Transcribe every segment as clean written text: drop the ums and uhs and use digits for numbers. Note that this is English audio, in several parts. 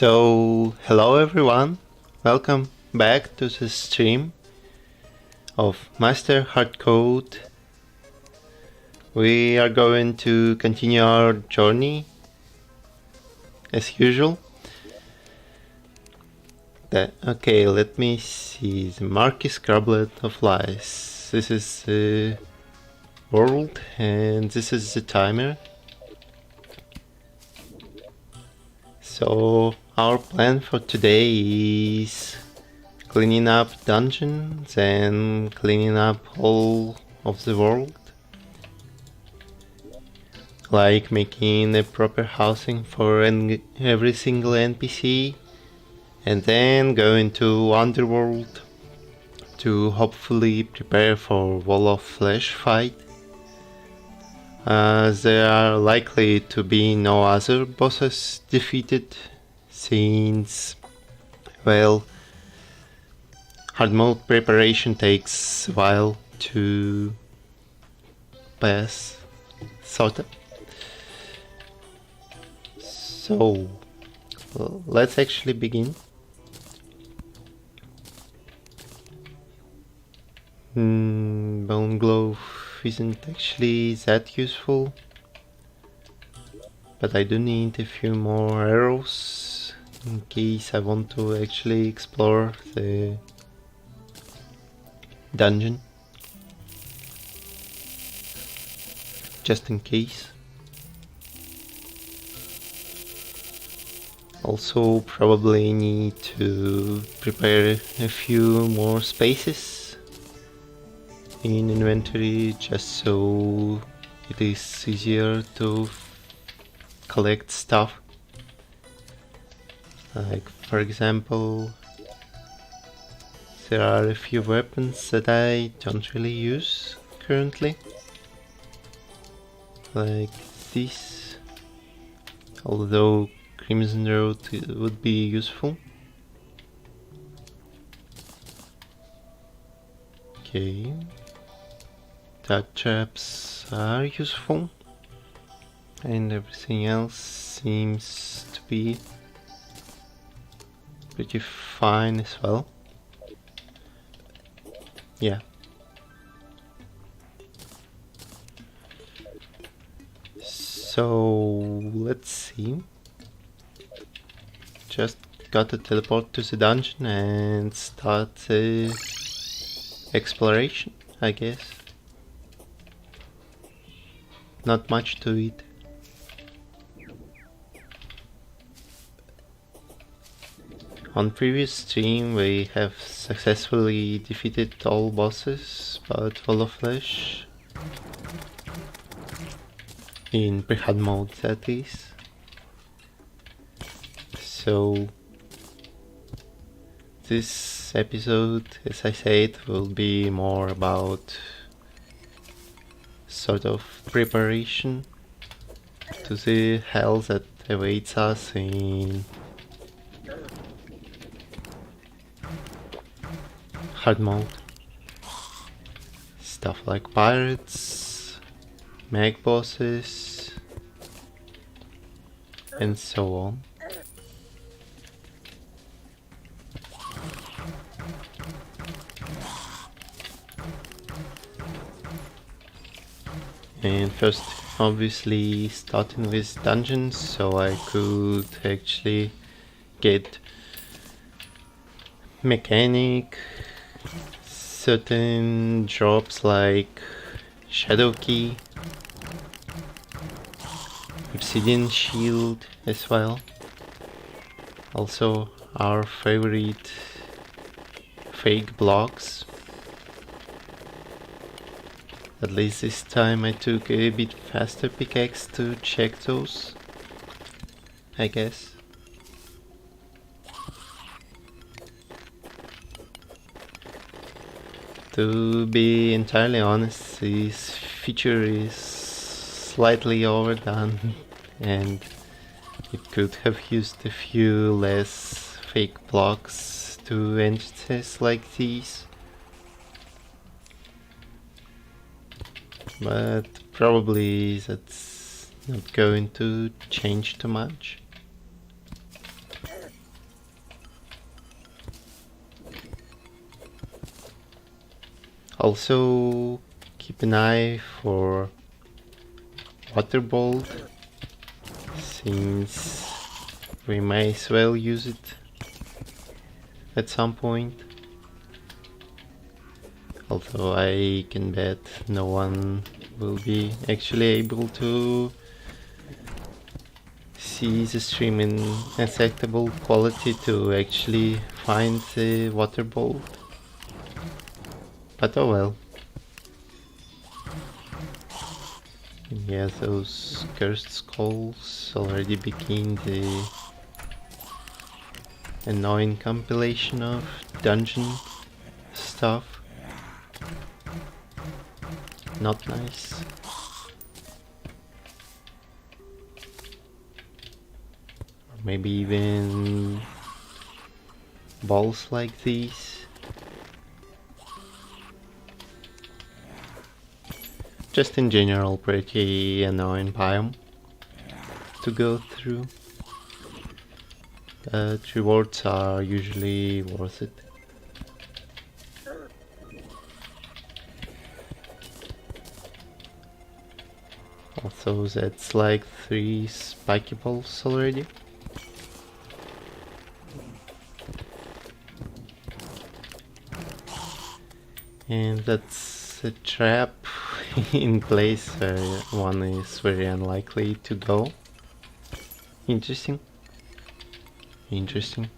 So, hello everyone, welcome back to the stream of Master Hardcode. We are going to continue our journey as usual. Okay, let me see. The Marquis Scrublet of Lies. This is the world and this is the timer. So our plan for today is cleaning up dungeons and cleaning up all of the world. Like making a proper housing for every single NPC, and then go into Underworld to hopefully prepare for Wall of Flesh fight. There are likely to be no other bosses defeated, since, well, hard mode preparation takes a while to pass, sorta. So, let's actually begin. Bone Glove isn't actually that useful, but I do need a few more arrows in case I want to actually explore the dungeon. Just in case. Also probably need to prepare a few more spaces in inventory just so it is easier to collect stuff. Like for example, there are a few weapons that I don't really use currently. Like this, although Crimson Road would be useful. Okay, dark traps are useful, and everything else seems to be pretty fine as well. Yeah. So let's see. Just gotta teleport to the dungeon and start the exploration, I guess. Not much to it. On previous stream we have successfully defeated all bosses but Wall of Flesh. In pre-hard mode, that is. So this episode, as I said, will be more about sort of preparation to the hell that awaits us in hard mode. Stuff like pirates, mag bosses, and so on. And first, obviously, starting with dungeons, so I could actually get mechanic, certain drops like Shadow Key, Obsidian Shield as well. Also, our favorite fake blocks. At least this time I took a bit faster pickaxe to check those, I guess. To be entirely honest, this feature is slightly overdone and it could have used a few less fake blocks to entities like these. But probably that's not going to change too much. Also keep an eye for water bolt, since we may as well use it at some point. Although I can bet no one will be actually able to see the stream in acceptable quality to actually find the water bolt. But oh well. Yeah, those cursed skulls already begin the annoying compilation of dungeon stuff. Not nice. Or maybe even balls like these. Just in general, pretty annoying biome to go through. But rewards are usually worth it. Also, that's like 3 spiky balls already. And that's a trap in place where one is very unlikely to go. Interesting. Interesting.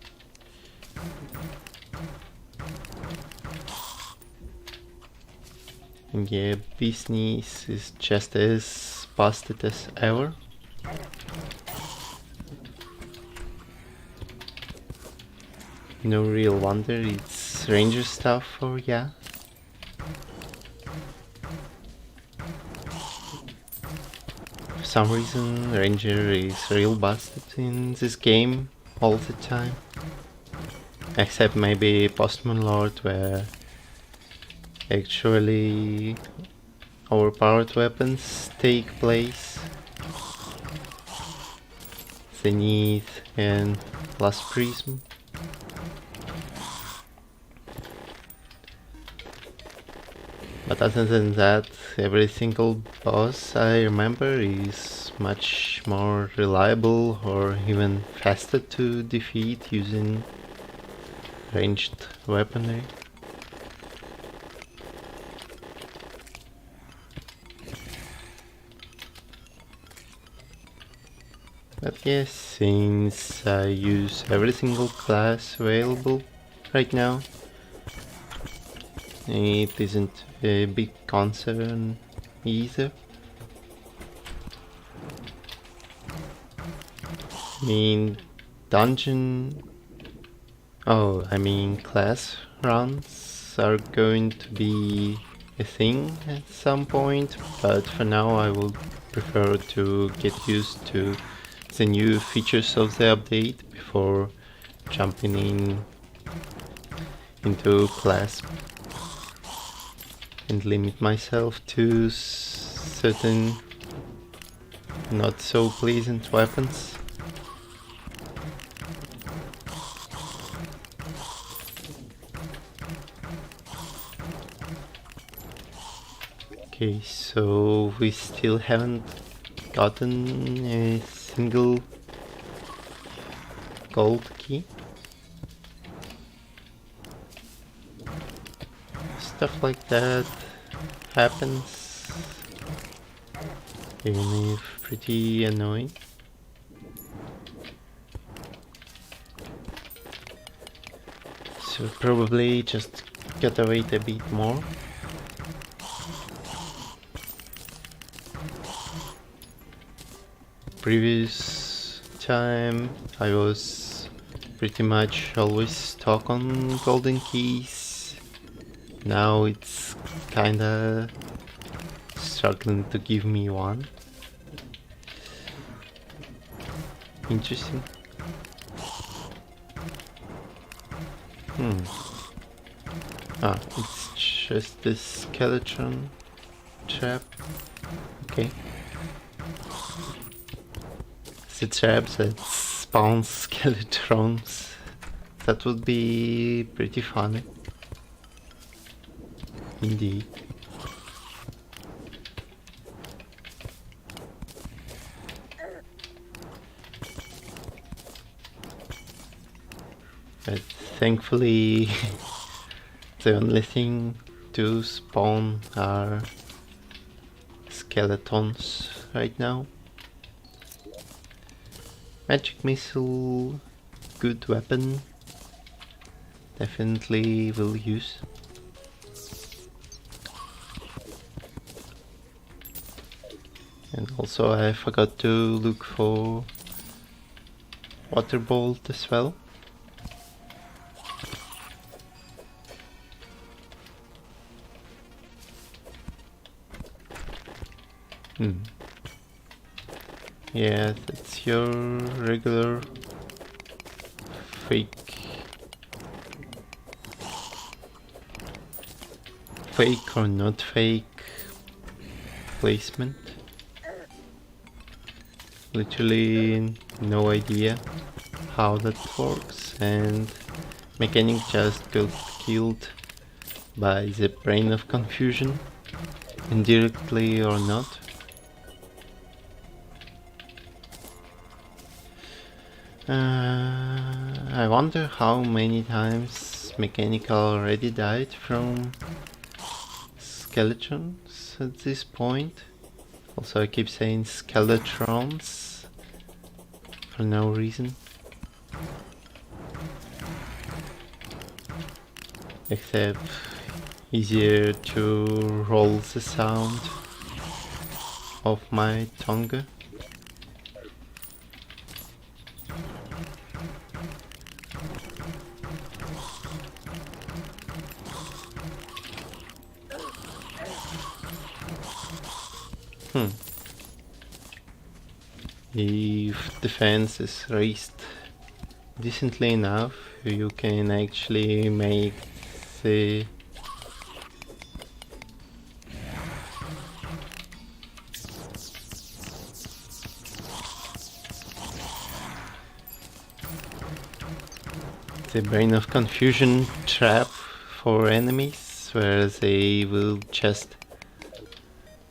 And yeah, business is just as busted as ever. No real wonder it's ranger stuff, or yeah. For some reason ranger is real busted in this game all the time. Except maybe Postman Lord, where actually overpowered weapons take place. Zenith and Last Prism. But other than that, every single boss I remember is much more reliable or even faster to defeat using ranged weaponry. But yes, since I use every single class available right now, it isn't a big concern either. I mean, class rounds are going to be a thing at some point, but for now I would prefer to get used to the new features of the update before jumping into class and limit myself to certain not so pleasant weapons. Okay, so we still haven't gotten a single gold key. Stuff like that happens, even if pretty annoying. So probably just gotta wait a bit more. Previous time I was pretty much always stuck on golden keys. Now it's kinda struggling to give me one. Interesting. It's just this skeleton trap. Okay. The trap that spawns skeletons. That would be pretty funny. Indeed. But thankfully the only thing to spawn are skeletons right now. Magic missile, good weapon, definitely will use. And also I forgot to look for water bolt as well. Yeah, that's your regular fake or not fake placement. Literally no idea how that works, and mechanic just got killed by the brain of confusion, indirectly or not. I wonder how many times Mechanical already died from skeletons at this point. Also, I keep saying skeletrons for no reason. Except easier to roll the sound of my tongue. If defense is raised decently enough, you can actually make the brain of confusion trap for enemies, where they will just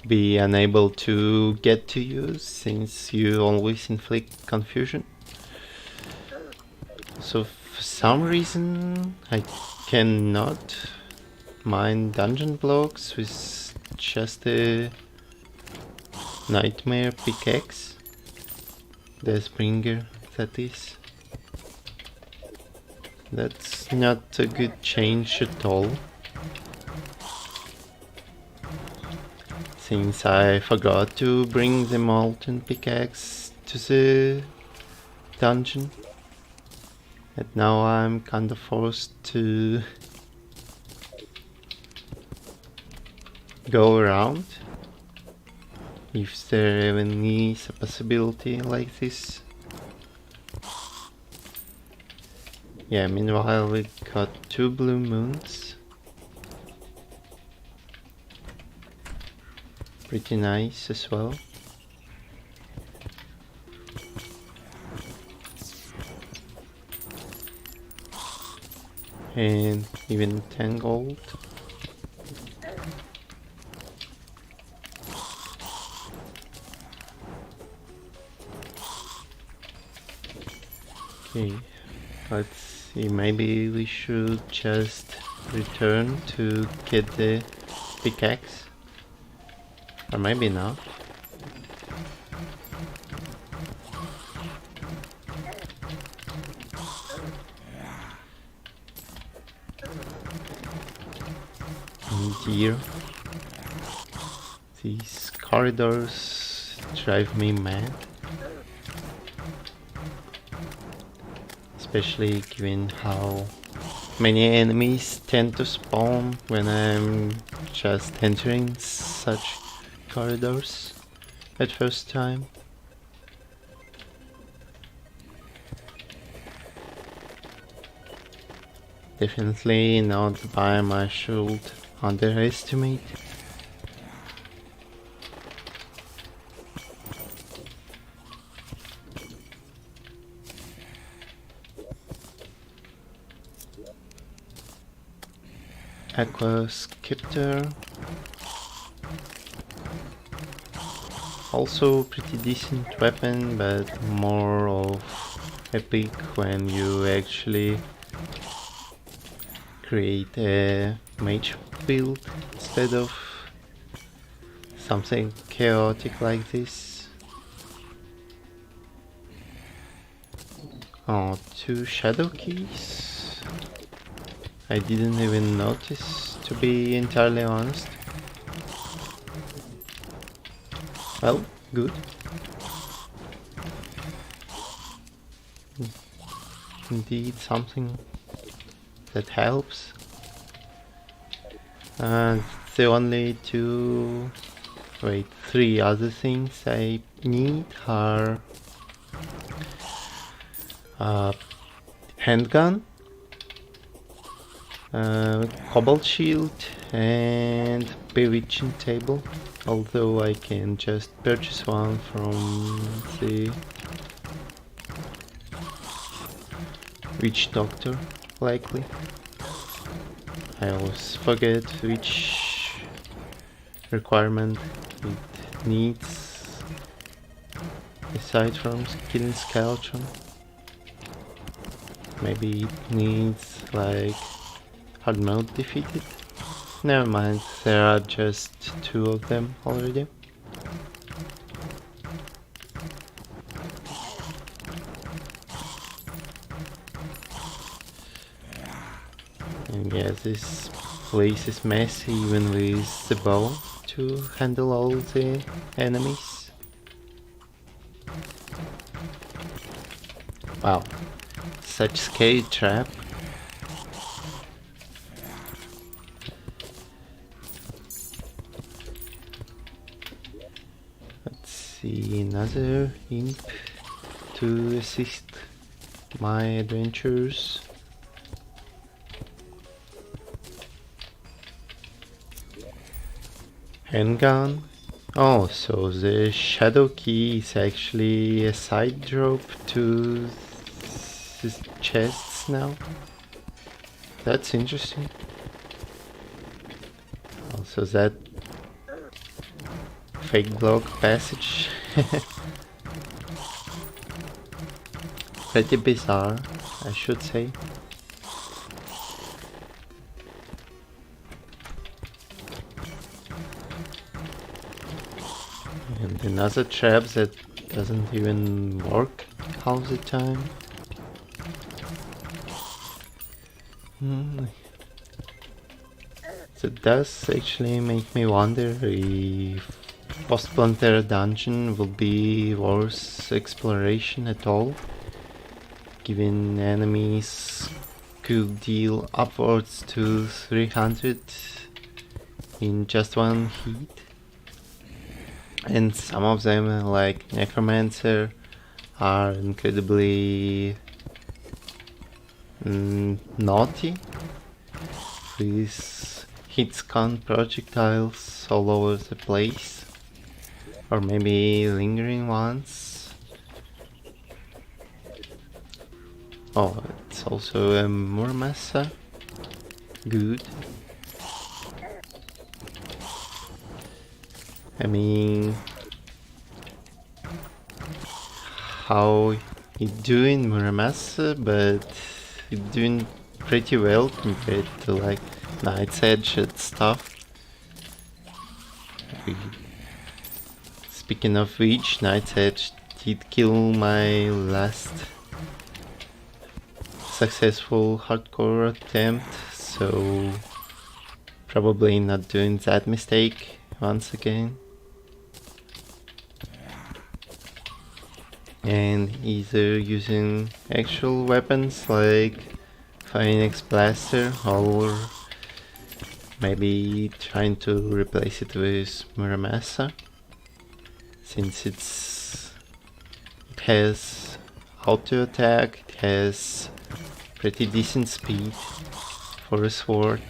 be unable to get to you since you always inflict confusion. So for some reason I cannot mine dungeon blocks with just a nightmare pickaxe. Deathbringer, that is. That's not a good change at all, since I forgot to bring the molten pickaxe to the dungeon, and now I'm kinda forced to go around, if there even is a possibility like this. Yeah, meanwhile we got 2 blue moons. Pretty nice as well. And even 10 gold. Okay, let's see, maybe we should just return to get the pickaxe. Or maybe not. Dear, these corridors drive me mad. Especially given how many enemies tend to spawn when I'm just entering such corridors at first time. Definitely not the biome I should underestimate. Aqua Scepter. Also pretty decent weapon, but more of epic when you actually create a mage build instead of something chaotic like this. Oh, 2 shadow keys. I didn't even notice, to be entirely honest. Well, good. Indeed, something that helps. The only 3 other things I need are handgun, cobalt shield, and bewitching table. Although I can just purchase one from the witch doctor, likely. I always forget which requirement it needs aside from killing skeleton. Maybe it needs like Hardmode defeated. Never mind, there are just 2 of them already. And yeah, this place is messy even with the bow to handle all the enemies. Wow, such scary trap. Let's see, another imp to assist my adventures. Handgun. Oh, so the shadow key is actually a side drop to the chests now. That's interesting. Also that fake block passage. Pretty bizarre, I should say. And another trap that doesn't even work half the time. That does actually make me wonder if post-Plantera dungeon will be worth exploration at all, given enemies could deal upwards to 300 in just one hit. And some of them, like Necromancer, are incredibly naughty, with hit-scan projectiles all over the place, or maybe lingering ones. Oh, it's also a Muramasa. Good. I mean, how you doing, Muramasa, but you're doing pretty well compared to like Night's Edge and stuff. Speaking of which, Night's Edge did kill my last successful hardcore attempt, so probably not doing that mistake once again. And either using actual weapons like Phoenix Blaster, or maybe trying to replace it with Muramasa, since it has auto attack, it has pretty decent speed for a sword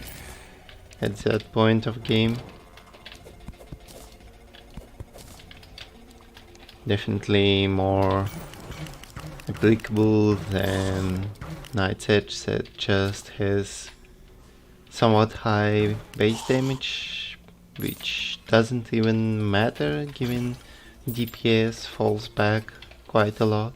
at that point of game. Definitely more applicable than Night's Edge, that just has somewhat high base damage, which doesn't even matter given DPS falls back quite a lot.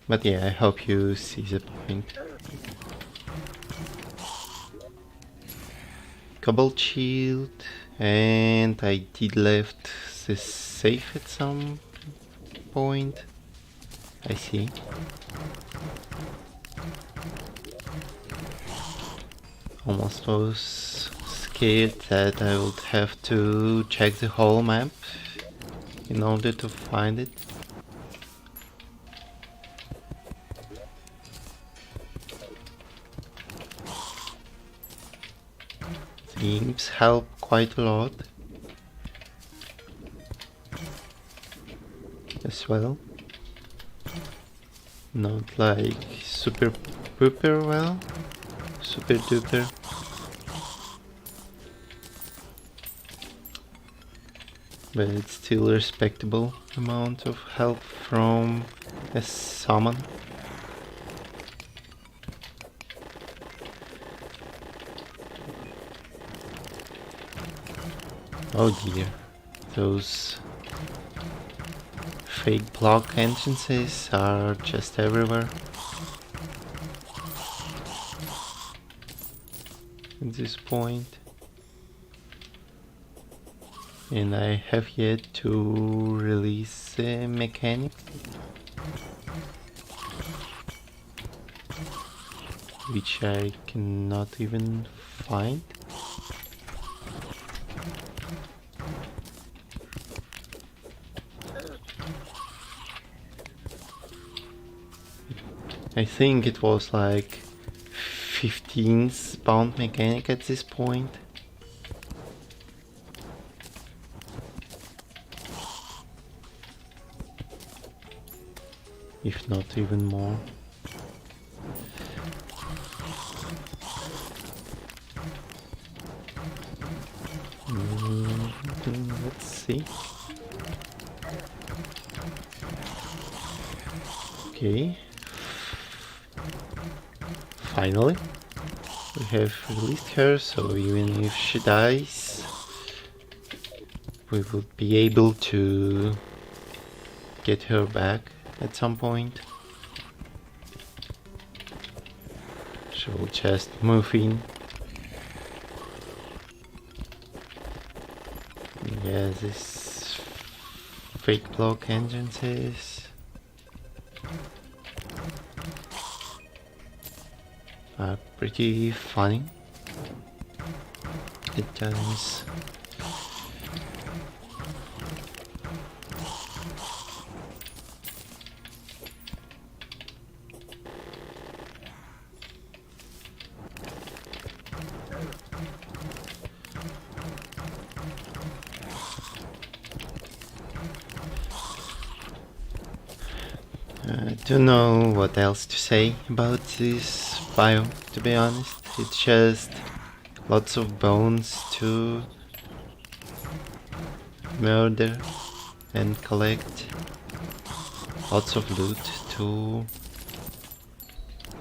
But yeah, I hope you see the point. Cobalt shield, and I did left the safe at some point. I see. Almost was scared that I would have to check the whole map in order to find it. The imps help quite a lot as well. Not like super duper well, super duper. But it's still a respectable amount of help from a summon. Oh dear, those fake block entrances are just everywhere. At this point. And I have yet to release a mechanic, which I cannot even find. I think it was like 15th bound mechanic at this point. If not even more. Let's see. Okay. Finally, we have released her, so even if she dies, we would be able to get her back at some point. So we'll just move in. Yeah, this fake block entrances are pretty funny at times. I don't know what else to say about this biome, to be honest. It's just lots of bones to murder and collect, lots of loot to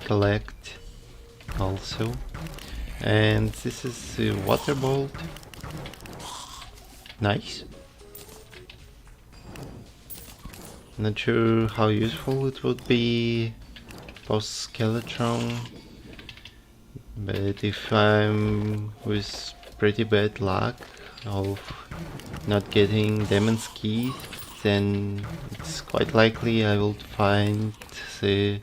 collect also. And this is the water bolt. Nice. Not sure how useful it would be post Skeletron, but if I'm with pretty bad luck of not getting Demon's Key, then it's quite likely I will find the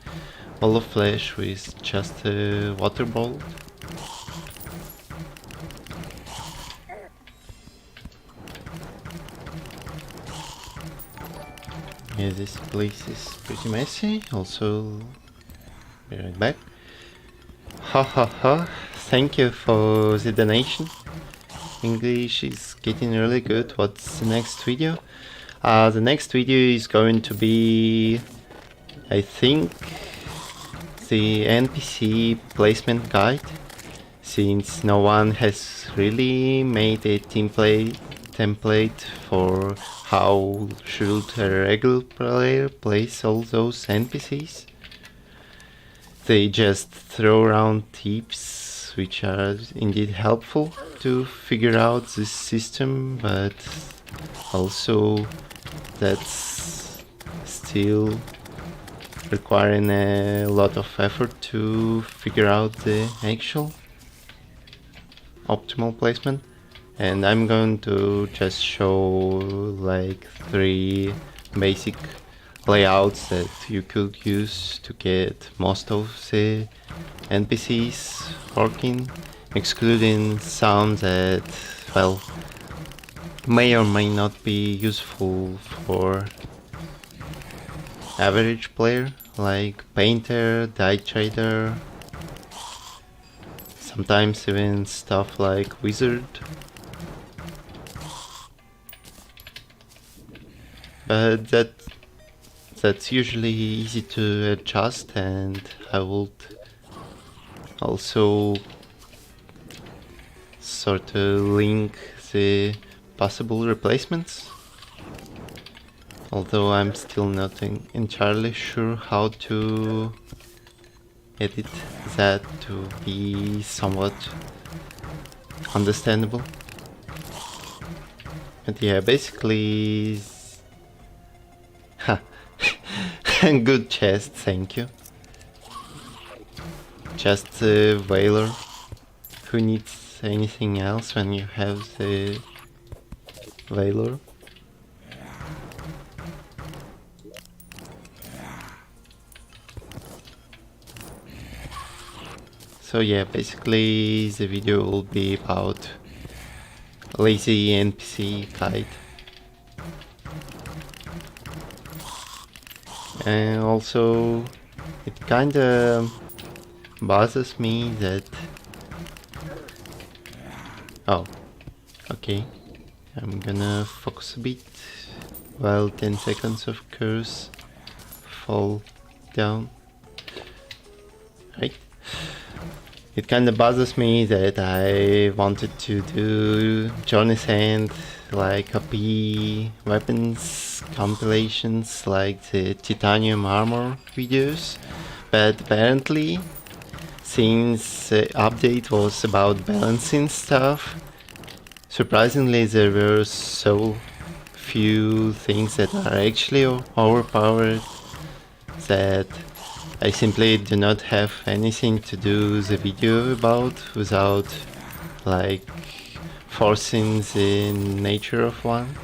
Ball of Flesh with just a water bolt. Yeah, this place is pretty messy. Also, be right back. Ha ha ha, thank you for the donation. English is getting really good. What's the next video? The next video is going to be, I think, the NPC placement guide, since no one has really made a template template for how should a regular player place all those NPCs. They just throw around tips, which are indeed helpful to figure out this system, but also that's still requiring a lot of effort to figure out the actual optimal placement. And I'm going to just show like 3 basic layouts that you could use to get most of the NPCs working, excluding some that, well, may or may not be useful for average player, like painter, dye trader, sometimes even stuff like wizard. But that's usually easy to adjust, and I would also sort of link the possible replacements, although I'm still not entirely sure how to edit that to be somewhat understandable. But yeah, basically good chest, thank you. Just a whaler. Who needs anything else when you have the whaler? So yeah, basically the video will be about lazy NPC kite. And also, it kinda bothers me that... Oh, okay. I'm gonna focus a bit while 10 seconds of curse fall down. Right. It kinda bothers me that I wanted to do Johnny's End, like OP weapons compilations like the titanium armor videos, but apparently, since the update was about balancing stuff, surprisingly there were so few things that are actually overpowered that I simply do not have anything to do the video about without like forcing the nature of one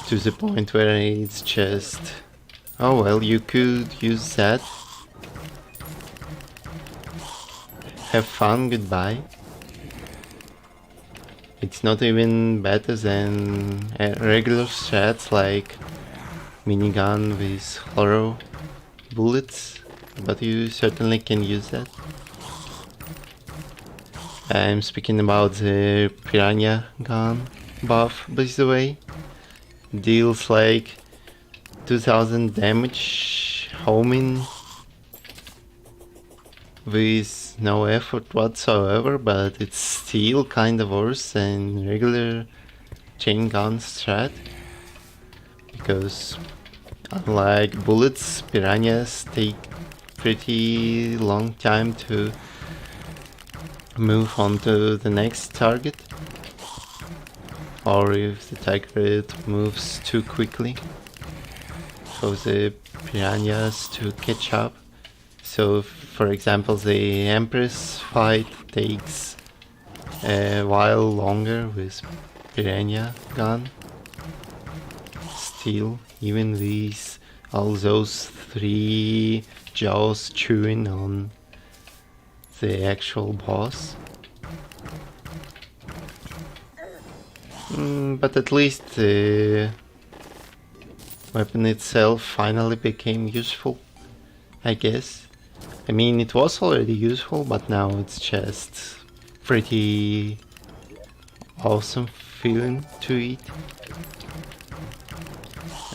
to the point where it's just, oh well, you could use that, have fun, goodbye. It's not even better than regular strats like minigun with hollow bullets, but you certainly can use that. I'm speaking about the piranha gun buff, by the way. Deals like 2000 damage homing with no effort whatsoever, but it's still kinda worse than regular chain gun strat, because unlike bullets, piranhas take pretty long time to move on to the next target, or if the target moves too quickly for the piranhas to catch up. So for example, the Empress fight takes a while longer with piranha gun. Still, even with all those 3 jaws chewing on the actual boss. But at least the weapon itself finally became useful, I guess. I mean, it was already useful, but now it's just pretty awesome feeling to it.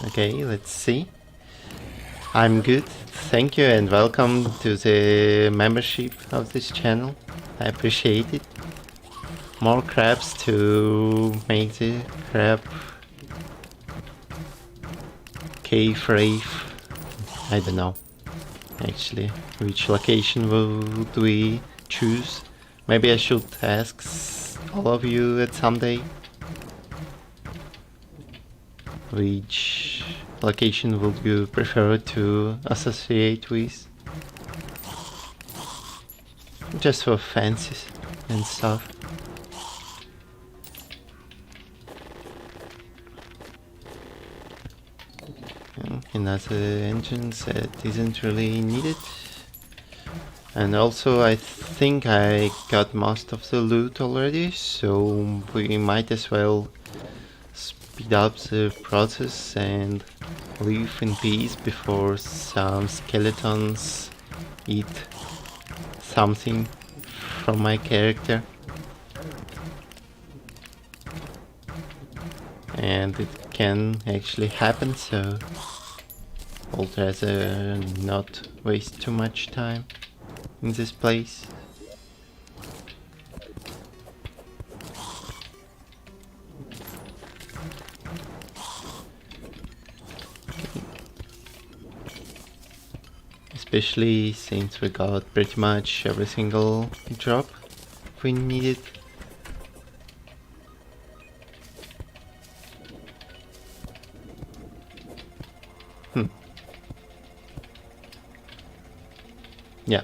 Okay, let's see. I'm good, thank you, and welcome to the membership of this channel. I appreciate it. more crabs to make the crab cave rave. I don't know actually which location would we choose. Maybe I should ask all of you at some day which location would you prefer to associate with, just for fancies and stuff. Another engine that isn't really needed. And also I think I got most of the loot already, so we might as well speed up the process and live in peace before some skeletons eat something from my character. And it can actually happen, so I'd rather not waste too much time in this place. Especially since we got pretty much every single drop we needed. Yeah,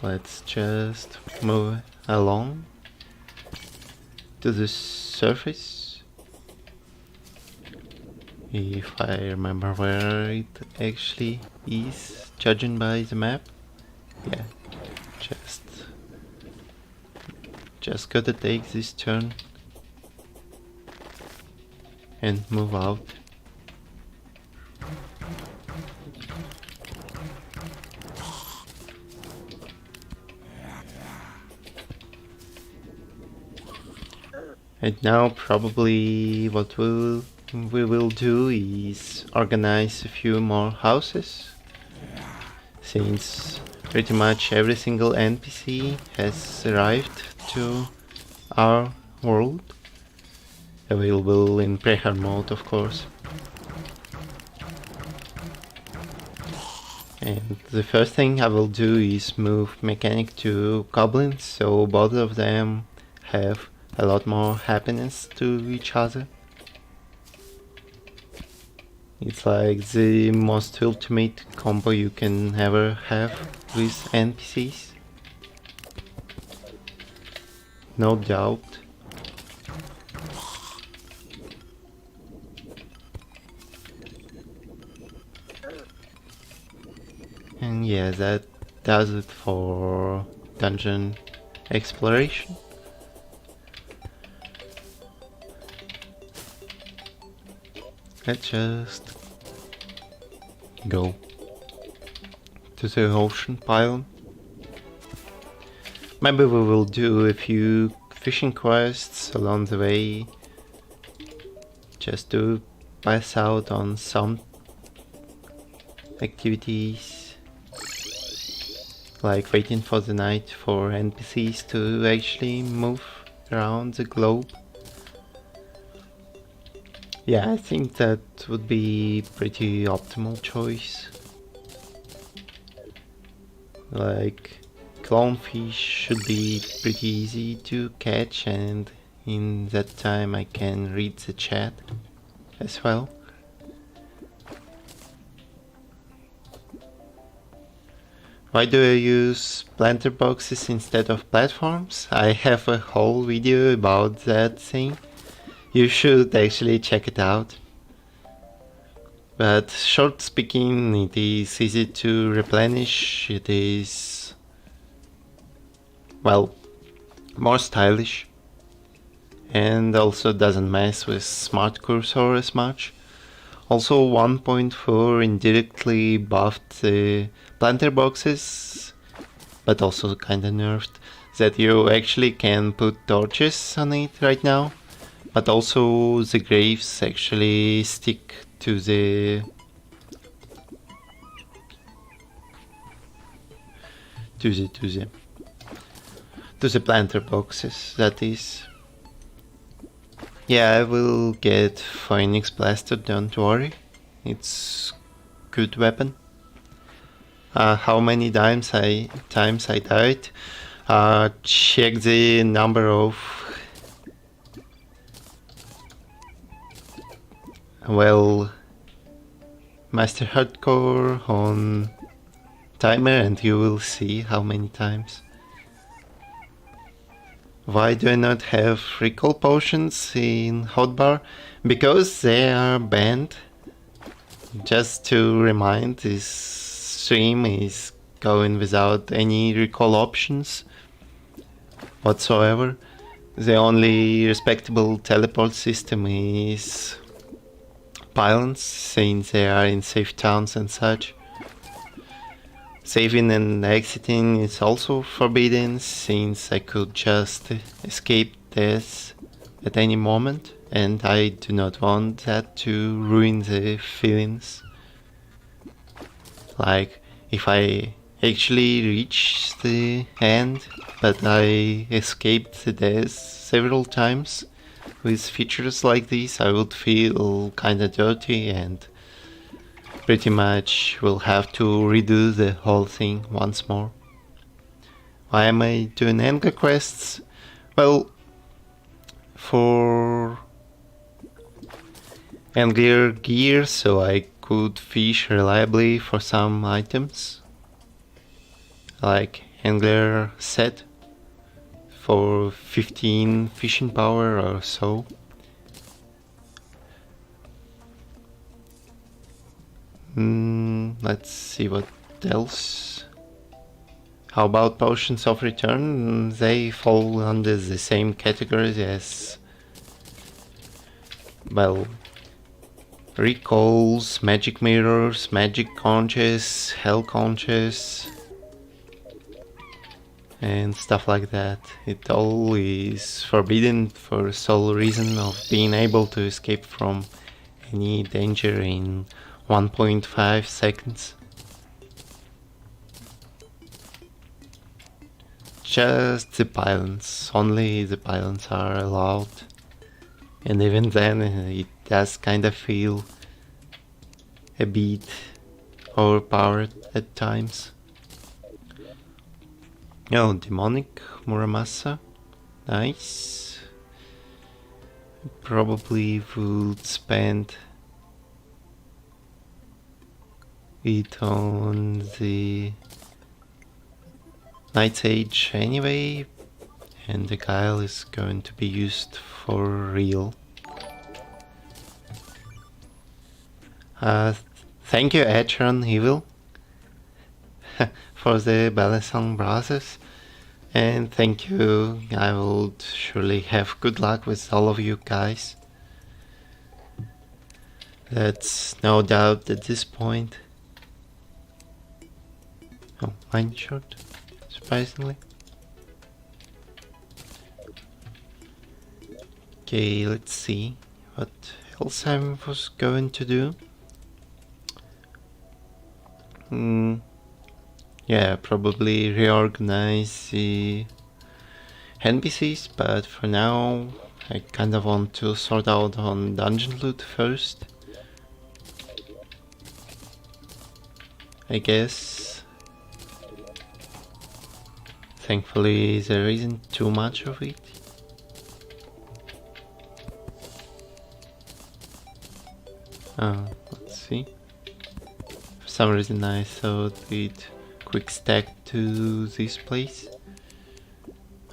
let's just move along to the surface. If I remember where it actually is, judging by the map. Yeah, just gotta take this turn and move out. And now probably what we will do is organize a few more houses, since pretty much every single NPC has arrived to our world, available in Hardmode of course. And the first thing I will do is move Mechanic to Goblins, so both of them have a lot more happiness to each other. It's like the most ultimate combo you can ever have with NPCs. No doubt. And yeah, that does it for dungeon exploration. Let's just go to the ocean pylon. Maybe we will do a few fishing quests along the way, just to pass out on some activities, like waiting for the night for NPCs to actually move around the globe. Yeah, I think that would be pretty optimal choice. Like, clownfish should be pretty easy to catch, and in that time I can read the chat as well. Why do I use planter boxes instead of platforms? I have a whole video about that thing. You should actually check it out. But short speaking, it is easy to replenish, it is, well, more stylish, and also doesn't mess with smart cursor as much. Also 1.4 indirectly buffed the planter boxes, but also kinda nerfed, that you actually can put torches on it right now. But also the graves actually stick to the To the planter boxes, that is. Yeah, I will get Phoenix Blaster, don't worry. It's good weapon. How many times I died? Check the number of, well, Master Hardcore on timer and you will see how many times. Why do I not have recall potions in hotbar? Because they are banned. Just to remind, this stream is going without any recall options whatsoever. The only respectable teleport system is pylons, since they are in safe towns and such. Saving and exiting is also forbidden, since I could just escape death at any moment, and I do not want that to ruin the feelings. Like, if I actually reach the end, but I escaped the death several times, with features like this I would feel kinda dirty and pretty much will have to redo the whole thing once more. Why am I doing anger quests? Well, for angler gear, so I could fish reliably for some items, like angler set for 15 fishing power or so. Let's see what else. How about potions of return? They fall under the same categories as, well, recalls, magic mirrors, magic conches, hell conches, and stuff like that. It all is forbidden for the sole reason of being able to escape from any danger in 1.5 seconds. Just the pylons, only the pylons are allowed, and even then it does kinda feel a bit overpowered at times. Oh, demonic Muramasa, nice. Probably would spend it on the Night's Age anyway, and the Guile is going to be used for real. Thank you, Atron Evil, for the Balancing Brothers, and thank you. I will surely have good luck with all of you guys. That's no doubt at this point. Oh, mine short, surprisingly. Okay, let's see what else I was going to do. Yeah, probably reorganize the NPCs, but for now I kinda want to sort out on dungeon loot first, I guess. Thankfully there isn't too much of it. Let's see. For some reason I thought it quick stack to this place.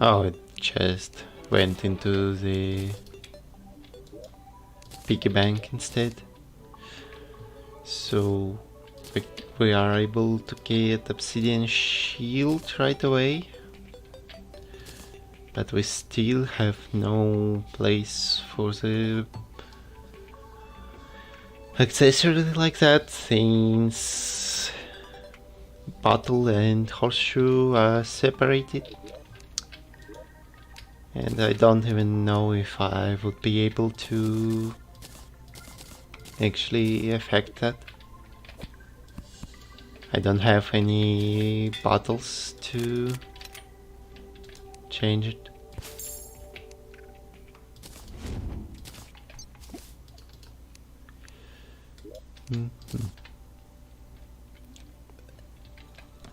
Oh, it just went into the piggy bank instead. So we are able to get obsidian shield right away, but we still have no place for the accessory like that, since bottle and horseshoe are separated, and I don't even know if I would be able to actually affect that. I don't have any bottles to change it.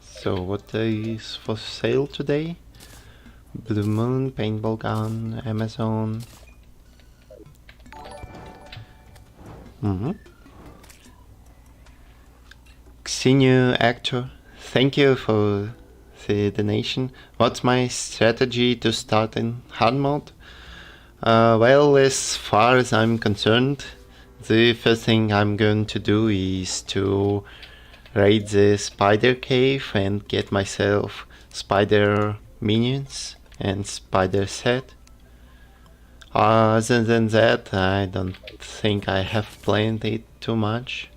So what is for sale today? Blue Moon, paintball gun, Amazon. Senior actor, thank you for the donation. What's my strategy to start in Hardmode? Well, as far as I'm concerned, the first thing I'm going to do is to raid the spider cave and get myself spider minions and spider set. Other than that, I don't think I have planned it too much.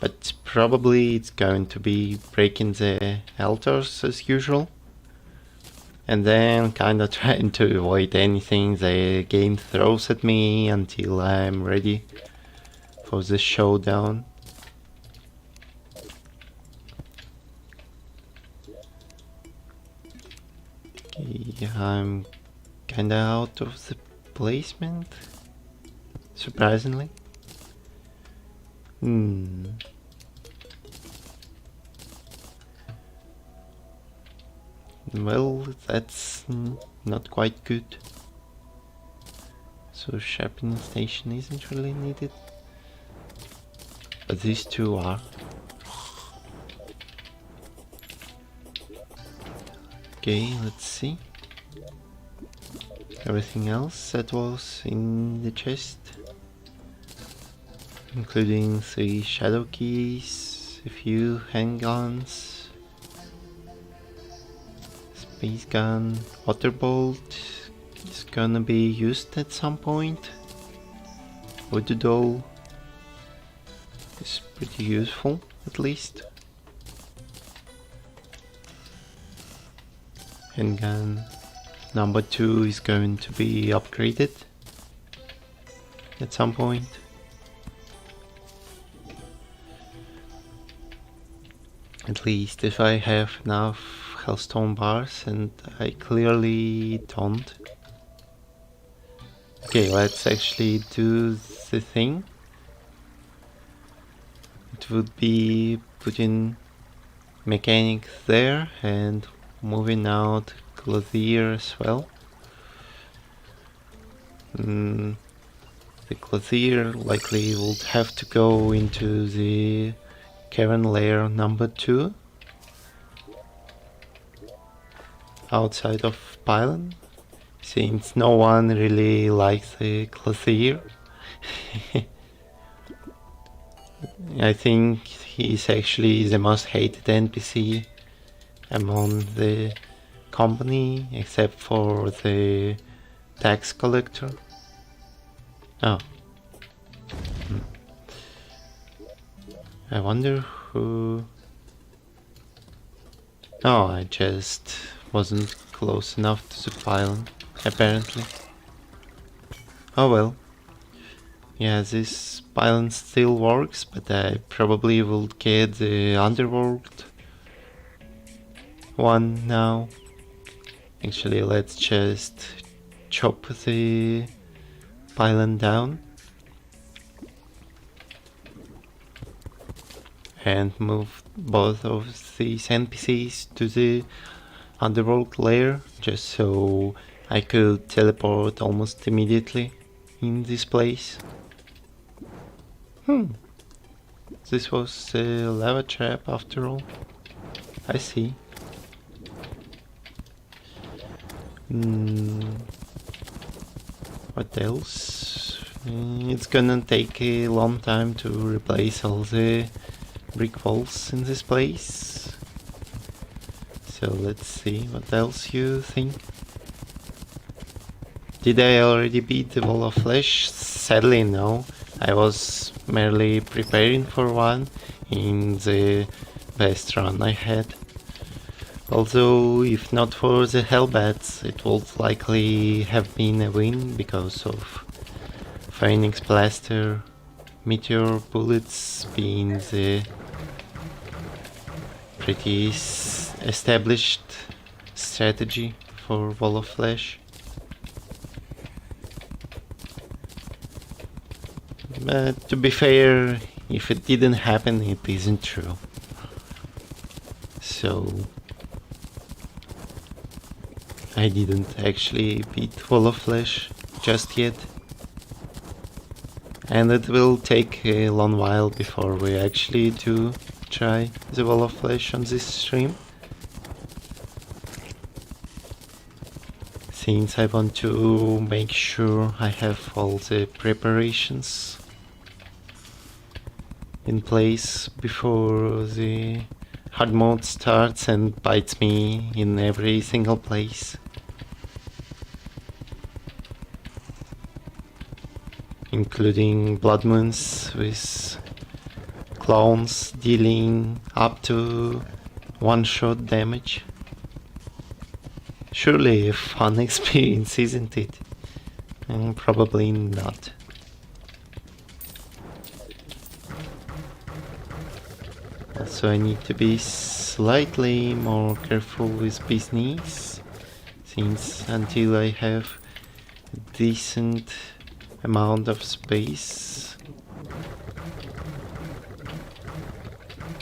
But probably it's going to be breaking the altars as usual. And then kinda trying to avoid anything the game throws at me until I'm ready for the showdown. Okay, I'm kinda out of the placement, surprisingly. Well, that's not quite good. So sharpening station isn't really needed. But these two are. Okay, let's see. Everything else that was in the chest, including 3 shadow keys, a few handguns, space gun, water bolt is gonna be used at some point. Voodoo doll is pretty useful, at least. Handgun number 2 is going to be upgraded at some point. At least if I have enough hellstone bars, and I clearly don't. Okay, let's actually do the thing. It would be putting mechanic there and moving out clothier as well. The clothier likely would have to go into the cavern layer number 2 outside of pylon, since no one really likes the clothier. I think he's actually the most hated NPC among the company, except for the tax collector. Oh. I wonder who... Oh, I just wasn't close enough to the pylon, apparently. Oh well. Yeah, this pylon still works, but I probably will get the underworld one now. Actually, let's just chop the pylon down and move both of these NPCs to the underworld layer, just so I could teleport almost immediately in this place. This was a lava trap after all. I see. What else? It's gonna take a long time to replace all the brick walls in this place. So let's see what else you think. Did I already beat the wall of flesh? Sadly no. I was merely preparing for one in the best run I had. Although, if not for the hellbats, it would likely have been a win because of Phoenix Blaster, Meteor Bullets being the pretty established strategy for Wall of Flesh. But to be fair, if it didn't happen, it isn't true. So I didn't actually beat Wall of Flesh just yet. And it will take a long while before we actually do try the Wall of Flesh on this stream. Since I want to make sure I have all the preparations in place before the hard mode starts and bites me in every single place. Including blood moons with clones dealing up to one-shot damage. Surely a fun experience, isn't it? Probably not. Also, I need to be slightly more careful with business, since until I have a decent amount of space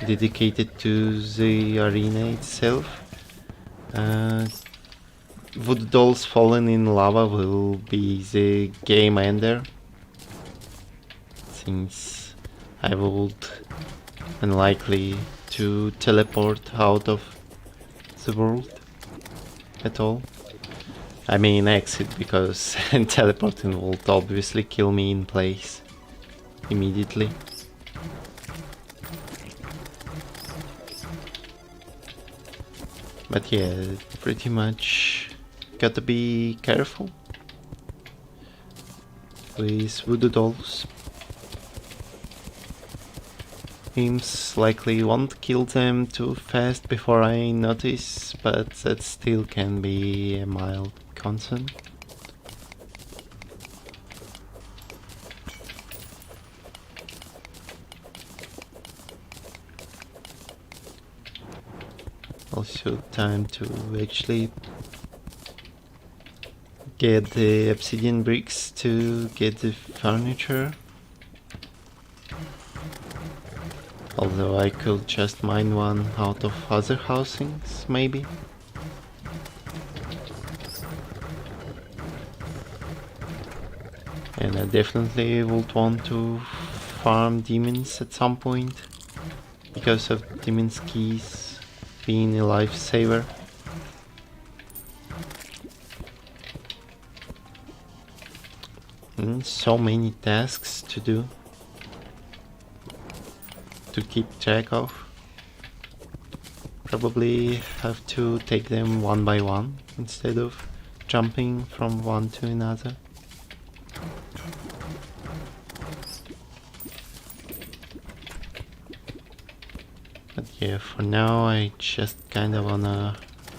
dedicated to the arena itself, wood dolls falling in lava will be the game ender, since I would unlikely to teleport out of the world at all. I mean exit, because teleporting would obviously kill me in place immediately. But yeah, pretty much gotta be careful with voodoo dolls. Imps likely won't kill them too fast before I notice, but that still can be a mild concern. Also time to actually get the obsidian bricks to get the furniture. Although I could just mine one out of other housings, maybe. And I definitely would want to farm demons at some point, because of demon's keys being a lifesaver. So many tasks to do, to keep track of. Probably have to take them one by one instead of jumping from one to another. But yeah, for now I just kinda wanna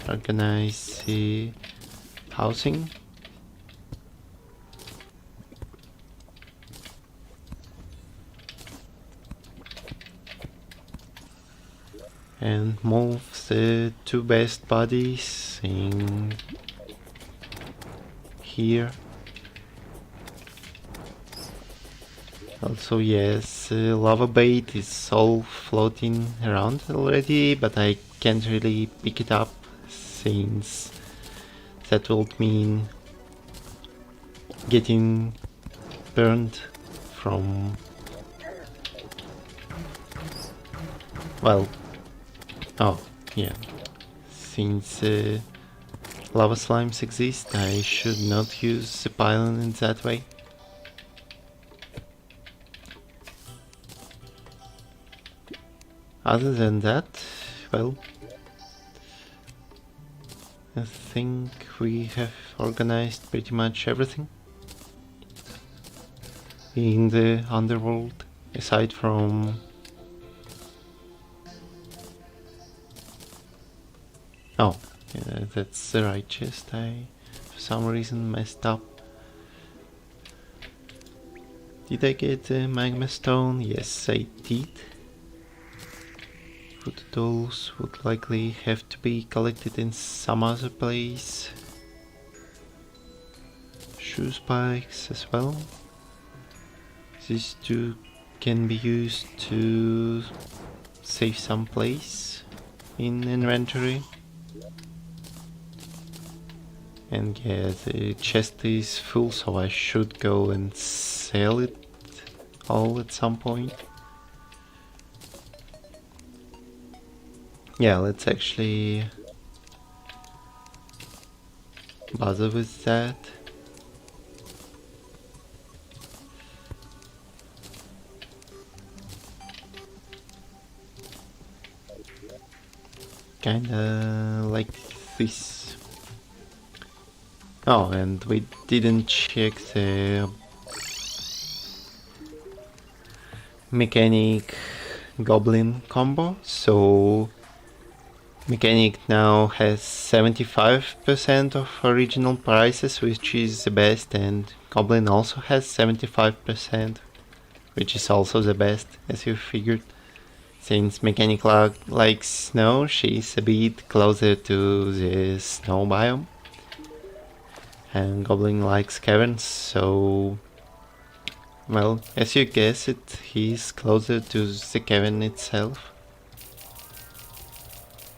organize the housing. And move the two best bodies in here. Also, yes, lava bait is all floating around already, but I can't really pick it up, since that would mean getting burned from, well, oh, yeah. Since lava slimes exist, I should not use the pylon in that way. Other than that, well, I think we have organized pretty much everything in the underworld, aside from... Oh, yeah, that's the right chest. I, for some reason, messed up. Did I get the magma stone? Yes, I did. Food tools would likely have to be collected in some other place. Shoe spikes as well. These two can be used to save some place in inventory. And yeah, the chest is full, so I should go and sell it all at some point. Yeah, let's actually bother with that. Kinda like this. Oh, and we didn't check the mechanic goblin combo, so mechanic now has 75% of original prices, which is the best, and goblin also has 75%, which is also the best, as you figured. Since mechanic likes snow, she's a bit closer to the snow biome. And goblin likes caverns, so well, as you guess it, he's closer to the cavern itself.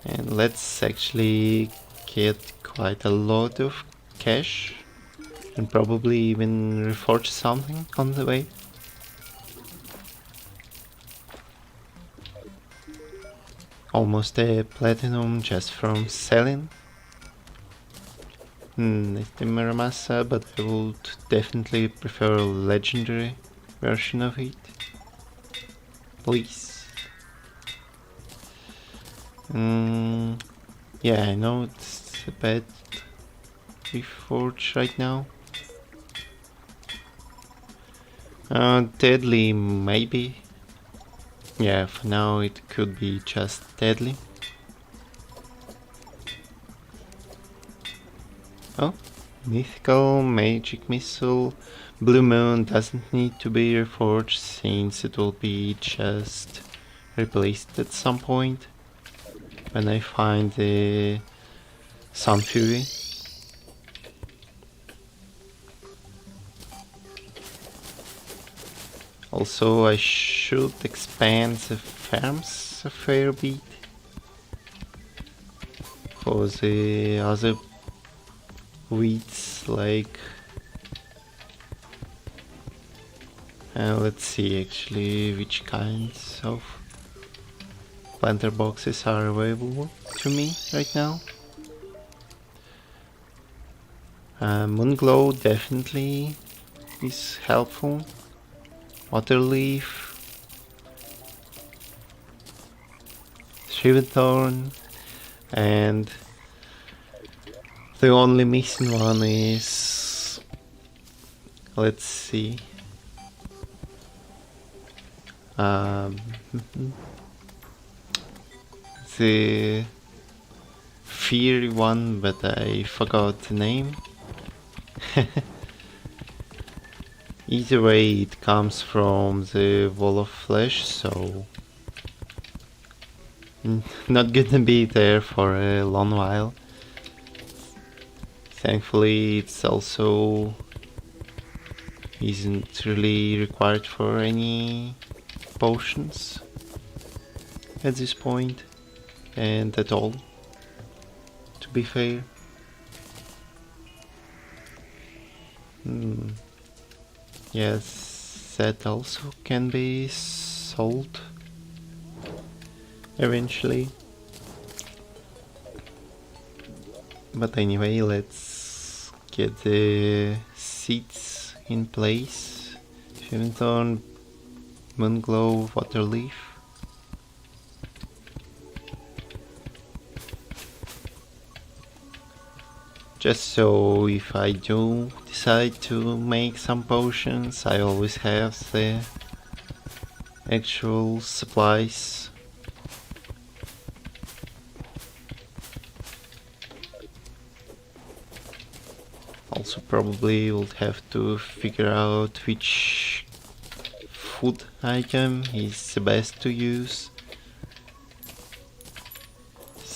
And let's actually get quite a lot of cash and probably even reforge something on the way. Almost a platinum just from selling. It's the Muramasa, but I would definitely prefer a legendary version of it. Please. Yeah, I know it's a bad reforge right now. Deadly, maybe. Yeah, for now it could be just deadly. Oh, mythical magic missile. Blue moon doesn't need to be reforged since it will be just replaced at some point when I find the Sun Fury. Also, I should expand the farms a fair bit for the other weeds, like let's see actually which kinds of planter boxes are available to me right now. Moonglow definitely is helpful. Waterleaf, Shriventhorn, and the only missing one is, let's see, the fiery one, but I forgot the name. Either way, it comes from the wall of flesh, so not gonna be there for a long while. Thankfully, it's also isn't really required for any potions at this point, and at all, to be fair. Yes, that also can be sold eventually. But anyway, let's get the seeds in place. Shriventhorn, Moonglow, Waterleaf. Just so if I do decide to make some potions, I always have the actual supplies. Also probably would have to figure out which food item is the best to use.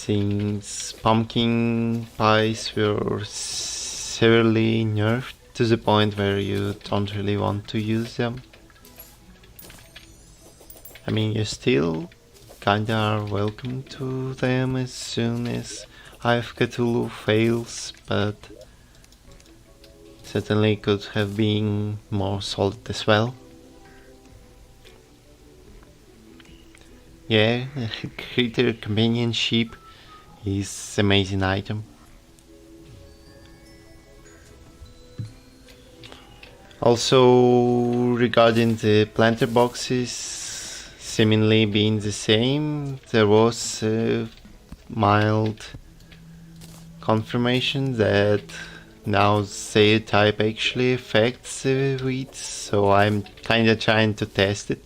since pumpkin pies were severely nerfed to the point where you don't really want to use them. I mean, you still kinda are welcome to them as soon as I've Cthulhu fails, but certainly could have been more solid as well. Yeah, Creator Companionship is amazing item. Also, regarding the planter boxes seemingly being the same, there was a mild confirmation that now the type actually affects the weeds, so I'm kinda trying to test it.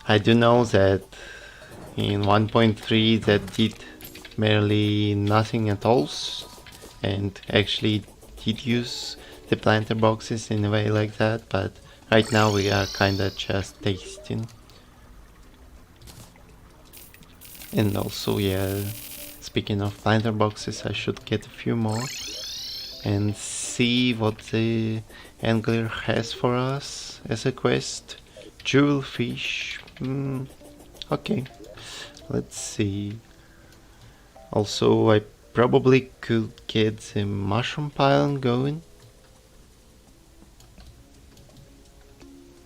I do know that in 1.3 that did merely nothing at all, and actually did use the planter boxes in a way like that, but right now we are kinda just tasting. And also, yeah, speaking of planter boxes, I should get a few more and see what the angler has for us as a quest. Jewelfish. Okay, let's see. Also, I probably could get the mushroom pile going.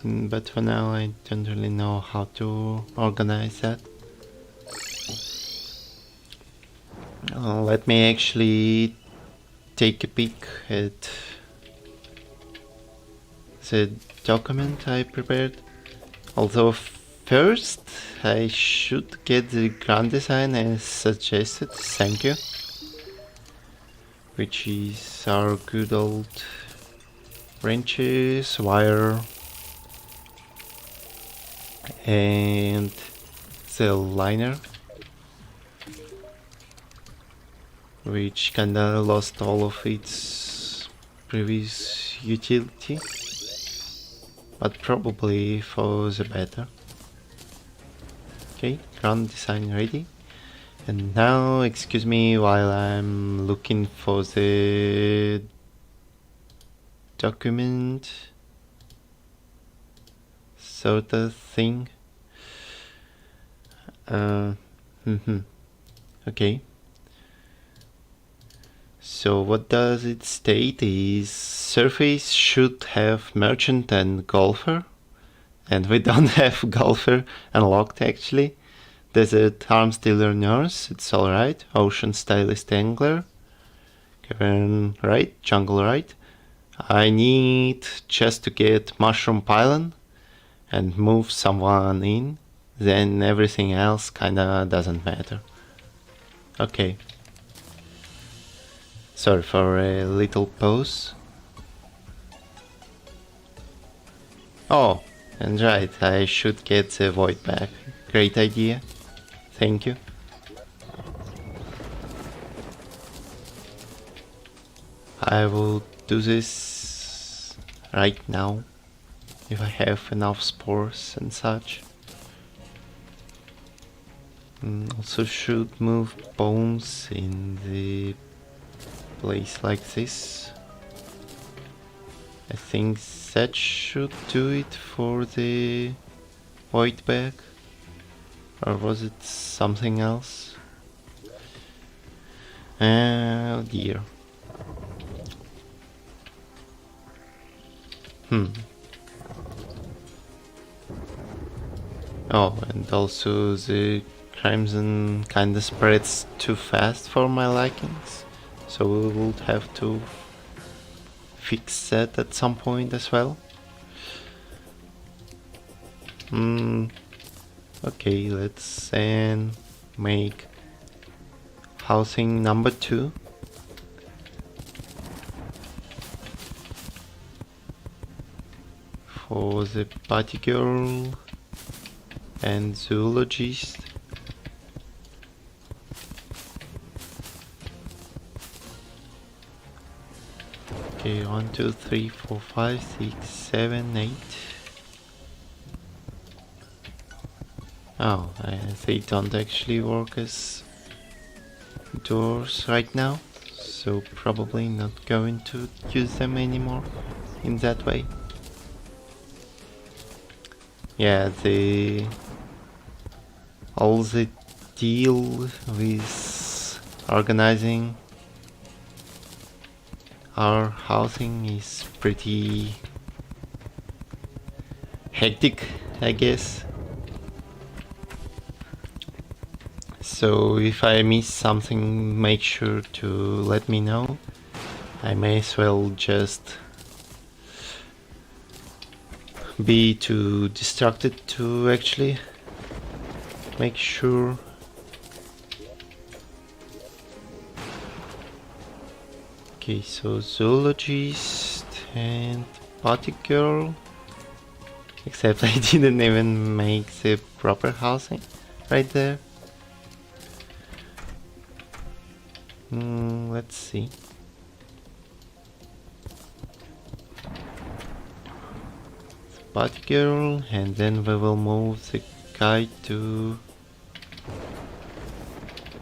But for now, I don't really know how to organize that. Let me actually take a peek at the document I prepared. Although first I should get the grand design as suggested, thank you. Which is our good old wrenches, wire, and the liner, which kinda lost all of its previous utility, but probably for the better. Okay, ground design ready. And now, excuse me while I'm looking for the document sort of thing. Okay. So what does it state is surface should have merchant and golfer, and we don't have golfer unlocked actually. Desert arms dealer nurse, it's alright. Ocean stylist angler, cavern right, jungle right. I need just to get mushroom pylon and move someone in, then everything else kinda doesn't matter. Okay. Sorry for a little pause. Oh, and right, I should get the void back. Great idea. Thank you. I will do this right now, if I have enough spores and such. Also should move bones in the place like this. I think that should do it for the void bag. Or was it something else? Oh dear. Oh, and also the crimson kinda spreads too fast for my likings, so we will have to fix that at some point as well. Okay, let's then make housing number 2. For the party girl and zoologist. Okay, 1, 2, 3, 4, 5, 6, 7, 8. Oh, they don't actually work as doors right now, so probably not going to use them anymore in that way. Yeah, all the deal with organizing our housing is pretty hectic, I guess. So if I miss something, make sure to let me know. I may as well just be too distracted to actually make sure. Okay, so zoologist and potty girl. Except I didn't even make the proper housing right there. Let's see. Potty girl, and then we will move the guy to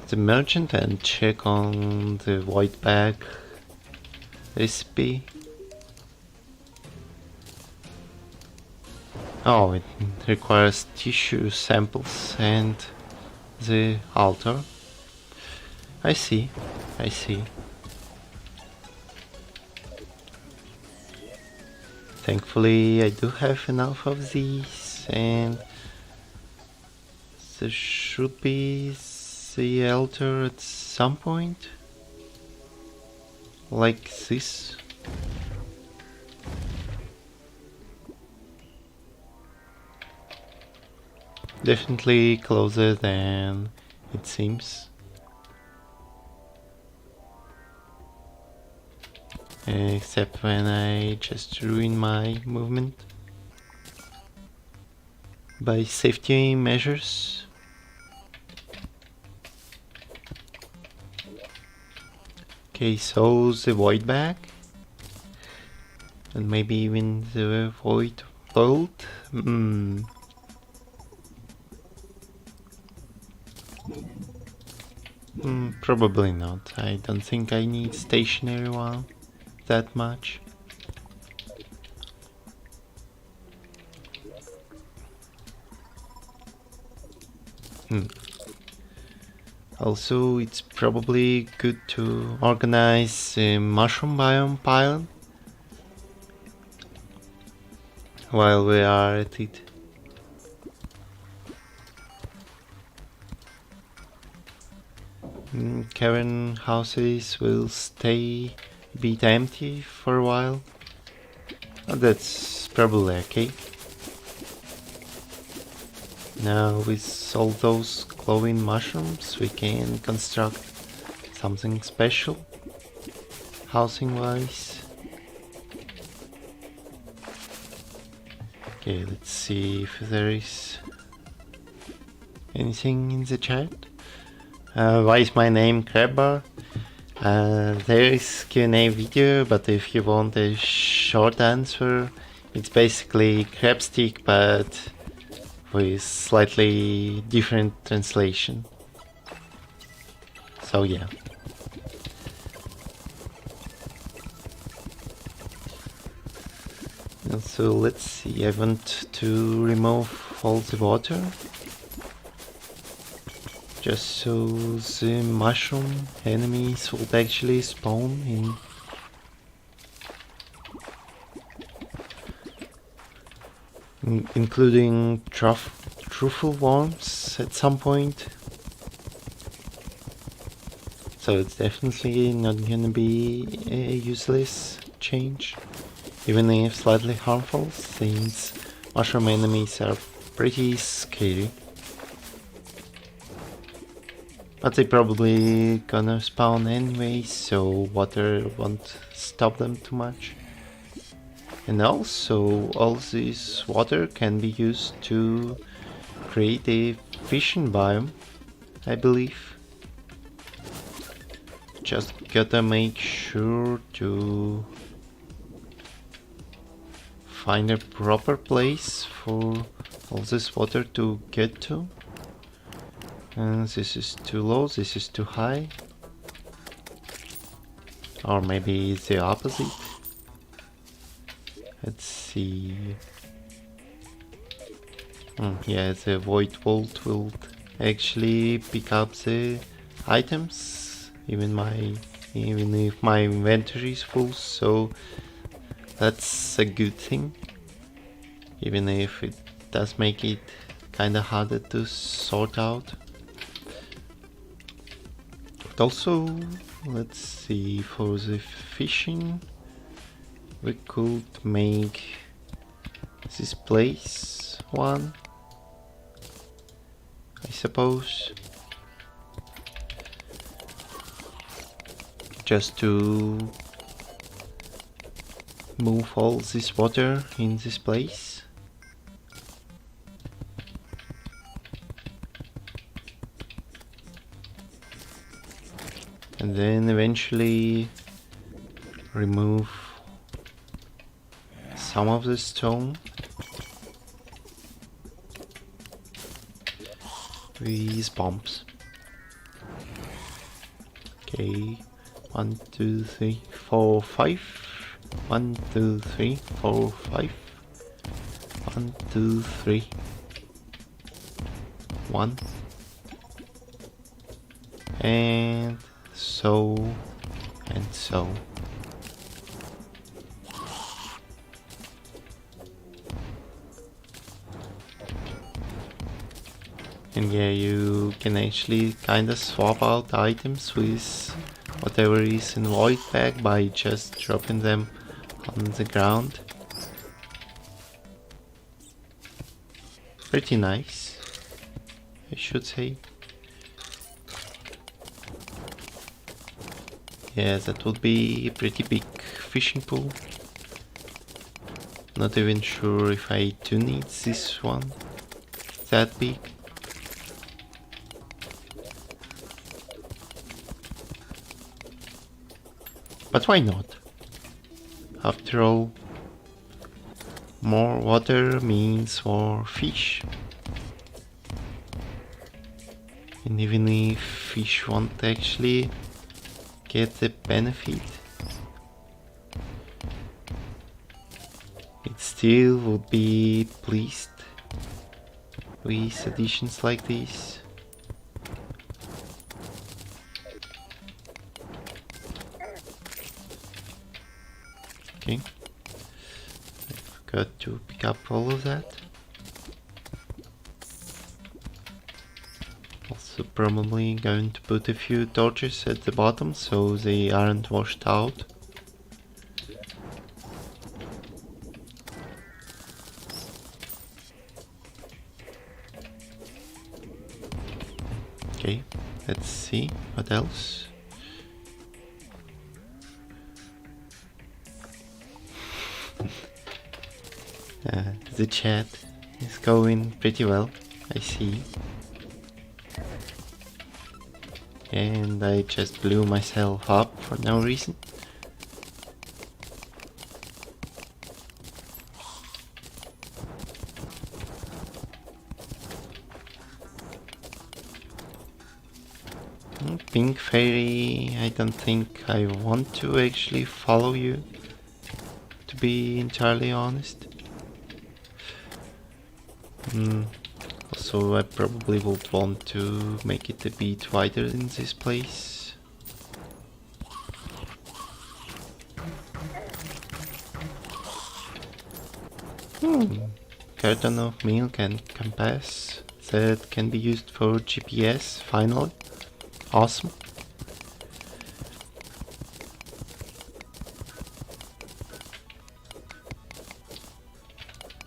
the merchant and check on the white bag recipe. Oh, it requires tissue samples and the altar. I see. Thankfully I do have enough of these, and there should be the altar at some point. Like this. Definitely closer than it seems. Except when I just ruin my movement by safety measures. Okay, so the void bag, and maybe even the void bolt. Probably not. I don't think I need stationary one that much. Also, it's probably good to organize a mushroom biome pile while we are at it. Cavern houses will stay a bit empty for a while. That's probably okay. Now with all those glowing mushrooms we can construct something special housing wise. Okay, let's see if there is anything in the chat. Why is my name Crabbar? There is Q&A video, but if you want a short answer, it's basically crabstick but with slightly different translation. So yeah. So let's see, I want to remove all the water, just so the mushroom enemies would actually spawn in. Including truffle worms at some point. So it's definitely not gonna be a useless change, even if slightly harmful, since mushroom enemies are pretty scary. But they probably gonna spawn anyway, so water won't stop them too much. And also, all this water can be used to create a fishing biome, I believe. Just gotta make sure to find a proper place for all this water to get to. And this is too low, this is too high. Or maybe it's the opposite. Let's see. Yeah, the void vault will actually pick up the items, even if my inventory is full, so that's a good thing. Even if it does make it kinda harder to sort out. But also, let's see, for the fishing, we could make this place one, I suppose. Just to move all this water in this place. And then eventually remove some of the stone. These bombs. Okay, 1, 2, 3, 4, 5. 1, 2, 3, 4, 5. 1, 2, 3. 1. And so and so. And yeah, you can actually kinda swap out items with whatever is in void bag by just dropping them on the ground. Pretty nice, I should say. Yeah, that would be a pretty big fishing pool. Not even sure if I do need this one that big. But why not? After all, more water means more fish. And even if fish won't actually get the benefit, it still would be pleased with additions like this. Okay, I forgot to pick up all of that. Also probably going to put a few torches at the bottom so they aren't washed out. Okay, let's see what else. The chat is going pretty well, I see. And I just blew myself up for no reason. Pink Fairy, I don't think I want to actually follow you, to be entirely honest. Also, I probably would want to make it a bit wider in this place. Carton of milk and compass that can be used for GPS, finally. Awesome.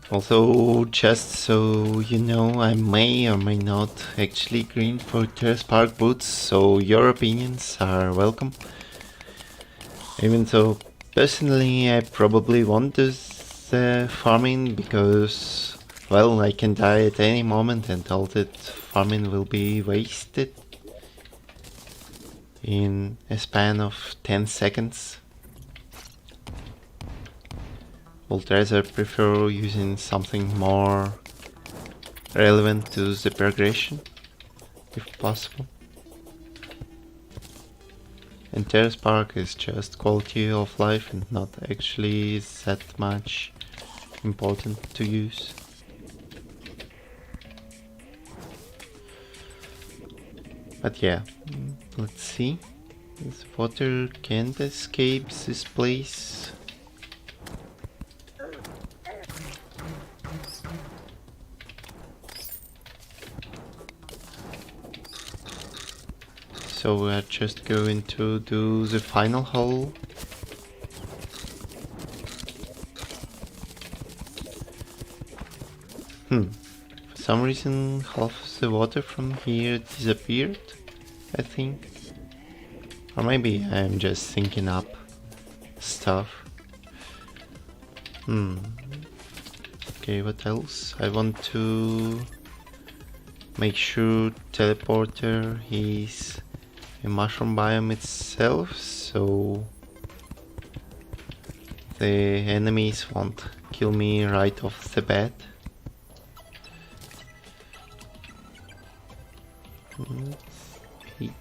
Also, just so you know, I may or may not actually green for Terrace Park boots, so your opinions are welcome. Even though personally I probably want this farming because, well, I can die at any moment and all that farming will be wasted in a span of 10 seconds. Would rather prefer using something more relevant to the progression, if possible. And Terrace Park is just quality of life and not actually that much important to use. But yeah, let's see. This water can't escape this place. So we're just going to do the final hole. For some reason half of the water from here disappeared, I think. Or maybe I'm just thinking up stuff. Okay, what else? I want to make sure teleporter is a mushroom biome itself, so the enemies won't kill me right off the bat. Eight.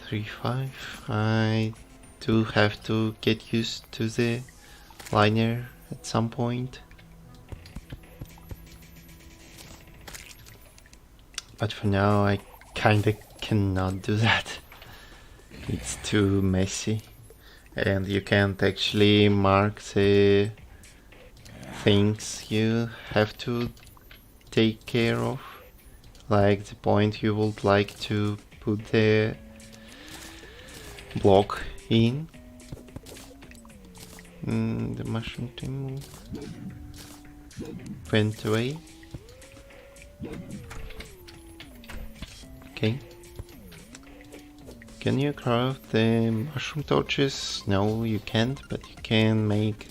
3, 5. I do have to get used to the liner at some point. But for now I kinda cannot do that. It's too messy. And you can't actually mark the things you have to take care of. Like the point you would like to put the block in. The mushroom team went away. Okay. Can you craft the mushroom torches? No, you can't, but you can make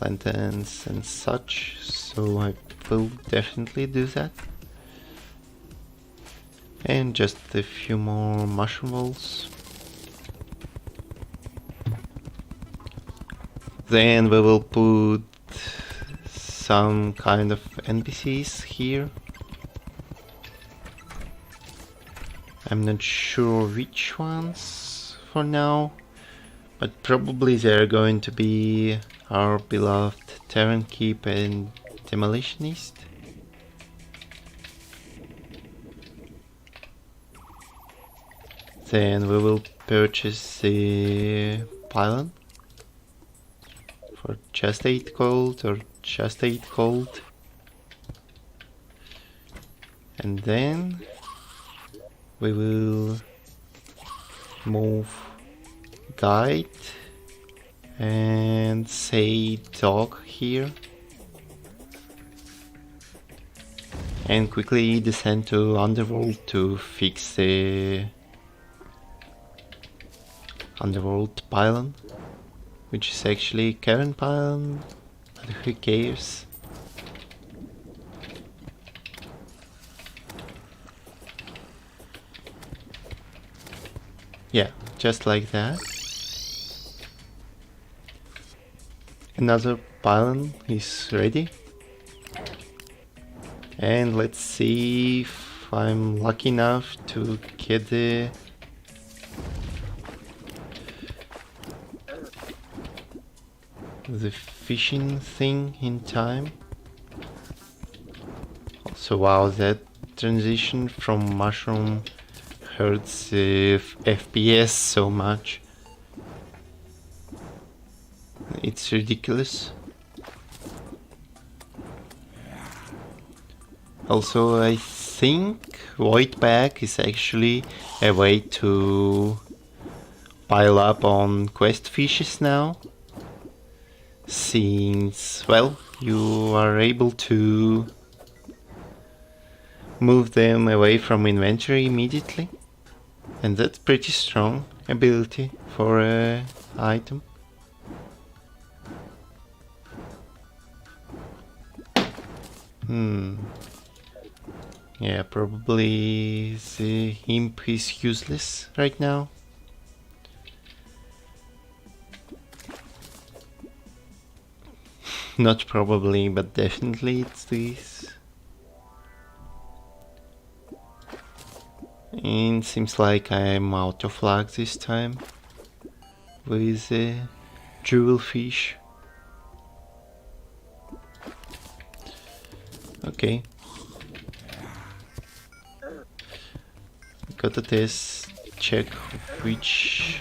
lanterns and such, so I will definitely do that. And just a few more mushroom walls. Then we will put some kind of NPCs here. I'm not sure which ones for now, but probably they're going to be our beloved Terran Keep and Demolitionist. Then we will purchase the pylon for just 8 gold or just 8 gold. And then we will move guide and say dog here. And quickly descend to Underworld to fix the Underworld pylon, which is actually Karen pylon, but who cares? Yeah, just like that. Another pylon is ready. And let's see if I'm lucky enough to get the fishing thing in time. Also, wow, that transition from mushroom hurts the FPS so much. It's ridiculous. Also, I think void bag is actually a way to pile up on quest fishes now, since, well, you are able to move them away from inventory immediately, and that's pretty strong ability for an item. Yeah, probably the imp is useless right now. Not probably, but definitely it's this. And seems like I'm out of luck this time with the jewel fish. Okay. Gotta test, check which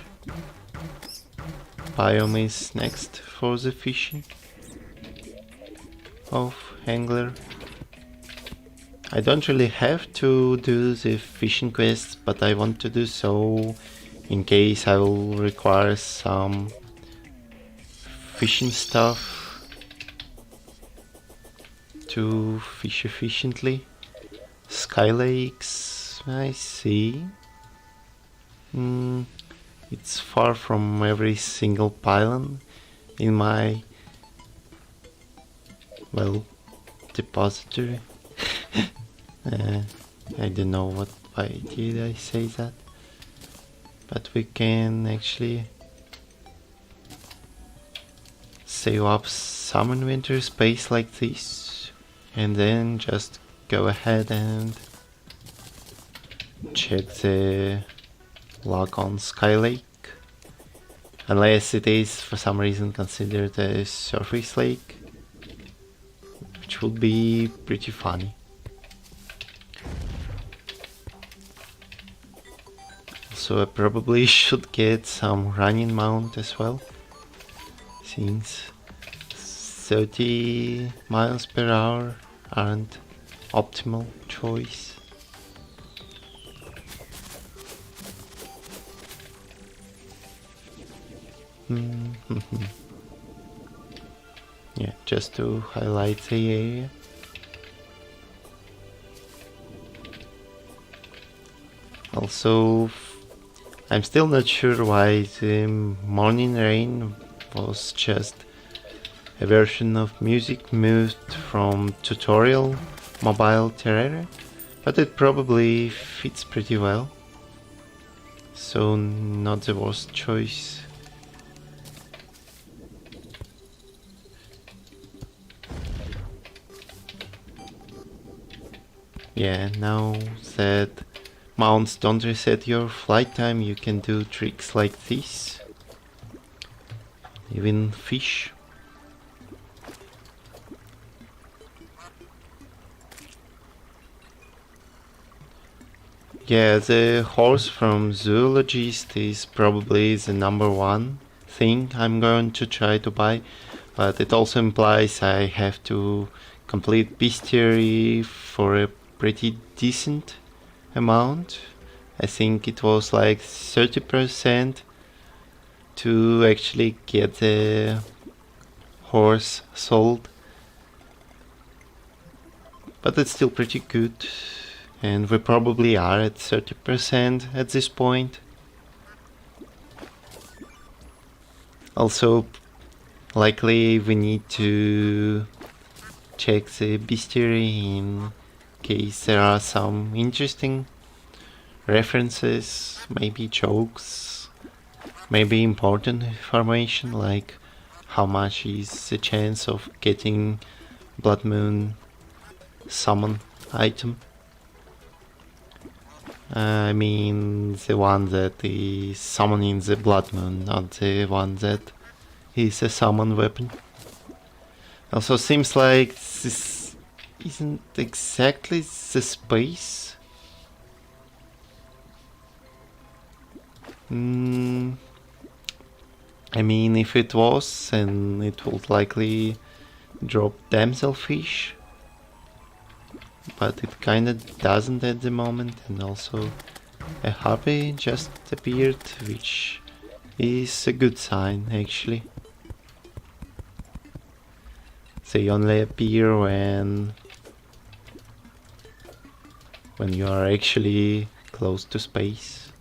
biome is next for the fishing of angler. I don't really have to do the fishing quests, but I want to do so in case I will require some fishing stuff to fish efficiently. Sky lakes, I see. It's far from every single pylon in my, well, depository. I don't know why did I say that, but we can actually save up some inventory space like this and then just go ahead and check the log on Sky Lake, unless it is for some reason considered a surface lake, which would be pretty funny. So I probably should get some running mount as well, since 30 miles per hour aren't optimal choice. Yeah, just to highlight the area. Also, I'm still not sure why the morning rain was just a version of music moved from tutorial mobile Terraria, but it probably fits pretty well, so not the worst choice. Yeah, now that mounts don't reset your flight time, you can do tricks like this. Even fish. Yeah, the horse from Zoologist is probably the #1 thing I'm going to try to buy, but it also implies I have to complete bestiary for a pretty decent amount. I think it was like 30% to actually get the horse sold, but it's still pretty good, and we probably are at 30% at this point. Also, likely we need to check the bestiary in case there are some interesting references, maybe jokes, maybe important information like how much is the chance of getting Blood Moon summon item. I mean the one that is summoning the Blood Moon, not the one that is a summon weapon. Also seems like this isn't exactly the space. I mean, if it was, then it would likely drop damselfish, but it kinda doesn't at the moment, and also a harpy just appeared, which is a good sign actually. They only appear when you are actually close to space.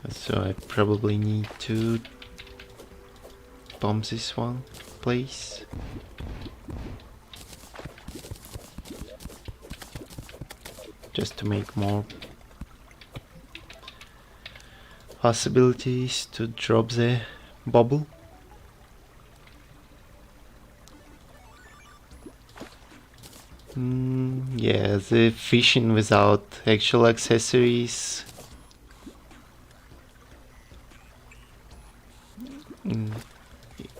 So I probably need to bomb this one place. Just to make more possibilities to drop the bubble. Yeah, the fishing without actual accessories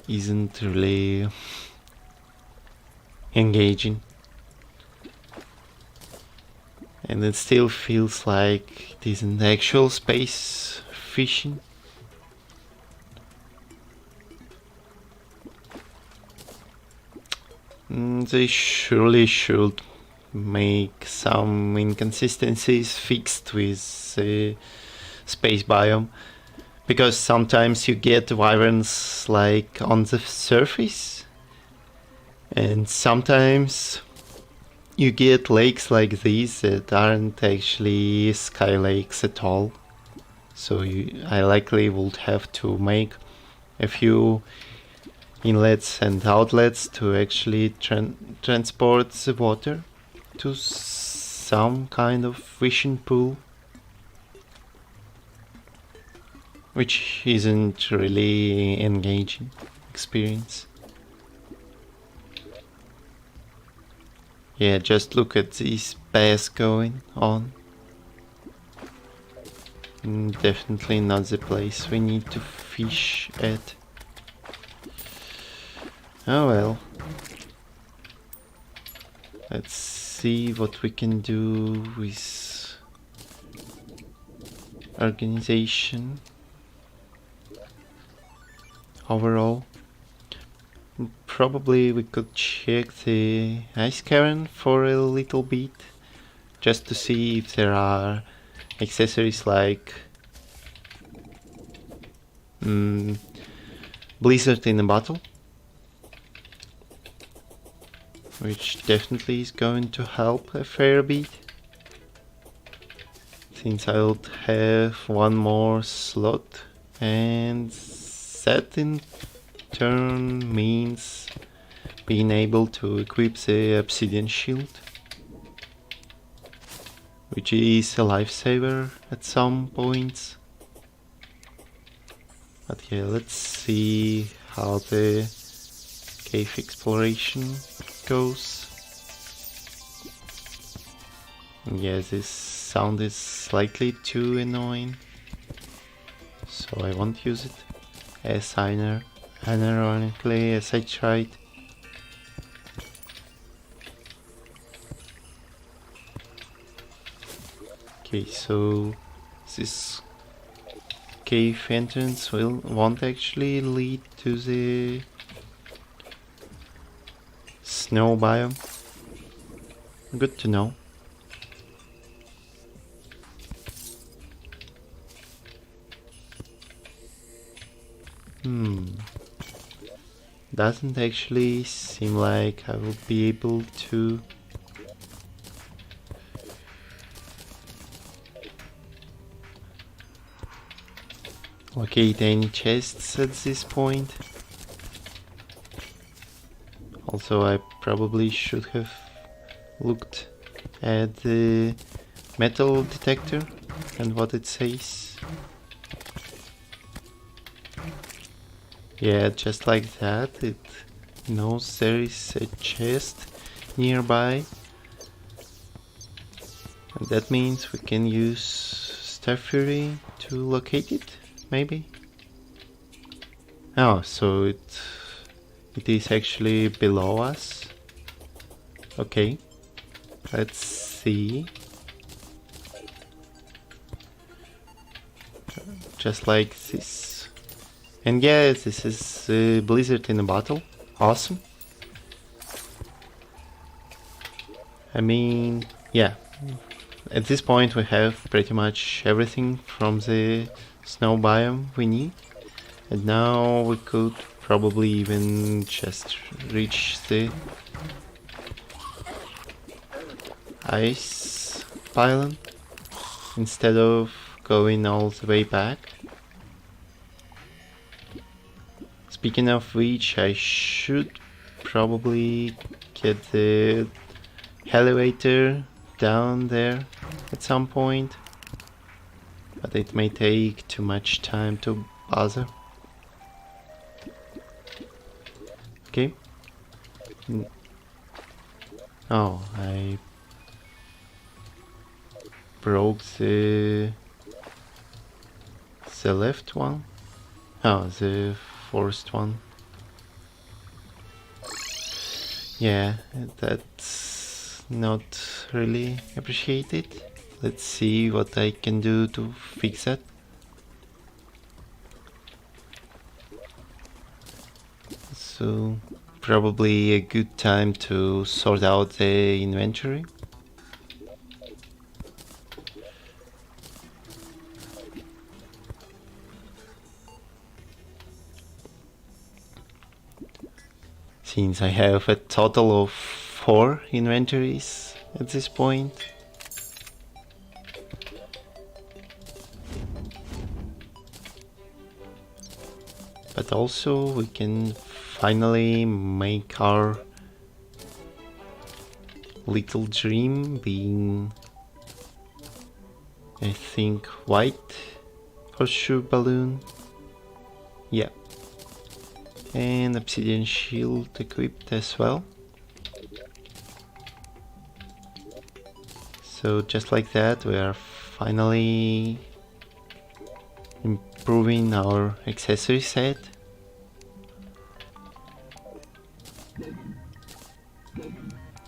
isn't really engaging. And it still feels like it isn't actual space fishing. They surely should make some inconsistencies fixed with the space biome, because sometimes you get wyverns like on the surface, and sometimes you get lakes like these that aren't actually sky lakes at all. So I likely would have to make a few inlets and outlets to actually transport the water to some kind of fishing pool, which isn't really engaging experience. Yeah, just look at these bass going on. Definitely not the place we need to fish at. Oh well. Let's see what we can do with organization overall. Probably we could check the ice cavern for a little bit, just to see if there are accessories like blizzard in a bottle, which definitely is going to help a fair bit, since I'll have one more slot, and that in turn means being able to equip the obsidian shield, which is a lifesaver at some points. But yeah, let's see how the cave exploration goes. Yeah, this sound is slightly too annoying, so I won't use it, as ironically as I tried. Okay, so this cave entrance won't actually lead to the snow biome. Good to know. Doesn't actually seem like I will be able to locate any chests at this point. Also, I probably should have looked at the metal detector and what it says. Yeah, just like that, it knows there is a chest nearby. And that means we can use Star Fury to locate it, maybe? Oh, so it is actually below us. Okay, let's see. Just like this. And yeah, this is a blizzard in a bottle. Awesome. I mean, yeah. At this point we have pretty much everything from the snow biome we need. And now we could probably even just reach the ice pylon instead of going all the way back. Speaking of which, I should probably get the elevator down there at some point, but it may take too much time to bother. Okay. Oh, I broke the left one. Oh, the first one. Yeah, that's not really appreciated. Let's see what I can do to fix that. So, probably a good time to sort out the inventory. Since I have a total of 4 inventories at this point. But also we can finally make our little dream being, I think, white horseshoe balloon. Yeah. And obsidian shield equipped as well. So just like that we are finally improving our accessory set.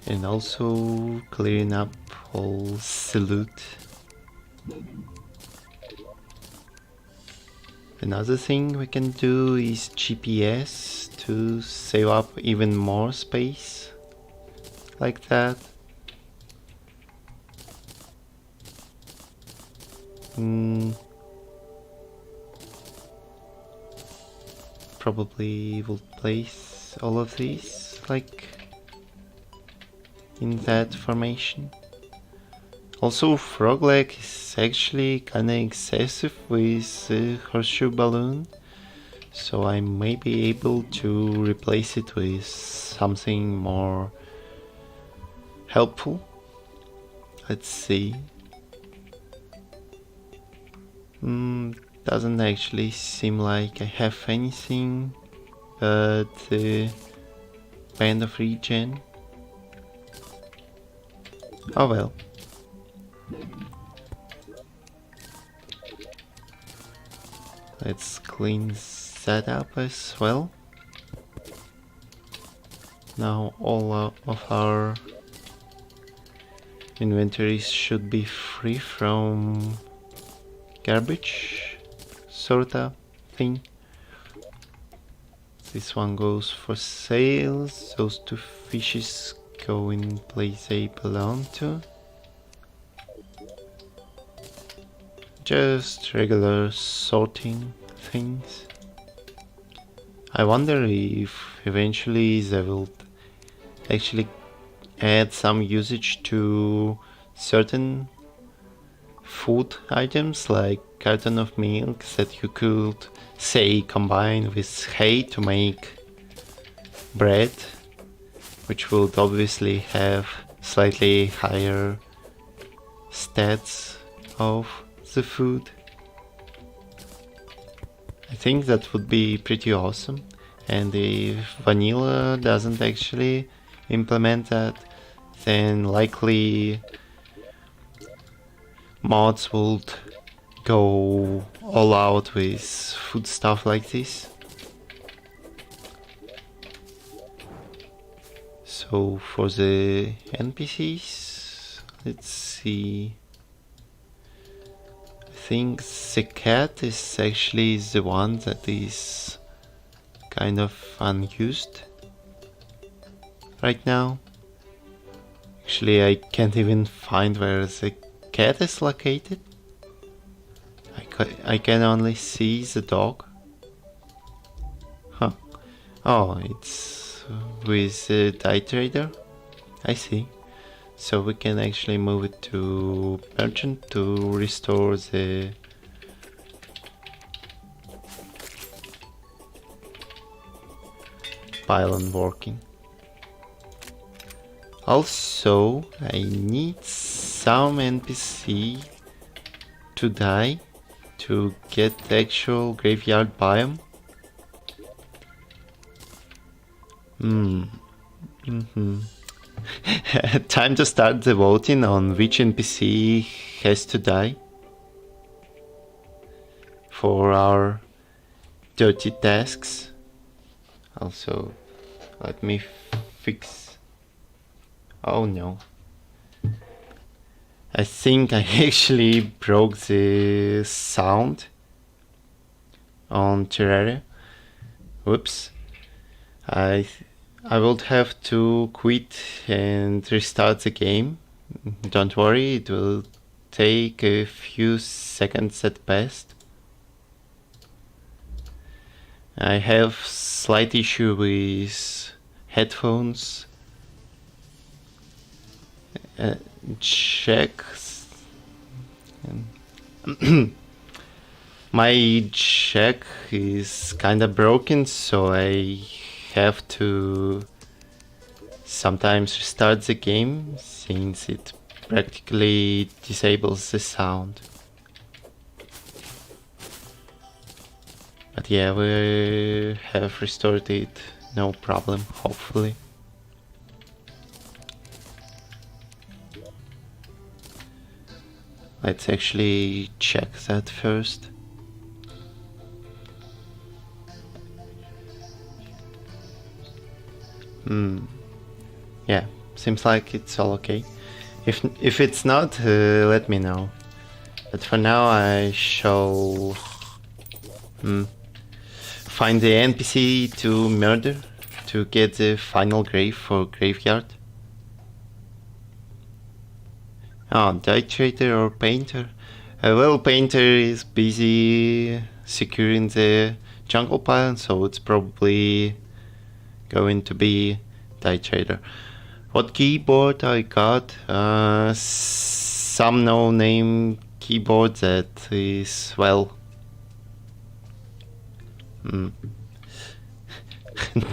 And also clearing up all the loot. Another thing we can do is GPS to save up even more space, like that. Probably will place all of these like in that formation. Also, frog leg is actually kinda excessive with the horseshoe balloon, so I may be able to replace it with something more helpful. Let's see. Doesn't actually seem like I have anything but the band of regen. Oh well. Let's clean that up as well. Now all of our inventories should be free from garbage sorta thing. This one goes for sales. Those 2 fishes go in place they belong to. Just regular sorting things. I wonder if eventually they will actually add some usage to certain food items, like carton of milk that you could, say, combine with hay to make bread, which would obviously have slightly higher stats of the food. I think that would be pretty awesome, and if vanilla doesn't actually implement that, then likely mods would go all out with food stuff like this. So for the NPCs, let's see. I think the cat is actually the one that is kind of unused right now. Actually, I can't even find where the cat is located. I can only see the dog. Huh. Oh, it's with the dye trader. I see. So we can actually move it to merchant to restore the pylon working. Also, I need some NPC to die to get the actual graveyard biome. Time to start the voting on which NPC has to die for our dirty tasks. Also, let me fix... Oh no. I think I actually broke the sound on Terraria. Whoops. I would have to quit and restart the game. Don't worry, it will take a few seconds at best. I have slight issue with headphones. Jack. My jack is kinda broken, so I have to sometimes restart the game since it practically disables the sound. But yeah, we have restored it, no problem, hopefully. Let's actually check that first. Yeah, seems like it's all okay. If it's not, let me know. But for now I shall find the NPC to murder to get the final grave for graveyard. Dye trader or painter? Well, painter is busy securing the jungle pile, so it's probably going to be dye trader. What keyboard I got? Some no-name keyboard that is, well...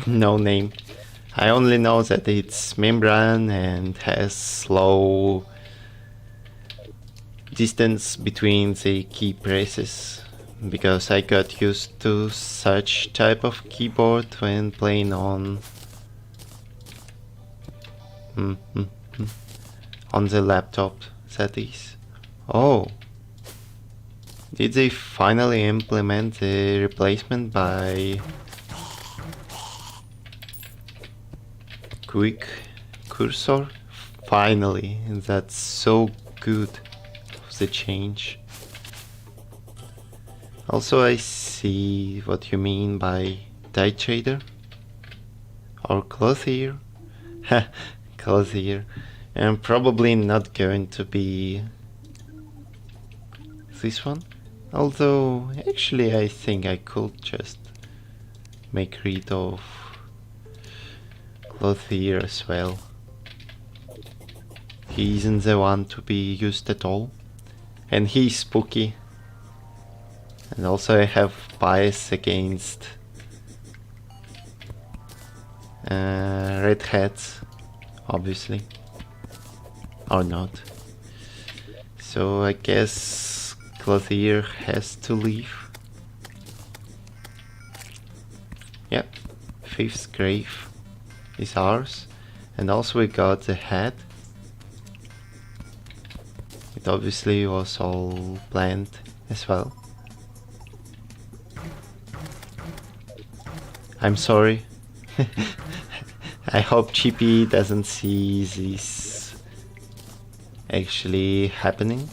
no name. I only know that it's membran and has slow distance between the key presses, because I got used to such type of keyboard when playing on on the laptop, that is. Oh, did they finally implement the replacement by quick cursor? Finally, that's so good, the change. Also, I see what you mean by dye trader or clothier. Clothier. And probably not going to be this one. Although, actually, I think I could just make rid of clothier as well. He isn't the one to be used at all. And he's spooky. And also I have bias against red hats, obviously. Or not. So I guess clothier has to leave. Yep, fifth grave is ours. And also we got the hat. It obviously was all planned as well. I'm sorry. I hope GP doesn't see this actually happening.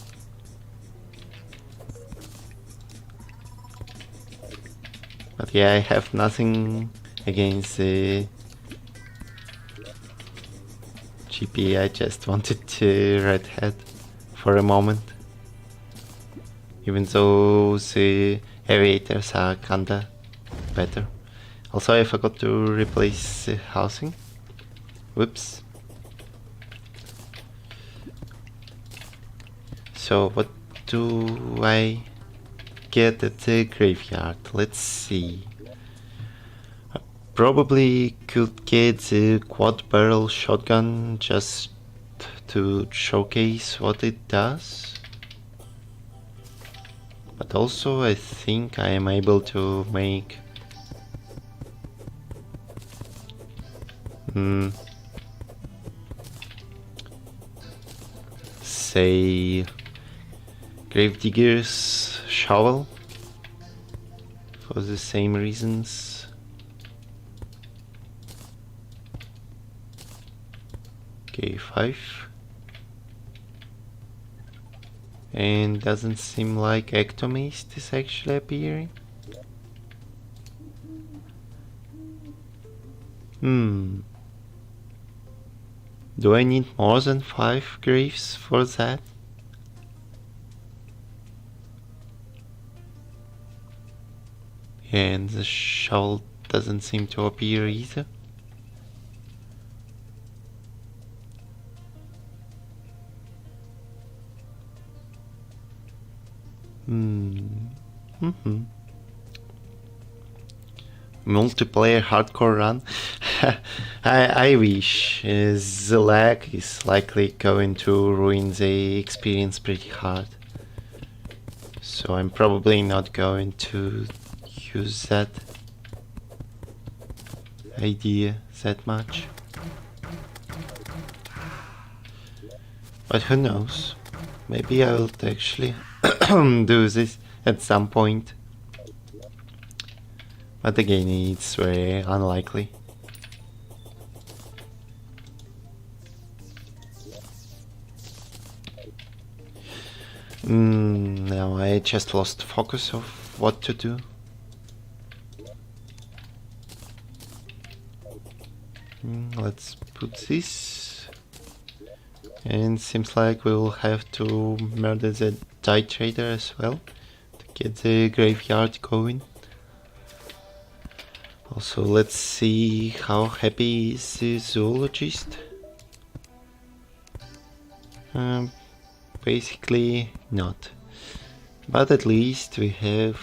But yeah, I have nothing against the GP, I just wanted to red hat for a moment. Even though the aviators are kinda better. Also, I forgot to replace the housing. Whoops. So what do I get at the graveyard? Let's see. I probably could get the quad barrel shotgun just to showcase what it does. But also I think I am able to make use a gravedigger's shovel for the same reasons. Okay, 5. And doesn't seem like ectomist is actually appearing. Do I need more than 5 graves for that? And the shovel doesn't seem to appear either. Multiplayer hardcore run. I wish. The lag is likely going to ruin the experience pretty hard. So I'm probably not going to use that idea that much. But who knows? Maybe I will actually do this at some point. But again, it's very unlikely. Now I just lost focus of what to do. Let's put this. And seems like we will have to murder the die trader as well to get the graveyard going. Also, let's see how happy is the zoologist. Basically not. But at least we have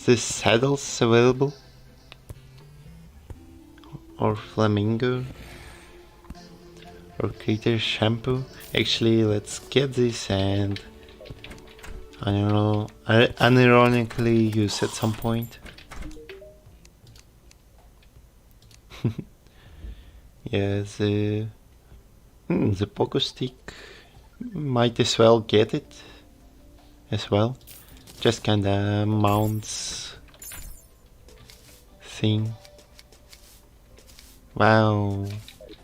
the saddles available. Or flamingo. Or critter shampoo. Actually, let's get this and I don't know, unironically use at some point. Yeah, the pogo stick might as well get it as well. Just kinda mounts thing. Wow,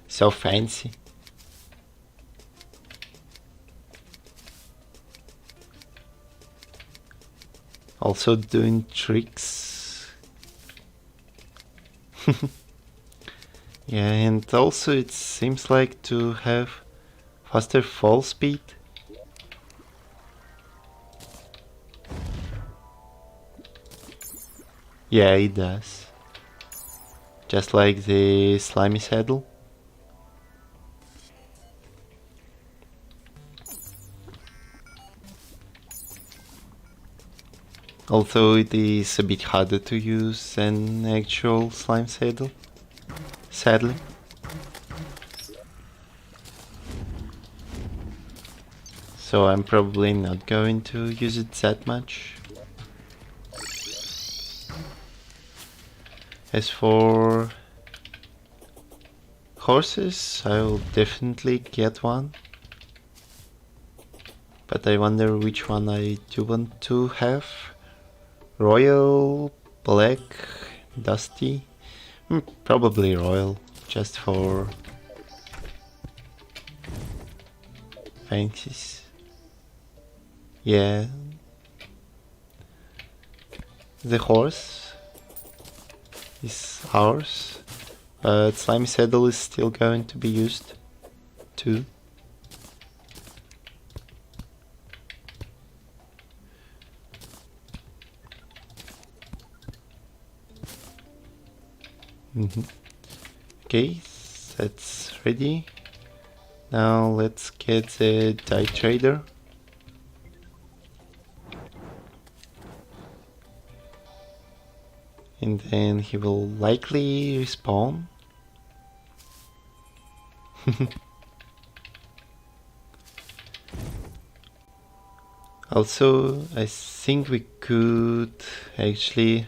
so fancy. Also doing tricks. Yeah, and also it seems like to have faster fall speed. Yeah, it does. Just like the slimy saddle. Although it is a bit harder to use than actual slime saddle, sadly. So I'm probably not going to use it that much. As for horses, I will definitely get one. But I wonder which one I do want to have. Royal, black, dusty? Probably royal, just for fancies. Yeah. The horse is ours, but slimy saddle is still going to be used too. Okay, that's ready. Now let's get the die trader. And then he will likely respawn. Also, I think we could actually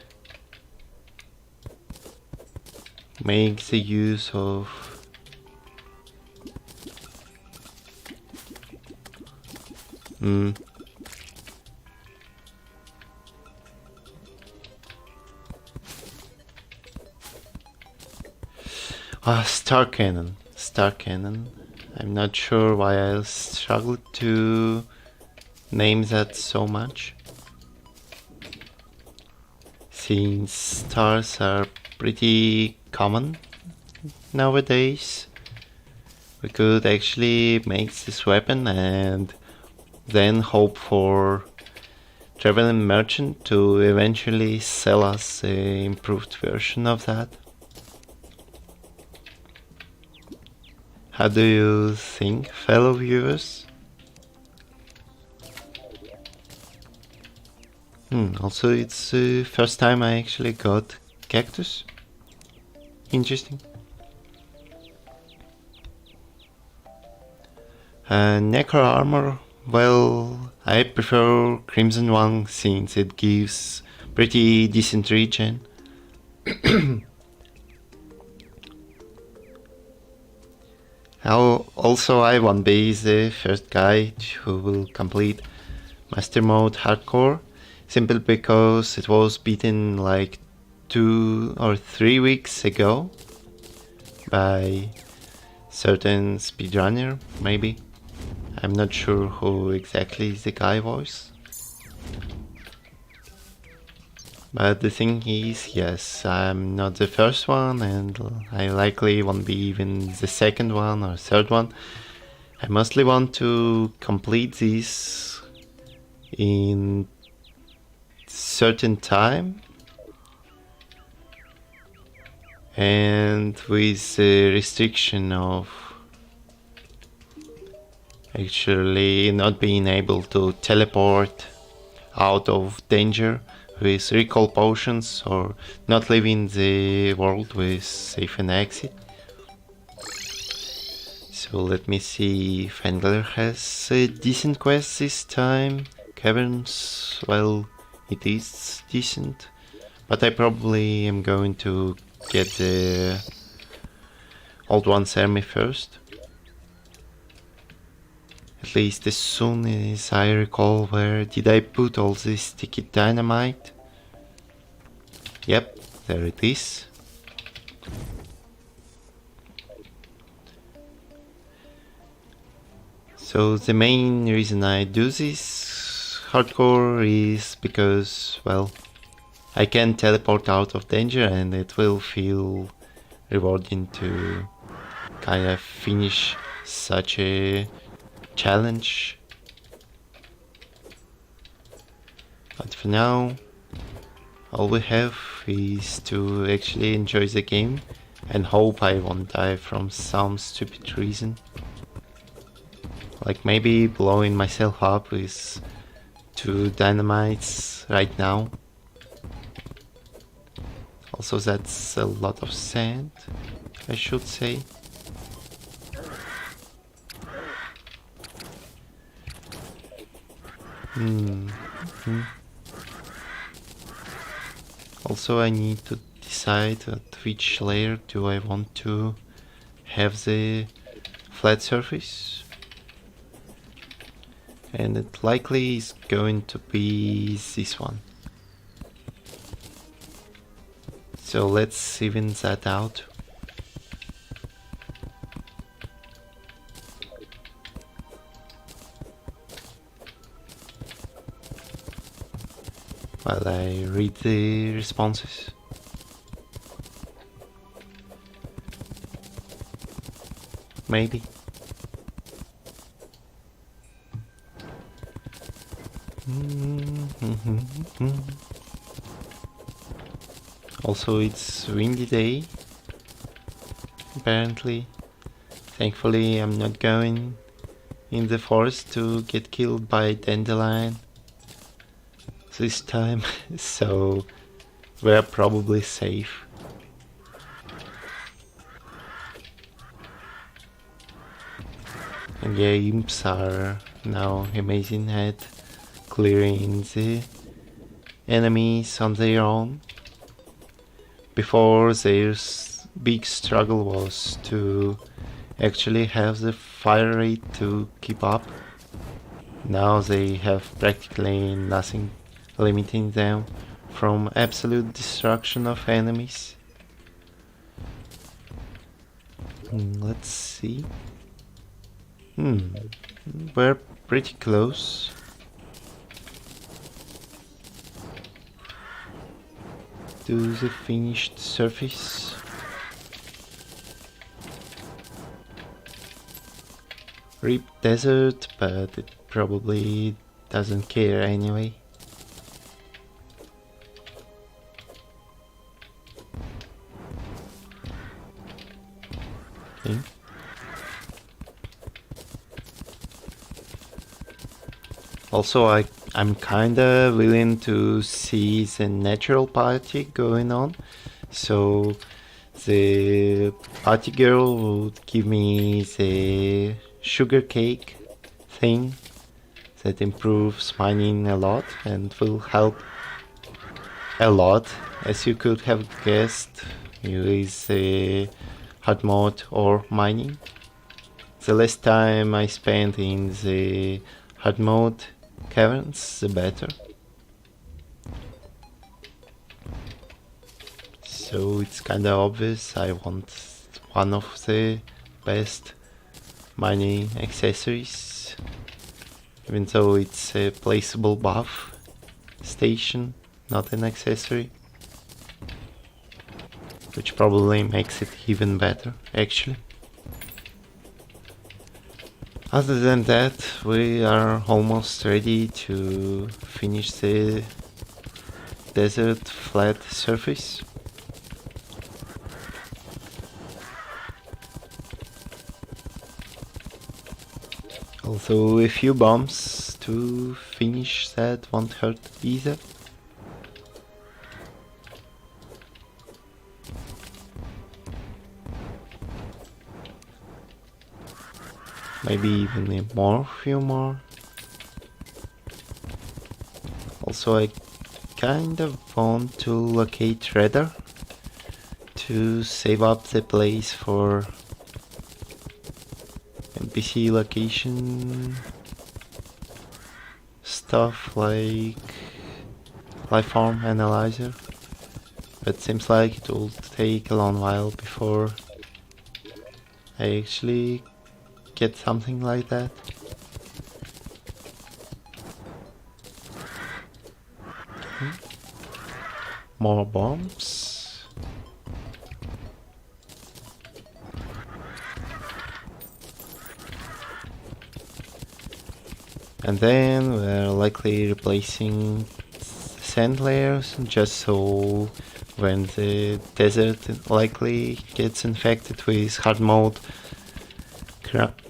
make the use of Star Cannon. Star Cannon. I'm not sure why I struggled to name that so much, since stars are pretty common nowadays. We could actually make this weapon and then hope for Traveling Merchant to eventually sell us an improved version of that. How do you think, fellow viewers? Also, it's the first time I actually got cactus. Interesting. Necro armor, well, I prefer Crimson one since it gives pretty decent regen. Also, I won't be the first guy who will complete Master Mode Hardcore, simply because it was beaten like 2 or 3 weeks ago by certain speedrunner, maybe. I'm not sure who exactly the guy was. But the thing is, yes, I'm not the first one, and I likely won't be even the second one or third one. I mostly want to complete this in certain time and with the restriction of actually not being able to teleport out of danger with recall potions or not leaving the world with safe and exit. So let me see if Angler has a decent quest this time. Caverns, well, it is decent, but I probably am going to get the Old One's army first. At least as soon as I recall where did I put all this sticky dynamite. Yep, there it is. So the main reason I do this hardcore is because, well, I can teleport out of danger and it will feel rewarding to kind of finish such a challenge. But for now, all we have is to actually enjoy the game and hope I won't die from some stupid reason. Like maybe blowing myself up with 2 dynamites right now. Also, that's a lot of sand, I should say. Also, I need to decide at which layer do I want to have the flat surface. And it likely is going to be this one. So let's even that out. While I read the responses. Maybe. Also, it's windy day, apparently. Thankfully, I'm not going in the forest to get killed by dandelion this time, so we're probably safe. And yeah, imps are now amazing at clearing the enemies on their own. Before, their big struggle was to actually have the fire rate to keep up. Now they have practically nothing limiting them from absolute destruction of enemies. Let's see. We're pretty close. To the finished surface. RIP desert, but it probably doesn't care anyway. Okay. Also, I'm kinda willing to see the natural party going on, so the party girl would give me the sugar cake thing that improves mining a lot and will help a lot, as you could have guessed, with the hard mode or mining. The less time I spend in the hard mode caverns, the better. So it's kinda obvious I want one of the best mining accessories, even though it's a placeable buff station, not an accessory, which probably makes it even better actually. Other than that, we are almost ready to finish the desert flat surface. Also, a few bombs to finish that won't hurt either. Maybe even a few more. Also, I kind of want to locate Redder to save up the place for NPC location stuff like lifeform analyzer, but seems like it will take a long while before I actually get something like that. Okay. More bombs. And then we're likely replacing sand layers just so when the desert likely gets infected with hard mode,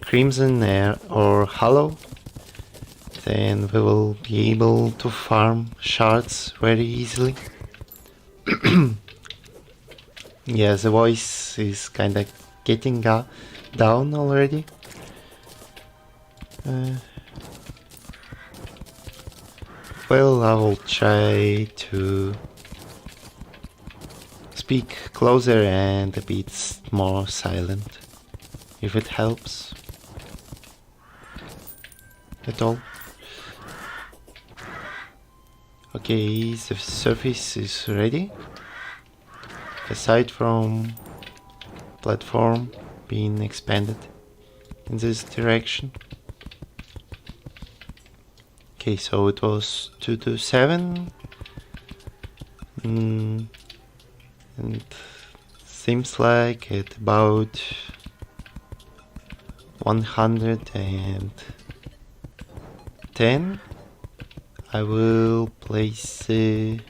crimson air or hollow, then we will be able to farm shards very easily. Yeah, the voice is kinda getting down already. Well, I will try to speak closer and a bit more silent, if it helps at all. Okay, the surface is ready. Aside from platform being expanded in this direction. Okay, so it was 227. And seems like at about 110 I will place the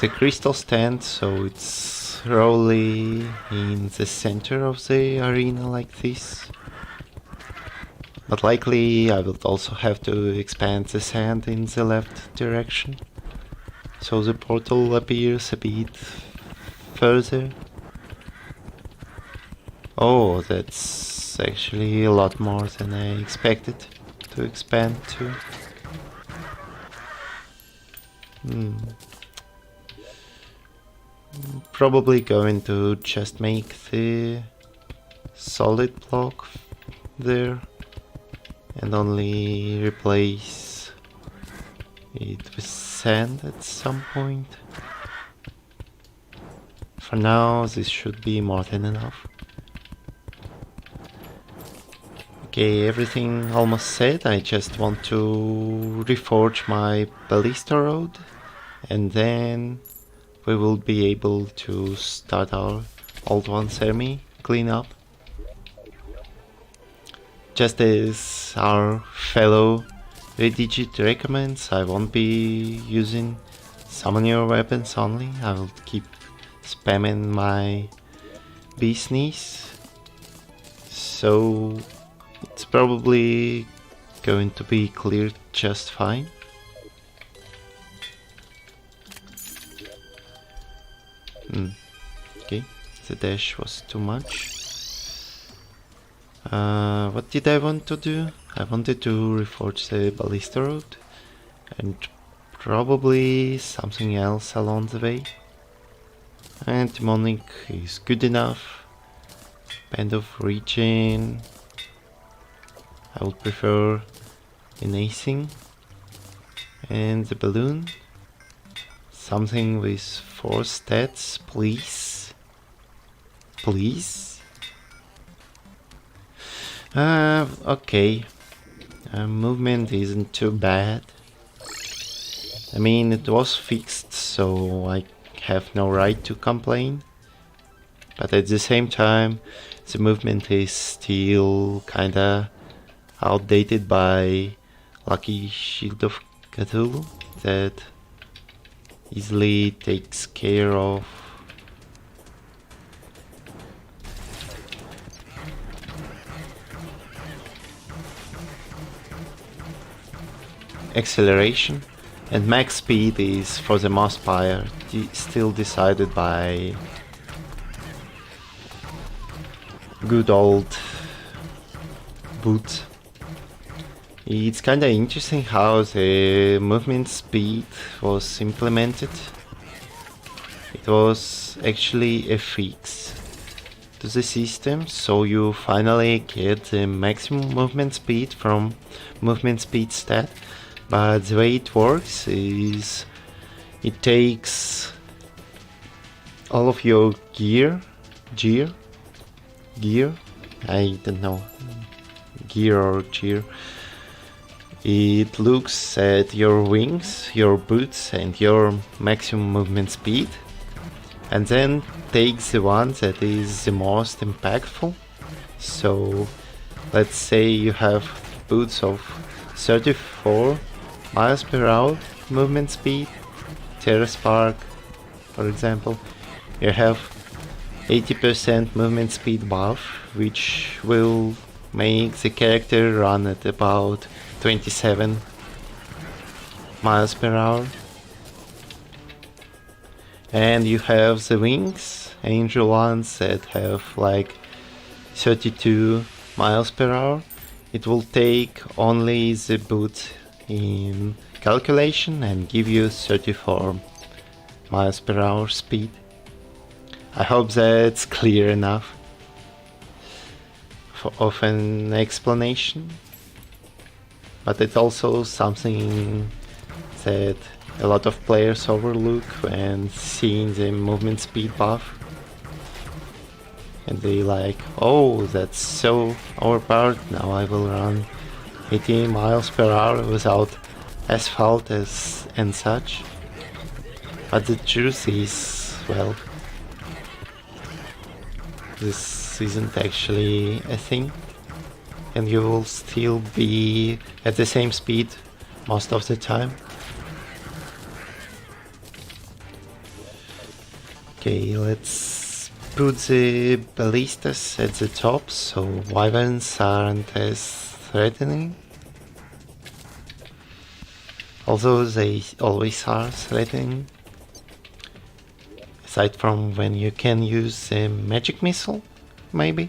crystal stand, so it's roughly in the center of the arena like this. But likely I will also have to expand the sand in the left direction, so the portal appears a bit further. Oh, that's actually a lot more than I expected to expand to. Probably going to just make the solid block there and only replace it with sand at some point. For now, this should be more than enough. Okay, everything almost set. I just want to reforge my ballista road, and then we will be able to start our old one's army cleanup. Just as our fellow Redigit recommends, I won't be using summon your weapons only. I will keep spamming my beast knees. So it's probably going to be cleared just fine. Okay, the dash was too much. What did I want to do? I wanted to reforge the ballista road and probably something else along the way. And demonic is good enough. Band of regen. I would prefer enacing. And the balloon. Something with 4 stats, please. Please. Okay. Movement isn't too bad. I mean, it was fixed, so I have no right to complain. But at the same time, the movement is still kinda outdated by Lucky Shield of Cthulhu that easily takes care of acceleration, and max speed is for the most part still decided by good old boot. It's kinda interesting how the movement speed was implemented. It was actually a fix to the system, so you finally get the maximum movement speed from movement speed stat. But the way it works is it takes all of your gear, I don't know, gear or gear. It looks at your wings, your boots and your maximum movement speed, and then takes the one that is the most impactful. So let's say you have boots of 34 miles per hour movement speed, Terra Spark for example. You have 80% movement speed buff, which will make the character run at about 27 miles per hour. And you have the wings, angel ones, that have like 32 miles per hour. It will take only the boot in calculation and give you 34 miles per hour speed. I hope that's clear enough of an explanation, but it's also something that a lot of players overlook when seeing the movement speed buff, and they like, oh, that's so overpowered, now I will run 80 miles per hour without asphalt and such. But the truth is, well, this isn't actually a thing, and you will still be at the same speed most of the time. Okay, let's put the ballistas at the top so wyverns aren't as threatening, although they always are threatening, aside from when you can use a magic missile, maybe?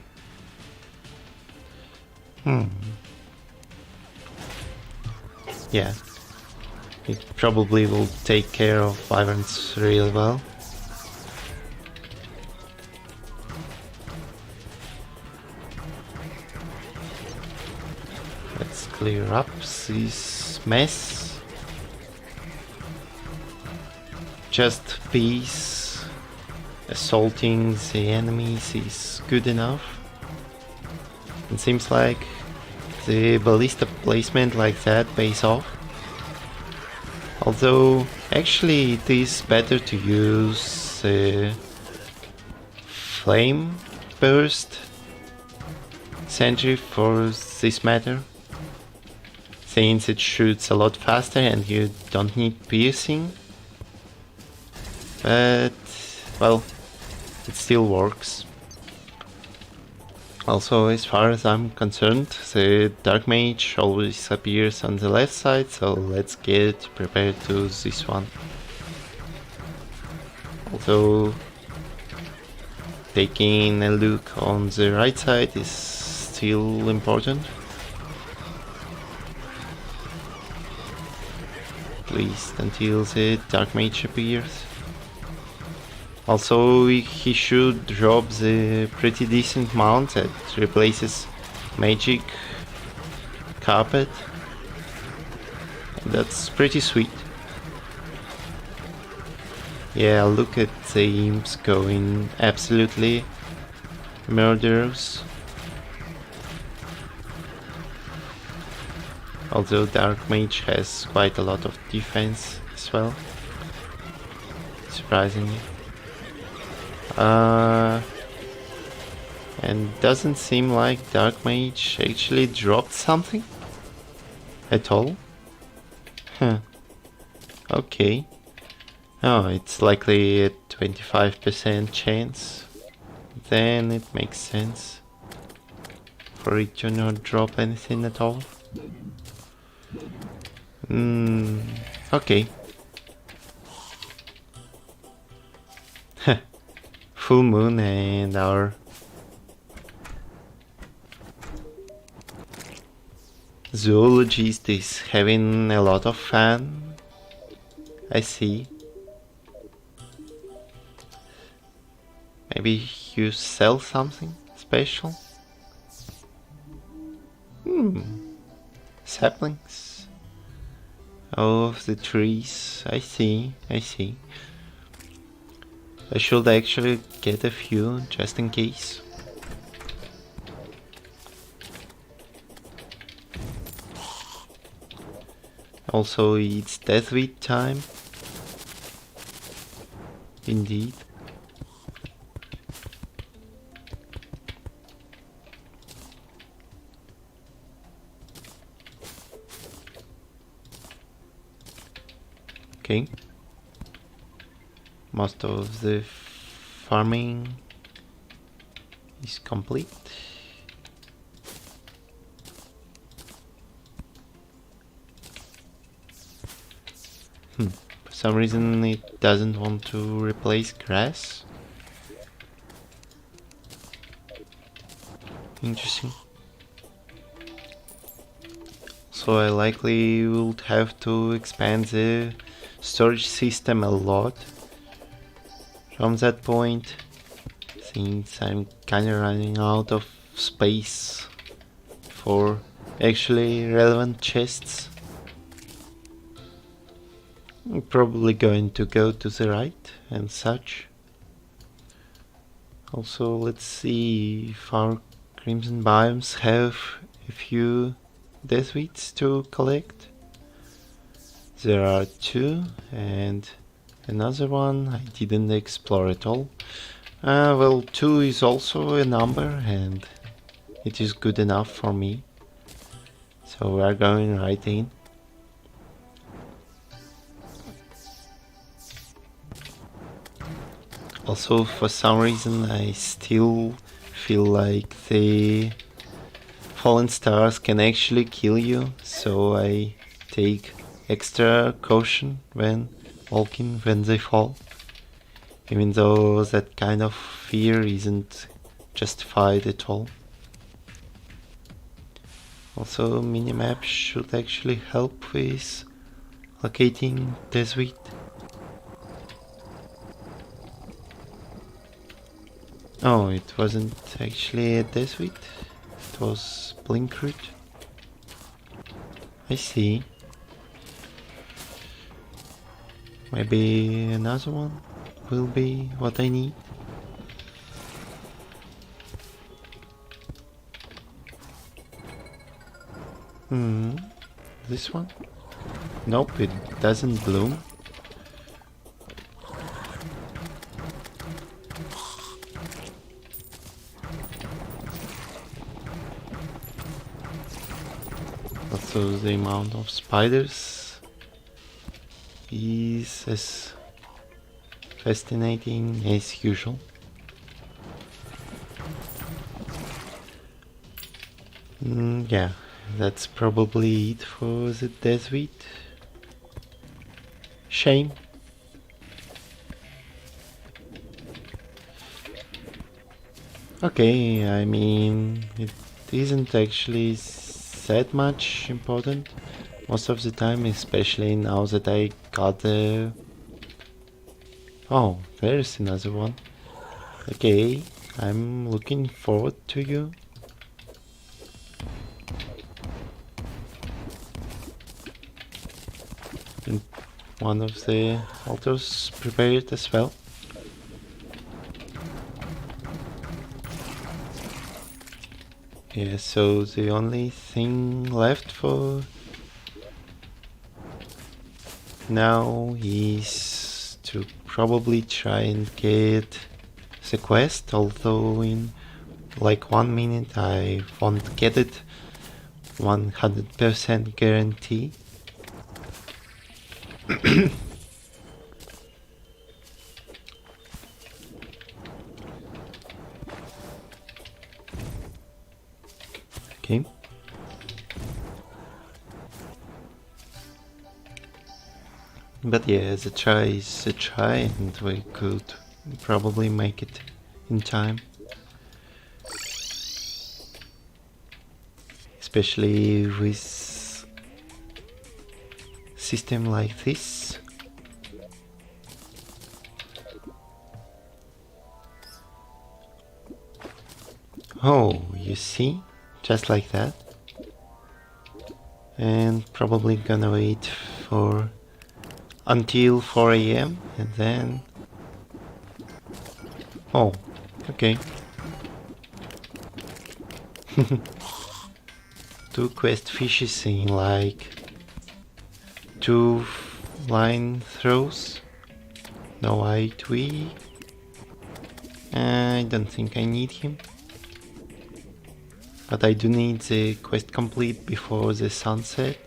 Yeah, it probably will take care of wyverns really well. clear up this mess. Just peace. Assaulting the enemies is good enough. It seems like the ballista placement like that pays off. Although actually it is better to use flame burst sentry for this matter, since it shoots a lot faster and you don't need piercing. But well, it still works. Also, as far as I'm concerned, the Dark Mage always appears on the left side, so let's get prepared to this one. Also, taking a look on the right side is still important. At least until the Dark Mage appears. Also, he should drop the pretty decent mount that replaces magic carpet. And that's pretty sweet. Yeah, look at the imps going absolutely murderous. Although Dark Mage has quite a lot of defense as well, surprisingly. And doesn't seem like Dark Mage actually dropped something at all. Huh. Okay. Oh, it's likely a 25% chance. Then it makes sense for it to not drop anything at all. Okay. Full moon and our zoologist is having a lot of fun. I see. Maybe you sell something special? Saplings of the trees. I see. I should actually get a few just in case. Also, it's deathweed time. Indeed. Okay. Most of the farming is complete. For some reason it doesn't want to replace grass. Interesting. So I likely would have to expand the storage system a lot from that point, since I'm kinda running out of space for actually relevant chests. I'm probably going to go to the right and such. Also, let's see if our Crimson Biomes have a few deathweeds to collect. There are 2 and another one I didn't explore at all. Well, 2 is also a number and it is good enough for me. So we are going right in. Also, for some reason I still feel like the fallen stars can actually kill you, so I take extra caution when walking when they fall, even though that kind of fear isn't justified at all. Also, minimap should actually help with locating deathweed. Oh, it wasn't actually a deathweed, it was blinkroot. I see. Maybe another one will be what I need. This one? Nope, it doesn't bloom. Also the amount of spiders is as fascinating as usual. Yeah, that's probably it for the desert. Shame. Okay, I mean, it isn't actually that much important most of the time, especially now that I got the... Oh, there's another one. Okay, I'm looking forward to you. And one of the altars prepared as well. Yeah, so the only thing left for now is to probably try and get the quest, although in like 1 minute I won't get it 100% guarantee. Okay. But yeah, the try is a try, and we could probably make it in time. Especially with system like this. Oh, you see? Just like that. And probably gonna wait for until 4 AM and then... Oh, okay. 2 quest fishes in like 2 line throws. No I2E. I don't think I need him. But I do need the quest complete before the sunrise.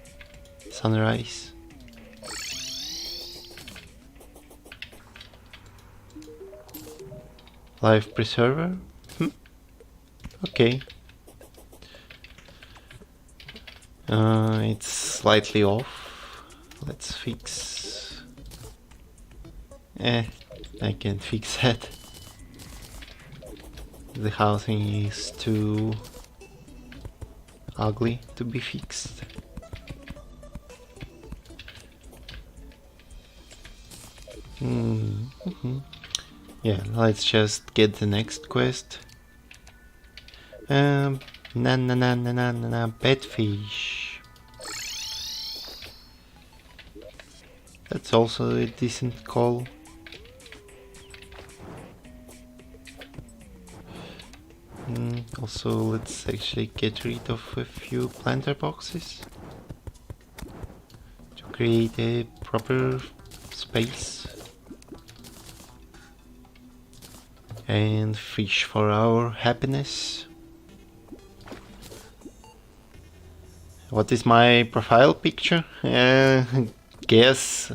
Life preserver? Okay. It's slightly off. Let's fix... I can't fix that. The housing is too ugly to be fixed. Yeah, let's just get the next quest. Bedfish. That's also a decent call. Also, let's actually get rid of a few planter boxes to create a proper space and fish for our happiness. What is my profile picture? I guess.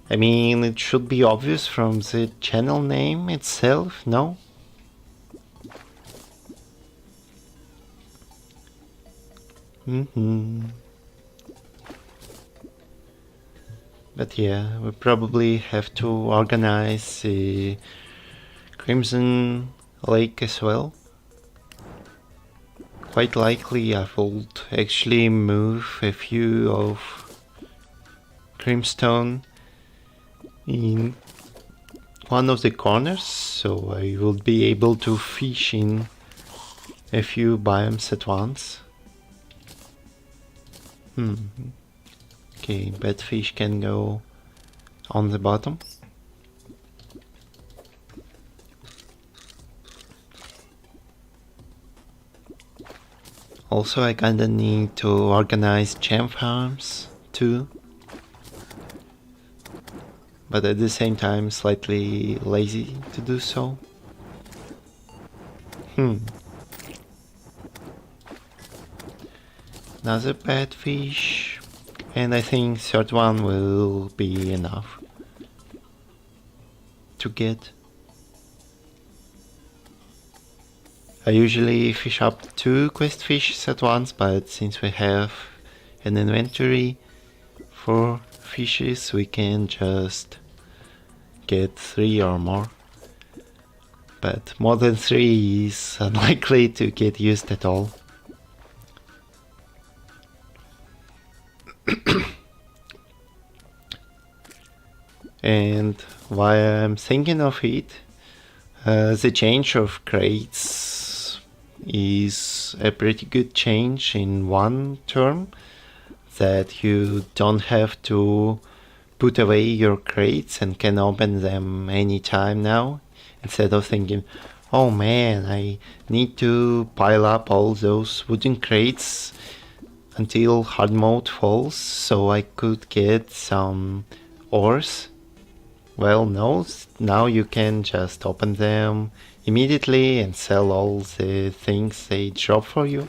I mean, it should be obvious from the channel name itself, no? But yeah, we probably have to organize the Crimson Lake as well. Quite likely I will actually move a few of Crimstone in one of the corners, so I will be able to fish in a few biomes at once. Okay, batfish can go on the bottom. Also, I kinda need to organize gem farms too, but at the same time slightly lazy to do so. Another batfish, and I think third one will be enough to get. I usually fish up 2 quest fishes at once, but since we have an inventory for fishes, we can just get 3 or more. But more than 3 is unlikely to get used at all. And while I'm thinking of it, the change of crates is a pretty good change in one term, that you don't have to put away your crates and can open them anytime now, instead of thinking, oh man, I need to pile up all those wooden crates until hard mode falls so I could get some ores. Well, no, now you can just open them immediately and sell all the things they drop for you.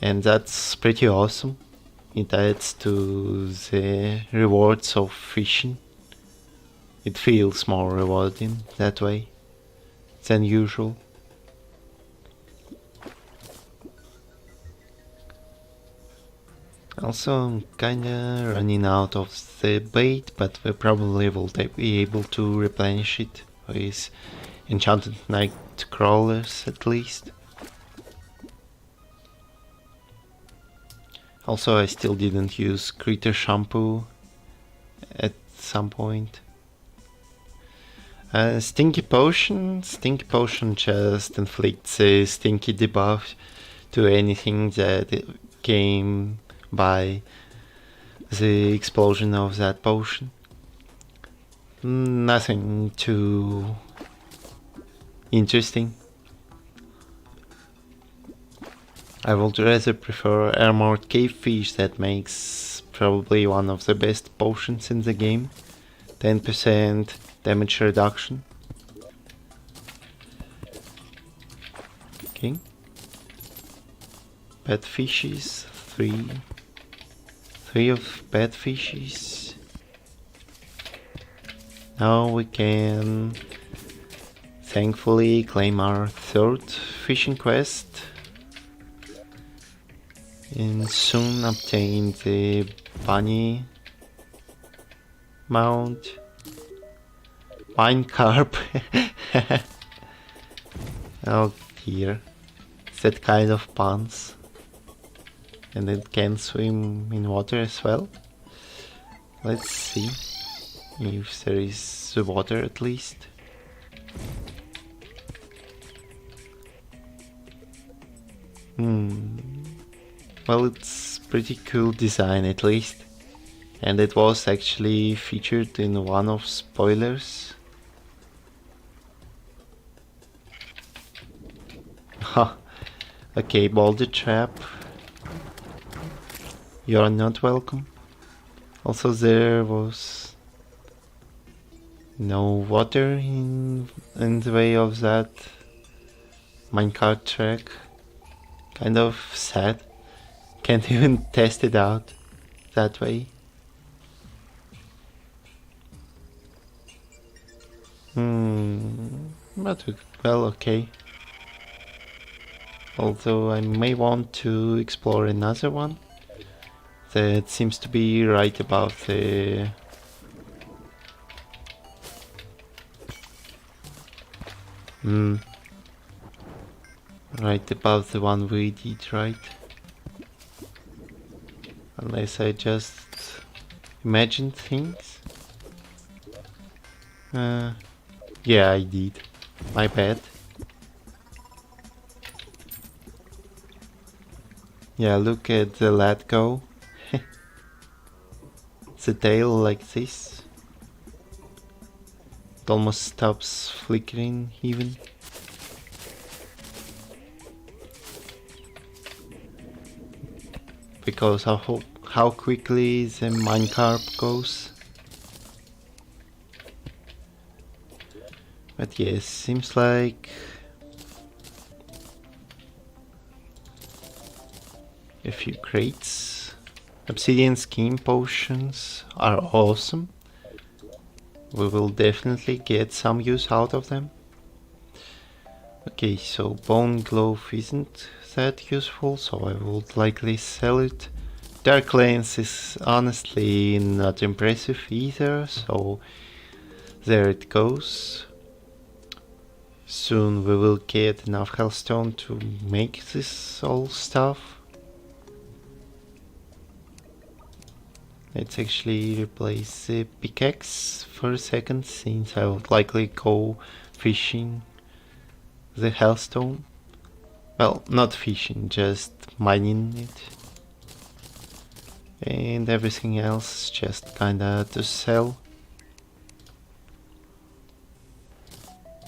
And that's pretty awesome. It adds to the rewards of fishing. It feels more rewarding that way than usual. Also, I'm kinda running out of the bait, but we probably will be able to replenish it with enchanted night crawlers at least. Also, I still didn't use critter shampoo at some point. Stinky potion just inflicts a stinky debuff to anything that came by the explosion of that potion. Nothing too interesting. I would rather prefer armored cave fish that makes probably one of the best potions in the game. 10% damage reduction. Okay. Bad fishes, 3 of bad fishes. Now we can thankfully claim our 3rd fishing quest and soon obtain the bunny mount. Pine carp. Oh dear, that kind of puns. And it can swim in water as well. Let's see if there is water at least. Well, it's pretty cool design at least. And it was actually featured in one of spoilers. Ha! Okay, boulder trap. You're not welcome. Also, there was no water in the way of that minecart track. Kind of sad. Can't even test it out that way. But well, okay. Although I may want to explore another one that seems to be right above the right above the one we did, right? Unless I just imagined things. Yeah, I did. My bad. Yeah, look at the lad go. The tail like this. It almost stops flickering even. Because how quickly the minecart goes. But yes, seems like a few crates. Obsidian skin potions are awesome. We will definitely get some use out of them. Okay, so bone glove isn't that useful, so I would likely sell it. Dark lens is honestly not impressive either, so there it goes. Soon we will get enough hellstone to make this all stuff. Let's actually replace the pickaxe for a second, since I would likely go fishing the hellstone. Well, not fishing, just mining it. And everything else just kinda to sell.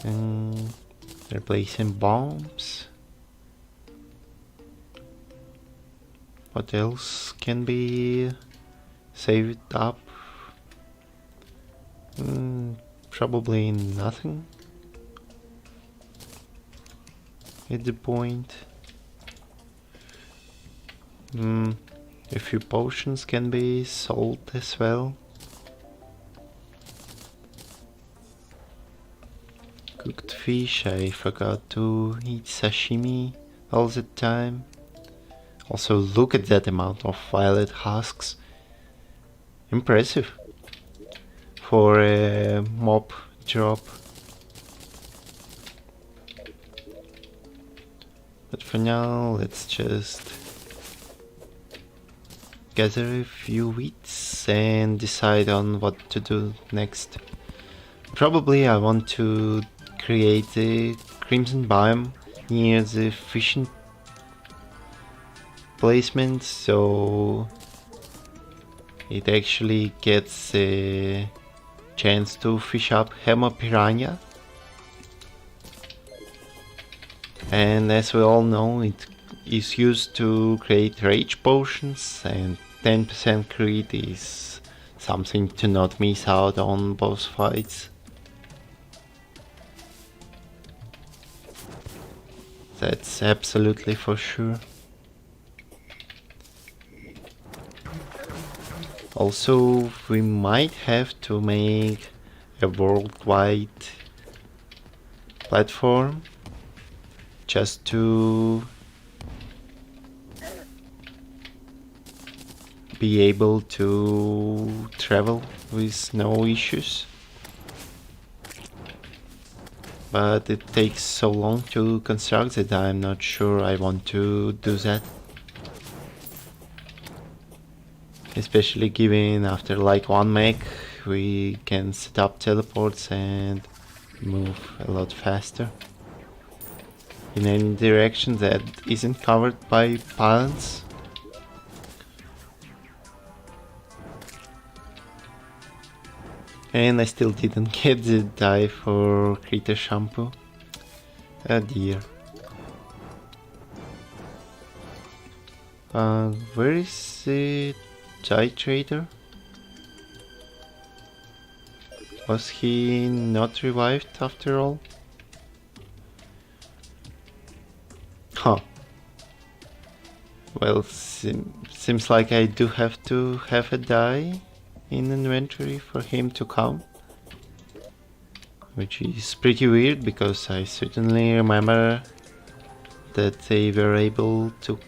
And replacing bombs. What else can be saved up? Probably nothing at the point. A few potions can be sold as well. Cooked fish, I forgot to eat sashimi all the time. Also, look at that amount of violet husks. Impressive for a mob drop. But for now, let's just gather a few wheats and decide on what to do next. Probably I want to create a crimson biome near the fishing placement, so it actually gets a chance to fish up Piranha. And as we all know, it is used to create rage potions, and 10% crit is something to not miss out on boss fights. That's absolutely for sure. Also, we might have to make a worldwide platform just to be able to travel with no issues. But it takes so long to construct that I'm not sure I want to do that. Especially given after like one mech we can set up teleports and move a lot faster in any direction that isn't covered by pylons. And I still didn't get the dye for Critter Shampoo. Oh dear. Where is the dye trader? Was he not revived after all? Huh. Well, seems like I do have to have a dye in inventory for him to come. Which is pretty weird, because I certainly remember that they were able to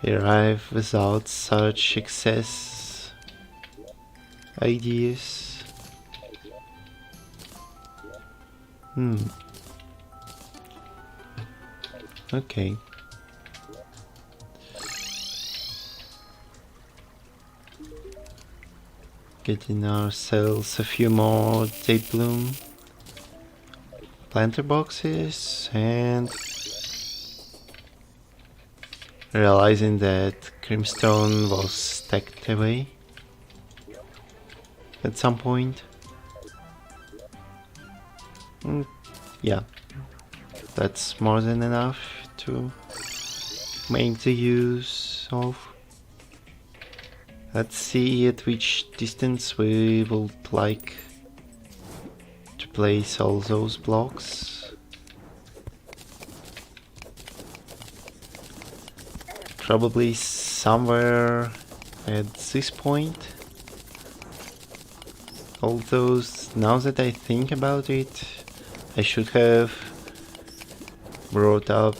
arrive without such excess ideas. Okay. Getting ourselves a few more date bloom planter boxes, and realizing that Crimstone was stacked away at some point. Yeah, that's more than enough to make the use of. Let's see at which distance we would like to place all those blocks. Probably somewhere at this point. Although now that I think about it, I should have brought up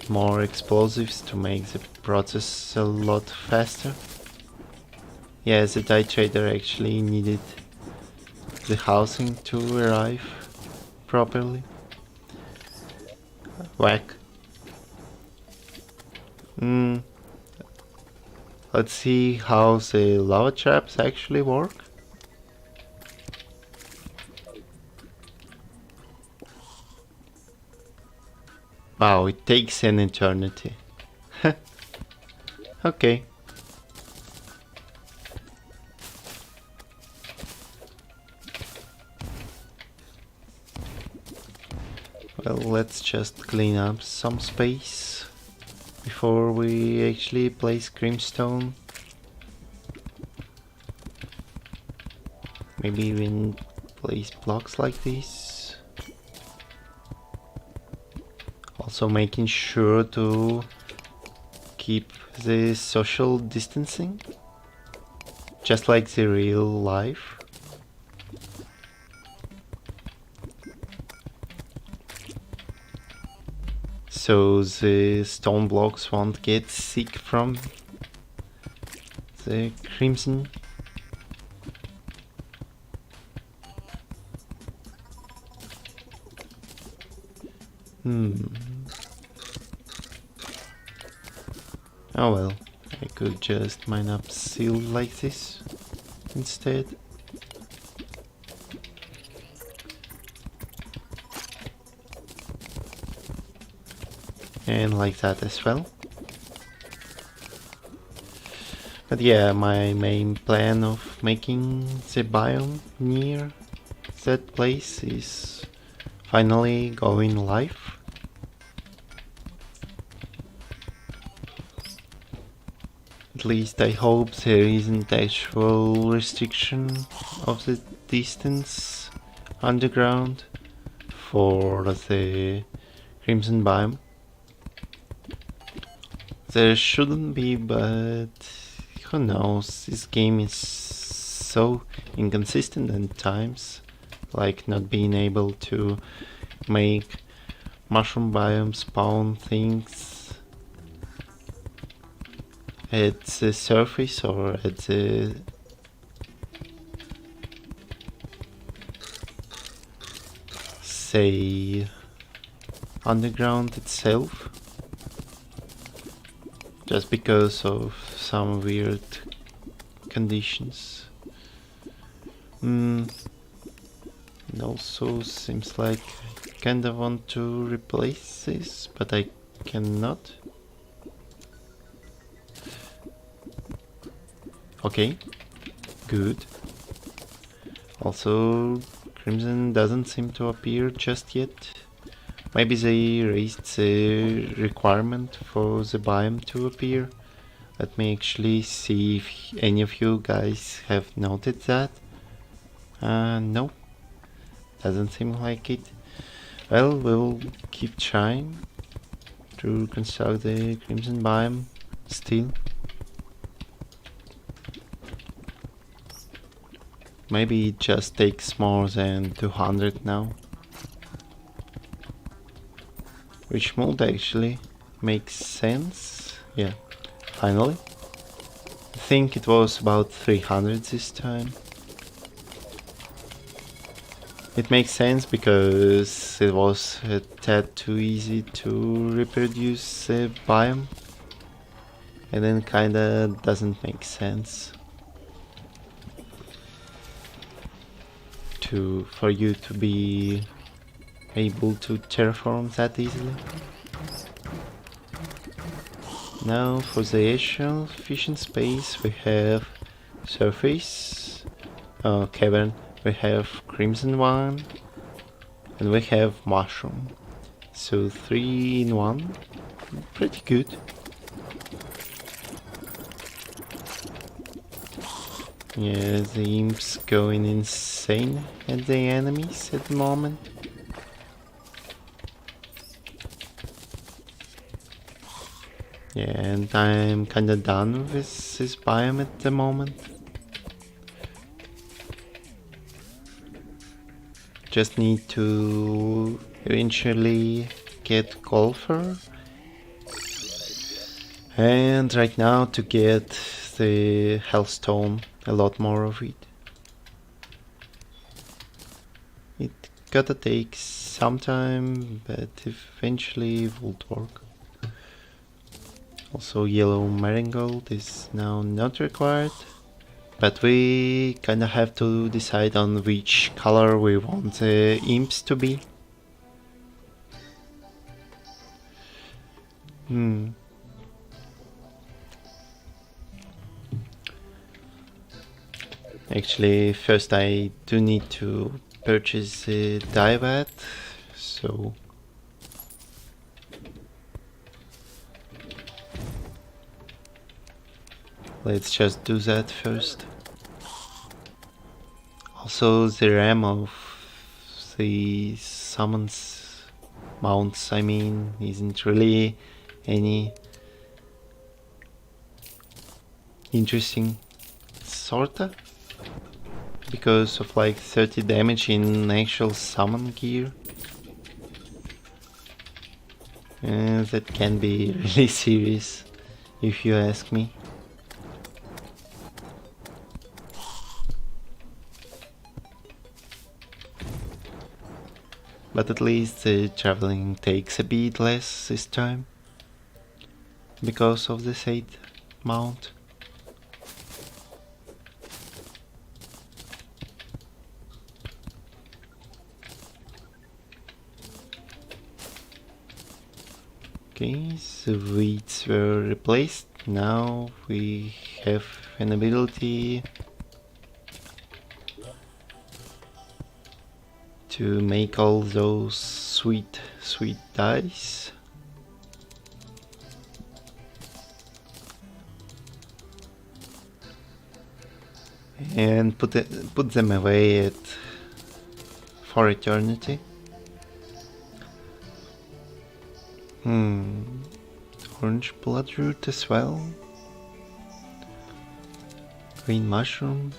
more explosives to make the process a lot faster. Yeah, the die trader actually needed the housing to arrive properly. Whack. Let's see how the lava traps actually work. Wow, it takes an eternity. Okay. Well, let's just clean up some space before we actually place Crimstone. Maybe even place blocks like this. Also making sure to keep the social distancing, just like the real life. So the stone blocks won't get sick from the crimson. Oh well, I could just mine up seal like this instead. And like that as well. But yeah, my main plan of making the biome near that place is finally going live. At least I hope there isn't actual restriction of the distance underground for the Crimson biome. There shouldn't be, but who knows, this game is so inconsistent at times, like not being able to make mushroom biome spawn things at the surface or at the say underground itself, just because of some weird conditions. And also seems like I kinda want to replace this, but I cannot. Okay, good. Also, Crimson doesn't seem to appear just yet. Maybe they raised the requirement for the biome to appear. Let me actually see if any of you guys have noted that. No, doesn't seem like it. Well, we'll keep trying to construct the Crimson biome still. Maybe it just takes more than 200 now. Which would actually make sense. Yeah, finally. I think it was about 300 this time. It makes sense because it was a tad too easy to reproduce the biome. And then kinda doesn't make sense for you to be able to terraform that easily. Now for the actual fishing space we have surface, cavern, we have crimson one, and we have mushroom. So 3 in 1, pretty good. Yeah, the imps going insane at the enemies at the moment. Yeah, and I'm kinda done with this biome at the moment. Just need to eventually get golfer. And right now to get the hellstone, a lot more of it. It gotta take some time, but eventually it will work. Also yellow marigold is now not required, but we kinda have to decide on which color we want the imps to be. Actually, first I do need to purchase a dye vat, so let's just do that first. Also, the RAM of the summons mounts, I mean, isn't really any interesting, sorta, because of like 30 damage in actual summon gear. And that can be really serious, if you ask me. But at least the traveling takes a bit less this time, because of the Sade mount. Okay, the weeds were replaced. Now we have an ability to make all those sweet dyes. And put them away for eternity. Orange bloodroot as well. Green mushroom.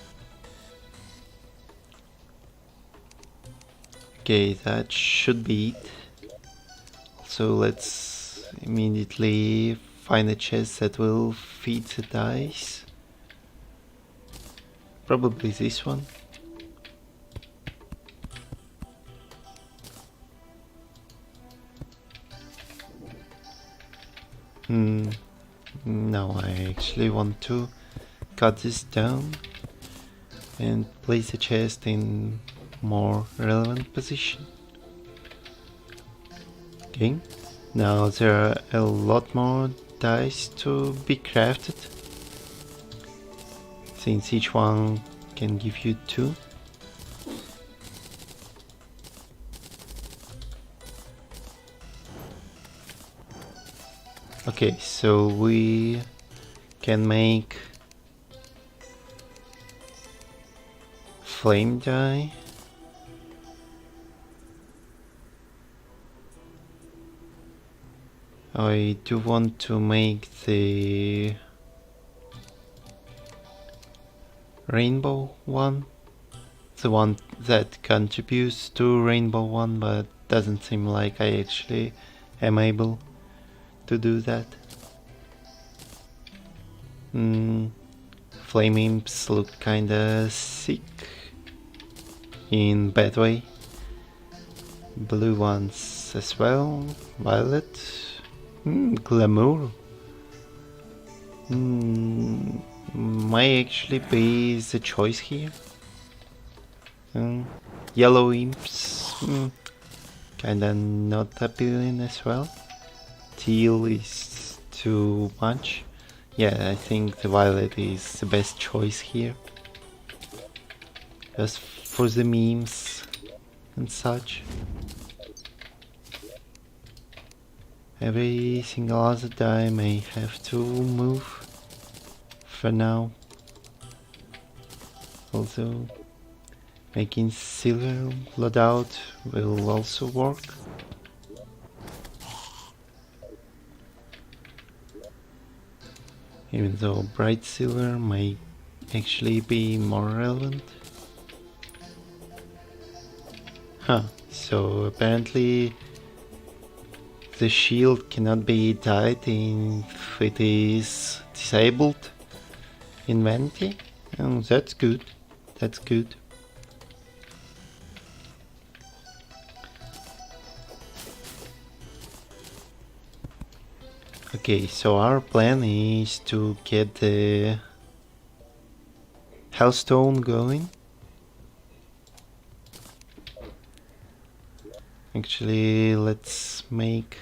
Okay, that should be it. So let's immediately find a chest that will feed the dice. Probably this one. No, I actually want to cut this down and place the chest in more relevant position. Okay, now there are a lot more dice to be crafted, since each one can give you 2. Okay, so we can make flame dye. I do want to make the rainbow one, the one that contributes to rainbow one, but doesn't seem like I actually am able to do that. Flame imps look kinda sick in bad way. Blue ones as well. Violet. Glamour. Might actually be the choice here. Yellow imps. Kinda not appealing as well. Teal is too much. Yeah, I think the violet is the best choice here. Just for the memes and such. Every single other die I may have to move for now. Also, making silver loadout will also work. Even though bright silver might actually be more relevant. Huh, so apparently the shield cannot be dyed if it is disabled in vanity. Oh, that's good. That's good. Okay, so our plan is to get the Hellstone going. Actually, let's make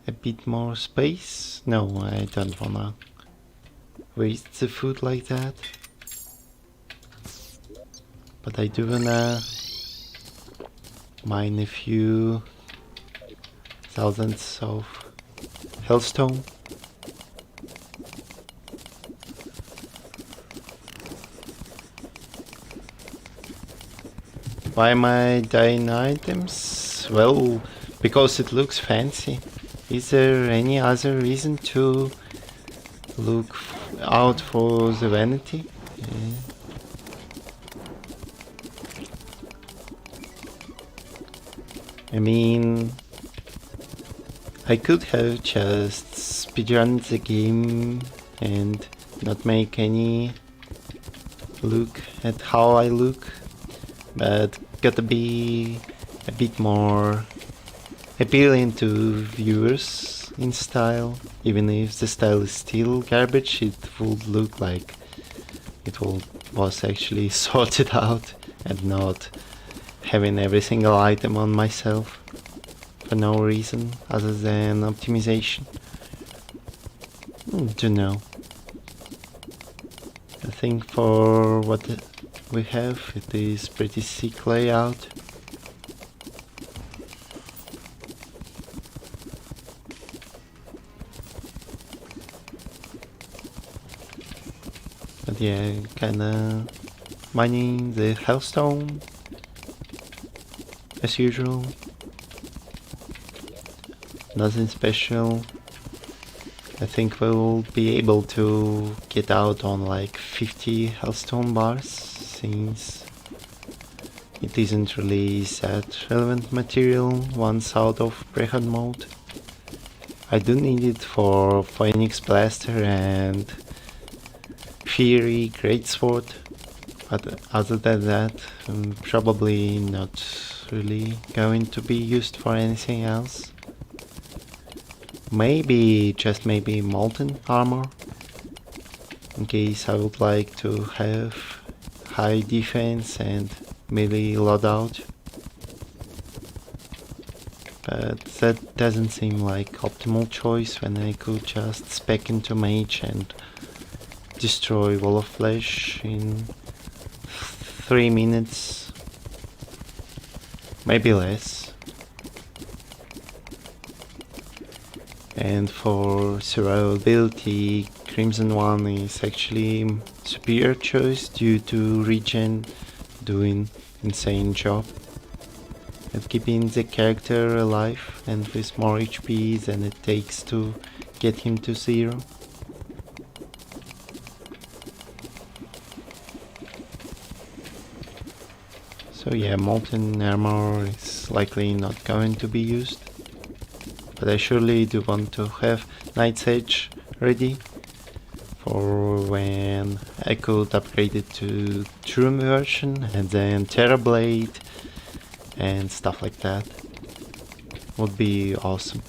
a bit more space. No, I don't wanna waste the food like that. But I do wanna mine a few thousands of Hellstone. Why am I dyeing items? Well, because it looks fancy. Is there any other reason to look out for the vanity? Yeah. I mean, I could have just speedrun the game and not make any look at how I look, but gotta be a bit more appealing to viewers in style. Even if the style is still garbage, it would look like it was actually sorted out and not having every single item on myself for no reason other than optimization. Don't know. I think for what we have, it is pretty sick layout. But yeah, kinda mining the Hellstone as usual. Nothing special. I think we'll be able to get out on like 50 Hellstone bars, since it isn't really that relevant material once out of Hardmode. I do need it for Phoenix Blaster and Fury Greatsword, but other than that, probably not really going to be used for anything else. Maybe, just maybe molten armor, in case I would like to have high defense and melee loadout. But that doesn't seem like optimal choice when I could just spec into mage and destroy Wall of Flesh in 3 minutes, maybe less. And for survivability, Crimson one is actually superior choice due to regen doing insane job at keeping the character alive and with more HP than it takes to get him to 0. So yeah, molten armor is likely not going to be used. But I surely do want to have Night's Edge ready for when I could upgrade it to True version and then Terra Blade and stuff like that. Would be awesome.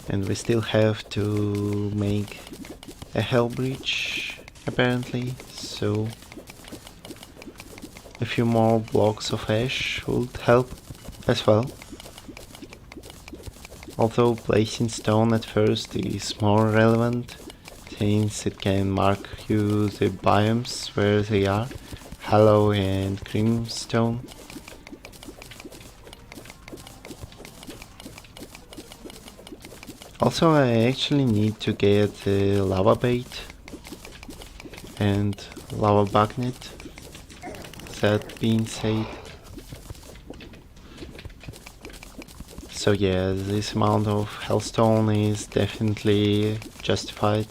And we still have to make a Hell Breach apparently, so a few more blocks of ash would help as well. Although placing stone at first is more relevant, since it can mark you the biomes where they are, hollow and creamstone. Also, I actually need to get the lava bait and lava magnet. That being said, so yeah, this amount of hellstone is definitely justified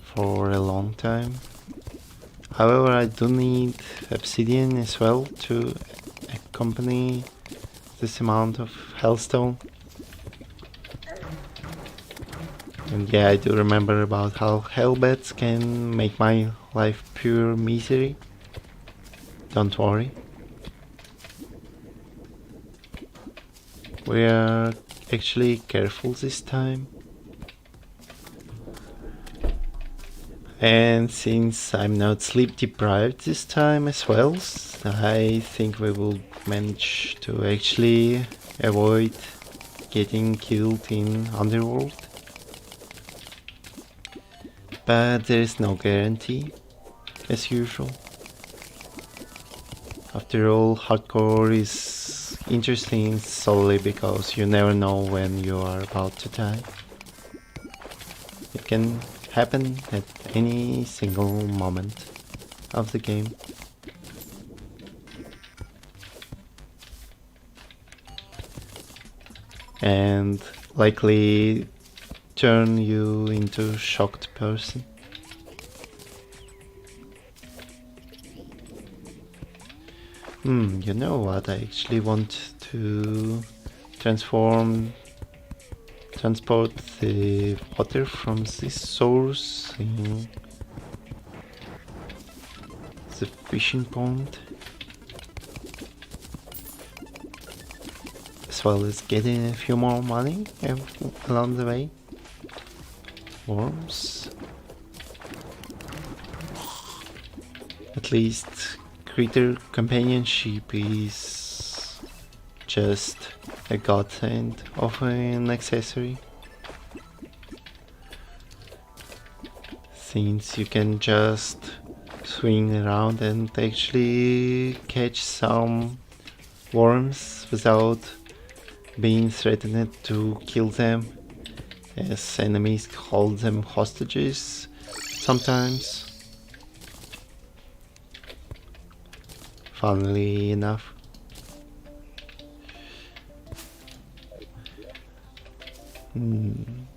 for a long time. However, I do need obsidian as well to accompany this amount of hellstone. And yeah, I do remember about how hellbats can make my life pure misery. Don't worry. We are actually careful this time. And since I'm not sleep deprived this time as well, I think we will manage to actually avoid getting killed in Underworld. But there is no guarantee, as usual. After all, hardcore is interesting solely because you never know when you are about to die. It can happen at any single moment of the game. And likely turn you into a shocked person. You know what, I actually want to transport the water from this source in the fishing pond, as well as getting a few more money along the way. Worms. At least creature companionship is just a godsend of an accessory, since you can just swing around and actually catch some worms without being threatened to kill them, as enemies hold them hostages sometimes. Funnily enough.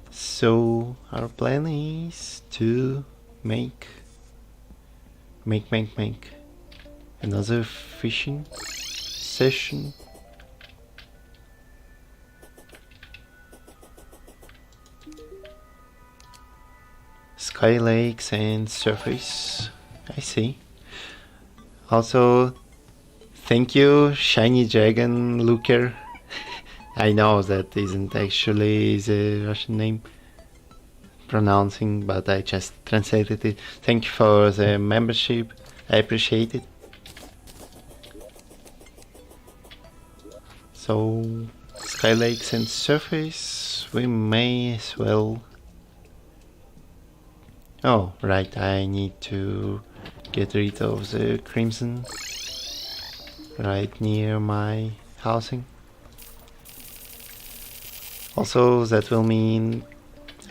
So our plan is to make another fishing session. Sky lakes and surface, I see. Also, thank you, Shiny Dragon Looker. I know that isn't actually the Russian name pronouncing, but I just translated it. Thank you for the membership, I appreciate it. So, Sky Lakes and surface, we may as well... Oh, right, I need to get rid of the crimson right near my housing. Also, that will mean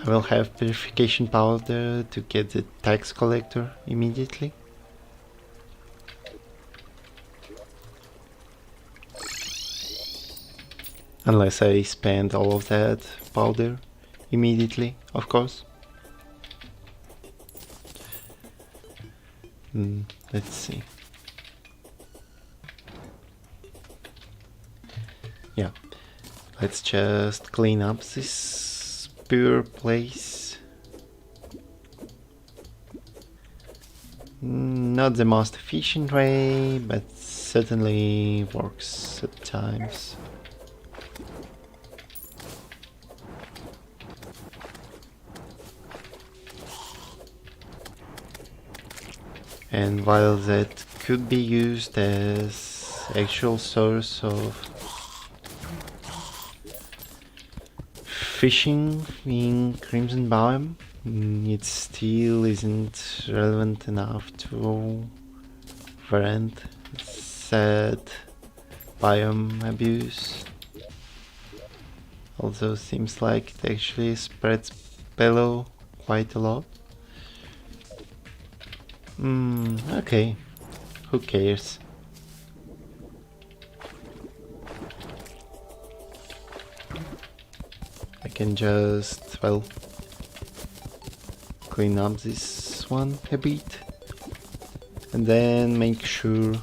I will have purification powder to get the tax collector immediately. Unless I spend all of that powder immediately, of course. Let's see. Yeah, let's just clean up this pure place. Not the most efficient way, but certainly works at times. And while that could be used as actual source of fishing in Crimson Biome, it still isn't relevant enough to warrant said biome abuse. Also seems like it actually spreads below quite a lot. Okay, who cares? I can just, well, clean up this one a bit and then make sure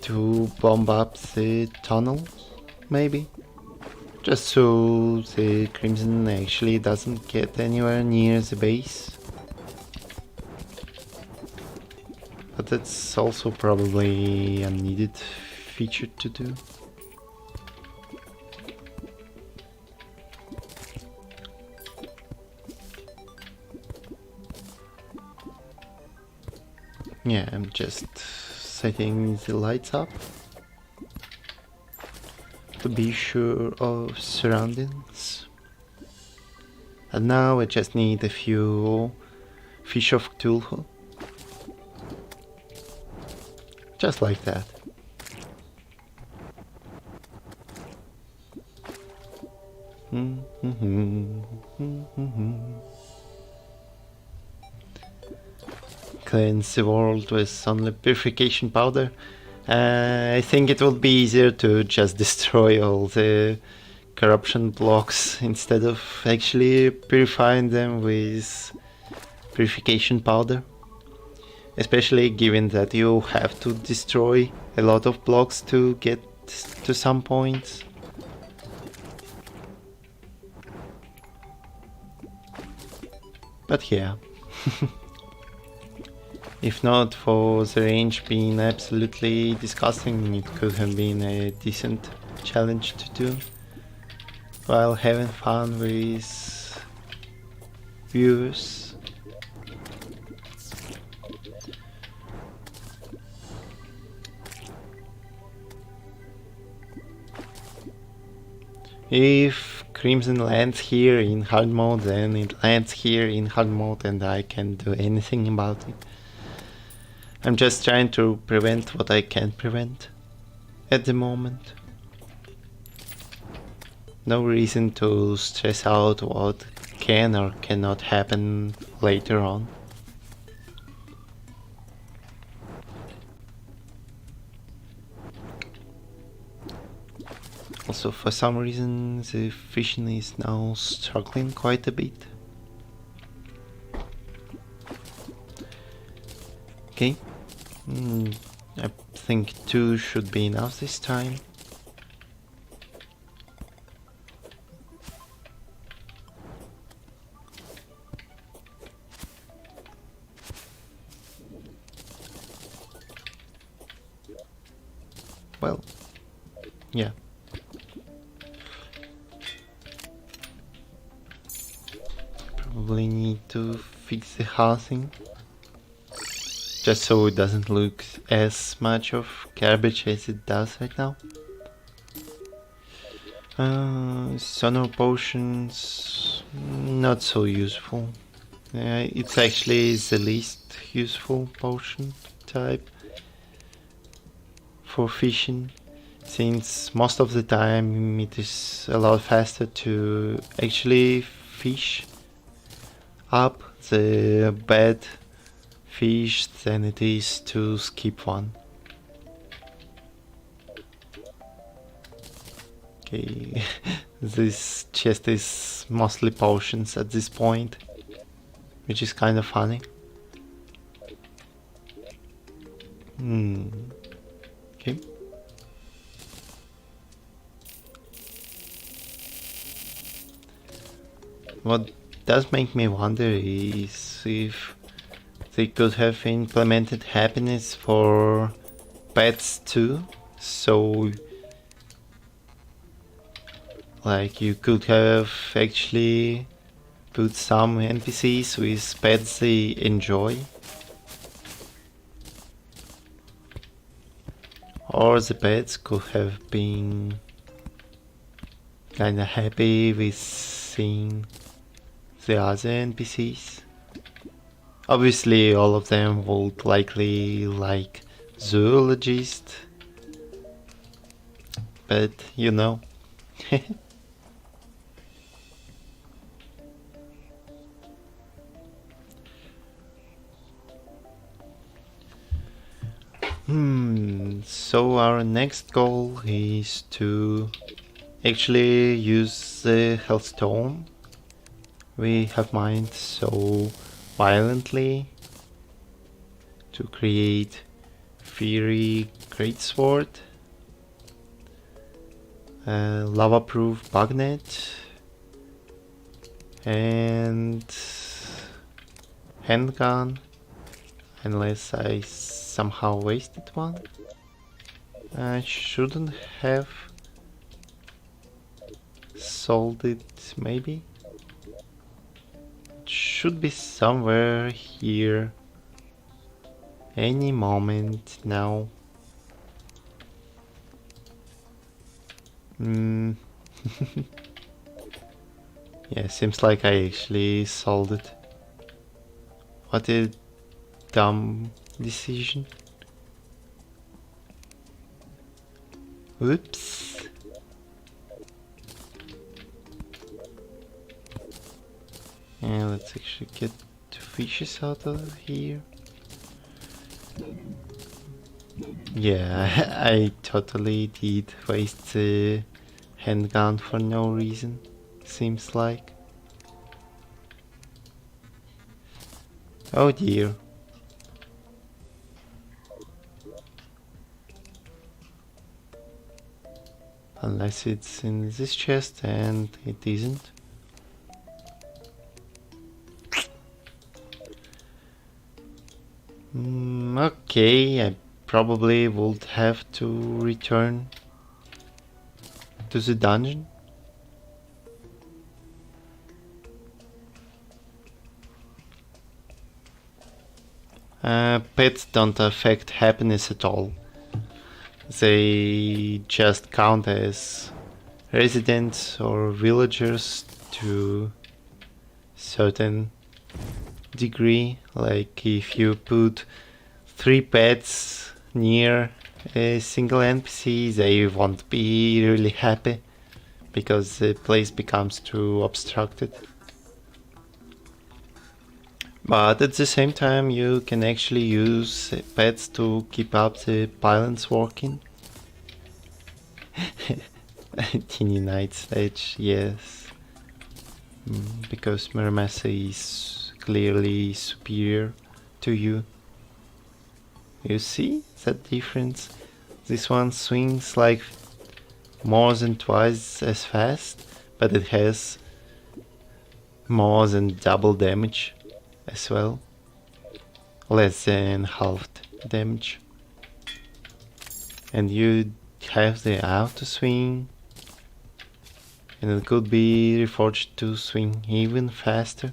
to bomb up the tunnel, maybe, just so the Crimson actually doesn't get anywhere near the base. But that's also probably a needed feature to do. Yeah, I'm just setting the lights up to be sure of surroundings. And now I just need a few fish of Cthulhu. Just like that. Cleanse the world with only purification powder. I think it would be easier to just destroy all the corruption blocks instead of actually purifying them with purification powder. Especially given that you have to destroy a lot of blocks to get to some points. But yeah. If not for the range being absolutely disgusting, it could have been a decent challenge to do while having fun with viewers. If Crimson lands here in Hardmode, then it lands here in Hardmode and I can't do anything about it. I'm just trying to prevent what I can prevent at the moment. No reason to stress out what can or cannot happen later on. Also, for some reason, the fishing is now struggling quite a bit. Okay, I think 2 should be enough this time. Well, yeah. Probably need to fix the housing, just so it doesn't look as much of garbage as it does right now. Sonor potions, not so useful. It's actually the least useful potion type for fishing, since most of the time it is a lot faster to actually fish up the bad fish than it is to skip one. Okay, this chest is mostly potions at this point, which is kind of funny. Okay. What does make me wonder is if they could have implemented happiness for pets too, so like you could have actually put some NPCs with pets they enjoy. Or the pets could have been kinda happy with seeing the other NPCs. Obviously all of them would likely like zoologist, but you know. So our next goal is to actually use the Hellstone we have mined so violently to create Fiery Greatsword, lava-proof Bugnet, and handgun, unless I somehow wasted one. I shouldn't have sold it, maybe? It should be somewhere here any moment now. Yeah, seems like I actually sold it. What a dumb decision. Oops. And let's actually get the fishes out of here. Yeah, I totally did waste the handgun for no reason, seems like. Oh dear. Unless it's in this chest, and it isn't. Okay, I probably would have to return to the dungeon. Pets don't affect happiness at all. They just count as residents or villagers to certain degree. Like if you put 3 pets near a single NPC, they won't be really happy because the place becomes too obstructed. But at the same time you can actually use pets to keep up the pylons working. Teeny Knight's Edge, yes. Because Muramasa is clearly superior to you. You see that difference? This one swings like more than twice as fast, but it has more than double damage as well. Less than half damage. And you have the auto swing, and it could be reforged to swing even faster.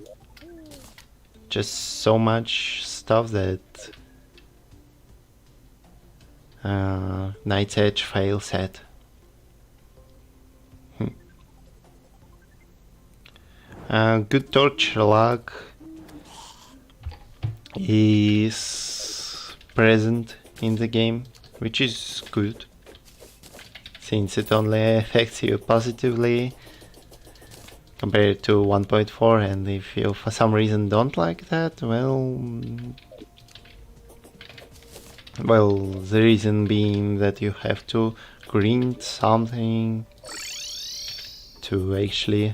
Just so much stuff that Knight's Edge fails at. Good torch lag is present in the game, which is good, since it only affects you positively compared to 1.4, and if you for some reason don't like that, well, the reason being that you have to grind something to actually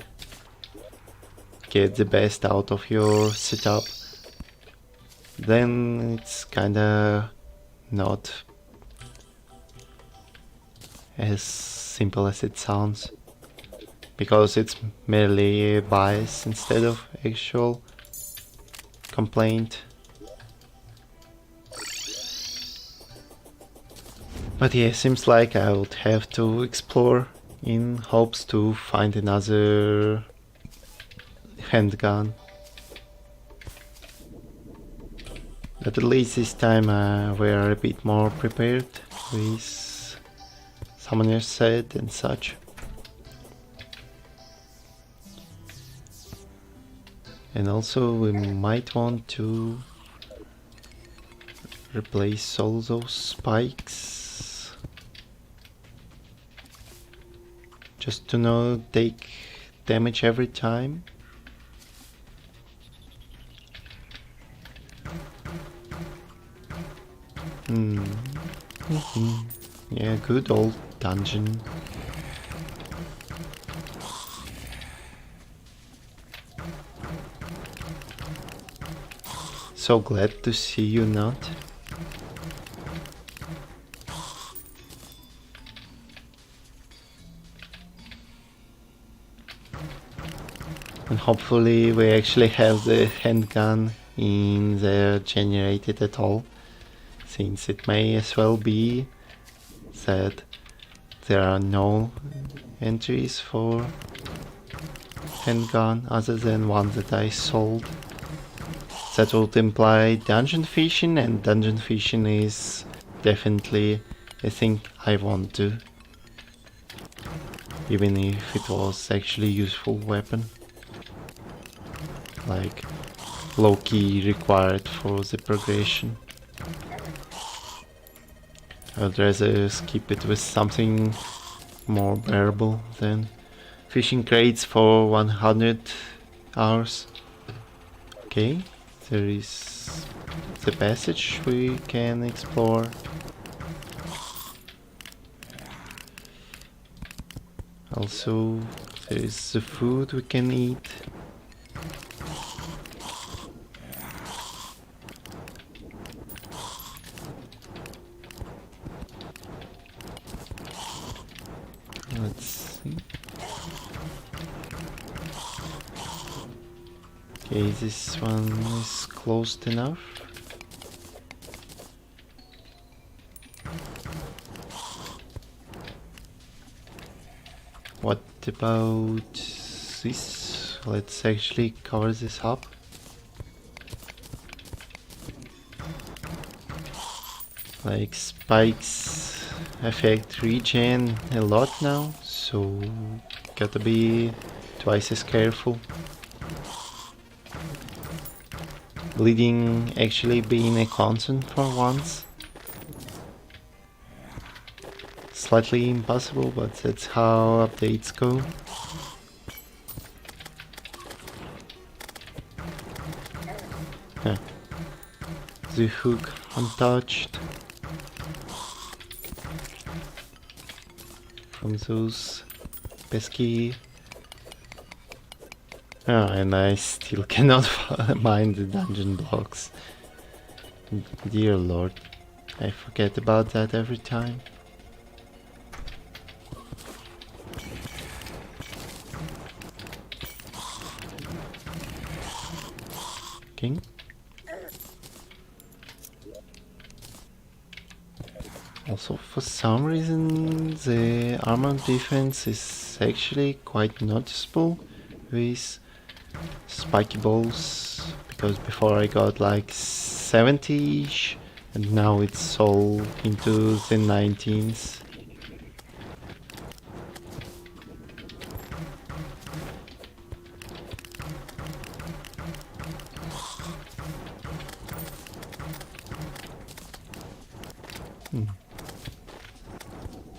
get the best out of your setup. Then it's kinda not as simple as it sounds, because it's merely a bias instead of actual complaint. But yeah, seems like I would have to explore in hopes to find another handgun. But at least this time we are a bit more prepared with summoner set and such. And also we might want to replace all those spikes. Just to not take damage every time. Yeah, good old dungeon. So glad to see you, Not. And hopefully we actually have the handgun in there generated at all, since it may as well be that there are no entries for handgun other than one that I sold. That would imply dungeon fishing, and dungeon fishing is definitely a thing I want to, even if it was actually a useful weapon, like low-key required for the progression. I'd rather skip it with something more bearable than fishing crates for 100 hours. Okay, there is the passage we can explore. Also, there is the food we can eat. Let's see. Okay, this one is closed enough. What about this? Let's actually cover this up. Like spikes affect regen a lot now, so gotta be twice as careful. Bleeding actually being a constant for once. Slightly impossible, but that's how updates go. Huh. The hook untouched from those pesky. Oh, and I still cannot find the dungeon blocks. Dear Lord, I forget about that every time. King? Also, for some reason, the armor defense is actually quite noticeable with spiky balls, because before I got like 70-ish and now it's all into the 19s.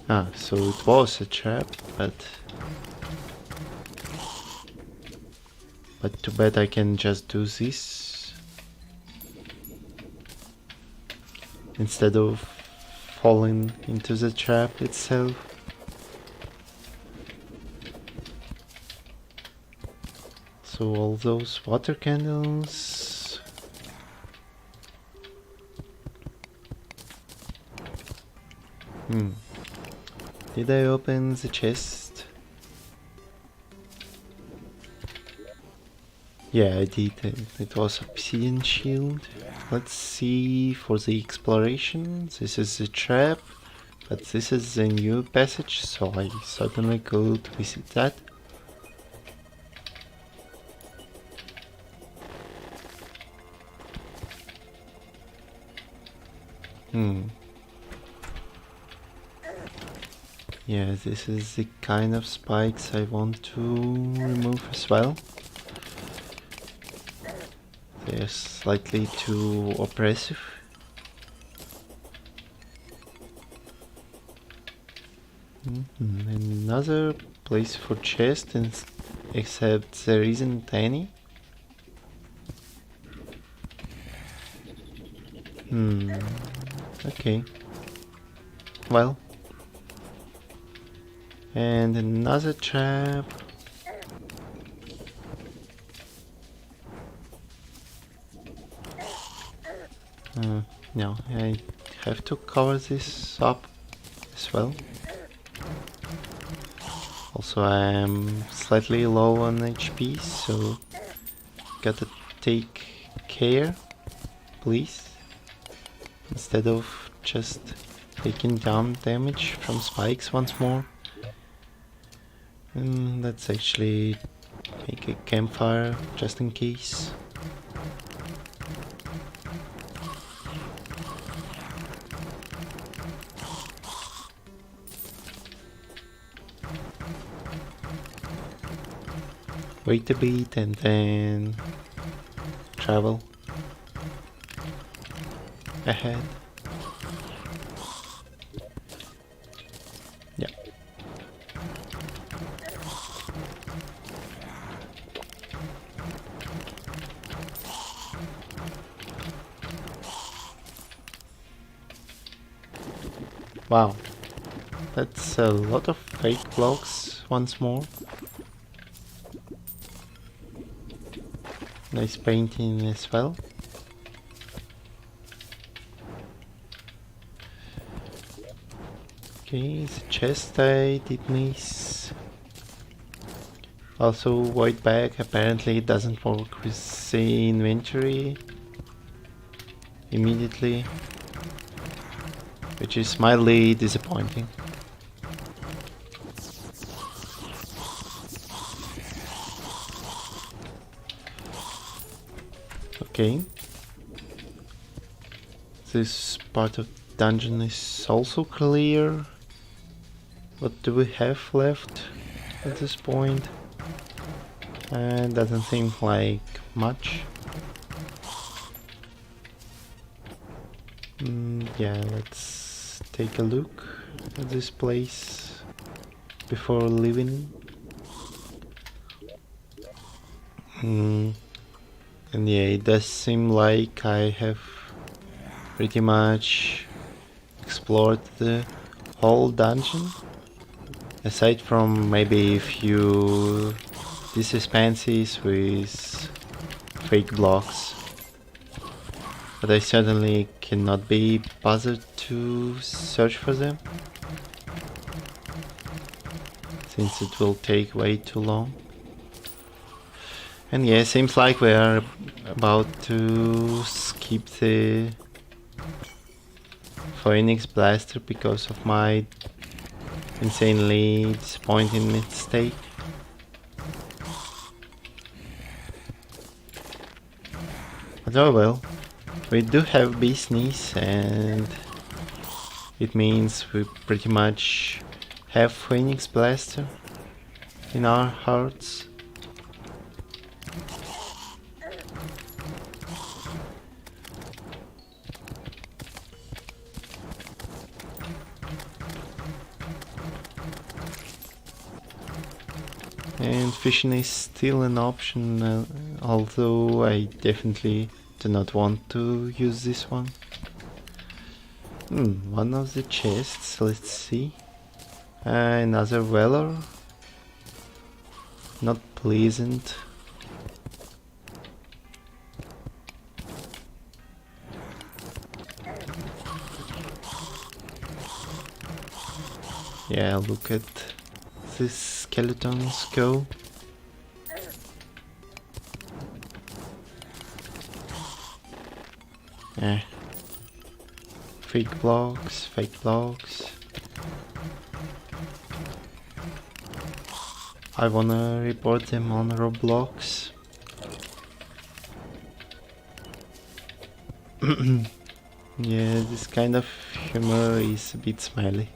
Ah, so it was a trap, but too bad I can just do this instead of falling into the trap itself. So all those water candles. Did I open the chest? Yeah, I did. It was obsidian shield. Let's see for the exploration. This is the trap, but this is the new passage, so I certainly could visit that. Yeah, this is the kind of spikes I want to remove as well. They're slightly too oppressive. Another place for chest, except there isn't any. Okay. Well. And another trap. No, I have to cover this up as well. Also, I'm slightly low on HP, so gotta take care, please. Instead of just taking down damage from spikes once more. Let's actually make a campfire just in case. Wait a bit and then travel ahead. Yeah. Wow, that's a lot of fake blocks once more. Nice painting as well. Okay, the chest I did miss. Also, void bag apparently doesn't work with the inventory immediately, which is mildly disappointing. Okay. This part of the dungeon is also clear. What do we have left at this point? Doesn't seem like much. Yeah, let's take a look at this place before leaving. And yeah, it does seem like I have pretty much explored the whole dungeon, aside from maybe a few dispensaries with fake blocks, but I certainly cannot be bothered to search for them, since it will take way too long. And yeah, seems like we are about to skip the Phoenix Blaster because of my insanely disappointing mistake. But oh well, we do have business, and it means we pretty much have Phoenix Blaster in our hearts. And fishing is still an option, although I definitely do not want to use this one. One of the chests, let's see. Another Valor. Not pleasant. Yeah, look at these skeletons go. Fake blocks, fake blocks. I wanna report them on Roblox. Yeah, this kind of humor is a bit smiley,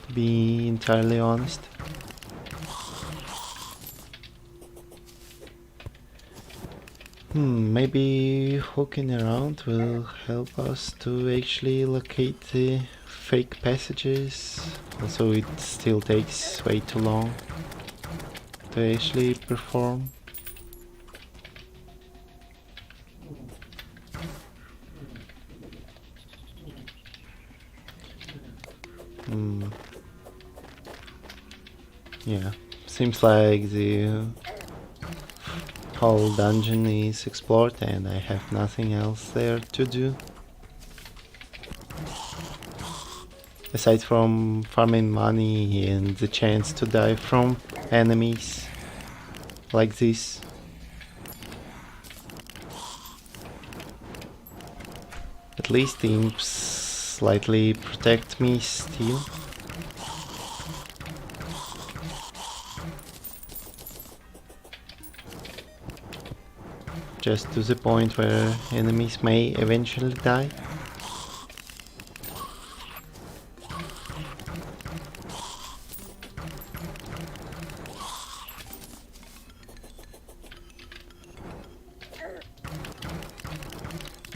to be entirely honest. Maybe hooking around will help us to actually locate the fake passages. Also, it still takes way too long to actually perform. Yeah, seems like the whole dungeon is explored and I have nothing else there to do. Aside from farming money and the chance to die from enemies like this. At least imps slightly protect me still. Just to the point where enemies may eventually die.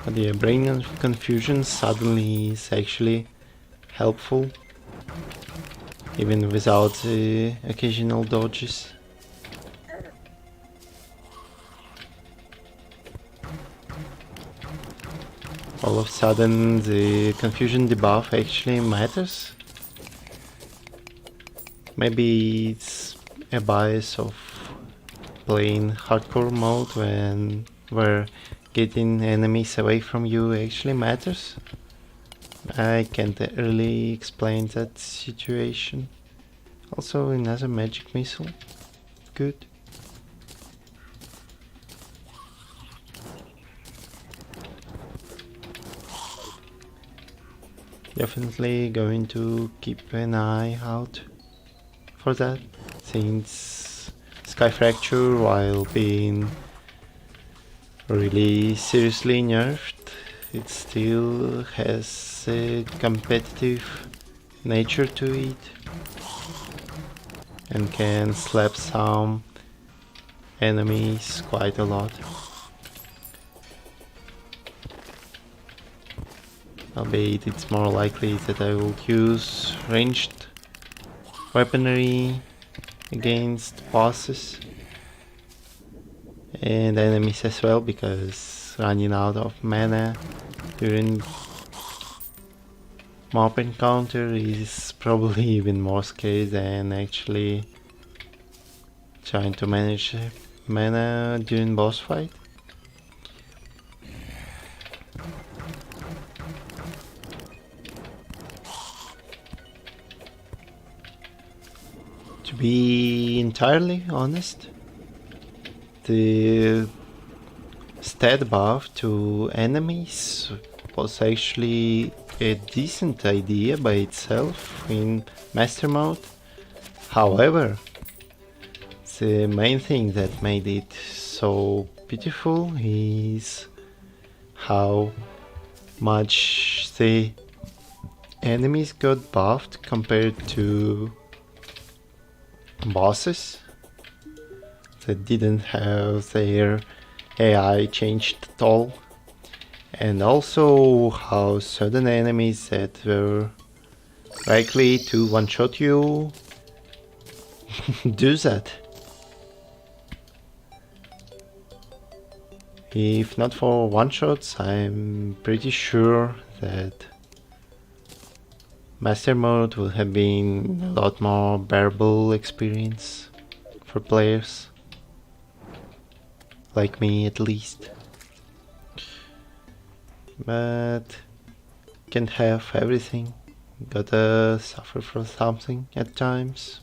But the brain of confusion suddenly is actually helpful, even without the occasional dodges. All of a sudden the confusion debuff actually matters. Maybe it's a bias of playing hardcore mode where getting enemies away from you actually matters. I can't really explain that situation. Also another magic missile. Good. Definitely going to keep an eye out for that, since Sky Fracture, while being really seriously nerfed, it still has a competitive nature to it and can slap some enemies quite a lot. Albeit it's more likely that I will use ranged weaponry against bosses and enemies as well, because running out of mana during mob encounter is probably even more scary than actually trying to manage mana during boss fight. To be entirely honest, the stat buff to enemies was actually a decent idea by itself in Master Mode. However, the main thing that made it so beautiful is how much the enemies got buffed compared to bosses that didn't have their AI changed at all, and also how certain enemies that were likely to one-shot you do that. If not for one-shots, I'm pretty sure that Master Mode would have been a lot more bearable experience for players. Like me, at least. But can't have everything. Gotta suffer for something at times.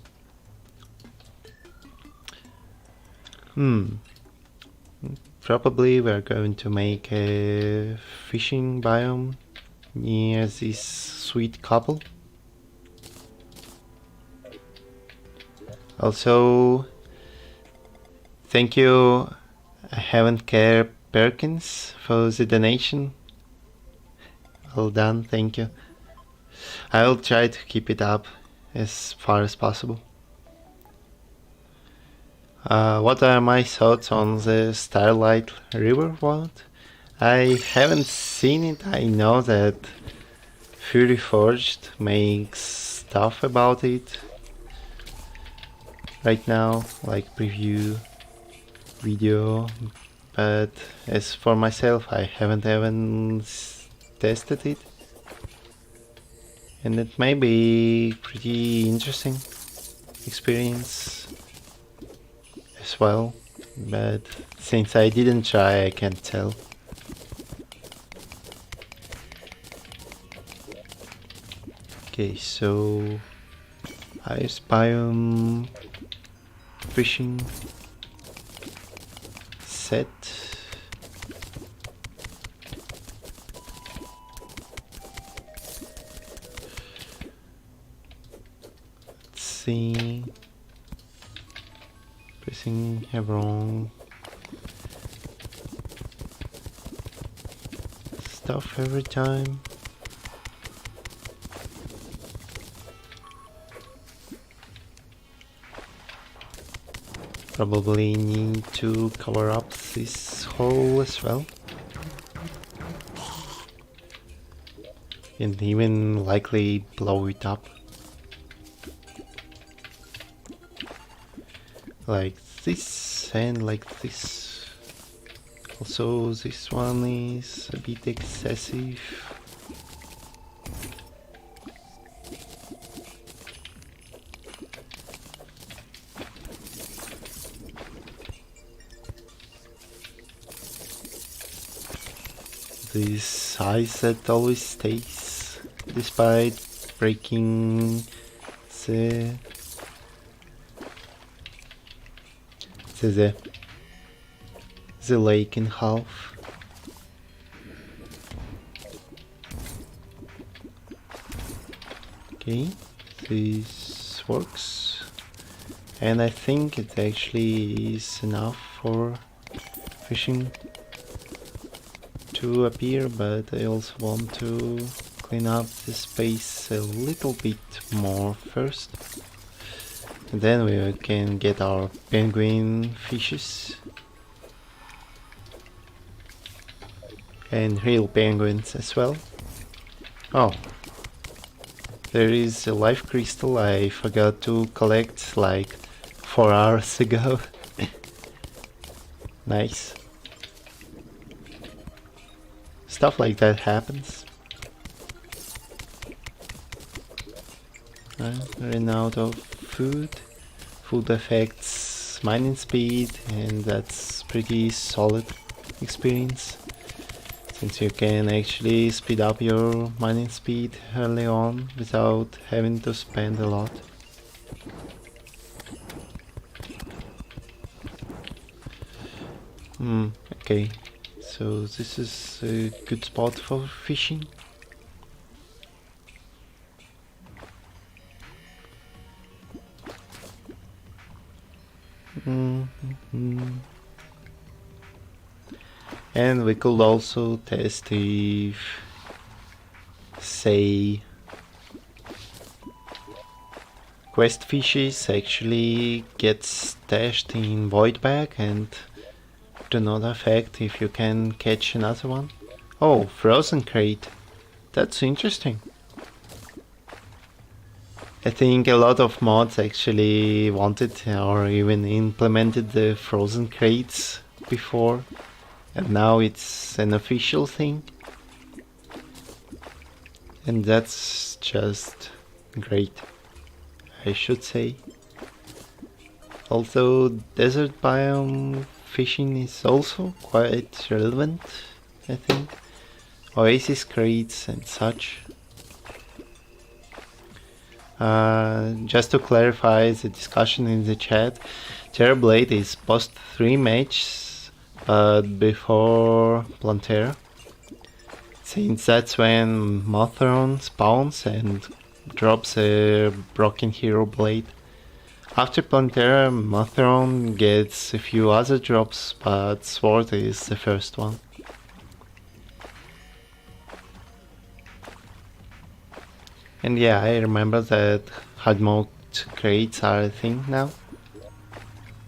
Probably we're going to make a fishing biome near this sweet couple. Also, thank you, I haven't cared Perkins, for the donation. Well done, thank you. I'll try to keep it up as far as possible. What are my thoughts on the Starlight River vault? I haven't seen it. I know that Fury Forged makes stuff about it right now, like preview video, but as for myself, I haven't even tested it, and it may be pretty interesting experience as well, but since I didn't try, I can't tell. Okay, so ice biome fishing set. Let's see. Pressing wrong stuff every time. Probably need to cover up this hole as well. And even likely blow it up. Like this and like this. Also, this one is a bit excessive. This ice that always stays despite breaking the lake in half. Okay, this works, and I think it actually is enough for fishing to appear, but I also want to clean up the space a little bit more first. And then we can get our penguin fishes. And real penguins as well. Oh, there is a life crystal I forgot to collect like 4 hours ago. Nice. Stuff like that happens. Ran out of food. Food affects mining speed, and that's pretty solid experience, since you can actually speed up your mining speed early on without having to spend a lot. Okay, so this is a good spot for fishing. And we could also test if, say, quest fishes actually get stashed in void bag and do not affect if you can catch another one. Oh, frozen crate. That's interesting. I think a lot of mods actually wanted or even implemented the frozen crates before, and now it's an official thing. And that's just great, I should say. Although desert biome fishing is also quite relevant, I think. Oasis crates and such. Just to clarify the discussion in the chat, Terrablade is post 3 matches, but before Plantera, since that's when Mothron spawns and drops a broken hero blade. After Plantera, Mothron gets a few other drops, but Sword is the first one. And yeah, I remember that hard mode crates are a thing now.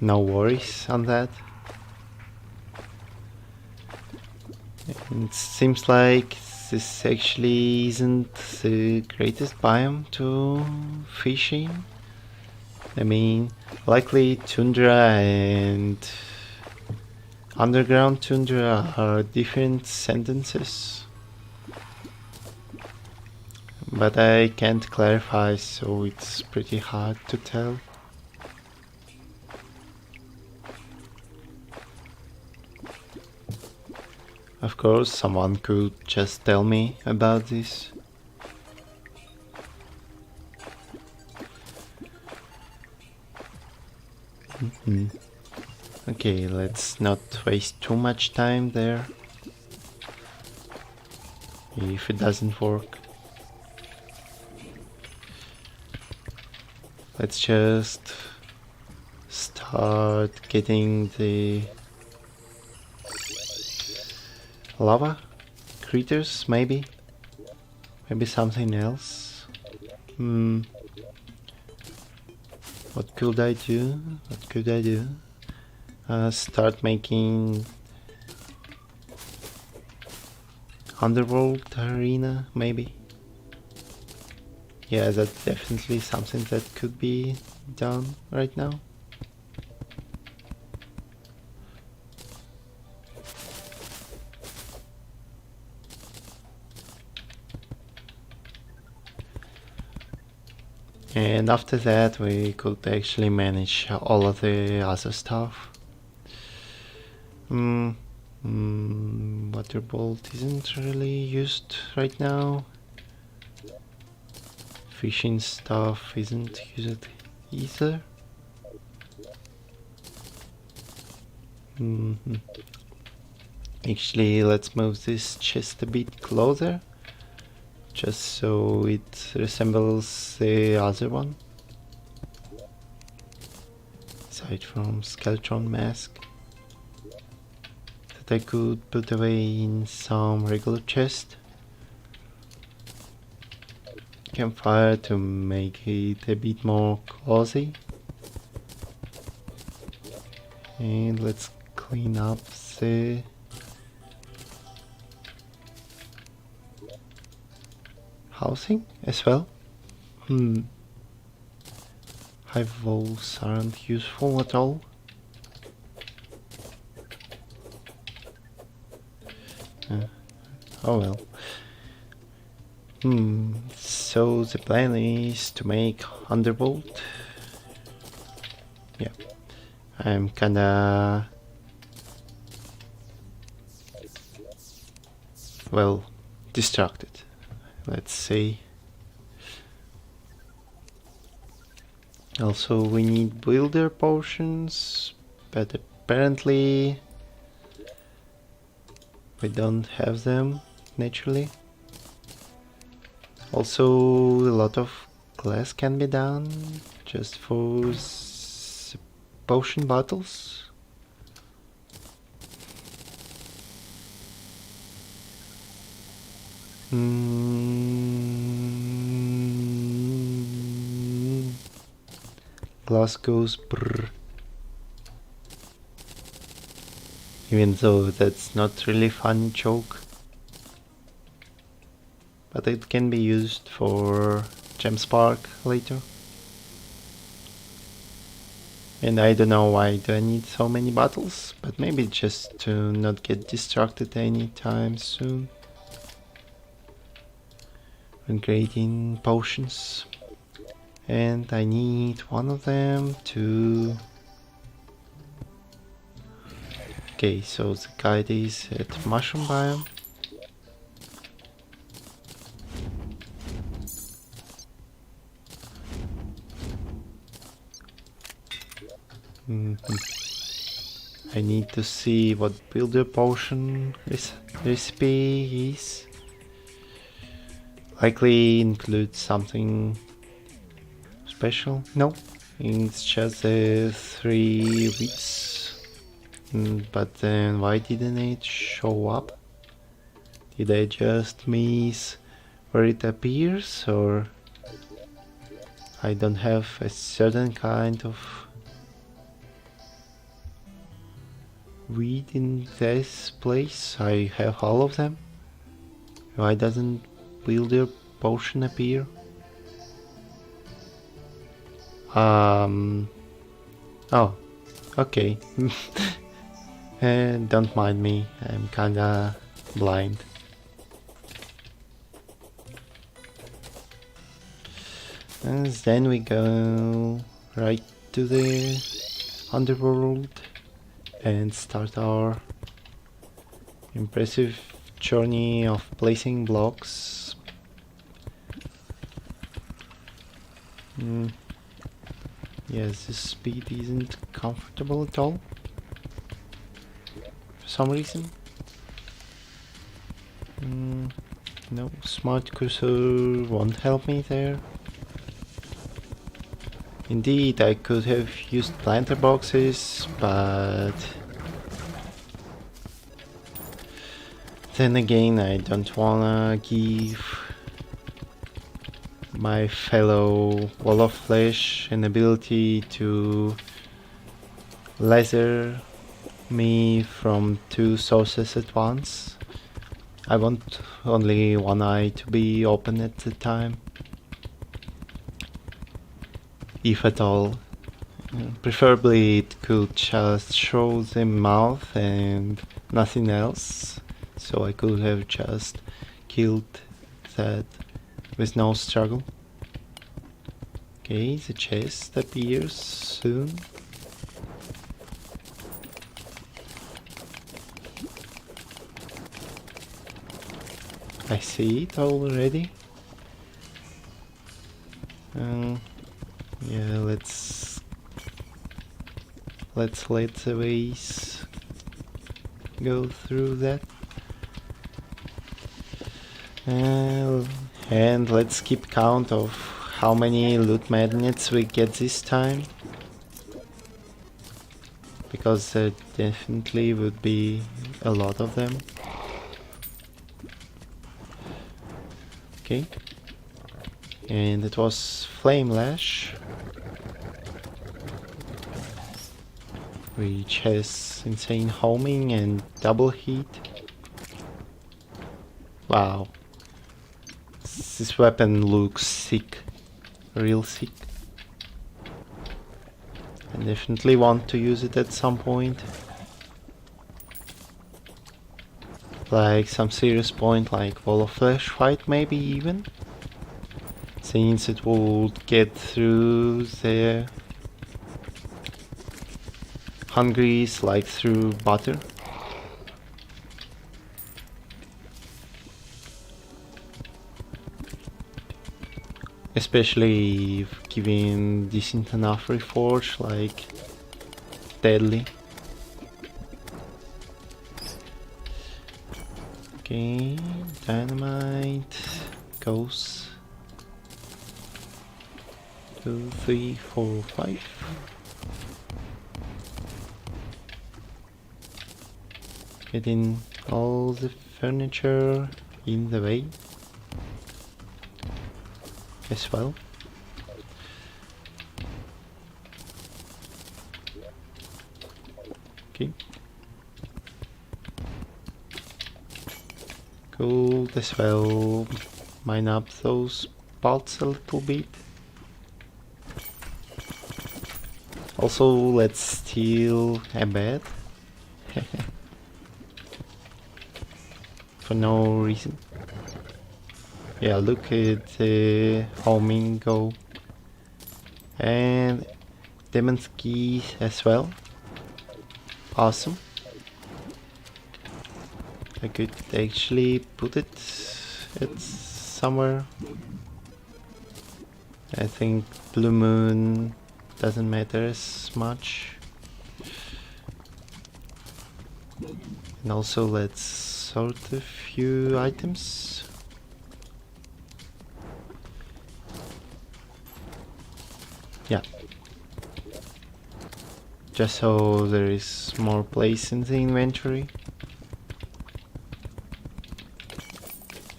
No worries on that. It seems like this actually isn't the greatest biome to fish in. I mean, likely tundra and underground tundra are different sentences, but I can't clarify, so it's pretty hard to tell. Of course, someone could just tell me about this. Okay, let's not waste too much time there. If it doesn't work, let's just start getting the lava creatures, maybe something else. What could I do? Start making underworld arena, maybe. Yeah, that's definitely something that could be done right now. And after that we could actually manage all of the other stuff. Water bolt isn't really used right now. Fishing stuff isn't used either. Actually, let's move this chest a bit closer, just so it resembles the other one. Aside from skeleton mask, that I could put away in some regular chest. Campfire to make it a bit more cozy. And let's clean up the housing as well. Hive walls aren't useful at all. Oh well. So the plan is to make underworld. Yeah, I'm kinda, well, distracted, let's say. Also, we need builder potions, but apparently we don't have them naturally. Also, a lot of glass can be done just for potion bottles. Glass goes brrr. Even though that's not really funny joke. But it can be used for gem spark later. And I don't know why do I need so many bottles, but maybe just to not get distracted anytime soon when creating potions. And I need one of them to... Okay, so the guide is at mushroom biome. I need to see what builder potion recipe is. Likely includes something special. No, it's just 3 weeks. But then why didn't it show up? Did I just miss where it appears, or I don't have a certain kind of weed in this place. I have all of them. Why doesn't Wielder Potion appear? Oh, okay. Don't mind me, I'm kinda blind. And then we go right to the underworld and start our impressive journey of placing blocks. Yes, the speed isn't comfortable at all for some reason. No, smart cursor won't help me there. Indeed, I could have used planter boxes, but then again, I don't wanna give my fellow wall of flesh an ability to laser me from two sources at once. I want only one eye to be open at the time, if at all. Preferably it could just show the mouth and nothing else, so I could have just killed that with no struggle. Okay, the chest appears soon. I see it already. Yeah, let's let the vase go through that. And let's keep count of how many loot magnets we get this time, because there definitely would be a lot of them. Okay, and it was Flame Lash, which has insane homing and double heat. Wow, this weapon looks sick, real sick. I definitely want to use it at some point. Like some serious point, like Wall of Flesh fight maybe even. Since it would get through the hungries like through butter. Especially if given decent enough reforge, like deadly. Okay, dynamite goes 2, 3, 4, 5. Getting all the furniture in the way as well. Okay. Gold as well. Mine up those pots a little bit. Also, let's steal a bed. For no reason. Yeah, look at the homing go. And Demon's Key as well. Awesome. I could actually put it at somewhere. I think Blue Moon doesn't matter as much. And also let's sort a few items. Yeah. Just so there is more place in the inventory.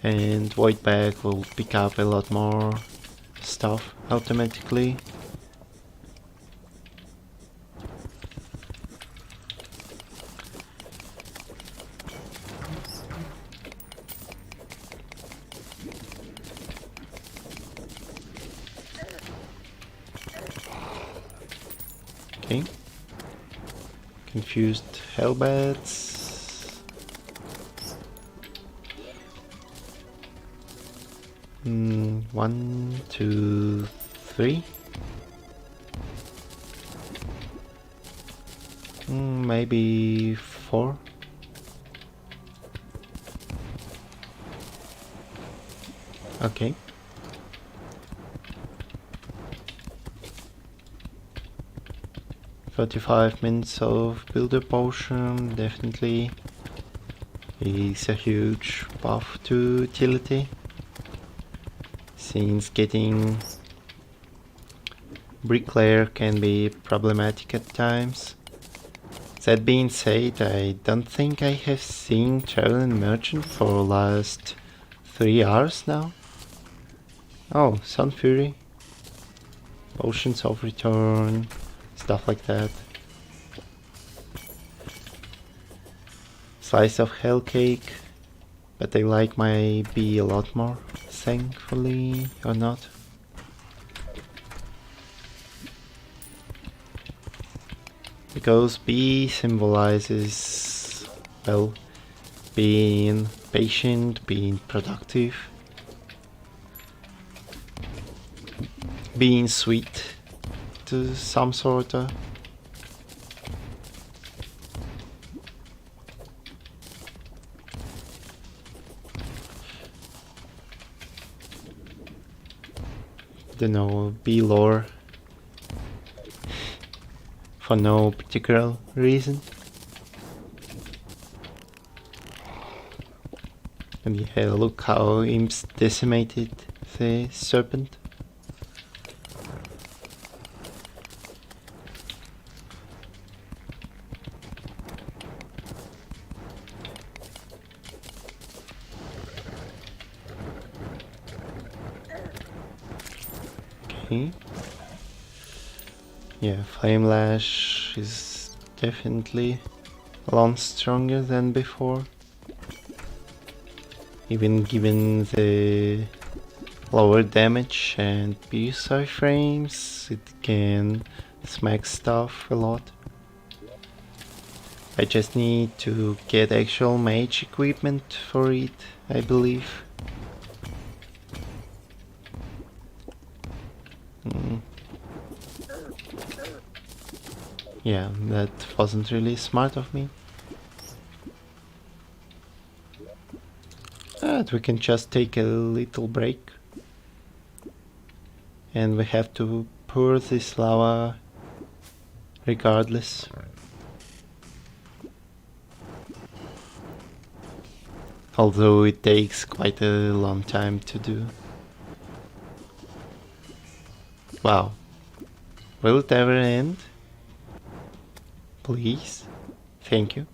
And Void Bag will pick up a lot more stuff automatically. Okay. Confused hellbats. 1, 2, 3. Maybe 4. Okay. $35 of builder potion definitely is a huge buff to utility, since getting bricklayer can be problematic at times. That being said, I don't think I have seen Traveling Merchant for last 3 hours now. Oh, Sun Fury, Potions of Return, stuff like that. Slice of Hell Cake, but I like my bee a lot more, thankfully, or not. Because bee symbolizes, well, being patient, being productive, being sweet to some sort of. Don't know, bee lore for no particular reason. And yeah, look how imps decimated the serpent. Okay. Yeah, Flame Lash is definitely a lot stronger than before. Even given the lower damage and PSI frames, it can smack stuff a lot. I just need to get actual mage equipment for it, I believe. Yeah, that wasn't really smart of me. But we can just take a little break. And we have to pour this lava regardless. Although it takes quite a long time to do. Wow. Will it ever end? Please? Thank you.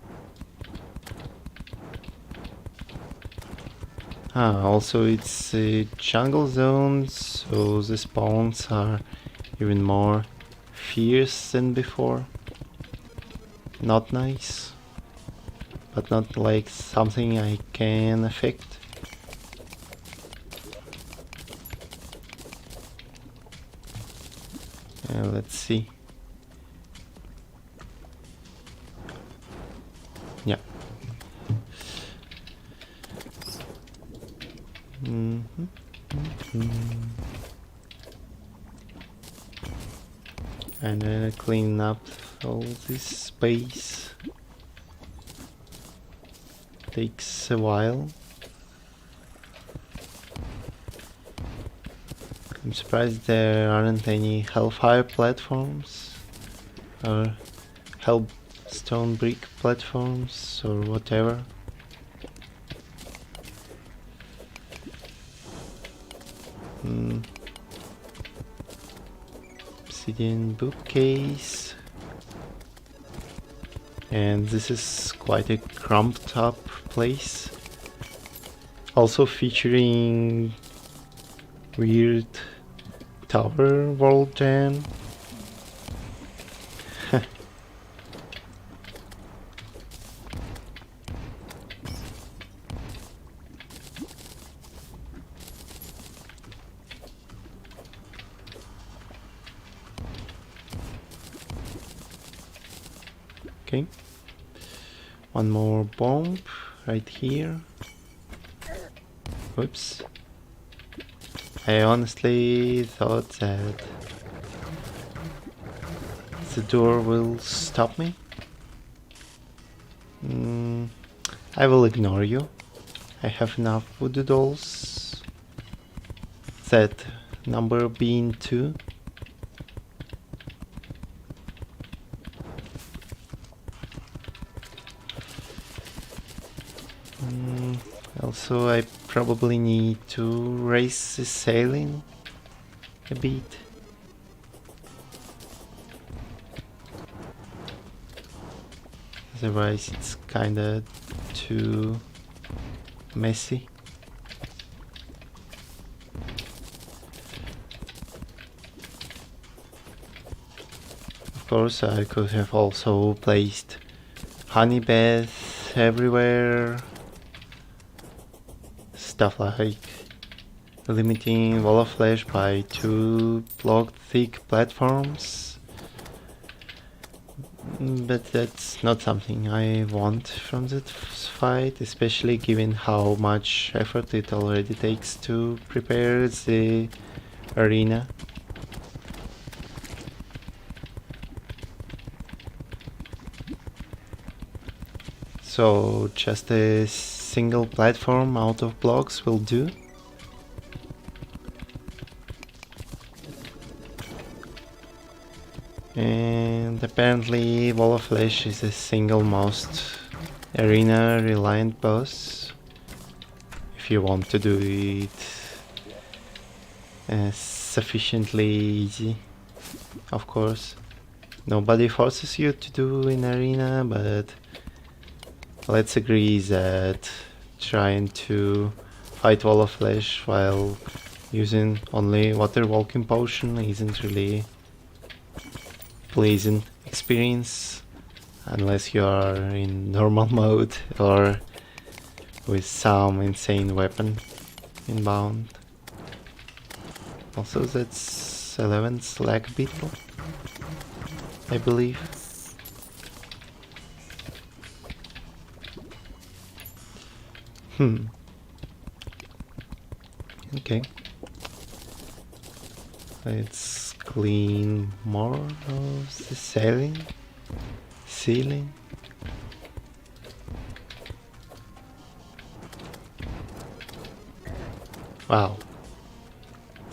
Also it's a jungle zone, so the spawns are even more fierce than before. Not nice, but not like something I can affect. Let's see. Yeah. And then clean up all this space. Takes a while. I'm surprised there aren't any Hellfire platforms or Hellstone brick platforms or whatever. Obsidian bookcase. And this is quite a cramped up place. Also featuring weird tower world jam. Okay, one more bomb right here. Whoops. I honestly thought that the door will stop me. I will ignore you. I have enough voodoo dolls. That number being 2. Also, I probably need to raise the ceiling a bit. Otherwise, it's kinda too messy. Of course, I could have also placed honey baths everywhere. Stuff like limiting wall of flash by 2 block thick platforms. But that's not something I want from that fight, especially given how much effort it already takes to prepare the arena. So just a single platform out of blocks will do. And apparently Wall of Flesh is the single most arena reliant boss. If you want to do it sufficiently easy, of course. Nobody forces you to do in arena, but let's agree that trying to fight Wall of Flesh while using only Water Walking Potion isn't really pleasant experience unless you are in normal mode or with some insane weapon inbound. Also, that's 11 Slag Beetle, I believe. Okay. Let's clean more of the ceiling. Wow.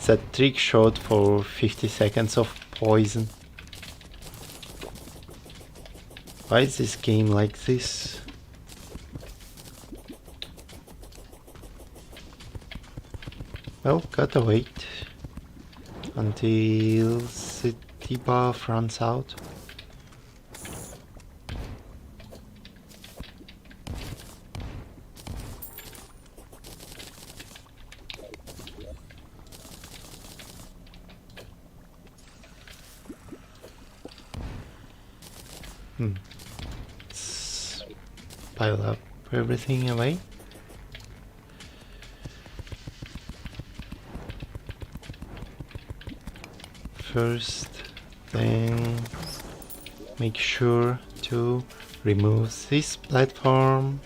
That trick shot for 50 seconds of poison. Why is this game like this? Well, gotta wait until the debuff runs out. Let's pile up everything away. First, then make sure to remove this platform.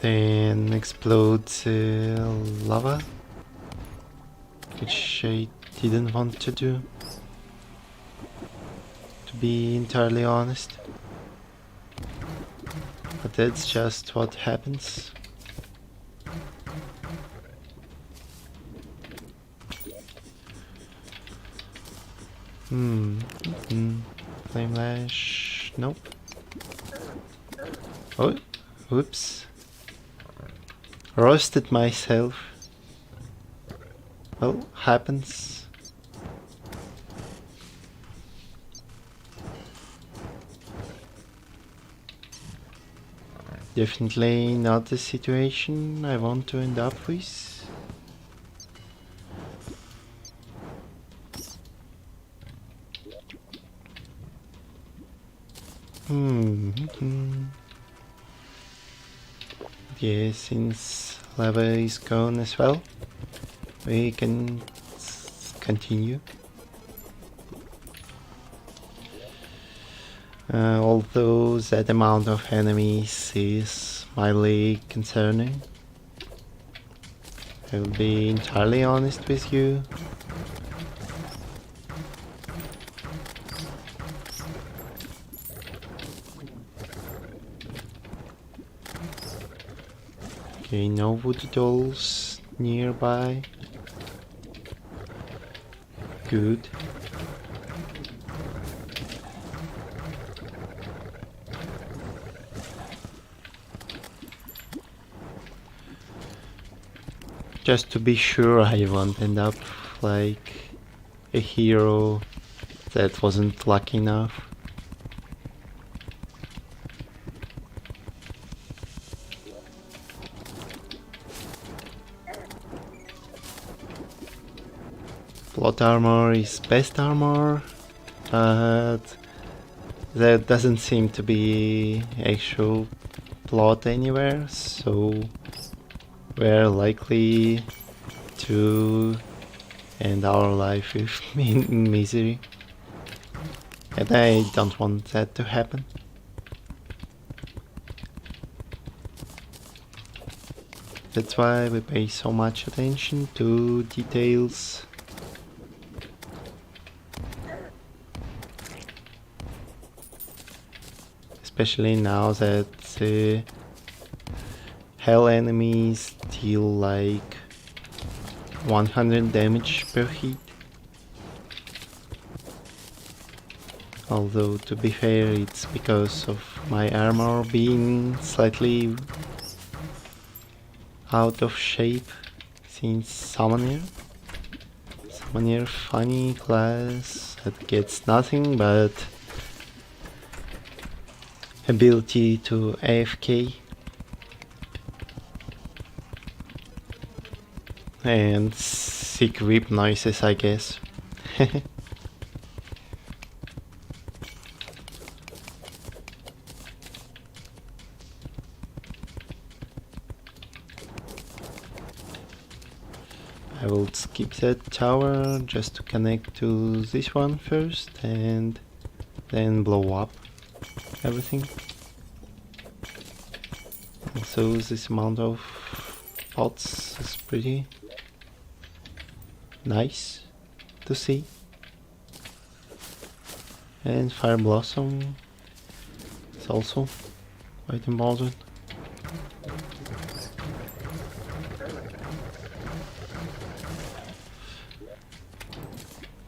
Then explode the lava, which I didn't want to do, to be entirely honest. But that's just what happens. Flame lash, nope. Oh, whoops. Roasted myself. Well, happens. Definitely not the situation I want to end up with. Yeah, since lava is gone as well, we can continue. Although that amount of enemies is mildly concerning, I will be entirely honest with you. Okay, no voodoo dolls nearby. Good. Just to be sure I won't end up like a hero that wasn't lucky enough. Plot armor is best armor, but there doesn't seem to be actual plot anywhere, so we're likely to end our life with misery. And I don't want that to happen. That's why we pay so much attention to details. Especially now that the hell enemies deal like 100 damage per hit. Although to be fair, it's because of my armor being slightly out of shape since Summoner. Summoner funny class that gets nothing but ability to AFK and sick whip noises, I guess. I will skip that tower just to connect to this one first and then blow up everything. Also, this amount of pots is pretty nice to see. And Fire Blossom is also quite important.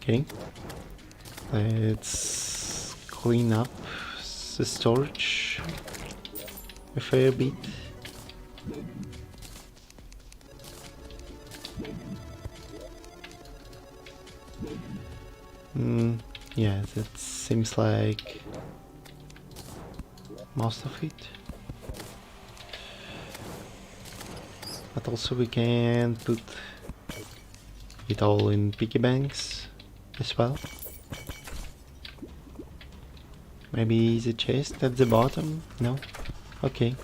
Okay, let's clean up the storage a fair bit. Yeah, that seems like most of it. But also we can put it all in piggy banks as well. Maybe the chest at the bottom? No? Okay.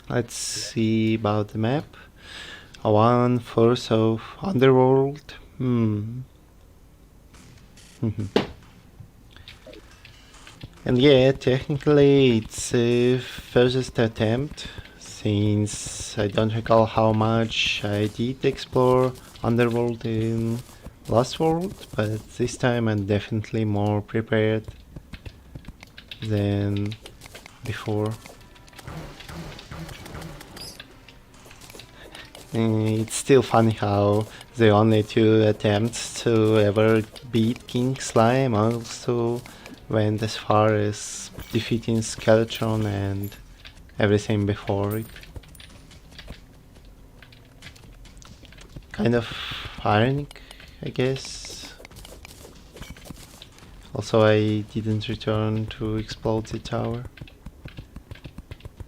Let's see about the map. A 1/4 of Underworld. And yeah, technically it's a first attempt, since I don't recall how much I did explore Underworld in last world, but this time I'm definitely more prepared than before. It's still funny how the only two attempts to ever beat King Slime also went as far as defeating Skeletron and everything before it. Kind of ironic, I guess. Also, I didn't return to explode the tower.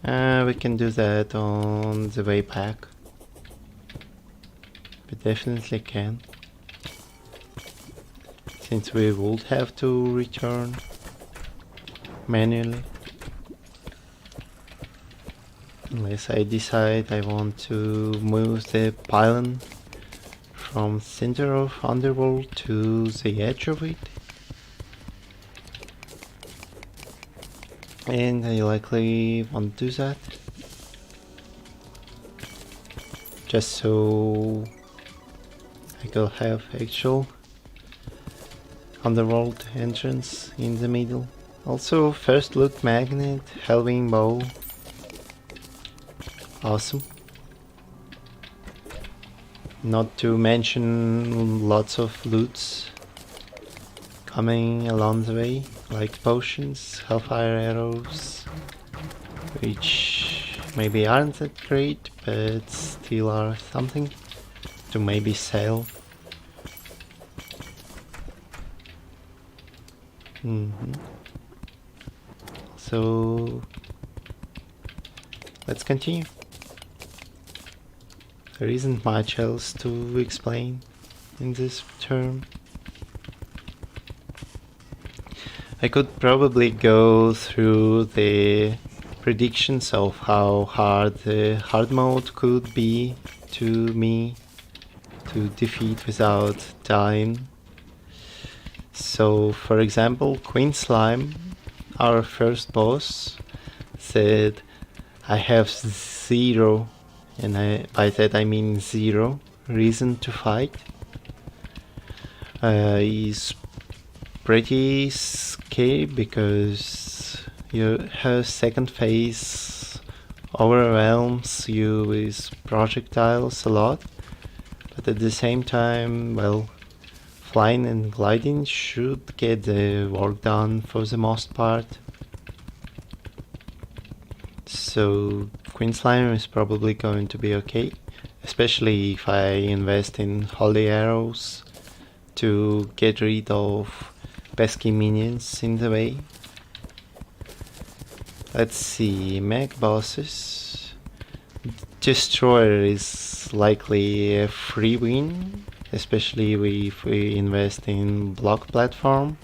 We can do that on the way back. We definitely can. Since we would have to return manually. Unless I decide I want to move the pylon from center of Underworld to the edge of it. And I likely want to do that. Just so I could have actual Underworld entrance in the middle. Also, first loot magnet, Helving bow. Awesome. Not to mention lots of loots coming along the way, like potions, hellfire arrows, which maybe aren't that great, but still are something to maybe sell. So let's continue. There isn't much else to explain in this term. I could probably go through the predictions of how hard the hard mode could be to me to defeat without dying. So, for example, Queen Slime, our first boss, said I have zero, and by that I mean zero, reason to fight. He's pretty scary because her second phase overwhelms you with projectiles a lot, but at the same time, well, flying and gliding should get the work done for the most part. So Queen Slime is probably going to be okay, especially if I invest in holy arrows to get rid of pesky minions in the way. Let's see, mech bosses. Destroyer is likely a free win, especially if we invest in block platform.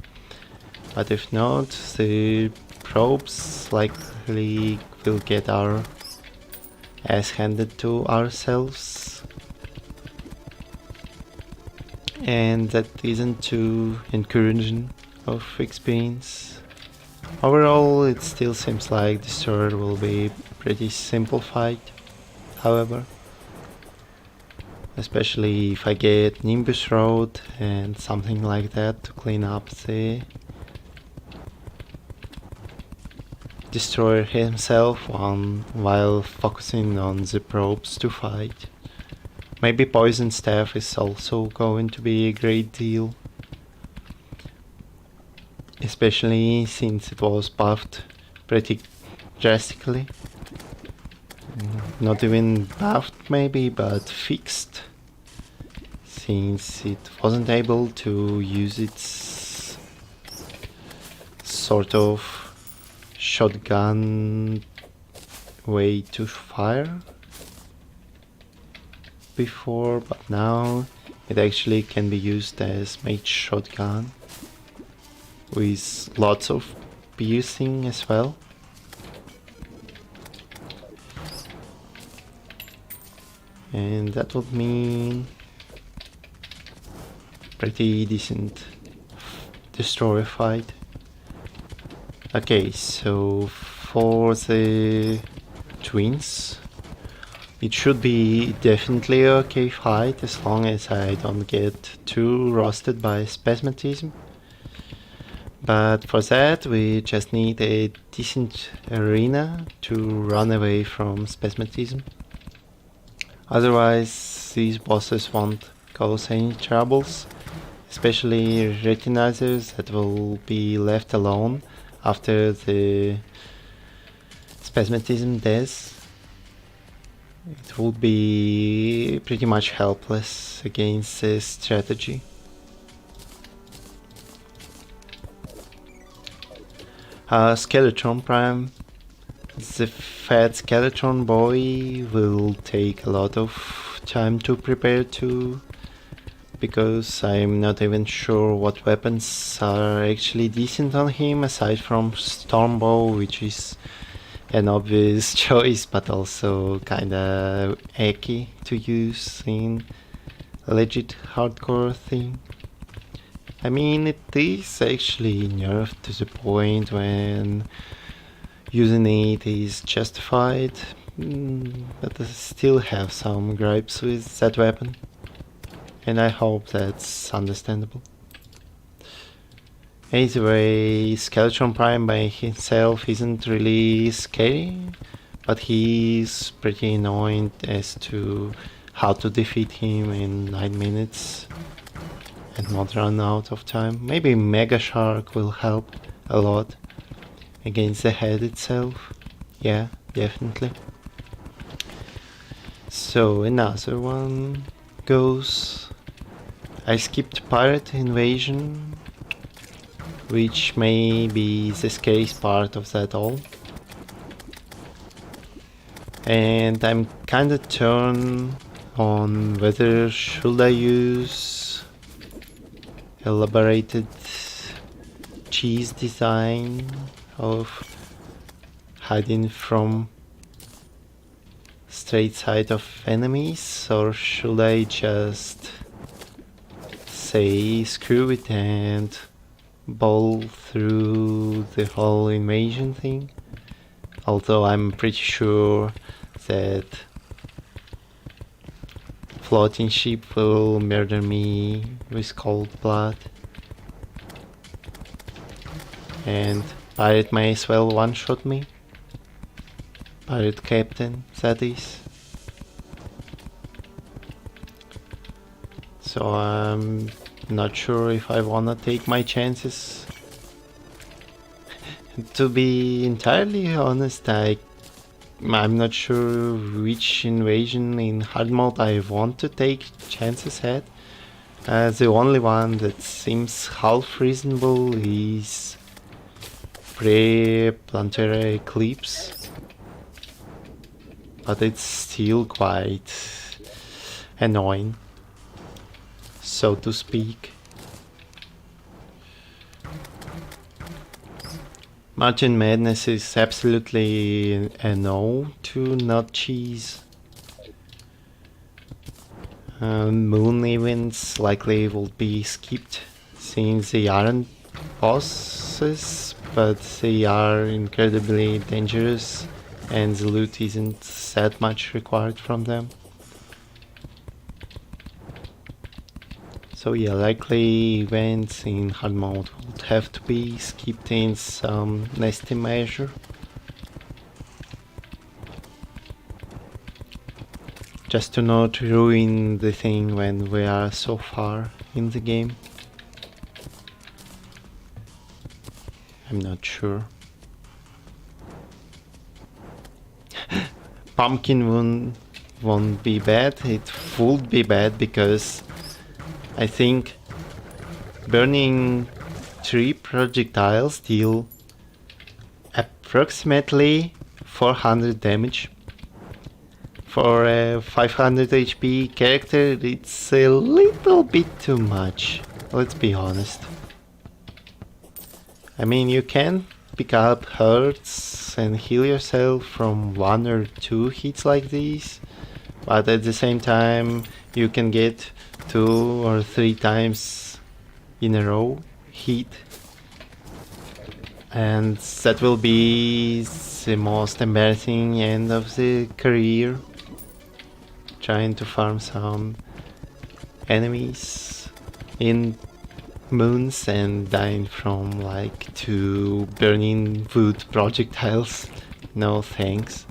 But if not, the probes likely will get our ass handed to ourselves. And that isn't too encouraging of experience. Overall, it still seems like Destroyer will be pretty simple fight, however. Especially if I get Nimbus Road and something like that to clean up the Destroyer himself while focusing on the probes to fight. Maybe Poison Staff is also going to be a great deal. Especially since it was buffed pretty drastically. Not even buffed maybe, but fixed. Since it wasn't able to use its sort of shotgun way to fire before, but now it actually can be used as mage shotgun with lots of piercing as well. And that would mean pretty decent destroyer fight. Okay, so for the twins, it should be definitely a okay fight as long as I don't get too roasted by spasmatism. But for that we just need a decent arena to run away from spasmatism. Otherwise these bosses won't cause any troubles, especially retinizers that will be left alone after the spasmatism death. It would be pretty much helpless against this strategy. Skeleton Prime. The fat skeleton boy will take a lot of time to prepare to, because I'm not even sure what weapons are actually decent on him aside from Stormbow, which is an obvious choice but also kinda icky to use in a legit hardcore thing. I mean, it is actually nerfed to the point when using it is justified, but I still have some gripes with that weapon, and I hope that's understandable. Either way, Skeleton Prime by himself isn't really scary, but he's pretty annoying as to how to defeat him in 9 minutes and not run out of time. Maybe Mega Shark will help a lot against the head itself. Yeah, definitely. So another one goes... I skipped Pirate Invasion, which may be the scariest part of that all. And I'm kinda torn on whether should I use elaborated cheese design of hiding from straight side of enemies, or should I just say screw it and bowl through the whole invasion thing? Although I'm pretty sure that floating ship will murder me with cold blood, and pirate may as well one-shot me. Pirate captain, that is. So I'm not sure if I wanna take my chances. To be entirely honest, I'm not sure which invasion in Hardmode I want to take chances at. The only one that seems half reasonable is pre-Planetary Eclipse, but it's still quite annoying, so to speak. Margin Madness is absolutely a no to not cheese. Moon events likely will be skipped since they aren't bosses, but they are incredibly dangerous and the loot isn't that much required from them. So yeah, likely events in hard mode would have to be skipped in some nasty measure. Just to not ruin the thing when we are so far in the game. I'm not sure. Pumpkin won't be bad, it would be bad because I think burning 3 projectiles deal approximately 400 damage. For a 500 HP character, it's a little bit too much, let's be honest. I mean, you can pick up hearts and heal yourself from 1 or 2 hits like these, but at the same time you can get 2 or 3 times in a row hit, and that will be the most embarrassing end of the career, trying to farm some enemies in moons and dying from like 2 burning wood projectiles. No thanks.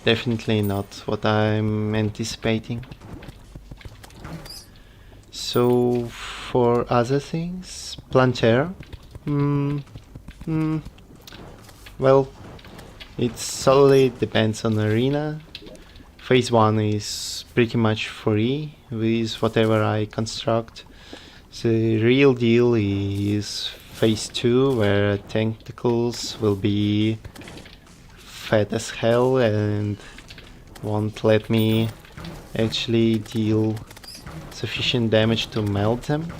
Definitely not what I'm anticipating. So for other things, Planter, well, it solely depends on arena. Phase 1 is pretty much free with whatever I construct. The real deal is phase 2, where tentacles will be fat as hell and won't let me actually deal sufficient damage to melt them.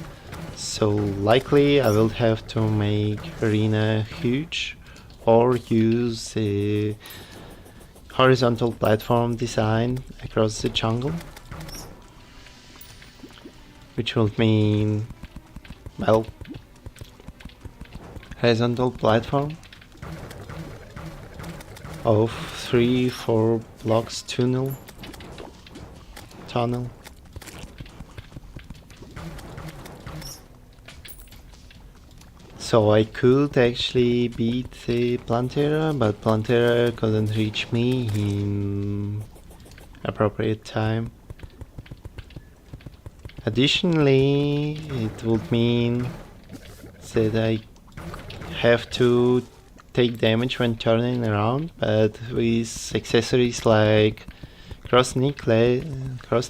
So likely I will have to make arena huge or use a horizontal platform design across the jungle, which will mean, well, horizontal platform of 3-4 blocks tunnel. So I could actually beat the Plantera, but Plantera couldn't reach me in appropriate time. Additionally, it would mean that I have to take damage when turning around, but with accessories like cross necklace,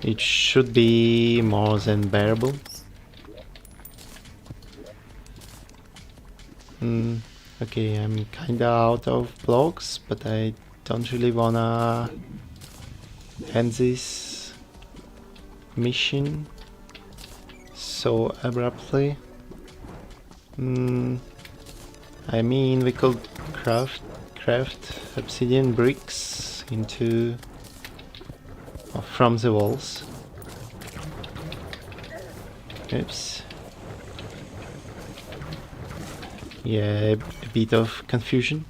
it should be more than bearable. Okay, I'm kinda out of blocks, but I don't really wanna end this mission so abruptly. I mean, we could craft obsidian bricks from the walls. Oops. Yeah, a bit of confusion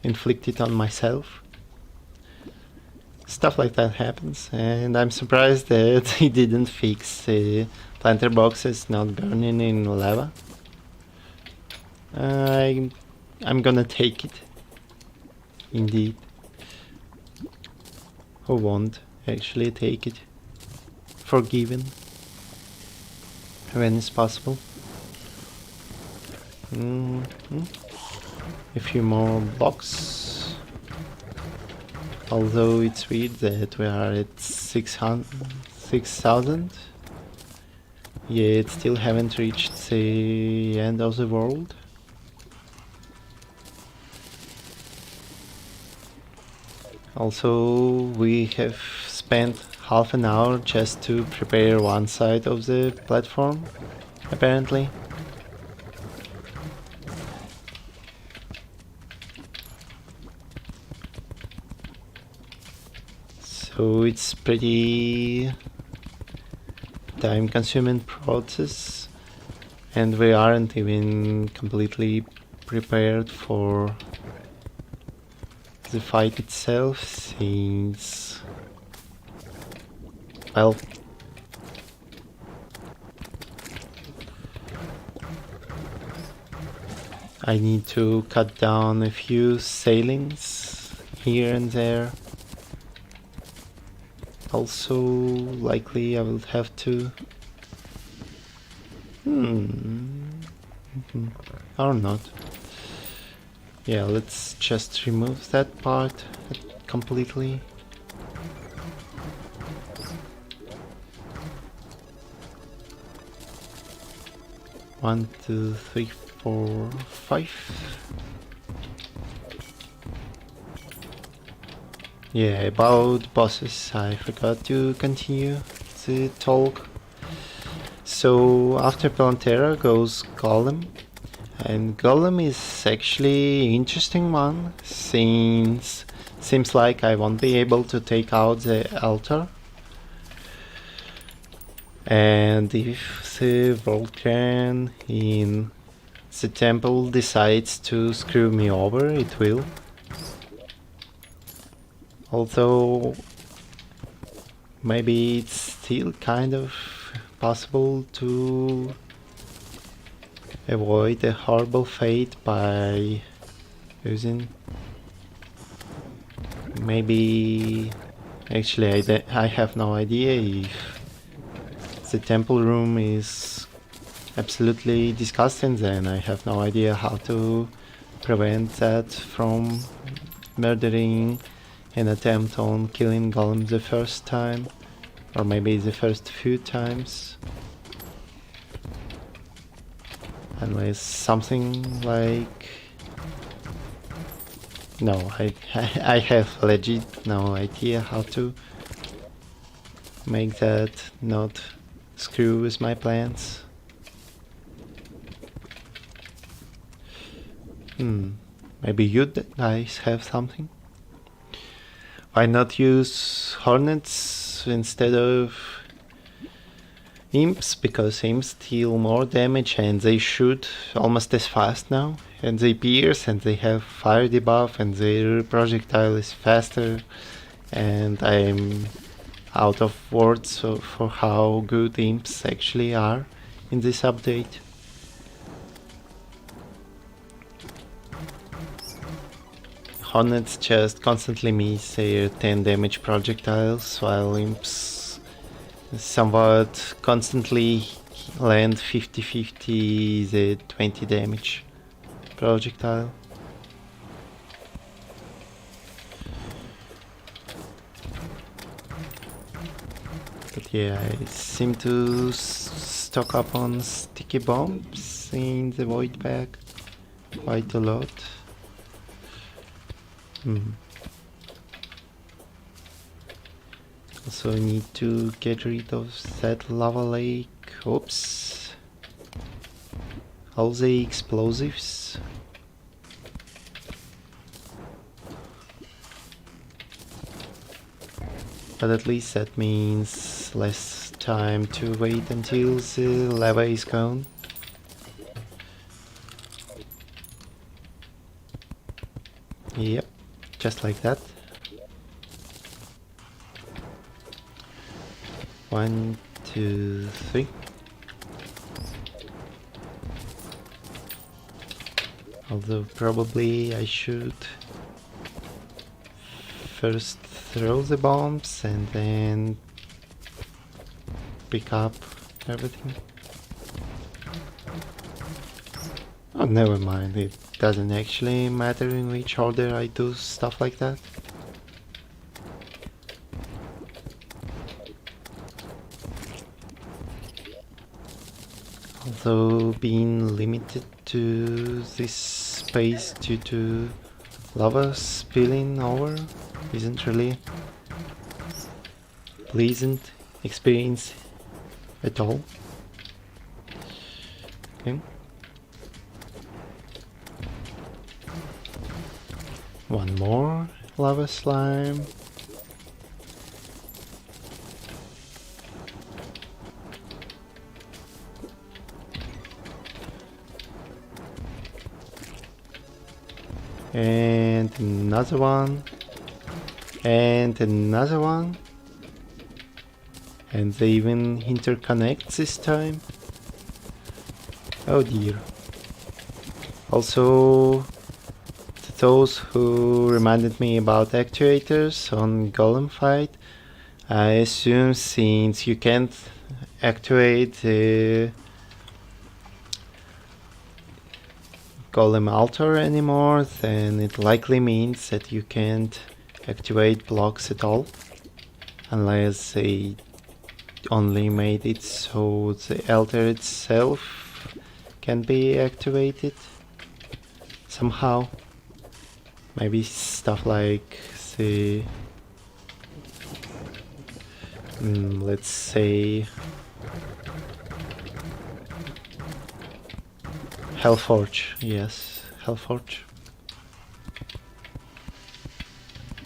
inflicted on myself. Stuff like that happens, and I'm surprised that he didn't fix the planter boxes not burning in lava. I'm gonna take it. Indeed. Who won't actually take it? Forgiven. When it's possible. A few more blocks. Although it's weird that we are at 6,000. Yet still haven't reached the end of the world. Also, we have spent half an hour just to prepare one side of the platform, apparently. So it's pretty time-consuming process, and we aren't even completely prepared for the fight itself, since, well, I need to cut down a few sailings here and there. Also, likely I will have to... or not. Yeah, let's just remove that part completely. One, two, three, 4, 5. Yeah, about bosses, I forgot to continue the talk. So after Plantera goes Golem, and Golem is actually an interesting one, since seems like I won't be able to take out the altar. And if the volcano in the temple decides to screw me over, it will. Although maybe it's still kind of possible to avoid a horrible fate by using... Maybe... Actually, I have no idea if the temple room is absolutely disgusting, then I have no idea how to prevent that from murdering an attempt on killing Golem the first time. Or maybe the first few times. Unless something like... No, I have legit no idea how to make that not screw with my plans. Maybe you guys have something? Why not use hornets instead of imps? Because imps deal more damage and they shoot almost as fast now. And they pierce and they have fire debuff and their projectile is faster. And I'm out of words for how good imps actually are in this update. Hornets just constantly miss their 10 damage projectiles, while imps somewhat constantly land 50-50 the 20 damage projectile. But yeah, I seem to stock up on sticky bombs in the void pack quite a lot. Also need to get rid of that lava lake. Oops. All the explosives. But at least that means less time to wait until the lava is gone. Yep, just like that. 1, 2, 3. Although probably I should first throw the bombs and then pick up everything. Oh, never mind, it doesn't actually matter in which order I do stuff like that. Although being limited to this space due to lava spilling over isn't really pleasant experience at all. Okay. One more lava slime. And another one. And another one. And they even interconnect this time. Oh dear. Also, to those who reminded me about actuators on Golem fight, I assume since you can't activate the Golem altar anymore, then it likely means that you can't activate blocks at all, unless they only made it so the altar itself can be activated somehow. Maybe stuff like the let's say Hellforge, yes, Hellforge,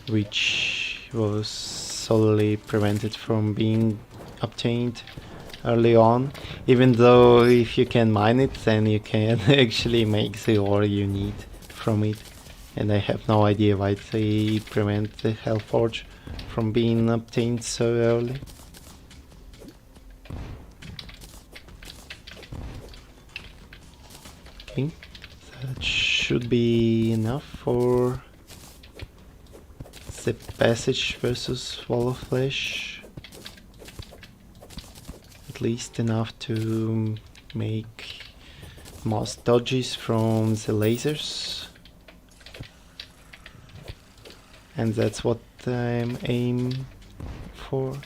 which was solely prevented from being obtained early on, even though if you can mine it, then you can actually make the ore you need from it. And I have no idea why they prevent the Hellforge from being obtained so early. Okay, that should be enough for the passage versus Wall of Flesh. At least enough to make most dodges from the lasers. And that's what I'm aiming for.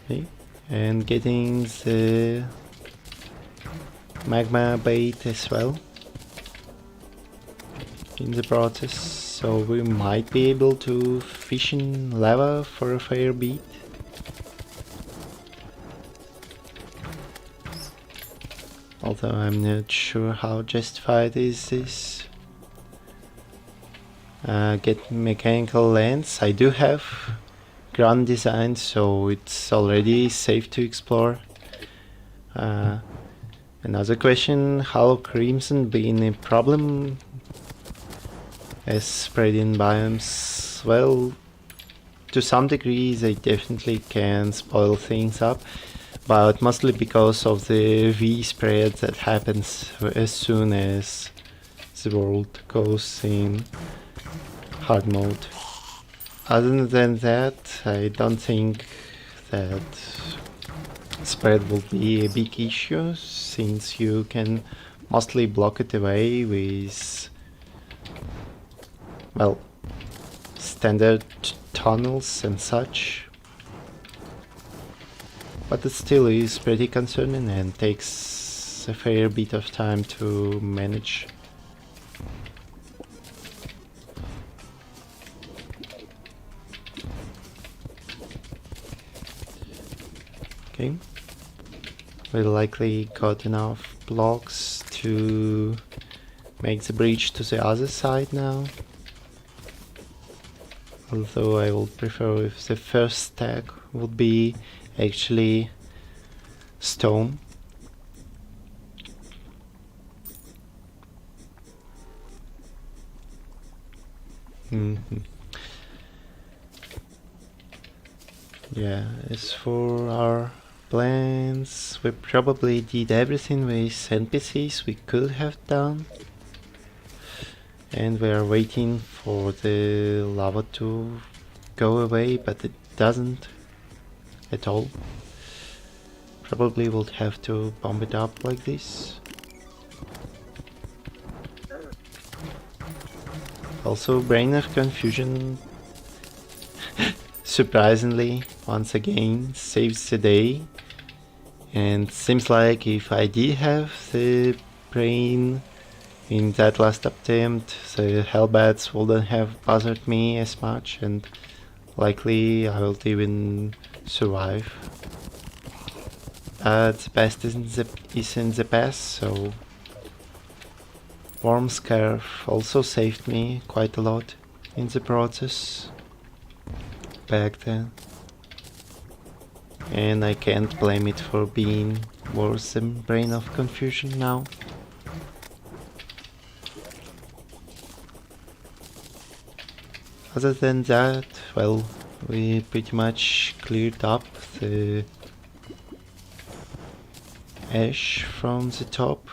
Okay. And getting the magma bait as well in the process, so we might be able to fish in lava for a fair bit. Although I'm not sure how justified is this. Get mechanical lens. I do have ground design, so it's already safe to explore. Another question, how crimson been a problem as spreading biomes? Well, to some degree they definitely can spoil things up, but mostly because of the V spread that happens as soon as the world goes in hard mode. Other than that, I don't think that spread will be a big issue, since you can mostly block it away with, well, standard tunnels and such. But it still is pretty concerning and takes a fair bit of time to manage. Okay, we likely got enough blocks to make the bridge to the other side now. Although I would prefer if the first stack would be actually stone. Yeah, as for our plans, we probably did everything with NPCs we could have done. And we are waiting for the lava to go away, but it doesn't at all. Probably would have to bomb it up like this. Also, Brain of Confusion, surprisingly, once again, saves the day. And seems like if I did have the Brain in that last attempt, the Hellbats wouldn't have bothered me as much, and likely I will even survive. The best is in the past, so Worm Scarf also saved me quite a lot in the process back then. And I can't blame it for being worse than Brain of Confusion now. Other than that, well, we pretty much cleared up the ash from the top.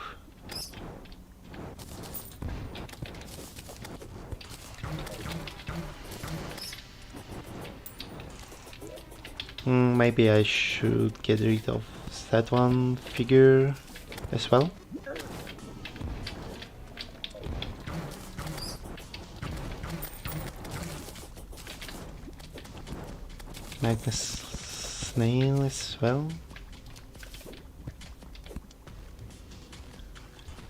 Maybe I should get rid of that one figure as well. Magnus Snail as well.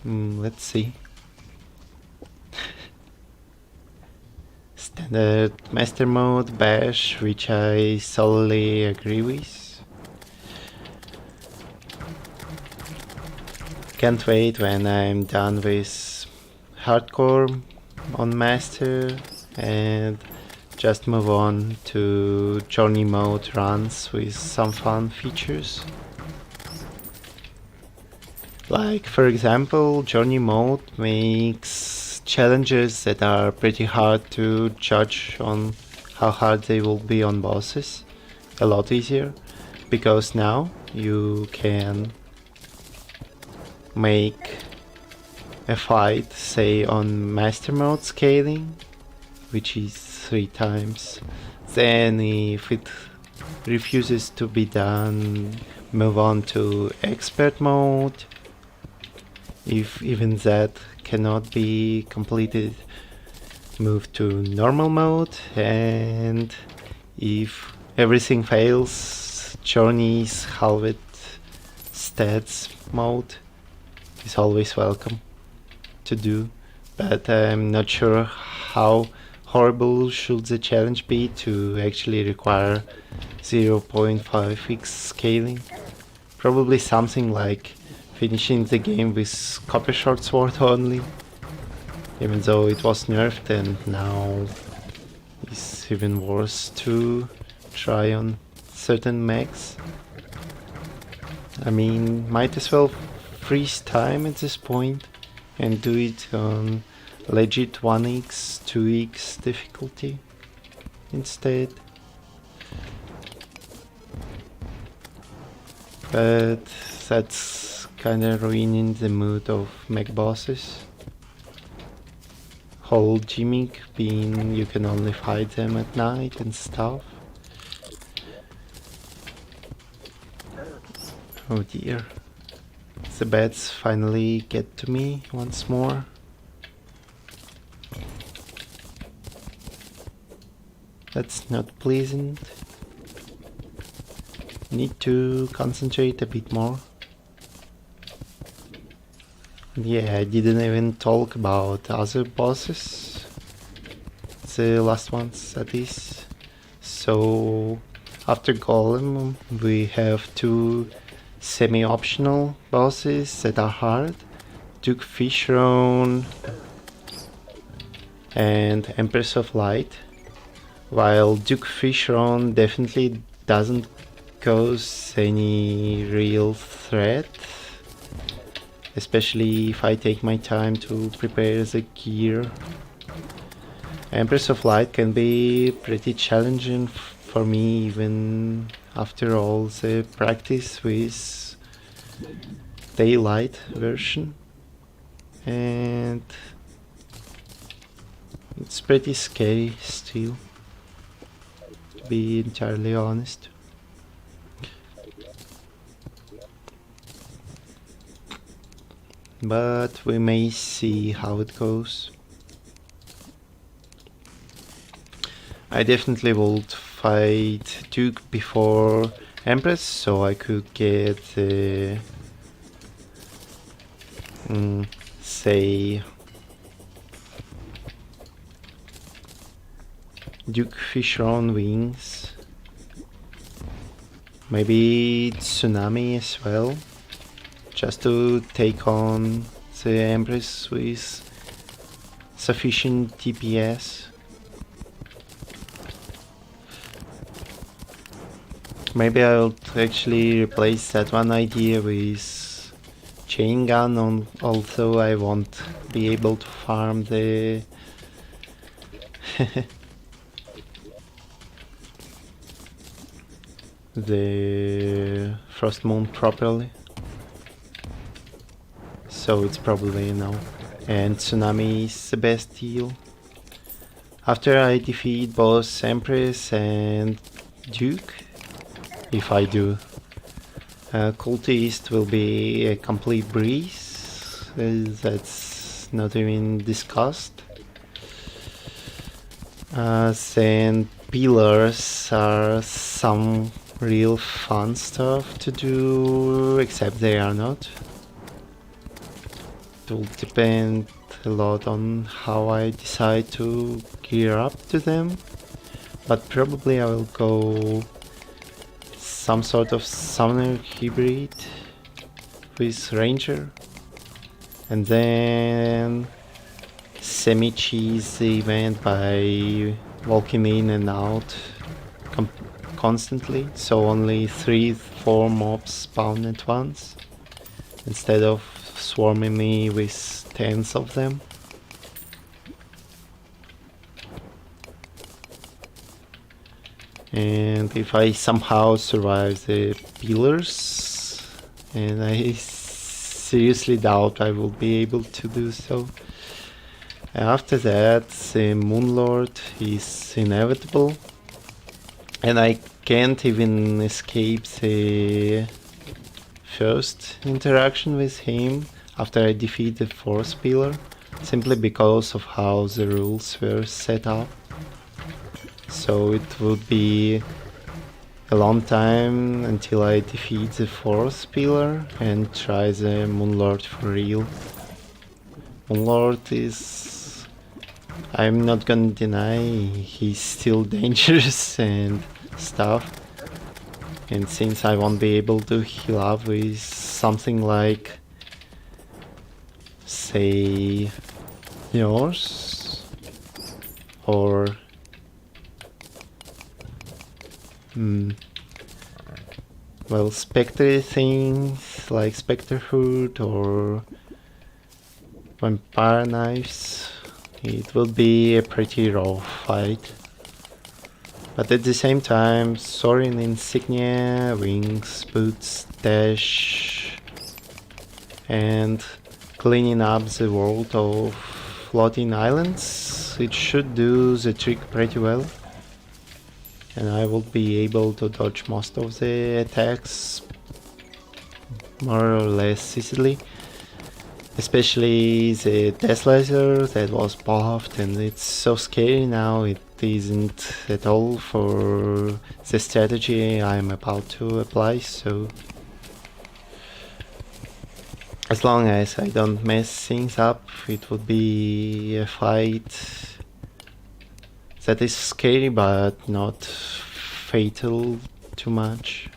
Let's see. Standard Master Mode Bash, which I solely agree with. Can't wait when I'm done with Hardcore on Master and just move on to Journey Mode runs with some fun features. Like, for example, Journey Mode makes challenges that are pretty hard to judge on how hard they will be on bosses a lot easier, because now you can make a fight, say, on Master Mode scaling, which is 3 times. Then if it refuses to be done, move on to Expert Mode. If even that cannot be completed, move to Normal Mode, and if everything fails, Journey's halved stats mode is always welcome to do, but I'm not sure how horrible should the challenge be to actually require 0.5x scaling. Probably something like finishing the game with Copper Short Sword only, even though it was nerfed and now it's even worse to try on certain mechs. I mean, might as well freeze time at this point and do it on legit 1x, 2x difficulty instead. But that's kinda ruining the mood of mech bosses. Whole gimmick being you can only fight them at night and stuff. Oh dear. The bats finally get to me once more. That's not pleasant. Need to concentrate a bit more. Yeah, I didn't even talk about other bosses. The last ones, that is. So, after Golem, we have two semi-optional bosses that are hard. Duke Fishrone and Empress of Light. While Duke Fishrone definitely doesn't cause any real threat, especially if I take my time to prepare the gear. Empress of Light can be pretty challenging for me even after all the practice with Daylight version, and it's pretty scary still, to be entirely honest. But we may see how it goes. I definitely would fight Duke before Empress, so I could get say Duke Fishrone wings. Maybe Tsunami as well, just to take on the Empress with sufficient DPS. Maybe I'll actually replace that one idea with chain gun, although I won't be able to farm the the Frost Moon properly. So it's probably a no. And Tsunami is the best deal. After I defeat both Empress and Duke, if I do, Cultist will be a complete breeze. That's not even discussed. Then pillars are some real fun stuff to do, except they are not. It will depend a lot on how I decide to gear up to them, but probably I will go some sort of summoner hybrid with ranger, and then semi-cheese the event by walking in and out constantly, so only 3-4 mobs spawn at once instead of swarming me with tens of them. And if I somehow survive the pillars, and I seriously doubt I will be able to do so, after that the Moonlord is inevitable, and I can't even escape the first interaction with him after I defeat the fourth pillar, simply because of how the rules were set up. So it would be a long time until I defeat the fourth pillar and try the Moonlord for real. Moonlord is... I'm not gonna deny he's still dangerous and stuff. And since I won't be able to heal up with something like, say, yours, or well, spectre things like Spectre Hood or Vampire Knives, it will be a pretty raw fight. But at the same time, Soaring Insignia, Wings, Boots, Dash, and cleaning up the world of floating islands, it should do the trick pretty well. And I will be able to dodge most of the attacks more or less easily. Especially the Death Laser that was buffed, and it's so scary now. It isn't at all for the strategy I'm about to apply, so as long as I don't mess things up, it would be a fight that is scary but not fatal too much.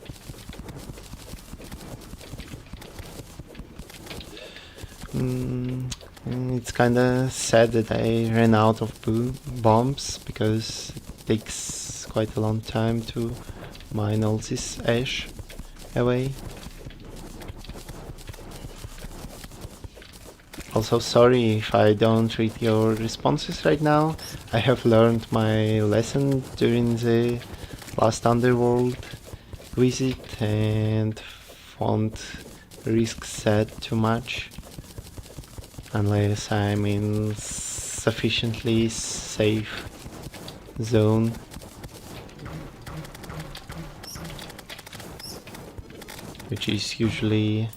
It's kinda sad that I ran out of bombs, because it takes quite a long time to mine all this ash away. Also, sorry if I don't read your responses right now. I have learned my lesson during the last Underworld visit and won't risk that too much unless I'm in sufficiently safe zone. Which is usually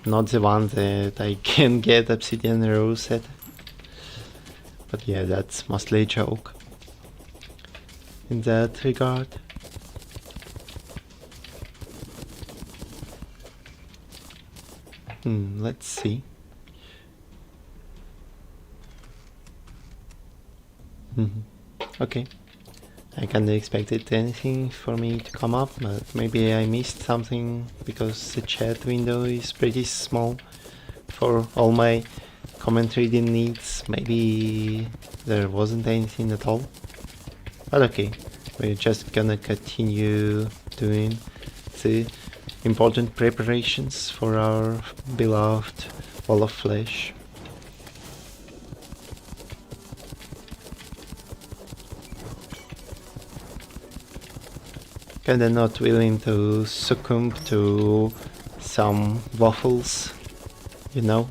not the one that I can get Obsidian Rose at. But yeah, that's mostly a joke in that regard. Let's see. Okay. I kinda expected anything for me to come up, but maybe I missed something because the chat window is pretty small for all my comment reading needs. Maybe there wasn't anything at all. But okay, we're just gonna continue doing the important preparations for our beloved Wall of Flesh. Kinda not willing to succumb to some waffles, you know.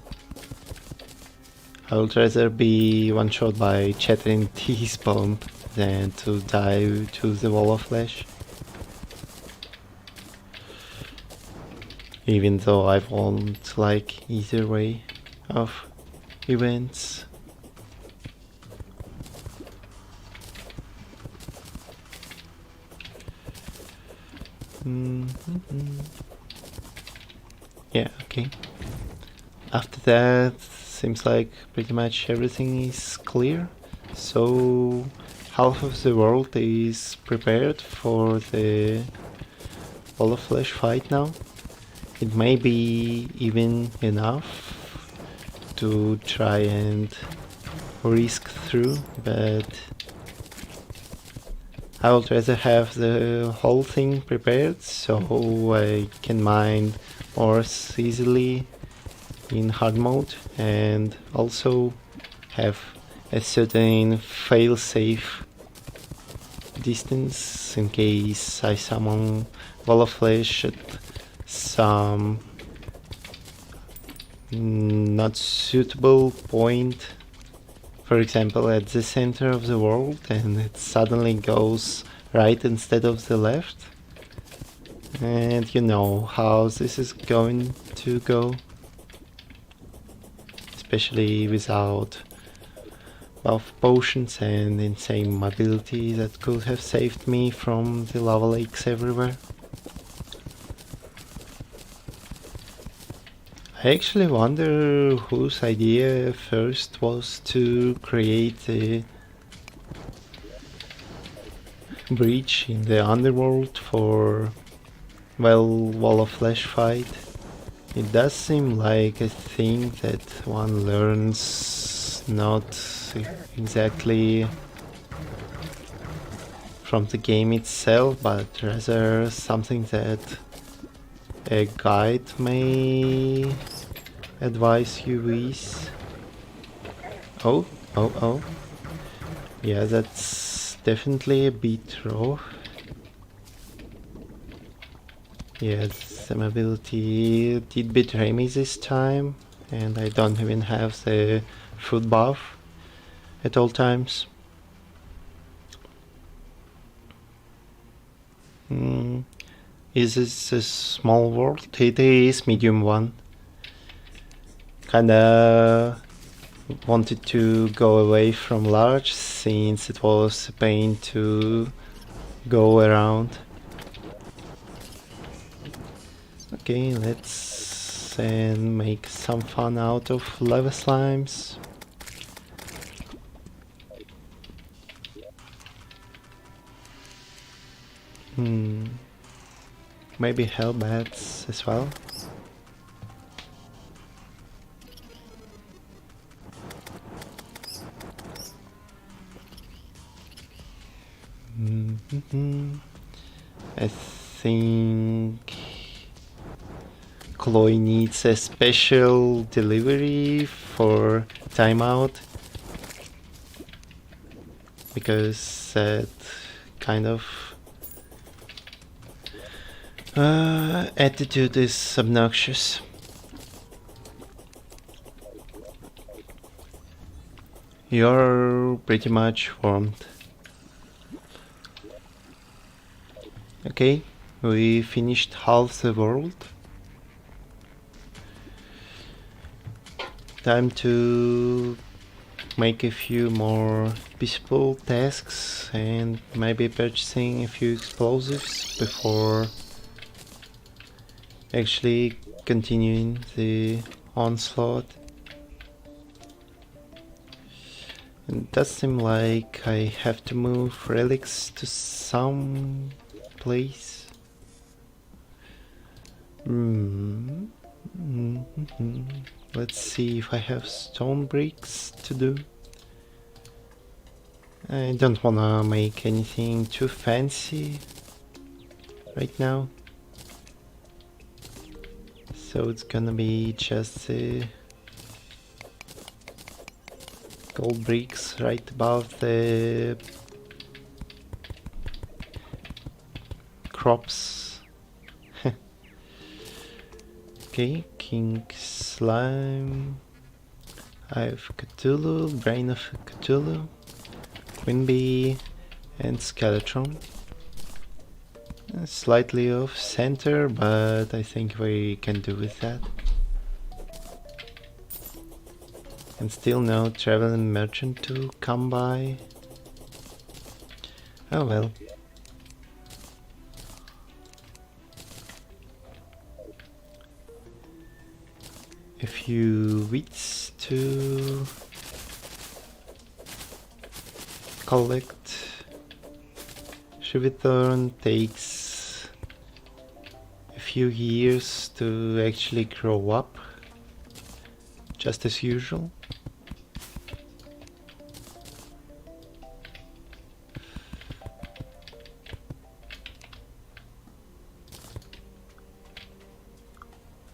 I would rather be one shot by Chattering Tease Bomb than to die to the Wall of Flesh. Even though I won't like either way of events. Yeah, okay. After that, seems like pretty much everything is clear. So half of the world is prepared for the Wall of Flesh fight now. It may be even enough to try and risk through, but I would rather have the whole thing prepared so I can mine ores easily in hard mode, and also have a certain fail-safe distance in case I summon Wall of Flesh at some not suitable point, for example at the center of the world, and it suddenly goes right instead of the left, and you know how this is going to go, especially without buff potions and insane mobility that could have saved me from the lava lakes everywhere. I actually wonder whose idea first was to create a breach in the underworld for, well, Wall of Flesh fight. It does seem like a thing that one learns not exactly from the game itself, but rather something that a guide may advise you with. Oh, oh. Yeah, that's definitely a bit raw. Yes, the mobility did betray me this time, and I don't even have the food buff at all times. Is this a small world? It is medium one. Kinda wanted to go away from large since it was a pain to go around. Okay, let's make some fun out of lava slimes. Maybe hellbats as well. I think Chloe needs a special delivery for timeout, because that kind of attitude is obnoxious. You're pretty much warmed. Okay, we finished half the world. Time to make a few more peaceful tasks and maybe purchasing a few explosives before actually continuing the onslaught. It does seem like I have to move relics to some place. Let's see if I have stone bricks to do. I don't wanna make anything too fancy right now, so it's gonna be just gold bricks right above the crops. Okay, King Slime. I have Cthulhu, Brain of Cthulhu, Queen Bee, and Skeletron. Slightly off center, but I think we can do with that. And still no traveling merchant to come by. Oh well. A few wheats to collect. Shivithorn takes a few years to actually grow up, just as usual.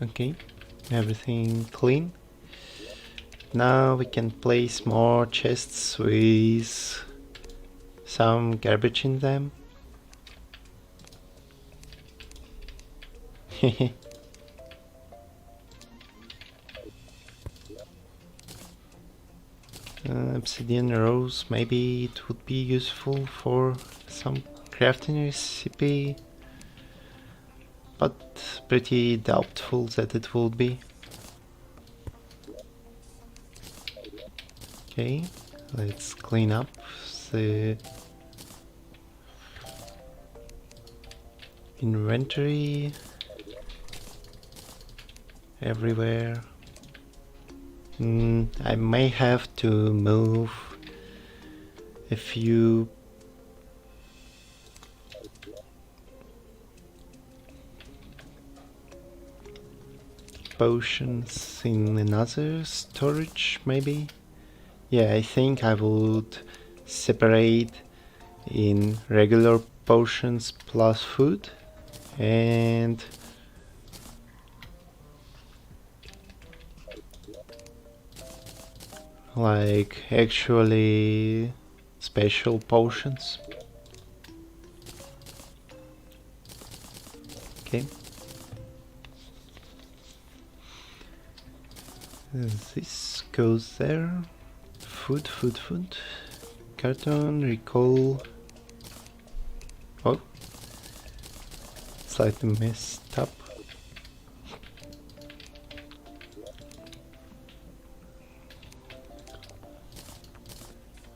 Okay, everything clean. Now we can place more chests with some garbage in them. Obsidian rose, maybe it would be useful for some crafting recipe, but pretty doubtful that it will be. Okay, Let's clean up the inventory everywhere. I may have to move a few potions in another storage, maybe? Yeah, I think I would separate in regular potions plus food and like actually special potions. Okay. This goes there. Food, food, food. Carton, recall. Oh. Slightly messed up.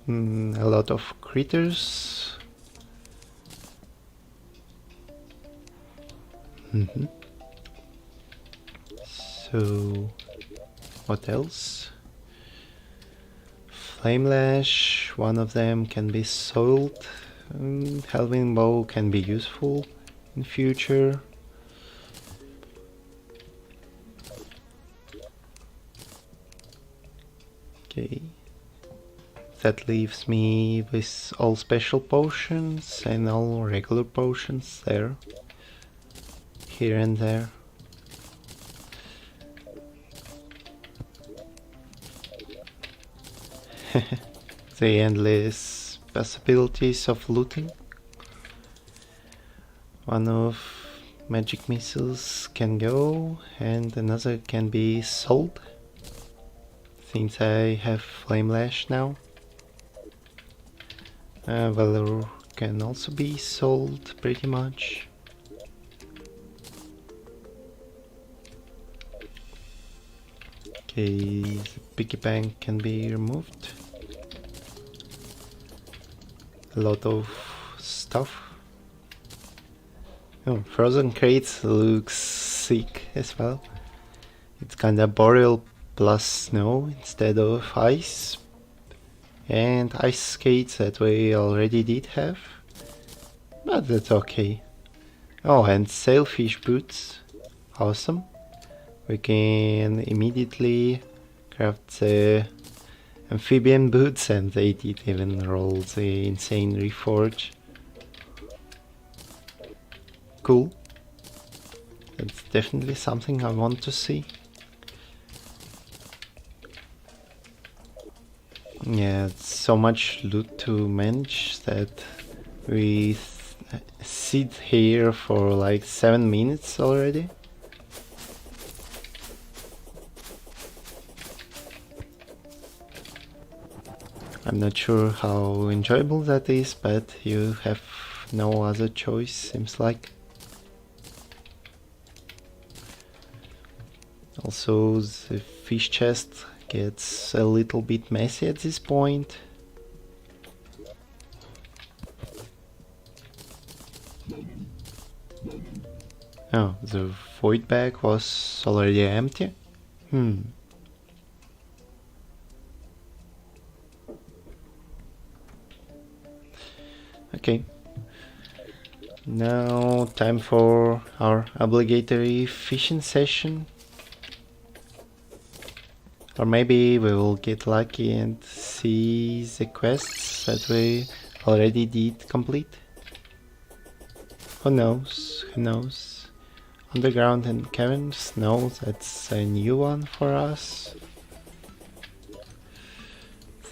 A lot of critters. So, what else? Flame Lash, one of them can be sold. Halving Bow can be useful in future. Okay. That leaves me with all special potions and all regular potions there. Here and there. The endless possibilities of looting. One of magic missiles can go and another can be sold. Since I have Flame Lash now. Valor can also be sold pretty much. Okay, the piggy bank can be removed. A lot of stuff. Oh, frozen crates looks sick as well. It's kinda boreal plus snow instead of ice. And ice skates that we already did have. But that's okay. Oh, and sailfish boots. Awesome. We can immediately craft the amphibian boots, and they did even roll the insane reforge. Cool. That's definitely something I want to see. Yeah, it's so much loot to manage that we sit here for like 7 minutes already. I'm not sure how enjoyable that is, but you have no other choice, seems like. Also, the fish chest gets a little bit messy at this point. Oh, the void bag was already empty? Okay. Now time for our obligatory fishing session. Or maybe we will get lucky and see the quests that we already did complete. Who knows? Who knows? Underground and caverns? No, that's a new one for us.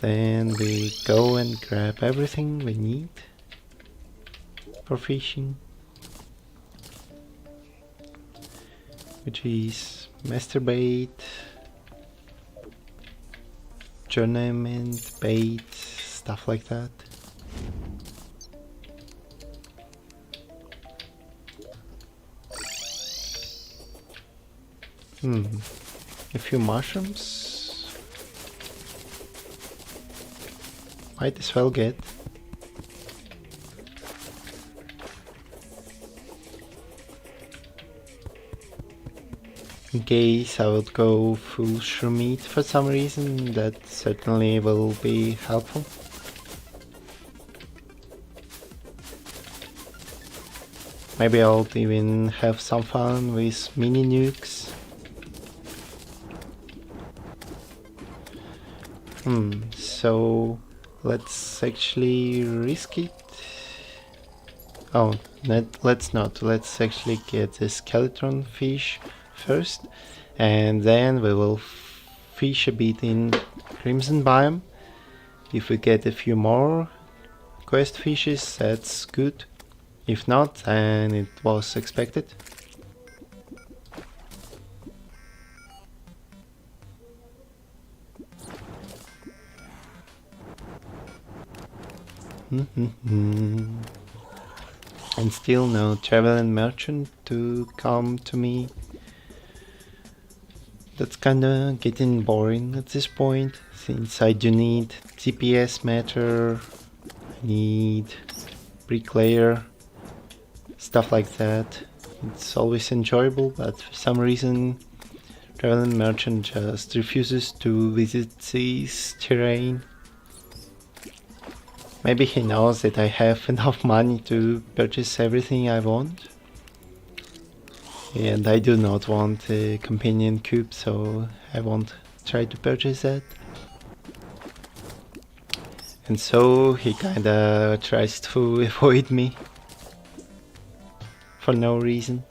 Then we go and grab everything we need for fishing, which is master bait, tournament bait, stuff like that. A few mushrooms. Might as well get. In case I would go full shroom meat for some reason, that certainly will be helpful. Maybe I'll even have some fun with mini nukes. So let's actually risk it. Oh, let's not. Let's actually get the skeleton fish first, and then we will fish a bit in Crimson Biome. If we get a few more quest fishes, that's good. If not, then it was expected. And still no traveling merchant to come to me. That's kinda getting boring at this point, since I do need TPS matter, I need bricklayer, stuff like that. It's always enjoyable, but for some reason traveling merchant just refuses to visit this terrain. Maybe he knows that I have enough money to purchase everything I want. And I do not want a companion cube, so I won't try to purchase that. And so he kinda tries to avoid me. For no reason.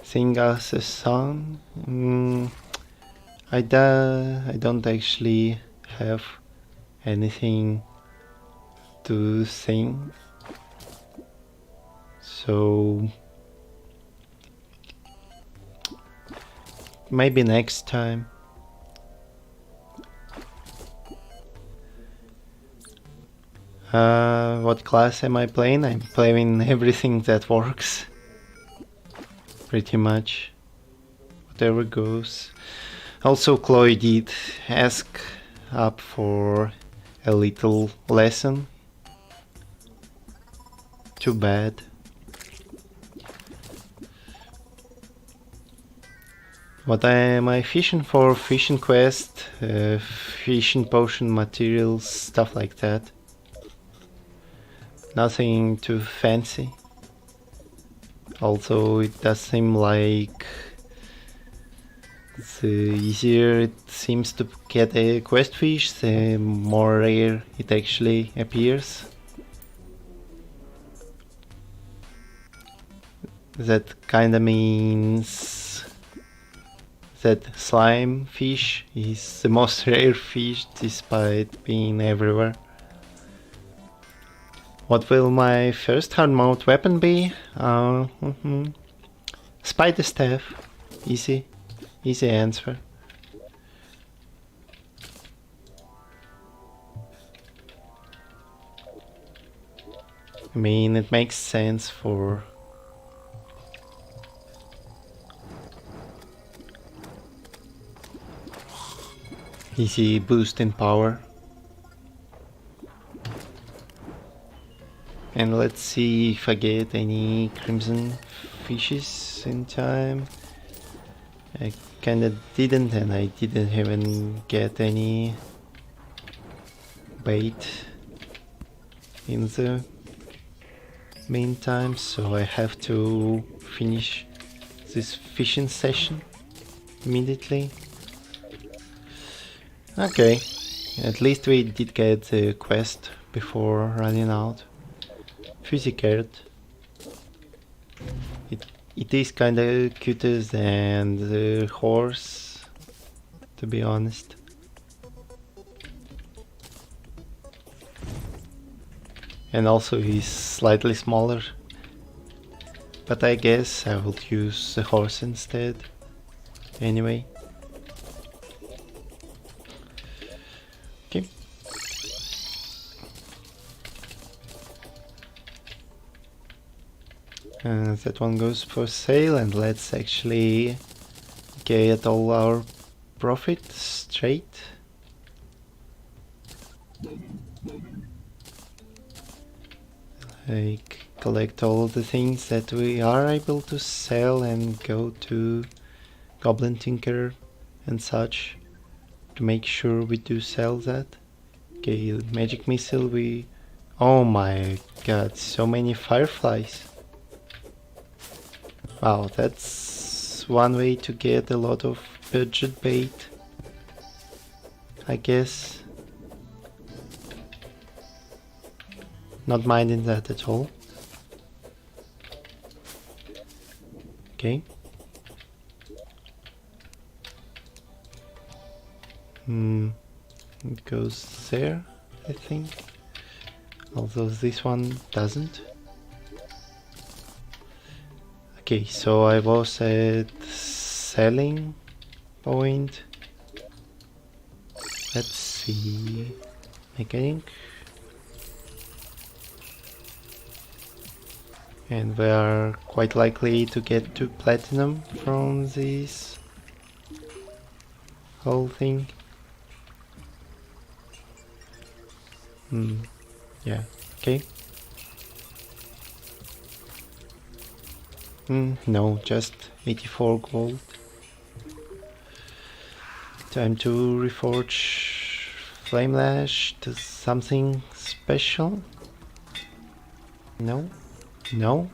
Sing us a song? I don't actually have anything to sing, so maybe next time. What class am I playing? I'm playing everything that works, pretty much, whatever goes. Also, Chloe did ask up for a little lesson. Too bad. What am I fishing for? Fishing quest, fishing potion materials, stuff like that. Nothing too fancy. Also, it does seem like the easier it seems to get a quest fish, the more rare it actually appears. That kinda means that slime fish is the most rare fish despite being everywhere. What will my first hard mode weapon be? Spider staff. Easy answer. I mean, it makes sense for easy boost in power. And let's see if I get any crimson fishes in time. I kinda didn't, and I didn't even get any bait in the meantime, so I have to finish this fishing session immediately. Okay, at least we did get the quest before running out. Fusicard. It is kinda cuter than the horse, to be honest. And also he's slightly smaller. But I guess I will use the horse instead. Anyway. Okay. That one goes for sale, and let's actually get all our profit straight. Like collect all the things that we are able to sell and go to Goblin Tinker and such to make sure we do sell that. Okay, magic missile we... Oh my god, so many fireflies. Wow, that's one way to get a lot of budget bait, I guess. Not minding that at all. Okay. It goes there, I think. Although this one doesn't. Okay, so I was at selling point. Let's see. Mechanic. And we are quite likely to get to platinum from this whole thing. Yeah, okay. No, just 84 gold. Time to reforge Flame Lash to something special. No, no.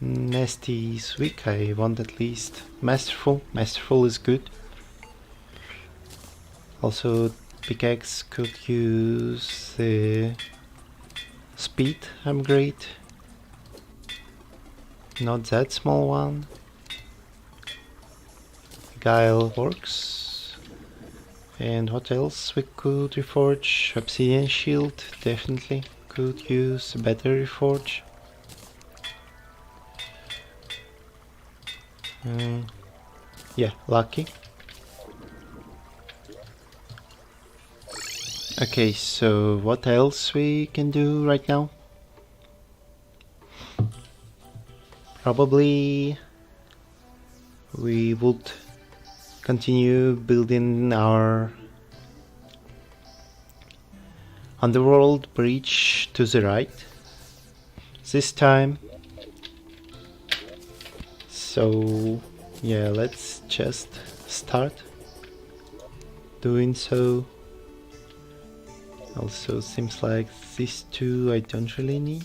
Nasty is weak, I want at least Masterful. Masterful is good. Also, pickaxe could use the speed upgrade. Not that small one. Guile works. And what else we could reforge? Obsidian shield, definitely could use a better reforge. Yeah, lucky. Okay, so what else we can do right now? Probably we would continue building our underworld bridge to the right this time. So yeah, let's just start doing so. Also seems like these two I don't really need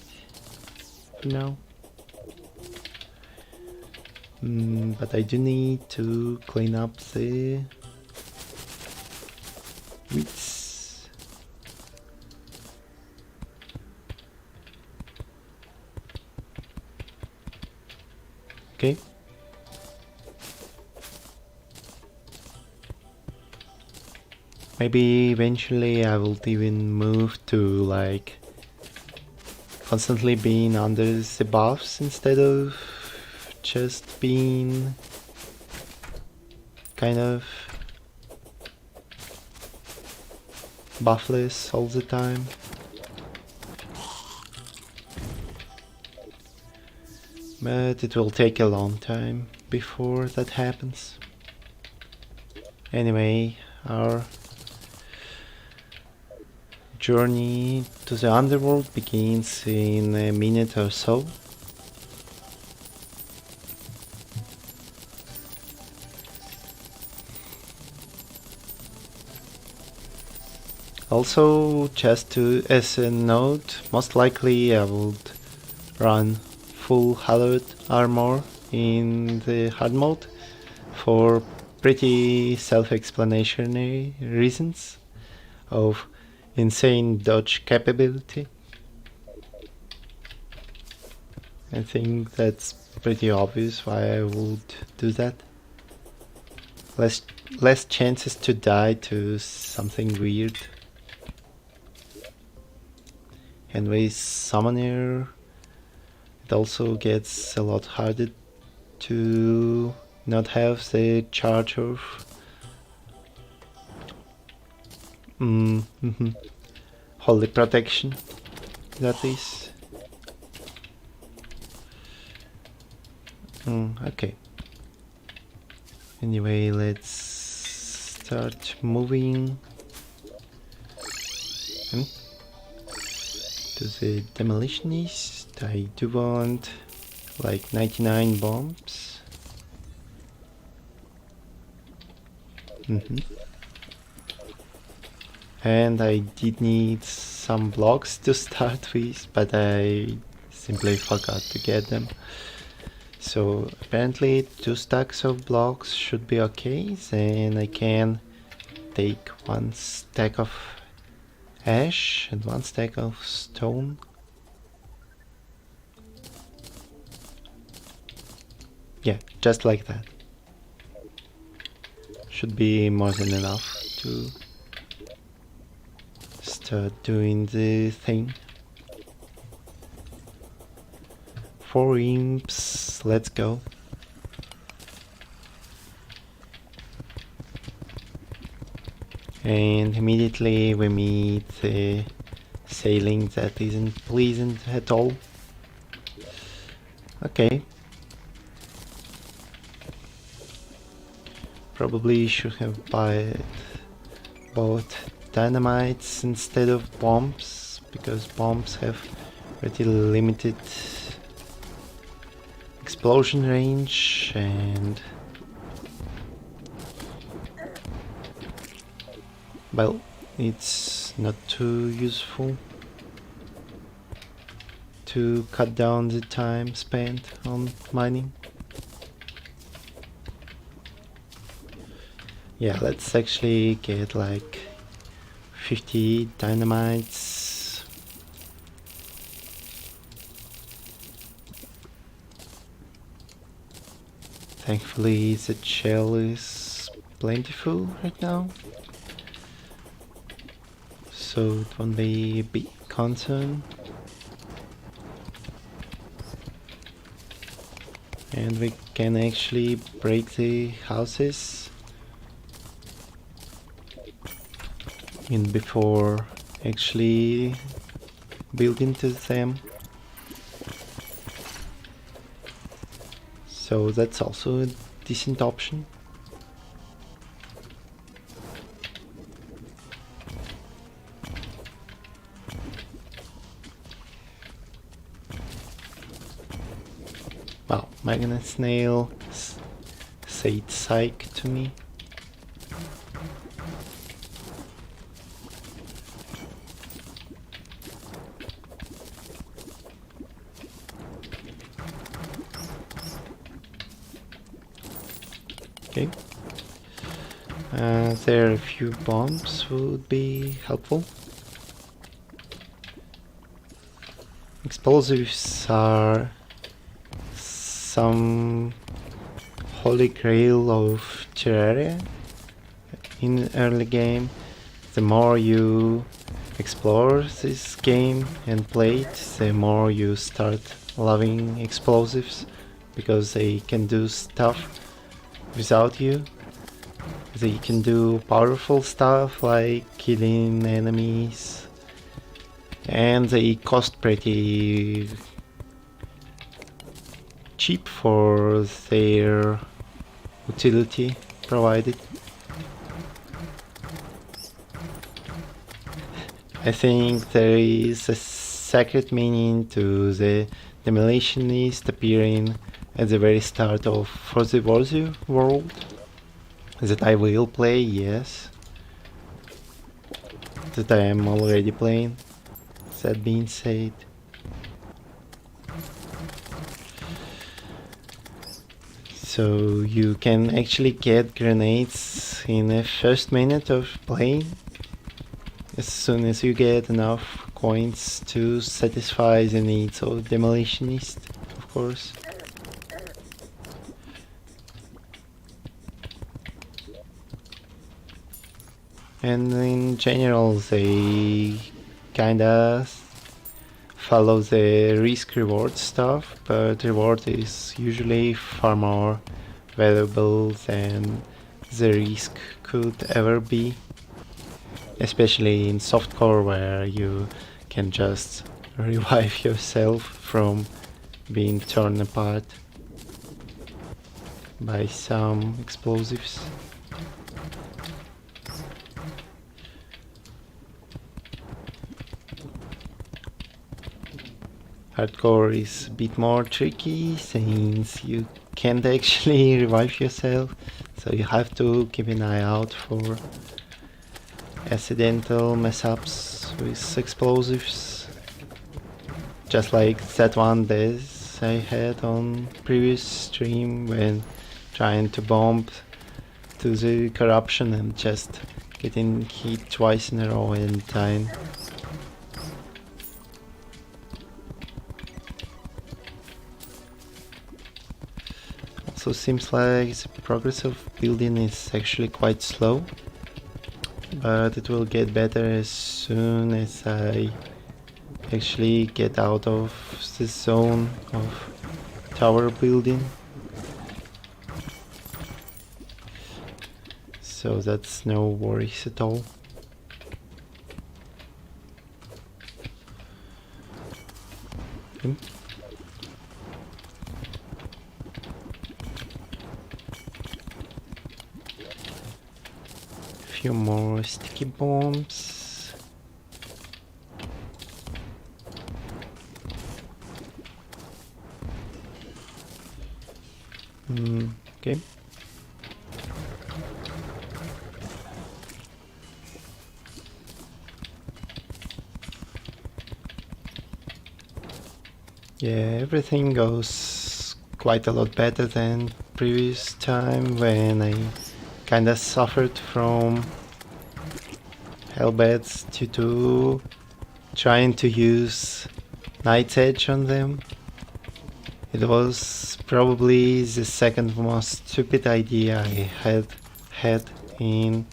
for now. But I do need to clean up the weeds. Okay. Maybe eventually I will even move to like constantly being under the buffs instead of just being kind of buffless all the time. But it will take a long time before that happens. Anyway, our journey to the underworld begins in a minute or so. Also, just to as a note, most likely I would run full hallowed armor in the hard mode for pretty self-explanatory reasons of insane dodge capability. I think that's pretty obvious why I would do that. Less chances to die to something weird. And with Summoner, it also gets a lot harder to not have the charge of holy protection, that is. Okay. Anyway, let's start moving. to the demolitionist. I do want like 99 bombs. And I did need some blocks to start with, but I simply forgot to get them. So apparently 2 stacks of blocks should be okay, then I can take 1 stack of ash and 1 stack of stone. Yeah, just like that. Should be more than enough to start doing the thing. 4 imps, let's go. And immediately we meet the sailing that isn't pleasant at all. Okay. Probably should have bought dynamites instead of bombs, because bombs have pretty limited explosion range and, well, it's not too useful to cut down the time spent on mining. Yeah, let's actually get like 50 dynamites. Thankfully the shell is plentiful right now, so it won't be a big concern. And we can actually break the houses in before actually building to them. So that's also a decent option. Wow, magnet snail said psych to me. Okay. There are a few bombs would be helpful. Explosives are some holy grail of Terraria in early game. The more you explore this game and play it, the more you start loving explosives, because they can do stuff without you. They can do powerful stuff like killing enemies, and they cost pretty cheap for their utility provided. I think there is a secret meaning to the demolitionist appearing at the very start of For the Worthy World that I will play, yes. That I am already playing, that being said. So you can actually get grenades in the first minute of playing, as soon as you get enough coins to satisfy the needs of demolitionist, of course. And in general they kinda follow the risk-reward stuff, but reward is usually far more valuable than the risk could ever be. Especially in softcore, where you can just revive yourself from being torn apart by some explosives. Hardcore is a bit more tricky since you can't actually revive yourself, so you have to keep an eye out for accidental mess ups with explosives, just like that one that I had on previous stream when trying to bomb to the corruption and just getting hit twice in a row and dying. Also seems like the progress of building is actually quite slow, but it will get better as soon as I actually get out of the zone of tower building. So that's no worries at all. Few more sticky bombs. Okay. Yeah, everything goes quite a lot better than previous time when I kinda suffered from hellbats due to trying to use Night's Edge on them. It was probably the second most stupid idea I had in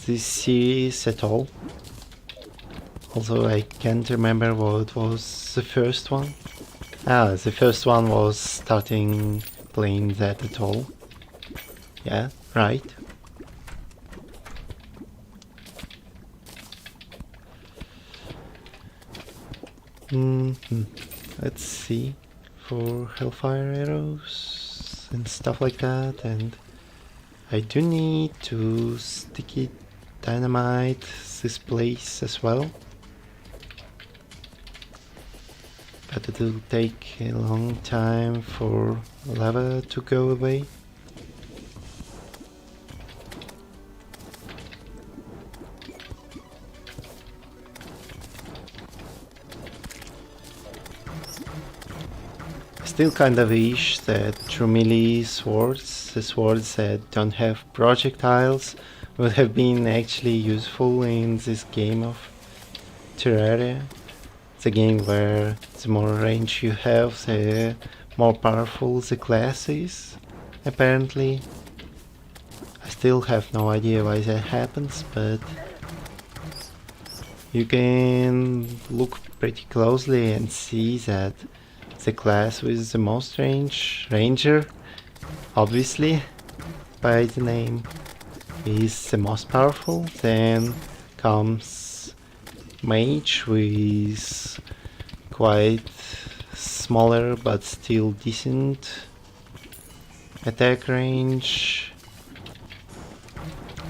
this series at all. Also, I can't remember what was the first one. The first one was starting playing that at all. Yeah, right. Let's see. For Hellfire arrows and stuff like that, and I do need to sticky dynamite this place as well. But it will take a long time for lava to go away. Still kind of wish that true melee swords, the swords that don't have projectiles, would have been actually useful in this game of Terraria. It's a game where the more range you have, the more powerful the class is, apparently. I still have no idea why that happens, but you can look pretty closely and see that the class with the most range, Ranger, obviously, by the name, is the most powerful. Then comes Mage with quite smaller but still decent attack range.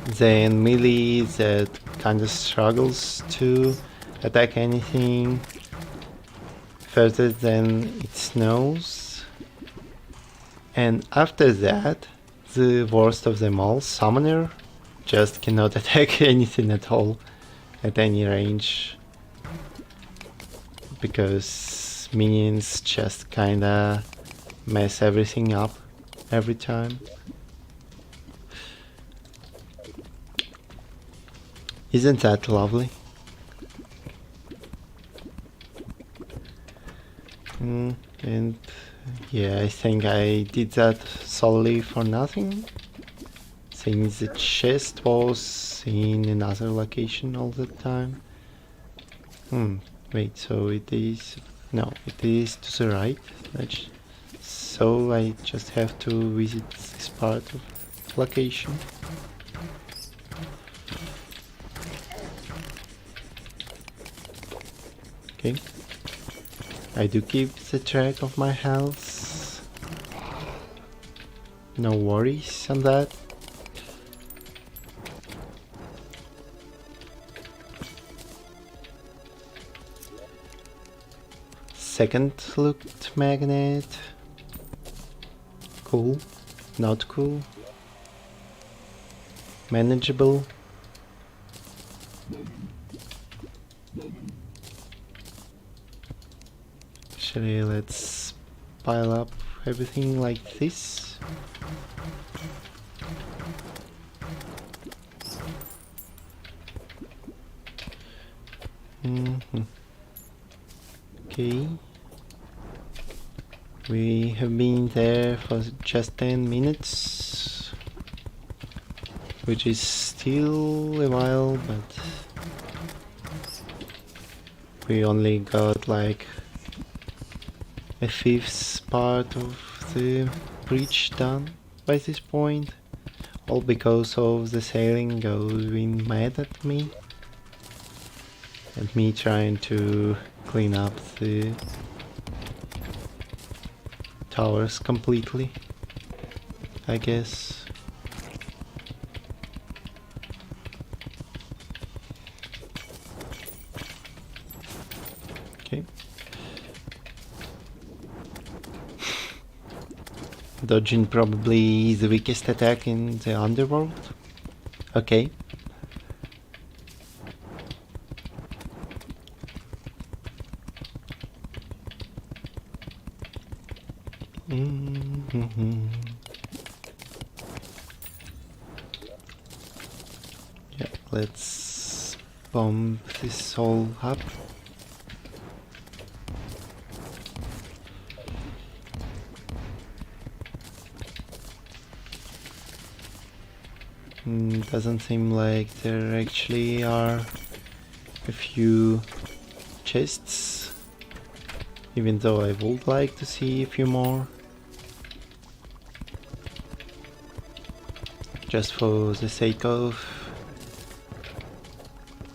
Then melee that kinda struggles to attack anything further than its nose. And after that, the worst of them all, Summoner, just cannot attack anything at all at any range, because minions just kinda mess everything up every time. Isn't that lovely? And yeah, I think I did that solely for nothing, since the chest was in another location all the time. Wait, so it is... no, it is to the right. So I just have to visit this part of location. Okay. I do keep the track of my health. No worries on that. second looked magnet. Cool, not cool, manageable. Actually, let's pile up everything like this. Okay. We have been there for just 10 minutes, which is still a while, but we only got like a fifth part of the bridge done by this point, all because of the sailing going mad at me and me trying to clean up the towers completely, I guess. Okay. Dodging probably the weakest attack in the underworld. Okay. Yeah, let's bomb this all up. Doesn't seem like there actually are a few chests, even though I would like to see a few more. Just for the sake of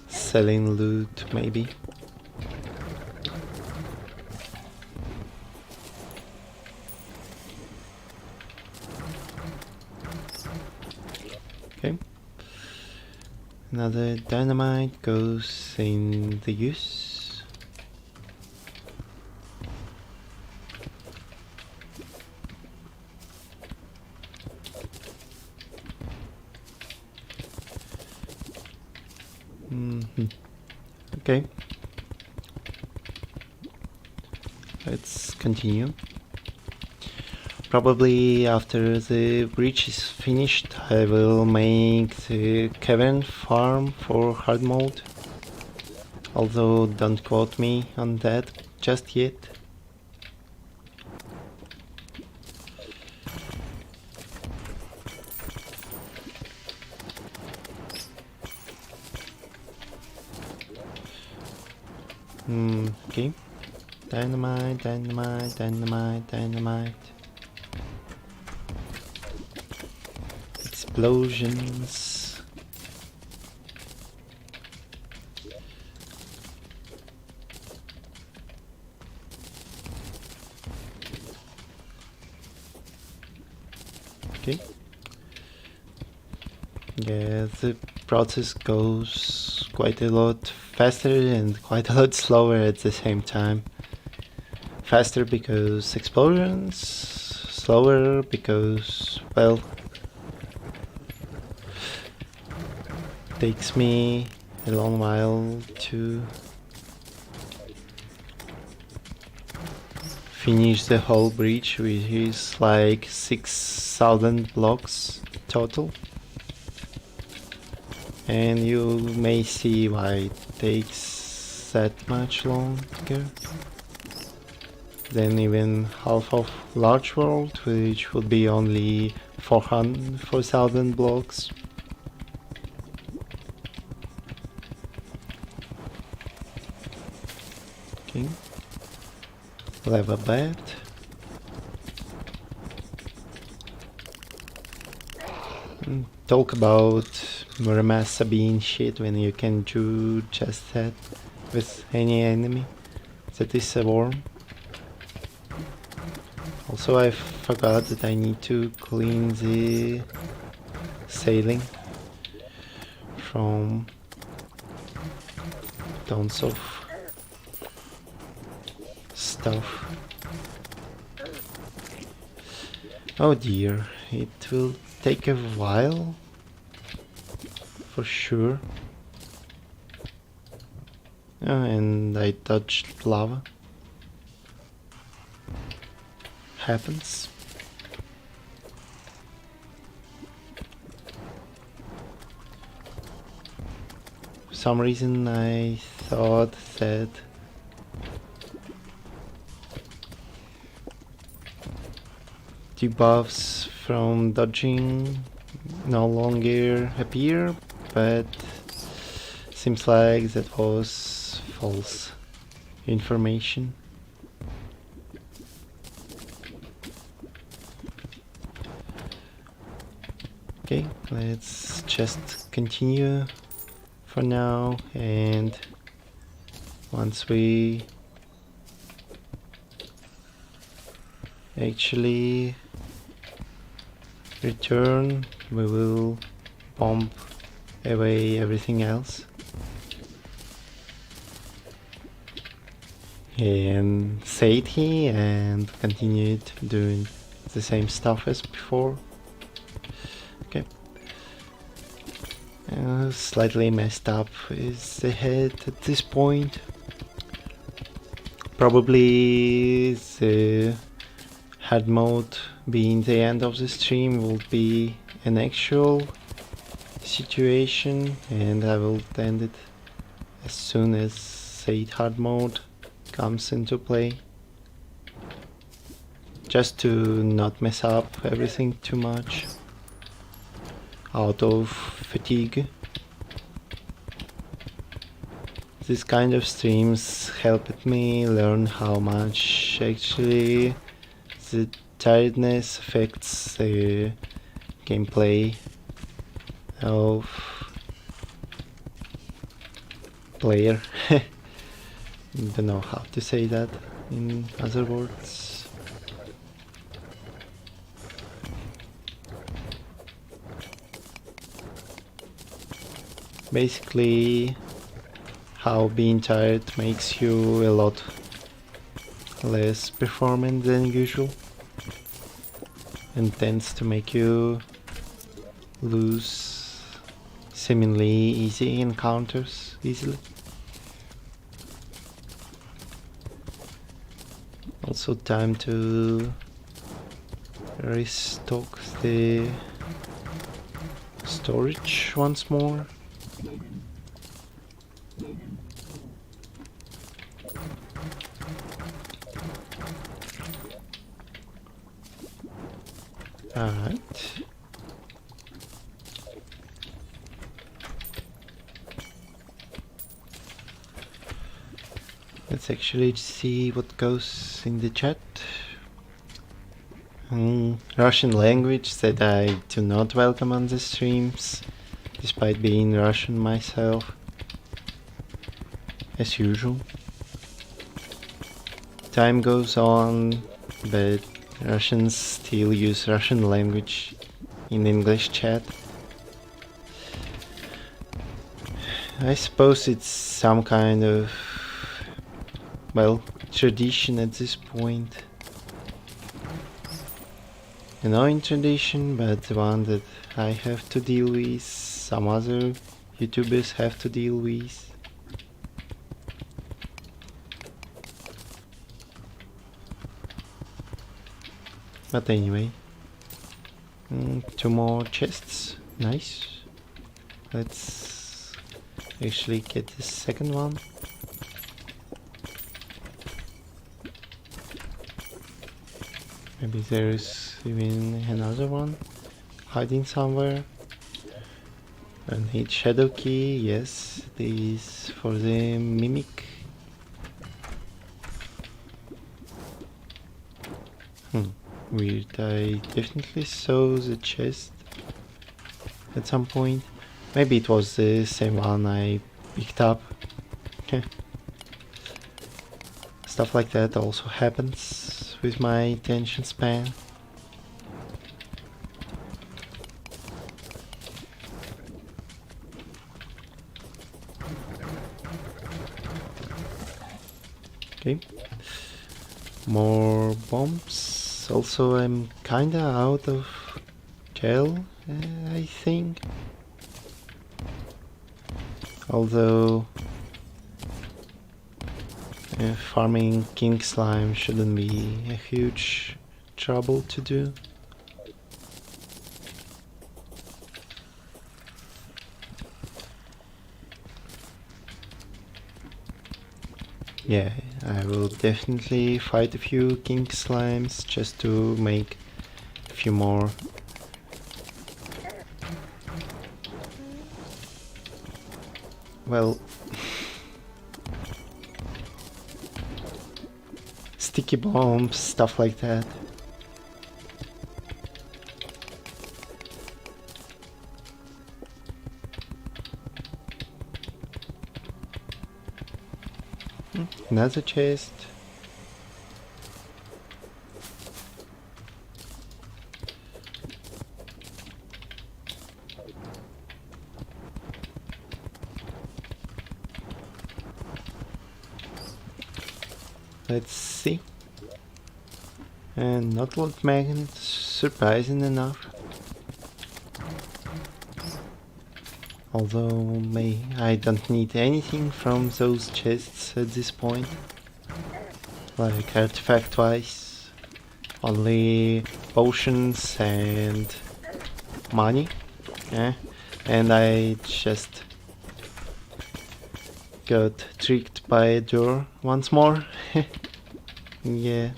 selling loot, maybe. Okay. Another dynamite goes in the use. Okay. Let's continue. Probably after the bridge is finished, I will make the cavern farm for hard mode. Although don't quote me on that just yet. Okay. Dynamite, dynamite, dynamite, dynamite. Explosions. Okay. Yeah, the process goes quite a lot faster and quite a lot slower at the same time. Faster because explosions, slower because, well, takes me a long while to finish the whole bridge, which is like 6,000 blocks total. And you may see why it takes that much longer than even half of large world, which would be only 4,000 blocks. Okay, lava bat. Talk about Muramasa being shit when you can do just that with any enemy that is a worm. Also, I forgot that I need to clean the sailing from tons of stuff. Oh dear, it will take a while, for sure. Oh, and I dodged lava. Happens. For some reason I thought that debuffs from dodging no longer appear, but seems like that was false information. Okay, let's just continue for now, and once we actually return, we will bomb away everything else. And said he, and continued doing the same stuff as before. Okay. Slightly messed up is the head at this point. Probably the hard mode being the end of the stream will be an actual situation, and I will end it as soon as said hard mode comes into play, just to not mess up everything too much out of fatigue. This kind of streams helped me learn how much actually the tiredness affects the gameplay of player. Don't know how to say that in other words. Basically, how being tired makes you a lot less performant than usual and tends to make you lose seemingly easy encounters easily. Also time to restock the storage once more. Alright. Let's actually see what goes in the chat. Russian language that I do not welcome on the streams, despite being Russian myself, as usual. Time goes on, but Russians still use Russian language in English chat. I suppose it's some kind of, well, tradition at this point. Annoying tradition, but the one that I have to deal with, some other YouTubers have to deal with. But anyway, 2 more chests, nice. Let's actually get the second one. Maybe there's even another one hiding somewhere. I need shadow key, yes, this is for the mimic. Weird, I definitely saw the chest at some point. Maybe it was the same one I picked up. Stuff like that also happens with my attention span. Okay. more bombs. Also, I'm kinda out of gel, I think. Although farming king slime shouldn't be a huge trouble to do. Yeah, I will definitely fight a few king slimes just to make a few more. Well, sticky bombs, stuff like that. Another chest. Let's see. And not a lot of magnets, surprising enough. Although I don't need anything from those chests at this point. Like artifact wise. Only potions and money. Yeah. And I just got tricked by a door once more. Yeah.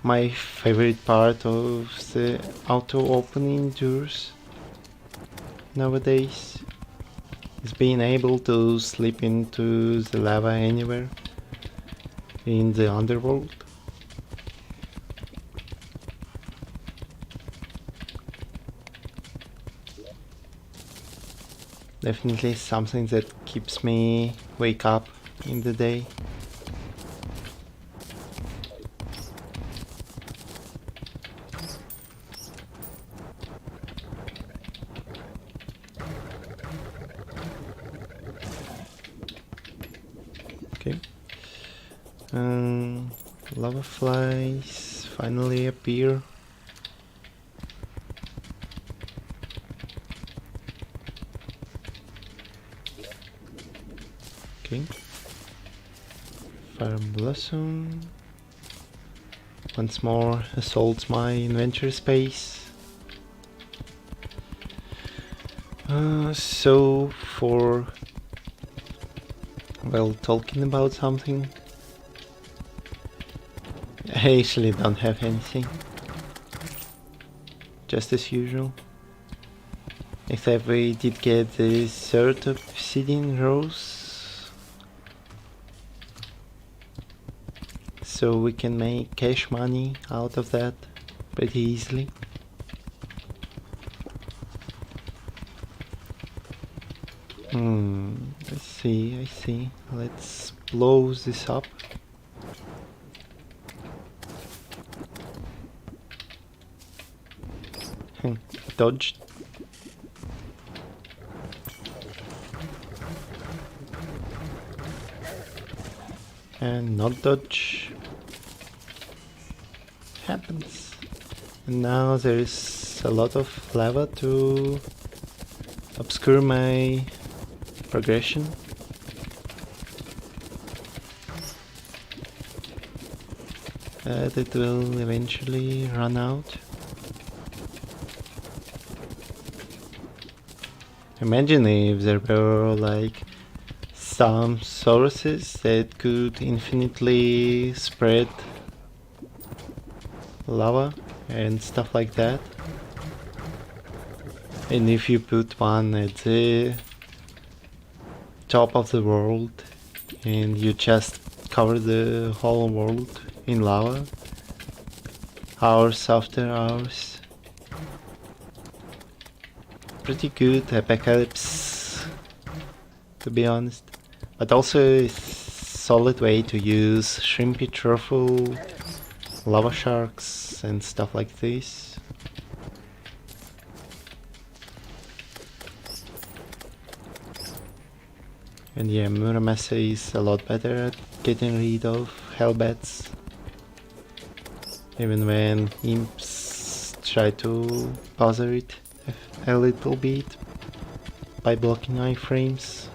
My favorite part of the auto-opening doors nowadays is being able to slip into the lava anywhere in the underworld. Definitely something that keeps me wake up in the day. Okay. Lava flies finally appear. Okay. Fire Blossom once more assaults my inventory space. So for talking about something, I actually don't have anything. Just as usual. Except we did get the third obsidian rose. So we can make cash money out of that pretty easily. I see. Let's blow this up. Dodged. And not dodge. Happens. And now there is a lot of lava to obscure my progression. That will eventually run out. Imagine if there were like some sources that could infinitely spread lava and stuff like that. And if you put one at the top of the world and you just cover the whole world in lava, hours after hours. Pretty good apocalypse, to be honest. But also a solid way to use shrimpy truffle, lava sharks and stuff like this. And yeah, Muramasa is a lot better at getting rid of hellbats. Even when imps try to bother it a little bit by blocking iframes.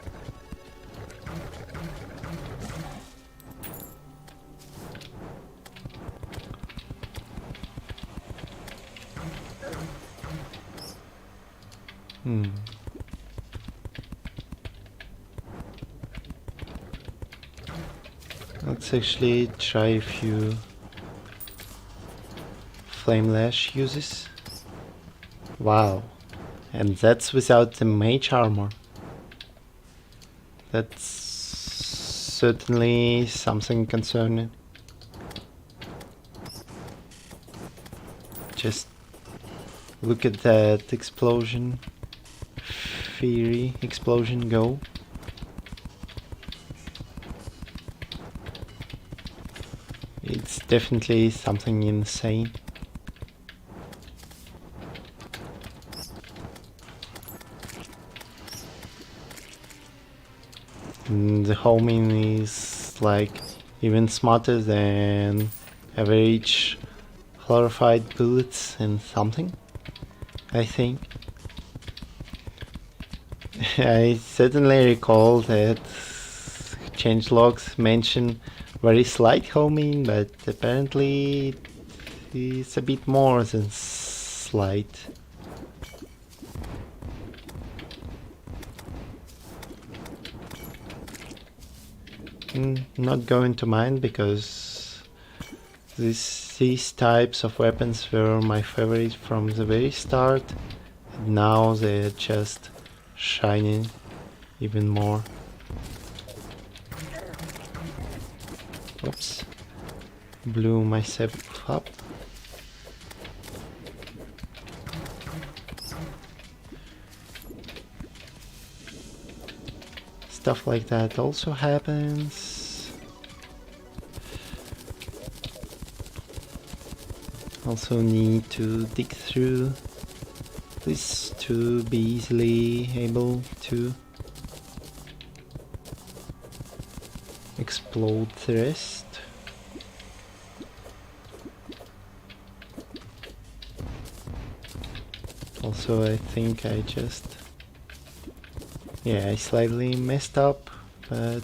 Let's actually try a few flame lash uses. Wow, and that's without the mage armor. That's certainly something concerning. Just look at that explosion. Fiery explosion go. It's definitely something insane. And the homing is like even smarter than average glorified bullets and something, I think. I certainly recall that changelogs mention very slight homing, but apparently it's a bit more than slight. Not going to mind, because these types of weapons were my favorite from the very start, and now they're just shining even more. Oops, blew myself up. Stuff like that also happens. Also need to dig through this to be easily able to explode the rest. Also, I think I just... yeah, I slightly messed up, but...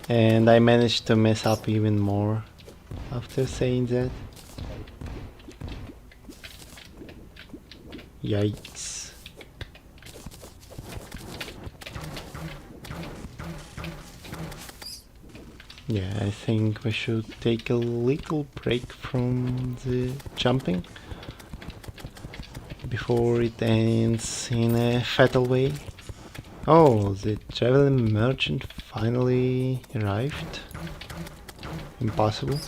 and I managed to mess up even more after saying that. Yikes. Yeah, I think we should take a little break from the jumping before it ends in a fatal way. Oh, the traveling merchant finally arrived. Impossible.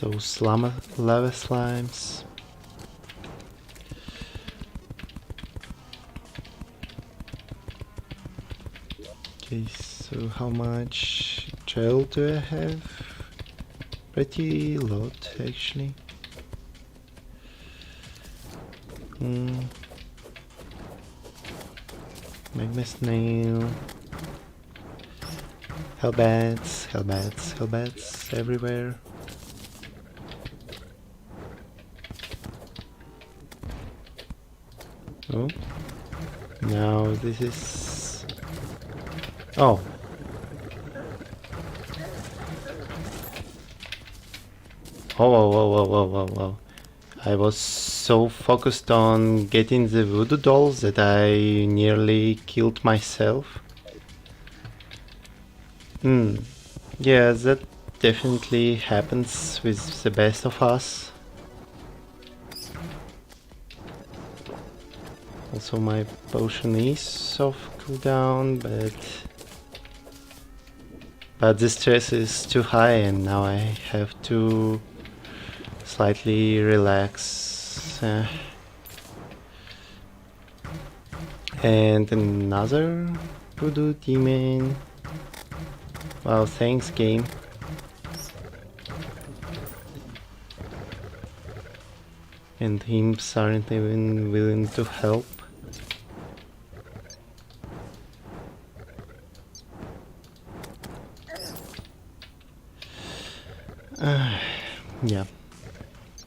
Those lava slimes. Okay, so how much gel do I have? Pretty lot, actually. Magma snail. Hellbats, hellbats, hellbats everywhere. Oh, now this is... oh. Whoa, whoa, whoa, whoa, whoa, whoa, whoa. I was so focused on getting the voodoo dolls that I nearly killed myself. Yeah, that definitely happens with the best of us. Also, my potion is off cooldown, but the stress is too high, and now I have to slightly relax. And another voodoo demon. Wow, thanks, game. And imps aren't even willing to help. Yeah,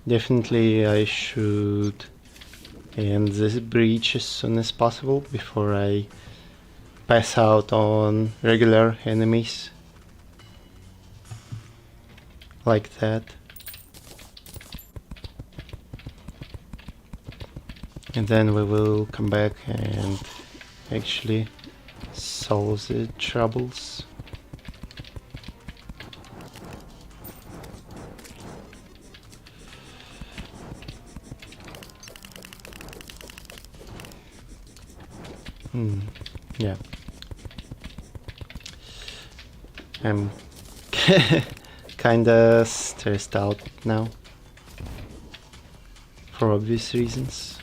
definitely I should end this breach as soon as possible before I pass out on regular enemies like that. And then we will come back and actually solve the troubles. Yeah. I'm kinda stressed out now. For obvious reasons.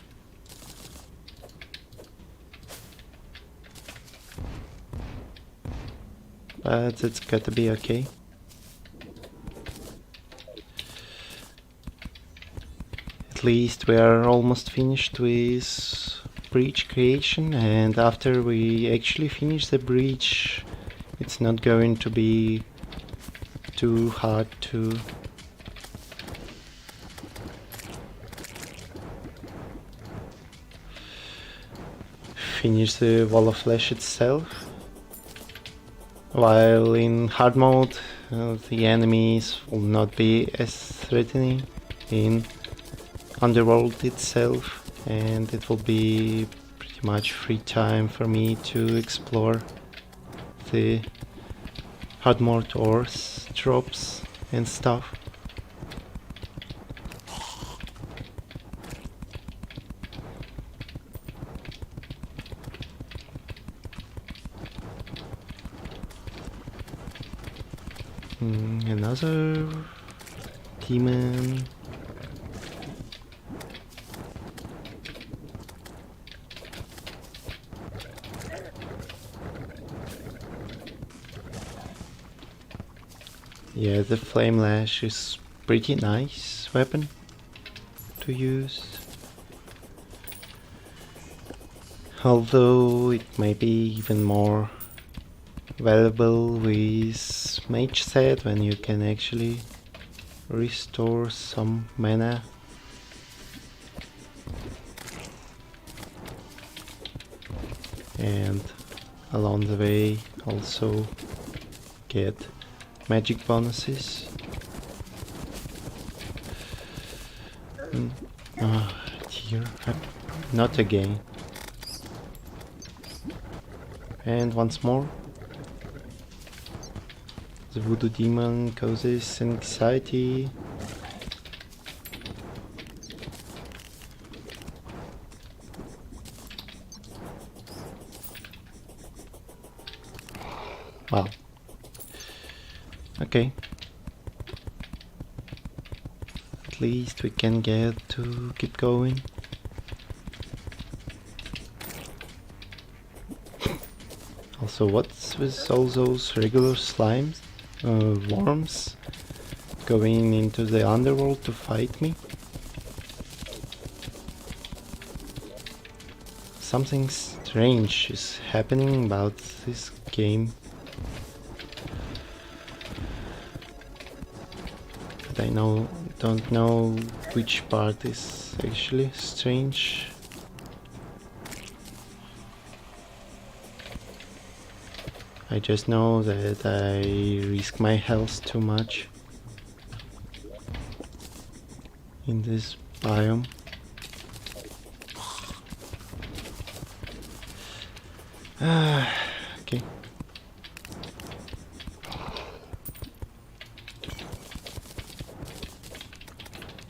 But it's gotta be okay. At least we are almost finished with breach creation, and after we actually finish the breach, it's not going to be too hard to finish the wall of flesh itself. While in hard mode, the enemies will not be as threatening in Underworld itself, and it will be pretty much free time for me to explore the Hardmode ores, drops and stuff. Another demon. Yeah, the flame lash is pretty nice weapon to use. Although it may be even more valuable with mage set when you can actually restore some mana. And along the way also get magic bonuses. Here, not again. And once more. The voodoo demon causes anxiety. Wow. Okay. At least we can get to keep going. Also, what's with all those regular slimes? Worms going into the underworld to fight me? Something strange is happening about this game. But I don't know which part is actually strange. I just know that I risk my health too much in this biome. Okay.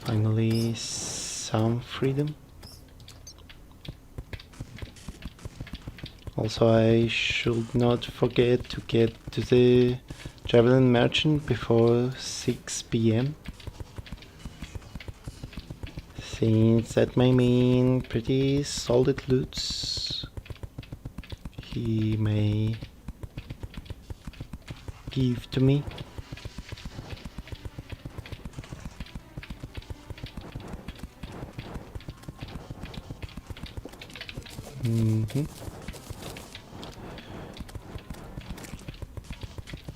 Finally, some freedom. Also, I should not forget to get to the Traveling Merchant before 6 PM. Since that may mean pretty solid loots he may give to me.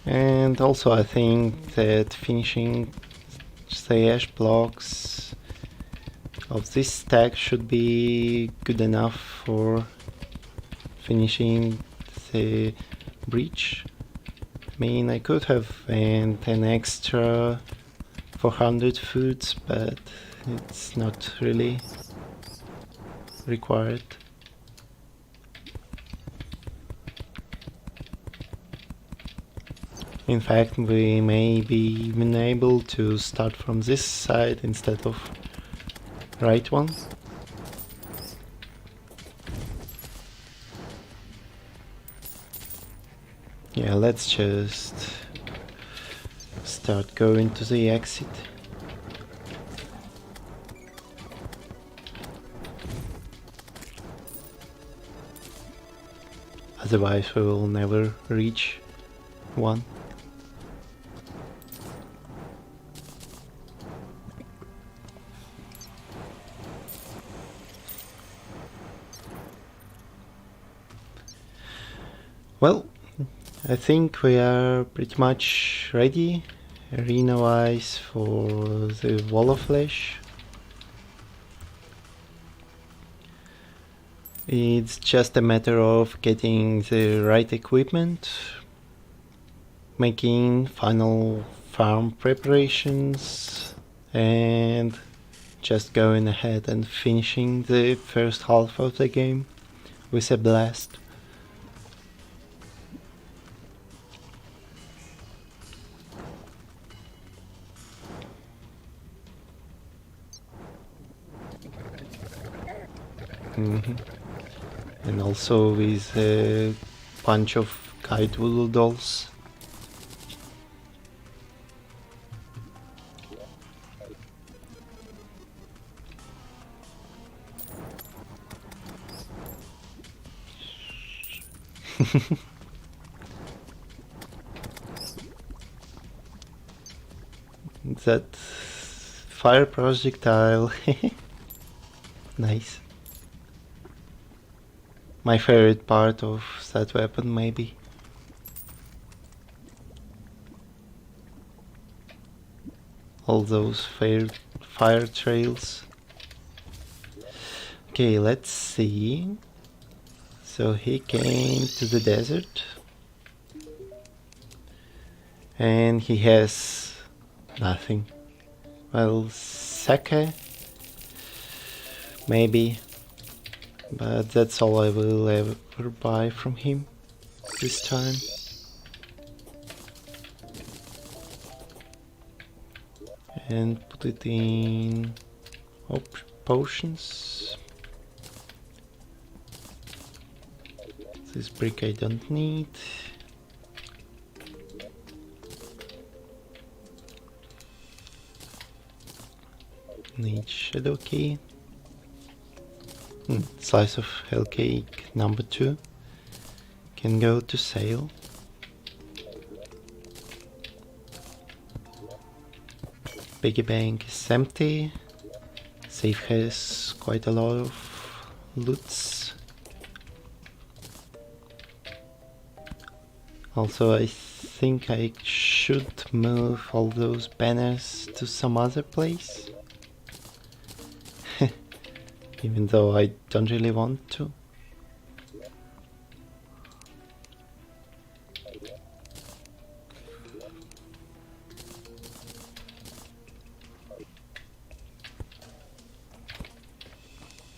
And also I think that finishing the ash blocks of this stack should be good enough for finishing the breach. I mean, I could have went an extra 400 foods, but it's not really required. In fact, we may be even able to start from this side instead of right one. Yeah, let's just start going to the exit. Otherwise we will never reach one. Well, I think we are pretty much ready arena-wise for the wall of flesh. It's just a matter of getting the right equipment, making final farm preparations, and just going ahead and finishing the first half of the game with a blast. And also with a bunch of kite voodoo dolls. That fire projectile. Nice. My favorite part of that weapon, maybe. All those fire trails. Okay, let's see. So he came to the desert. And he has nothing. Well, sake, maybe, but that's all I will ever buy from him this time. And put it in potions. This brick I don't need. Need shadow key. Slice of hell cake number 2 can go to sale. Piggy bank is empty. Safe has quite a lot of loots. Also, I think I should move all those banners to some other place. Even though I don't really want to.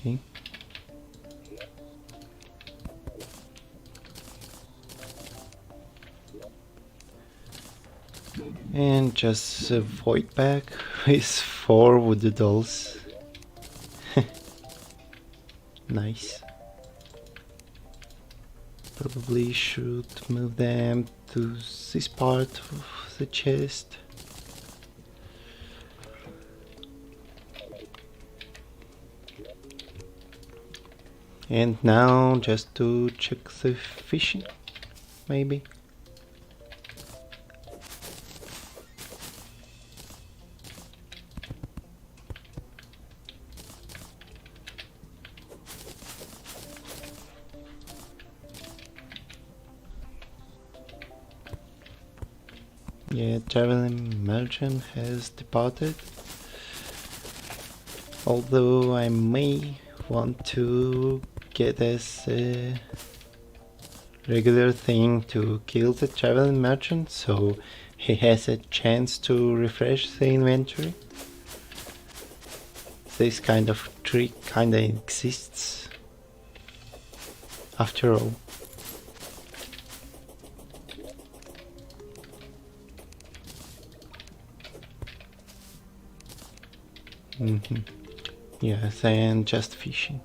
Okay. And just a void bag with 4 voodoo dolls. Nice. Probably should move them to this part of the chest. And now just to check the fishing, maybe. Yeah, traveling merchant has departed. Although I may want to get as a regular thing to kill the traveling merchant so he has a chance to refresh the inventory. This kind of trick kinda exists after all. Yes, and just fishing.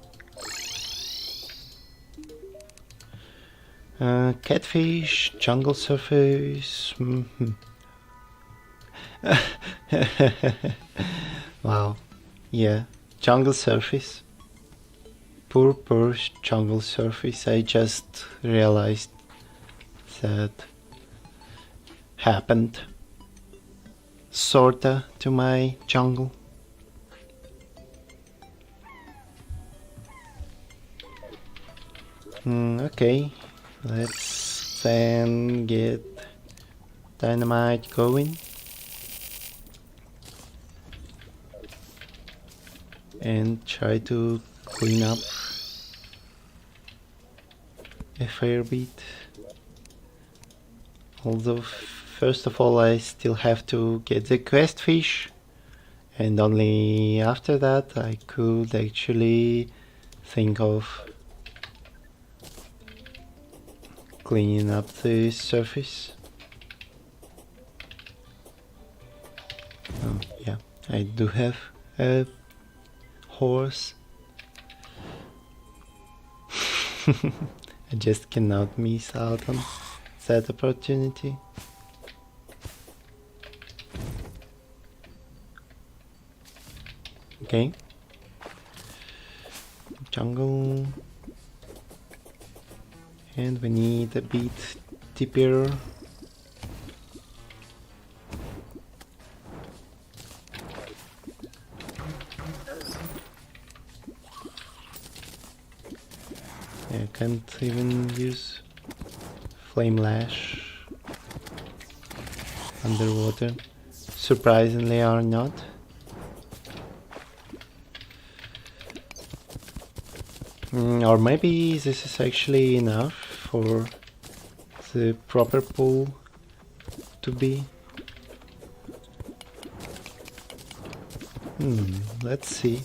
Catfish, jungle surface. Wow, yeah, jungle surface. Poor jungle surface. I just realized that happened sorta to my jungle. Okay, let's then get dynamite going and try to clean up a fair bit. Although first of all I still have to get the quest fish, and only after that I could actually think of cleaning up the surface. Oh, yeah, I do have a horse. I just cannot miss out on that opportunity. Okay. Jungle. And we need a bit deeper. I can't even use flame lash underwater, surprisingly or not. Or maybe this is actually enough for the proper pool to be. Let's see.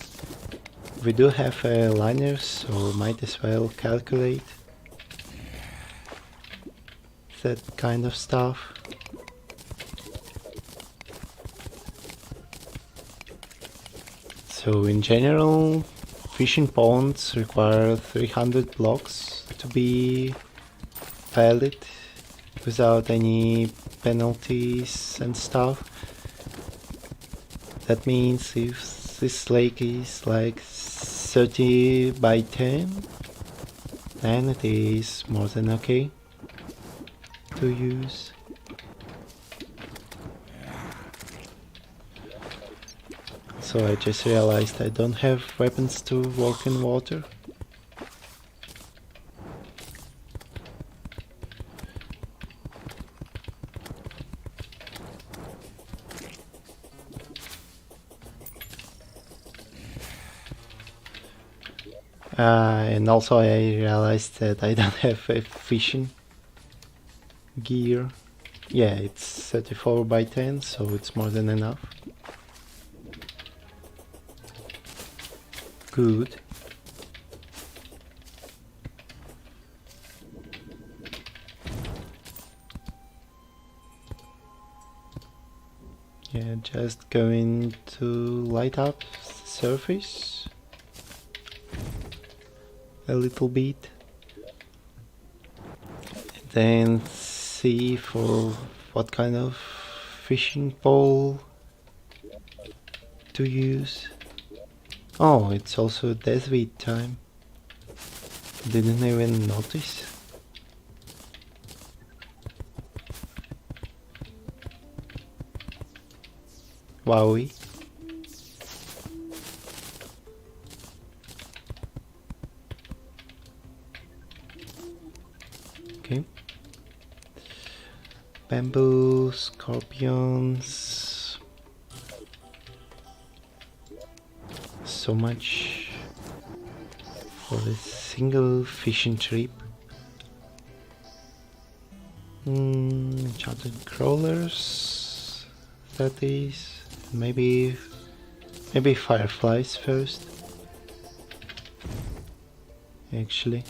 We do have a liner, so might as well calculate that kind of stuff. So in general, fishing ponds require 300 blocks to be valid without any penalties and stuff. That means if this lake is like 30 by 10, then it is more than okay to use. So I just realized I don't have weapons to walk in water. And also I realized that I don't have a fishing gear. Yeah, it's 34 by 10, so it's more than enough. Good. Yeah, just going to light up the surface a little bit, and then see for what kind of fishing pole to use. Oh, it's also deathweed time. Didn't even notice. Wowie. Okay. Bamboo, scorpions, so much for a single fishing trip. Chartered crawlers, that is, maybe fireflies first, actually.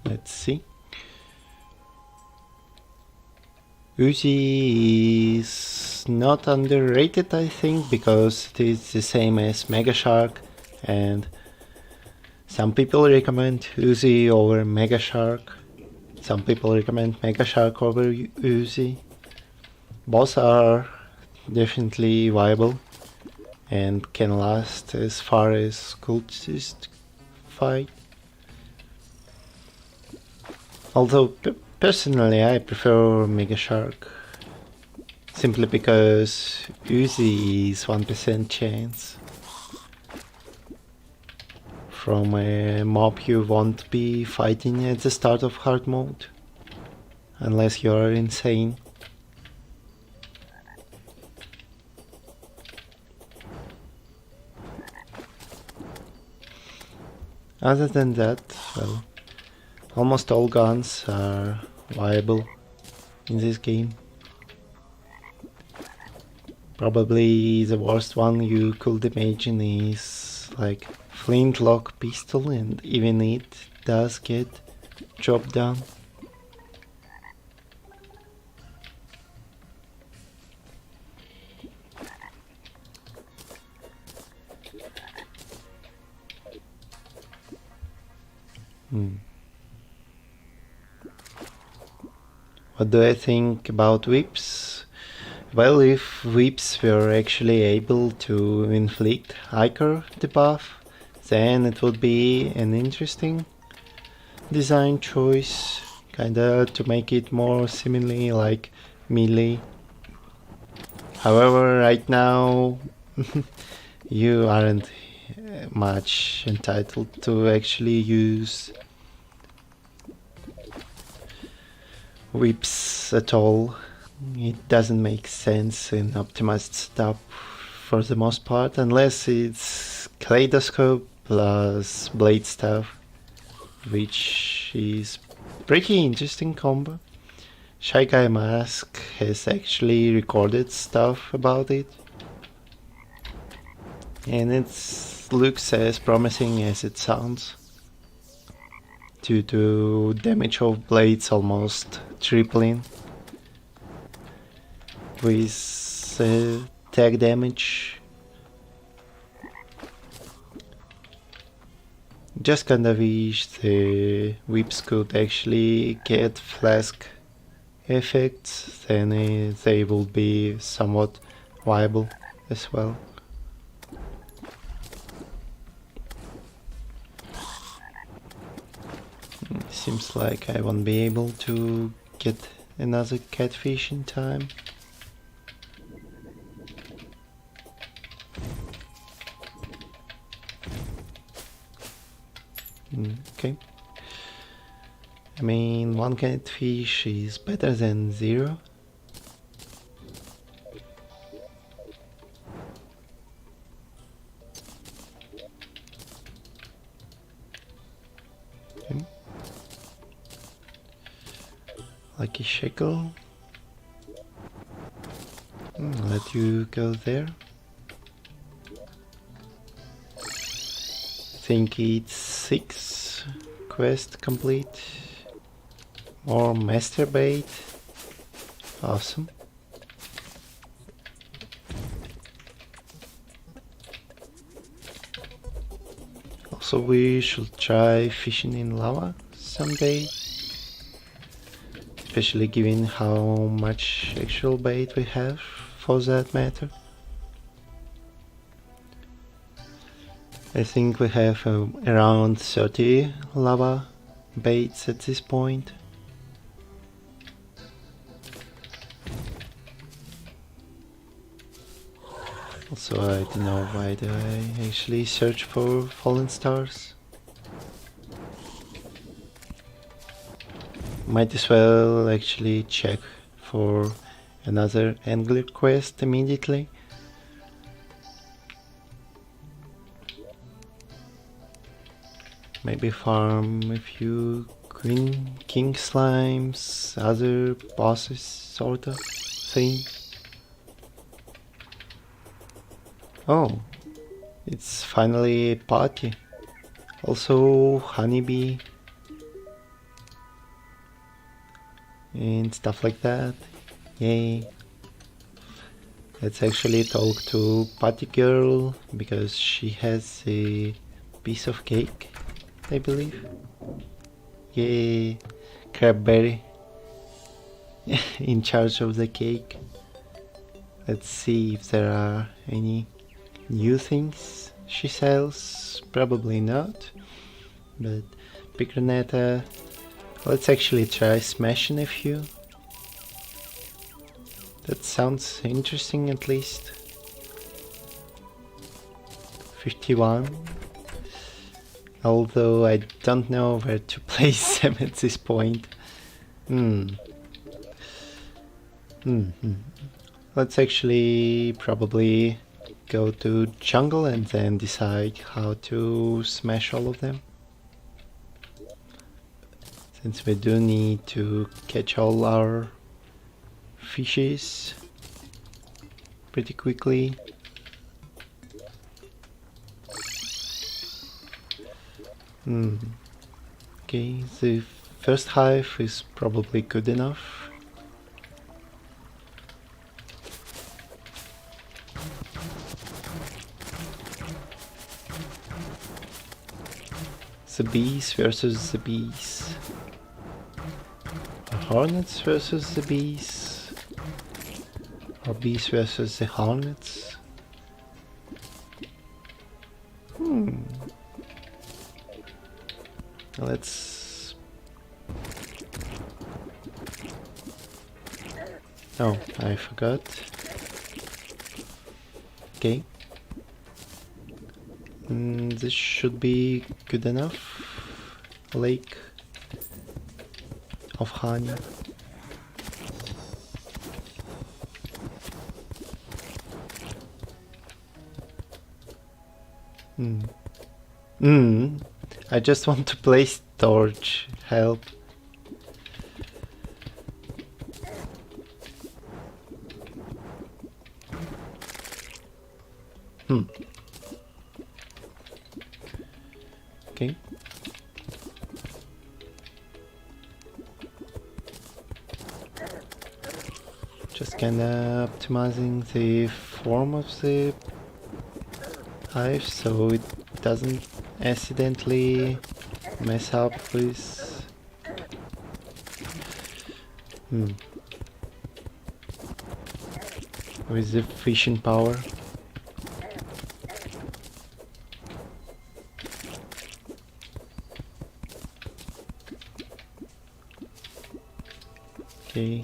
Let's see. Uzi is not underrated, I think, because it is the same as Mega Shark, and some people recommend Uzi over Mega Shark. Some people recommend Mega Shark over Uzi. Both are definitely viable and can last as far as cultist fight. Although personally I prefer Mega Shark, simply because Uzi is 1% chance from a mob you won't be fighting at the start of hard mode, unless you're insane. Other than that, well, almost all guns are viable in this game. Probably the worst one you could imagine is like flintlock pistol, and even it does get job done. What do I think about whips? Well, if whips were actually able to inflict Ichor debuff, then it would be an interesting design choice, kinda to make it more seemingly like melee. However, right now you aren't much entitled to actually use whips at all. It doesn't make sense in optimized stuff for the most part, unless it's Kaleidoscope plus Blade Staff, which is pretty interesting combo. Shy Guy Mask has actually recorded stuff about it, and it looks as promising as it sounds, due to damage of blades almost tripling with tag damage. Just kinda wish the whips could actually get flask effects, then they would be somewhat viable as well. Seems like I won't be able to get another catfish in time. Okay. I mean, one catfish is better than zero. Okay. Lucky shekel. Let you go there. Think it's 6. Quest complete. More master bait. Awesome. Also, we should try fishing in lava someday, especially given how much actual bait we have for that matter. I think we have around 30 lava baits at this point. Also, I don't know why do I actually search for fallen stars. Might as well actually check for another angler quest immediately. Maybe farm a few king slimes, other bosses sort of thing. Oh, it's finally a party. Also honeybee and stuff like that. Yay. Let's actually talk to Party Girl because she has a piece of cake, I believe. Yay, Crabberry in charge of the cake. Let's see if there are any new things she sells. Probably not, but Picronetta. Let's actually try smashing a few. That sounds interesting at least. 51. Although I don't know where to place them at this point. Let's actually probably go to jungle and then decide how to smash all of them. Since we do need to catch all our fishes pretty quickly. Okay, the first hive is probably good enough. The bees versus the bees. The hornets versus the bees. Or bees versus the hornets. Let's... Oh, I forgot. Okay. This should be good enough. Lake of honey. I just want to place torch. Help. Okay. Just kinda optimizing the form of the hive so it doesn't accidentally mess up with the fishing power. Okay.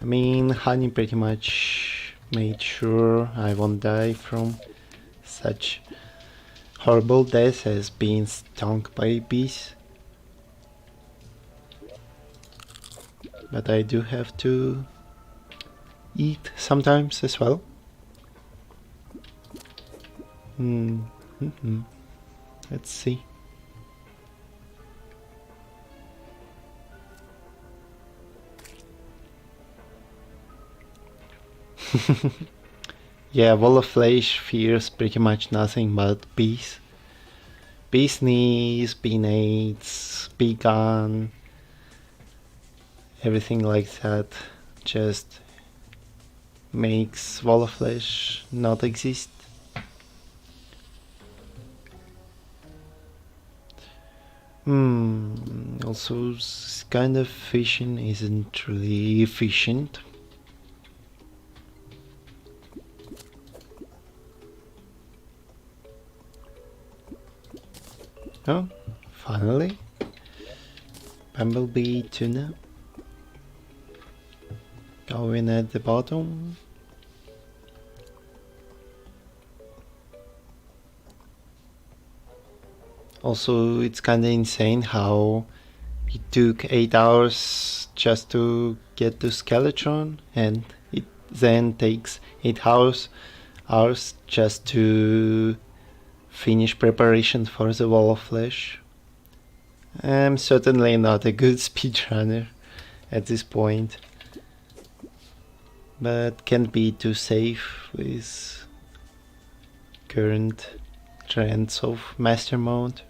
I mean, honey pretty much made sure I won't die from such horrible death as being stung by bees. But I do have to eat sometimes as well. Let's see. Yeah, wall of flesh fears pretty much nothing but bees. Bees knees, bee nades, bee gun, everything like that just makes wall of flesh not exist. Also, this kind of fishing isn't really efficient. Oh, finally. Bumblebee tuna. Going at the bottom. Also, it's kinda insane how It took 8 hours just to get to Skeletron, and it then takes 8 hours just to finish preparation for the Wall of Flesh. I'm certainly not a good speedrunner at this point, but can't be too safe with current trends of Master Mode.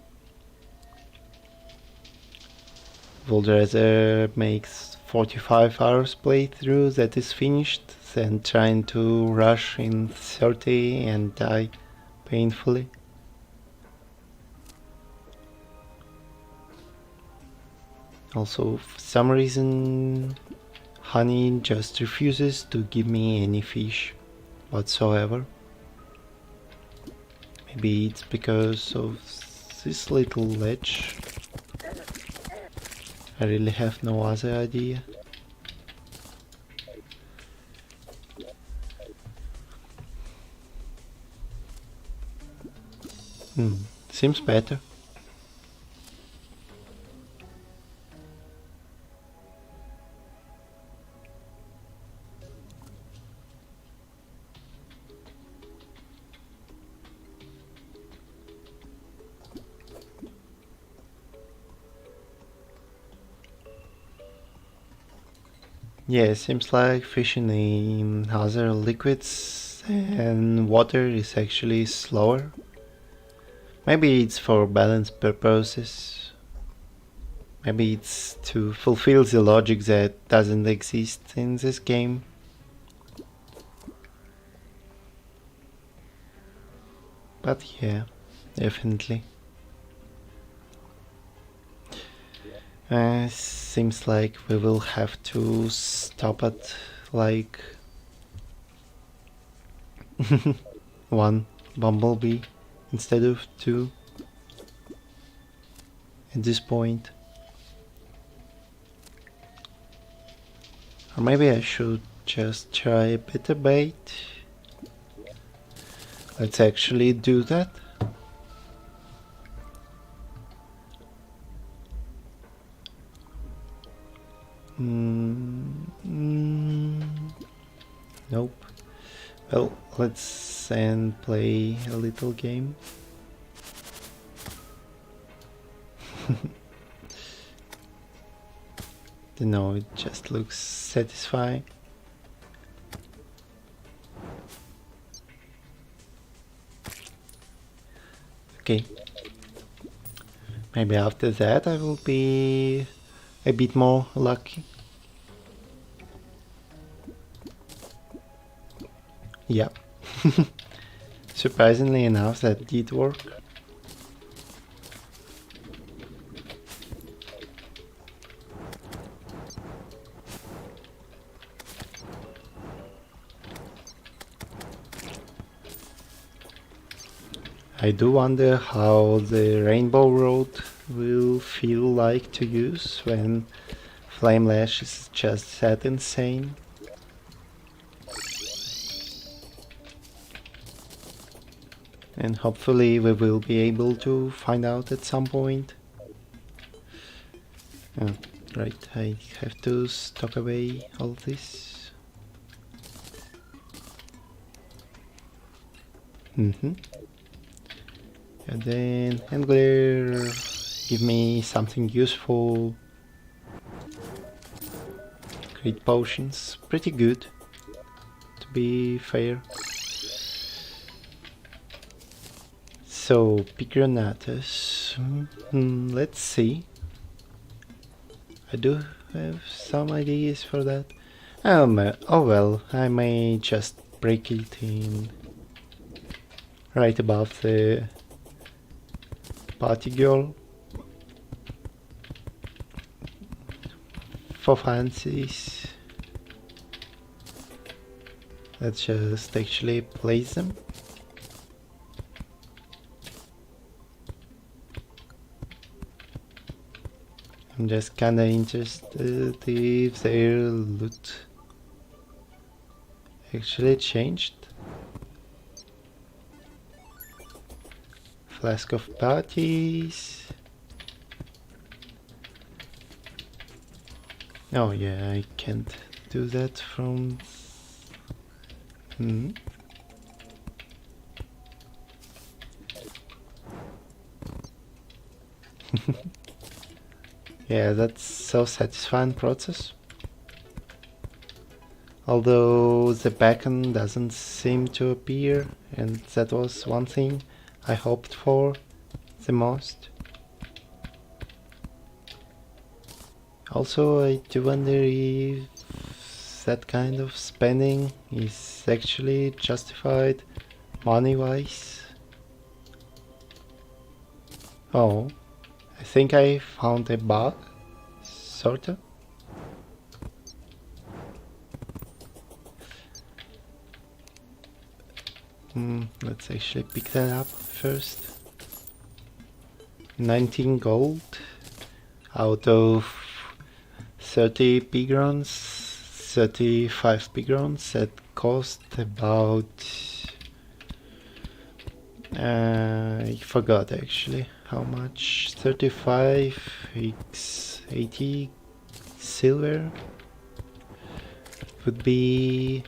Would rather make 45 hours playthrough that is finished than trying to rush in 30 and die painfully. Also, for some reason, Honey just refuses to give me any fish whatsoever. Maybe it's because of this little ledge. I really have no other idea. Seems better. Yeah, seems like fishing in other liquids and water is actually slower. Maybe it's for balance purposes. Maybe it's to fulfill the logic that doesn't exist in this game. But yeah, definitely. Seems like we will have to stop at like one bumblebee instead of two at this point. Or maybe I should just try a better bait. Let's actually do that. Nope. Well, let's then play a little game. No, it just looks satisfying. Okay. Maybe after that I will be a bit more lucky. Yep. Surprisingly enough, that did work. I do wonder how the Rainbow Road will feel like to use when Flame Lash is just that insane. And hopefully we will be able to find out at some point. Oh, right, I have to stock away all this. And then Angler, give me something useful. Great potions, pretty good, to be fair. So, Picronatus, let's see. I do have some ideas for that. Oh well, I may just break it in right above the party girl. For fancies. Let's just actually place them. I'm just kinda interested if their loot actually changed. Flask of parties. Oh yeah, I can't do that from... Hmm. Yeah, that's so satisfying process. Although the beacon doesn't seem to appear, and that was one thing I hoped for the most. Also, I do wonder if that kind of spending is actually justified money-wise. Oh, I think I found a bug, sorta. Let's actually pick that up first. 19 gold out of 30 pigrons, 35 pigrons that cost about... I forgot actually how much. 35 x 80 silver would be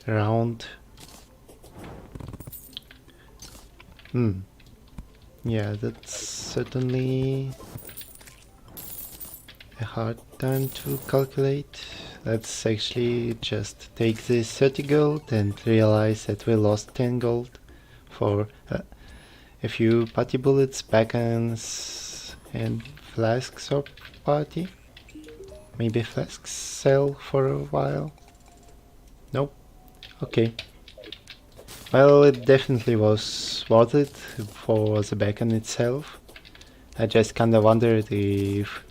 around... Yeah, that's certainly a hard time to calculate. Let's actually just take this 30 gold and realize that we lost 10 gold for a few party bullets, beacons and flasks of party. Maybe flasks sell for a while. Nope. Okay. Well, it definitely was worth it for the beacon itself. I just kinda wondered if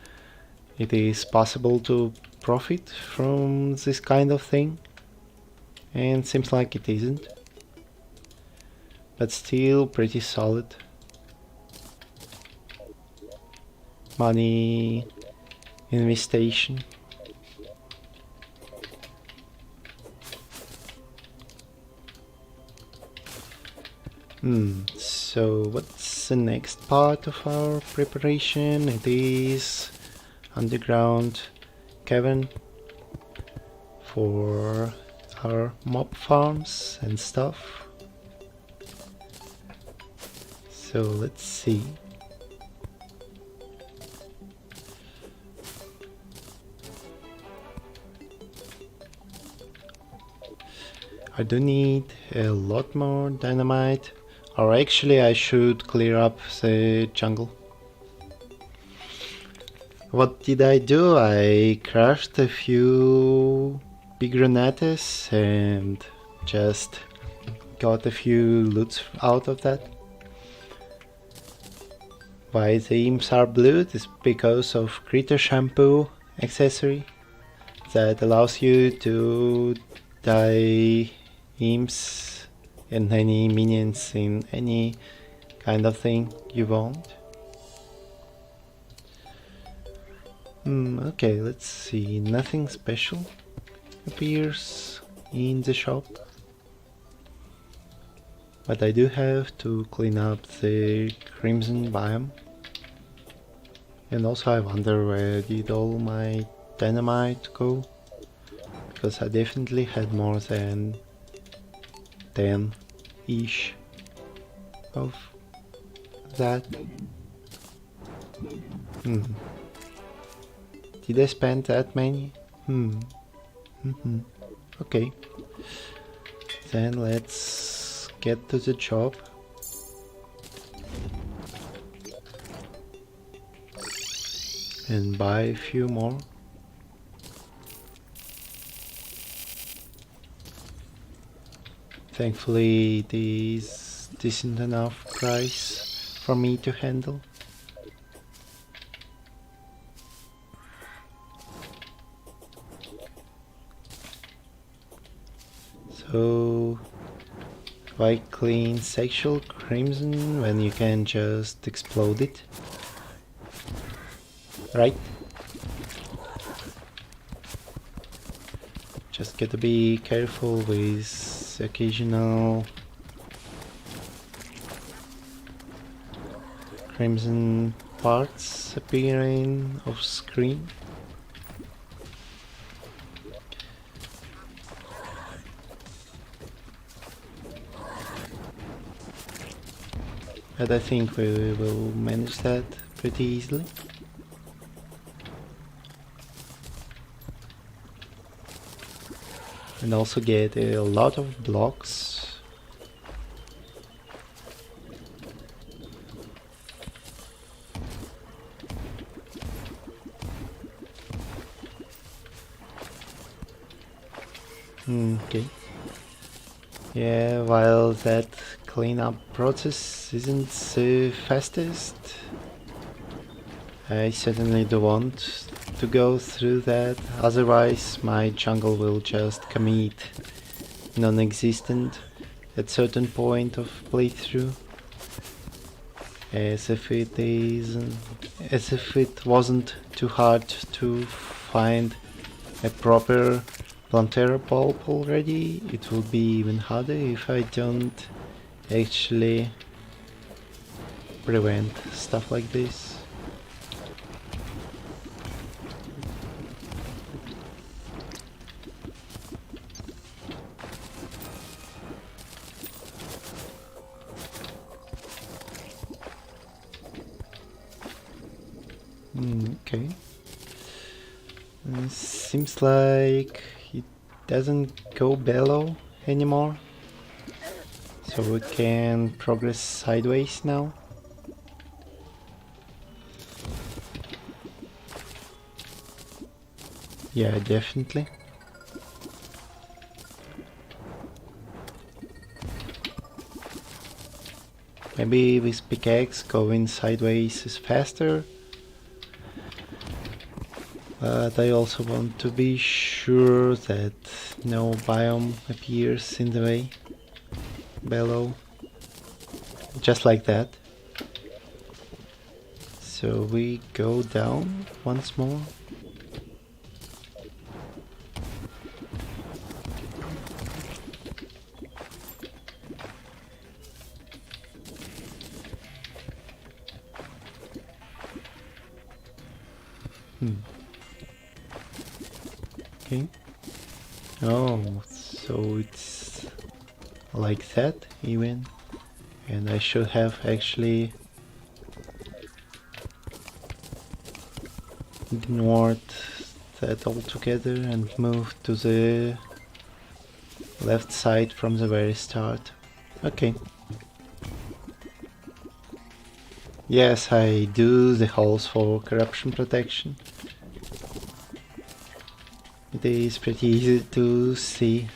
it is possible to profit from this kind of thing, and seems like it isn't. But still pretty solid. Money investation. So what's the next part of our preparation? It is underground cavern for our mob farms and stuff. So let's see. I do need a lot more dynamite, or actually I should clear up the jungle. What did I do? I crushed a few big granates and just got a few loots out of that. Why the imps are blue is because of critter shampoo accessory that allows you to dye imps and any minions in any kind of thing you want. Okay, let's see. Nothing special appears in the shop. But I do have to clean up the crimson biome. And also I wonder where did all my dynamite go? Because I definitely had more than 10-ish of that. Did I spend that many? Okay. Then let's get to the job. And buy a few more. Thankfully it is decent enough price for me to handle. So why clean sexual crimson when you can just explode it? Right? Just gotta be careful with occasional crimson parts appearing off screen. but I think we will manage that pretty easily. And also get a lot of blocks. Okay. Yeah, while that cleanup process isn't the fastest, I certainly don't want to go through that, otherwise my jungle will just commit non-existent at certain point of playthrough, as if it wasn't too hard to find a proper Plantera pulp already. It will be even harder if I don't actually prevent stuff like this. Okay. Seems like it doesn't go below anymore, so we can progress sideways now. Yeah, definitely. Maybe with pickaxe going sideways is faster. But I also want to be sure that no biome appears in the way below. Just like that. So we go down once more. Okay. Oh, so it's like that even. And I should have actually ignored that altogether and moved to the left side from the very start. Okay. Yes, I do the holes for corruption protection. It is pretty easy to see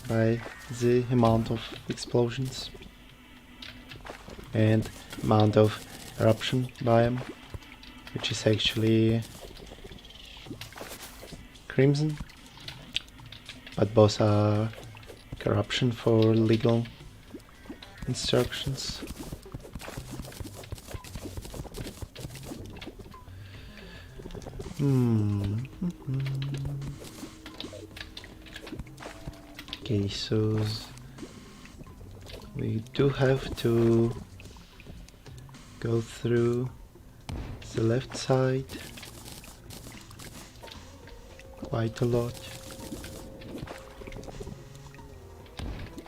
by the amount of explosions and amount of eruption biome, which is actually crimson, but both are corruption for legal instructions. Okay, so we do have to go through the left side quite a lot.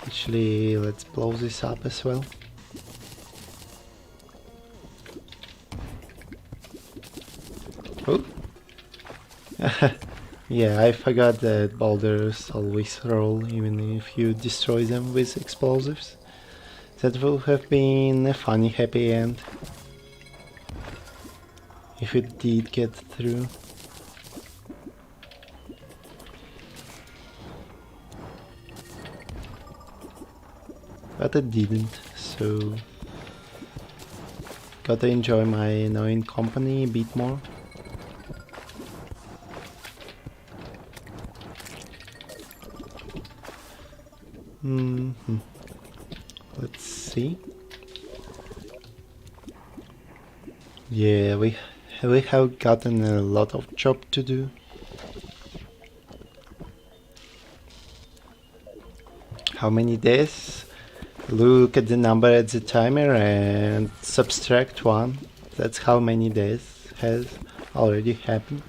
Actually, let's blow this up as well. Oh! Yeah, I forgot that boulders always roll even if you destroy them with explosives. That would have been a funny happy end if it did get through. But it didn't, so gotta enjoy my annoying company a bit more. Let's see. Yeah, we have gotten a lot of job to do. How many days? Look at the number at the timer and subtract 1. That's how many days has already happened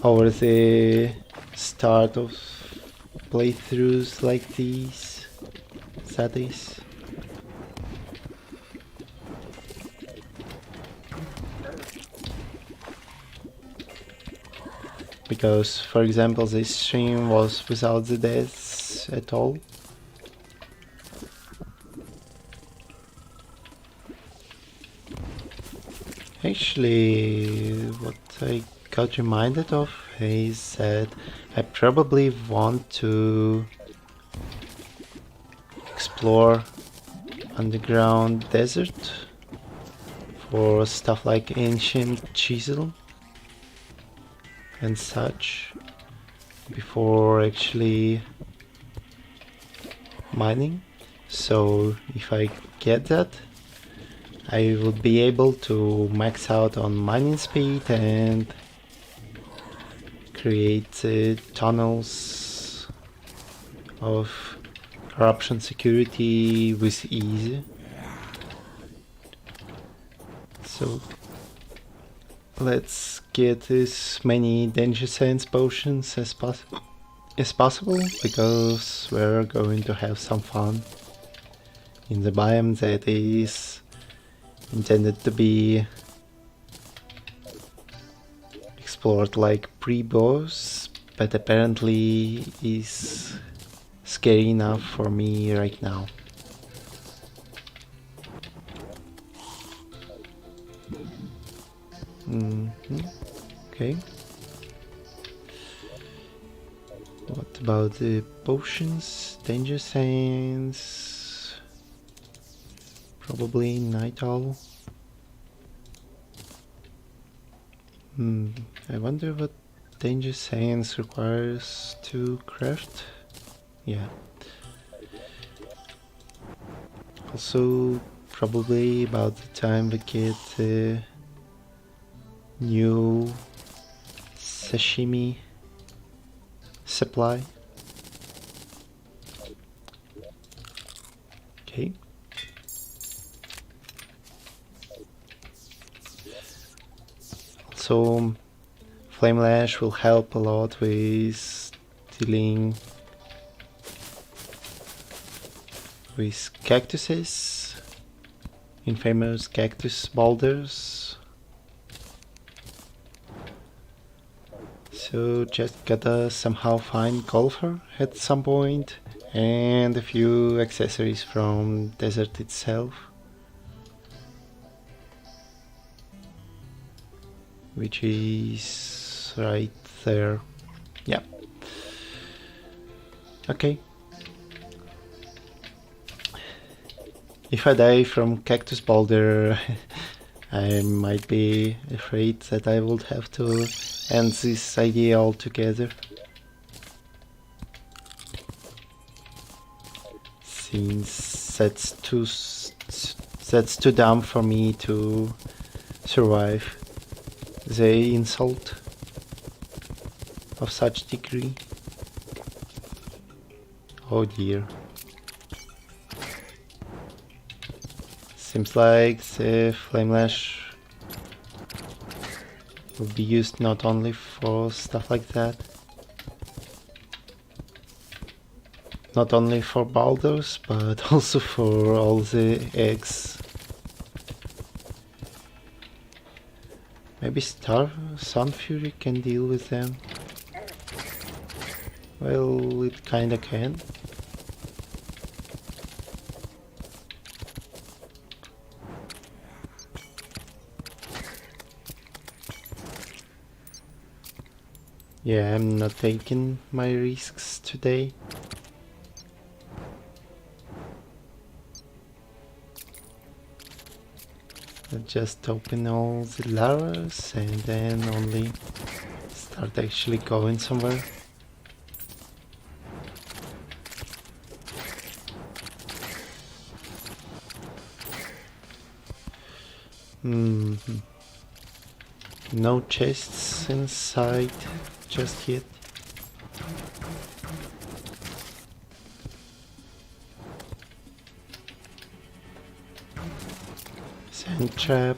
over the start of playthroughs like these. That is. because, for example, this stream was without the deaths at all. Actually, what I got reminded of is that I probably want to explore underground desert for stuff like ancient chisel and such before actually mining. So if I get that, I would be able to max out on mining speed and create tunnels of corruption security with ease. So let's get as many danger sense potions as possible, because we're going to have some fun in the biome that is intended to be explored like pre-boss, but apparently is scary enough for me right now. Okay. What about the potions? Danger Sands. Probably Night Owl. I wonder what Danger Sands requires to craft. Yeah. Also, probably about the time we get the new sashimi supply. Okay. Also, Flame Lash will help a lot with dealing with cactuses, infamous cactus boulders. So just gotta somehow find Golfer at some point, and a few accessories from desert itself, which is right there. Yeah. Okay. If I die from cactus boulder, I might be afraid that I would have to end this idea altogether, since that's too dumb for me to survive the insult of such degree. Oh dear. Seems like the Flame Lash will be used not only for stuff like that, not only for boulders, but also for all the eggs. Maybe Sun Fury can deal with them. Well, it kinda can. Yeah, I'm not taking my risks today. I'll just open all the lavas and then only start actually going somewhere. No chests inside just yet. Sand trap.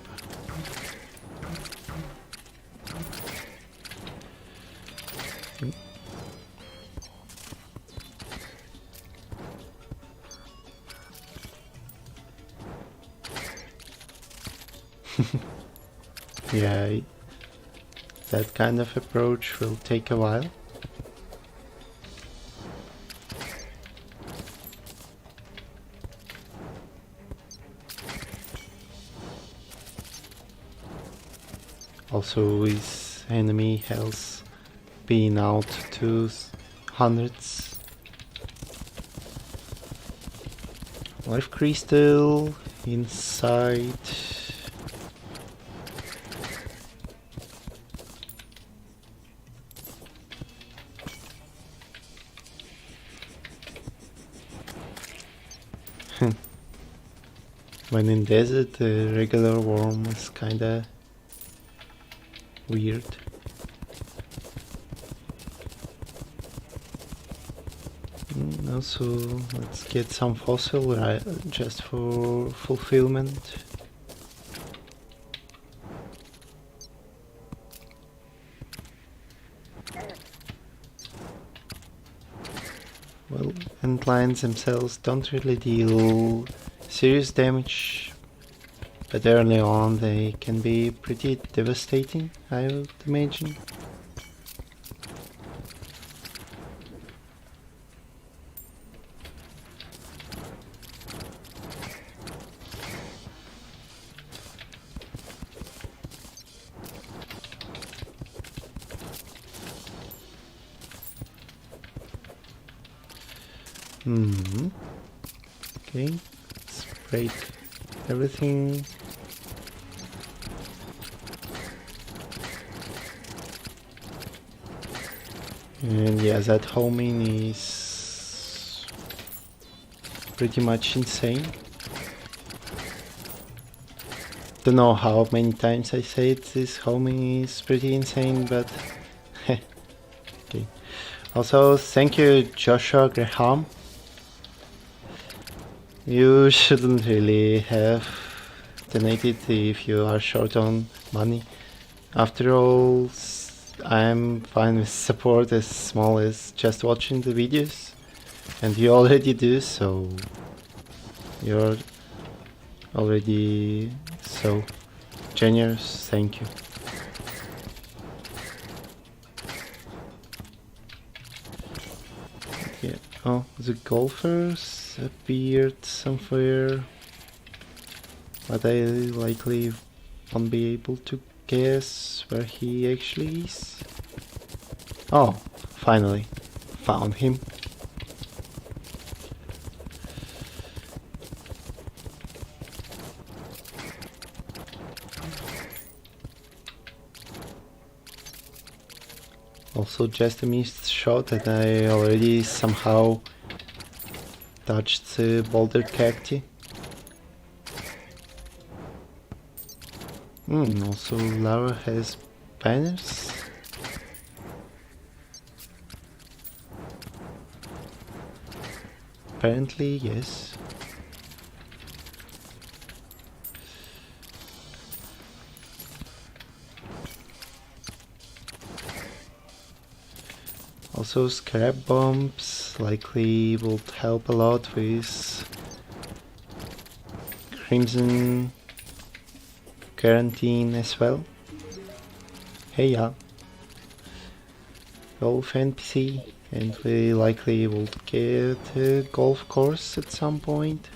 Yeah, that kind of approach will take a while. Also, his enemy health being out to hundreds. Life crystal inside. When in desert, the regular worm is kinda weird. Also, let's get some fossil right, just for fulfillment. Well, antlions themselves don't really deal serious damage, but early on they can be pretty devastating, I would imagine. Okay, let's break everything. And yeah, that homing is pretty much insane. Don't know how many times I said this homing is pretty insane, but okay. Also, thank you, Joshua Graham. You shouldn't really have donated if you are short on money. After all, I'm fine with support as small as just watching the videos, and you already do, so you're already so generous. Thank you. Yeah. Oh, the golfers appeared somewhere, but I likely won't be able to guess where he actually is. Oh, finally found him. Also just a missed shot, and I already somehow touched the boulder cacti. Also Lara has banners. Apparently, yes. Also scrap bombs likely would help a lot with Crimson quarantine as well. Hey, yeah. Golf NPC, and we likely will get a golf course at some point.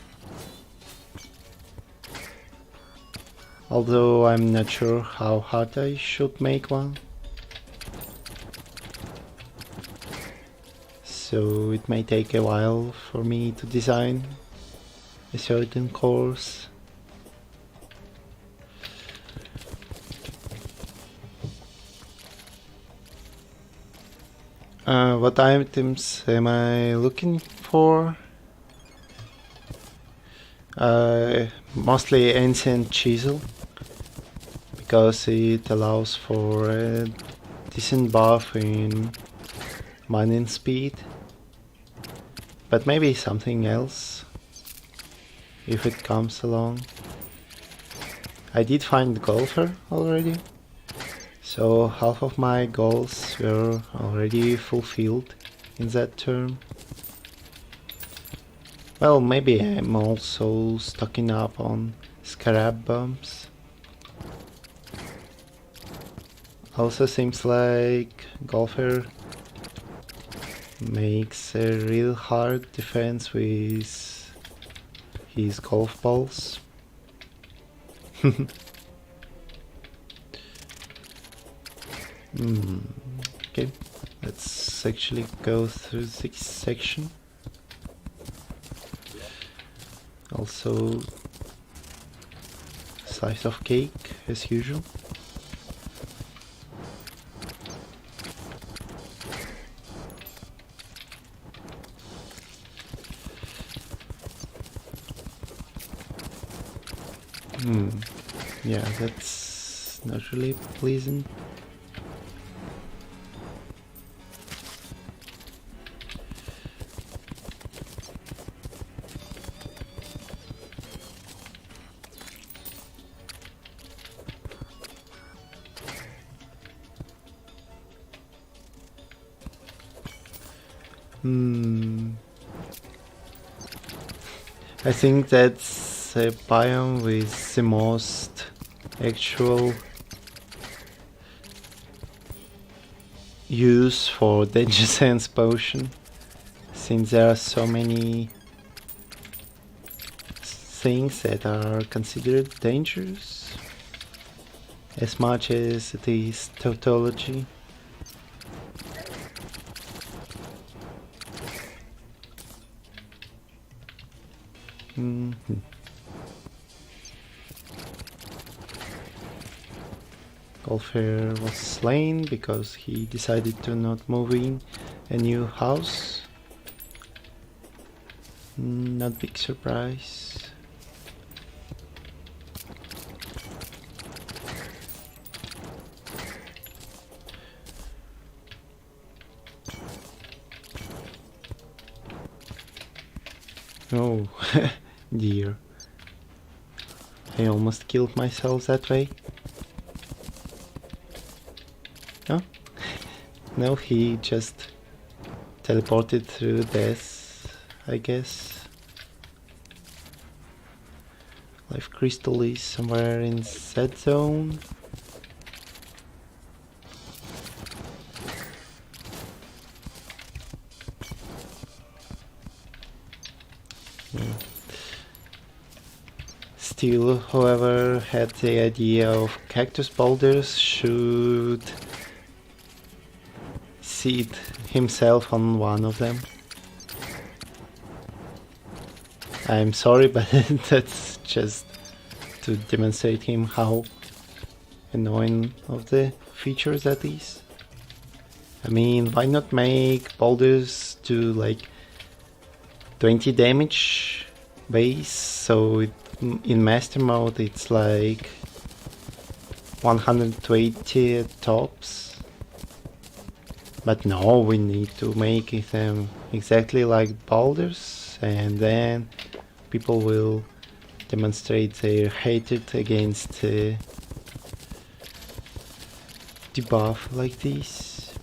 Although I'm not sure how hard I should make one. So it may take a while for me to design a certain course. What items am I looking for? Mostly ancient chisel, because it allows for a decent buff in mining speed. But maybe something else, if it comes along. I did find golfer already, so half of my goals were already fulfilled in that term. Well, maybe I'm also stocking up on scrap bombs. Also seems like golfer makes a real hard defense with his golf balls. Okay, let's actually go through this section. Also, slice of cake as usual. Yeah, that's not really pleasant. I think that's a biome with the most actual use for danger sense potion, since there are so many things that are considered dangerous as much as it is tautology. Golfer was slain because he decided to not move in a new house. Not big surprise. Oh dear. I almost killed myself that way. No? No, he just teleported through death, I guess. Life crystal is somewhere in that zone. Still, whoever had the idea of cactus boulders should seat himself on one of them. I'm sorry, but that's just to demonstrate him how annoying of the feature that is. I mean, why not make boulders do like 20 damage base, so in master mode it's like 120 tops. But no, we need to make them exactly like boulders, and then people will demonstrate their hatred against debuff like this.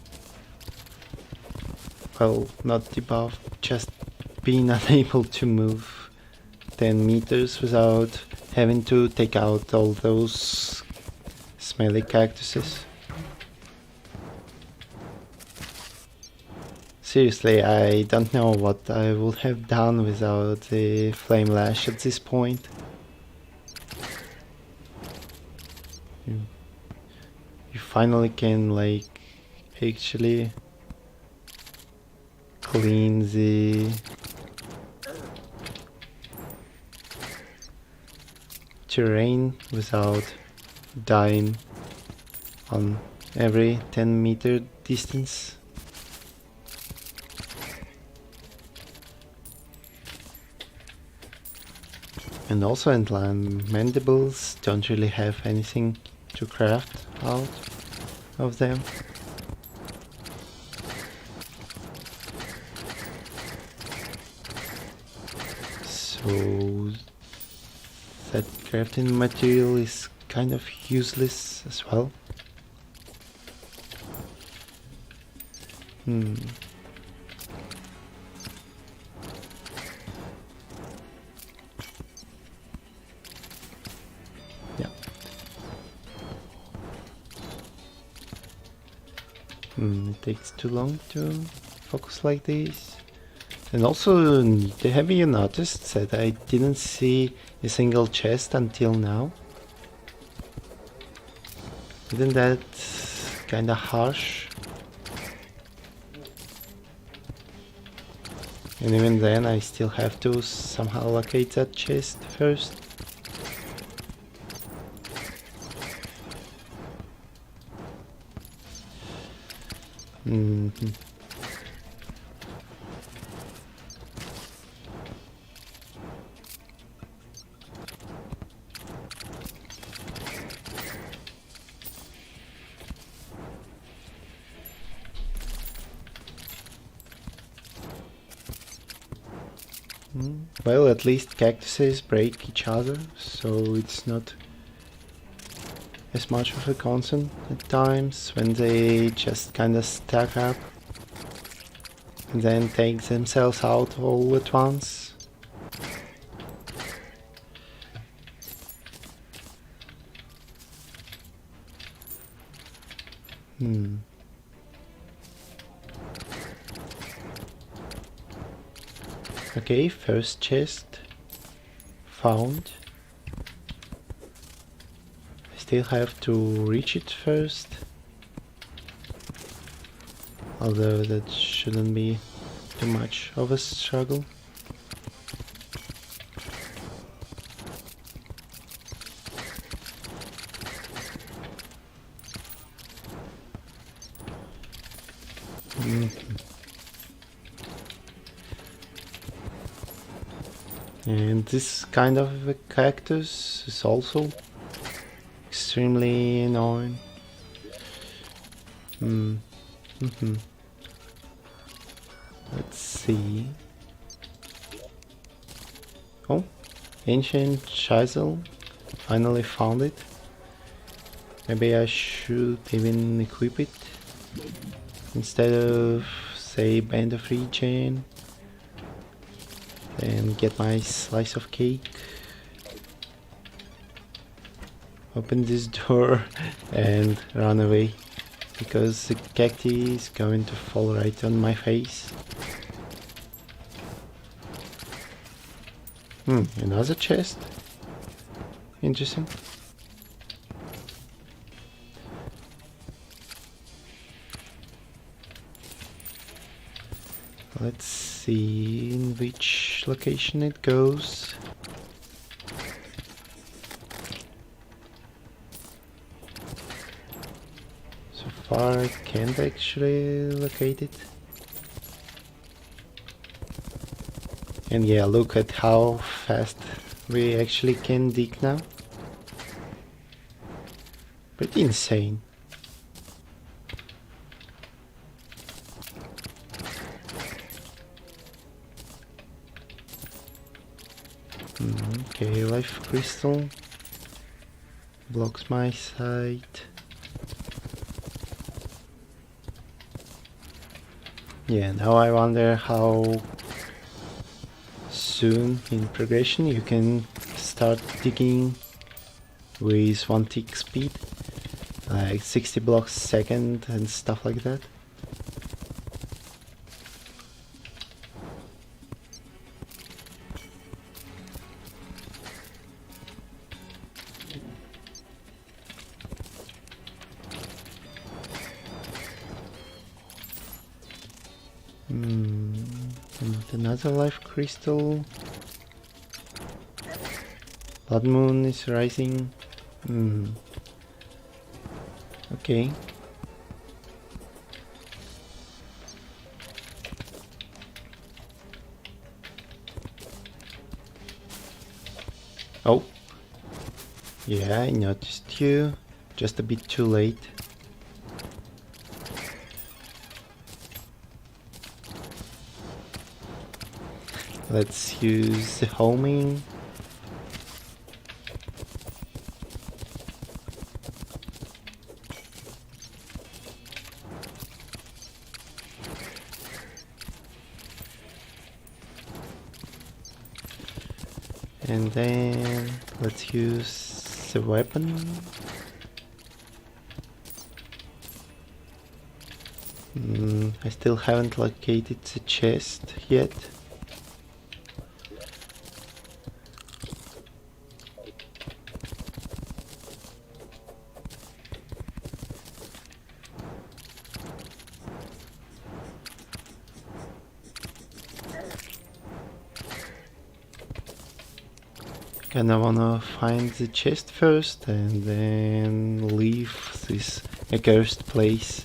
Well, not debuff, just being unable to move 10 meters without having to take out all those smelly cactuses. Seriously, I don't know what I would have done without the flame lash at this point. You finally can like actually clean the terrain without dying on every 10-meter distance. And also entland mandibles don't really have anything to craft out of them. So that crafting material is kind of useless as well. Yeah. It takes too long to focus like this. And also, have you noticed that I didn't see a single chest until now? Isn't that kinda harsh? And even then I still have to somehow locate that chest first. Well, at least cactuses break each other, so it's not as much of a concern at times when they just kinda stack up and then take themselves out all at once. Okay, first chest found. I still have to reach it first, although that shouldn't be too much of a struggle. And this kind of a cactus is also extremely annoying. Let's see. Oh, ancient chisel. Finally found it. Maybe I should even equip it instead of, say, band of regen. And get my slice of cake. Open this door and run away, because the cacti is going to fall right on my face. Another chest? Interesting. Let's see in which location it goes. So far I can't actually locate it. And yeah, look at how fast we actually can dig now. Pretty insane. Okay, life crystal blocks my sight. Yeah, now I wonder how soon in progression you can start digging with 1 tick speed, like 60 blocks a second and stuff like that. And another life crystal. Blood moon is rising. Okay. Oh. Yeah, I noticed you. Just a bit too late. Let's use the homing. And then let's use the weapon. I still haven't located the chest yet. Kinda wanna find the chest first and then leave this accursed place,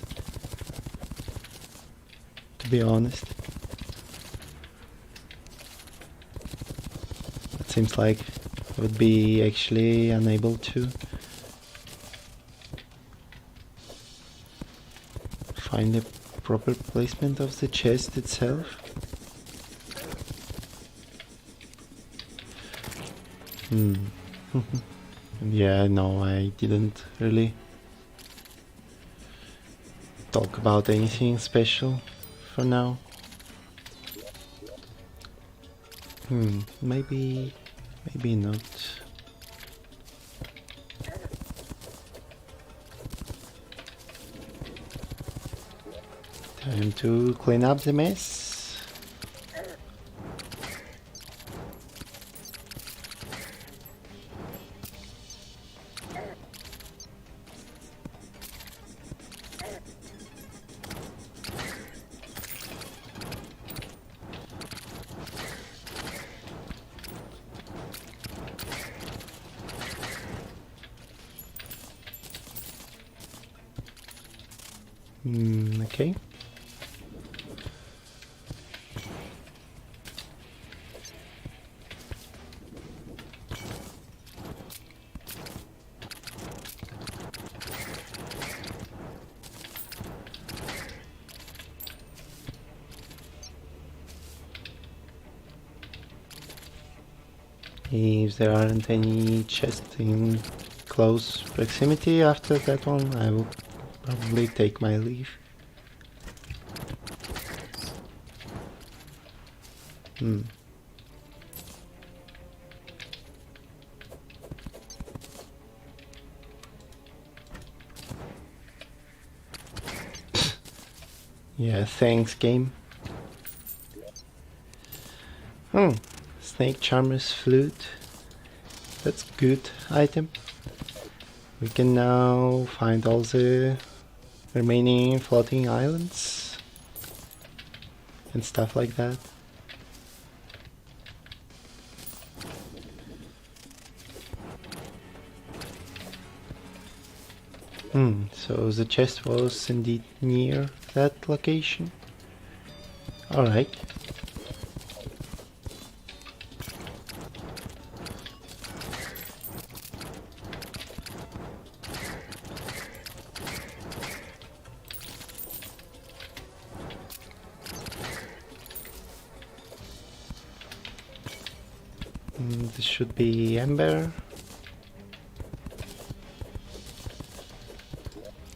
to be honest. It seems like I would be actually unable to find the proper placement of the chest itself. Yeah, no, I didn't really talk about anything special for now. Maybe not. Time to clean up the mess. Okay. If there aren't any chests in close proximity after that one, I will probably take my leave. Yeah, thanks game. Snake Charmer's flute. That's good item. We can now find all the remaining floating islands and stuff like that. So the chest was indeed near that location. Alright. This should be amber.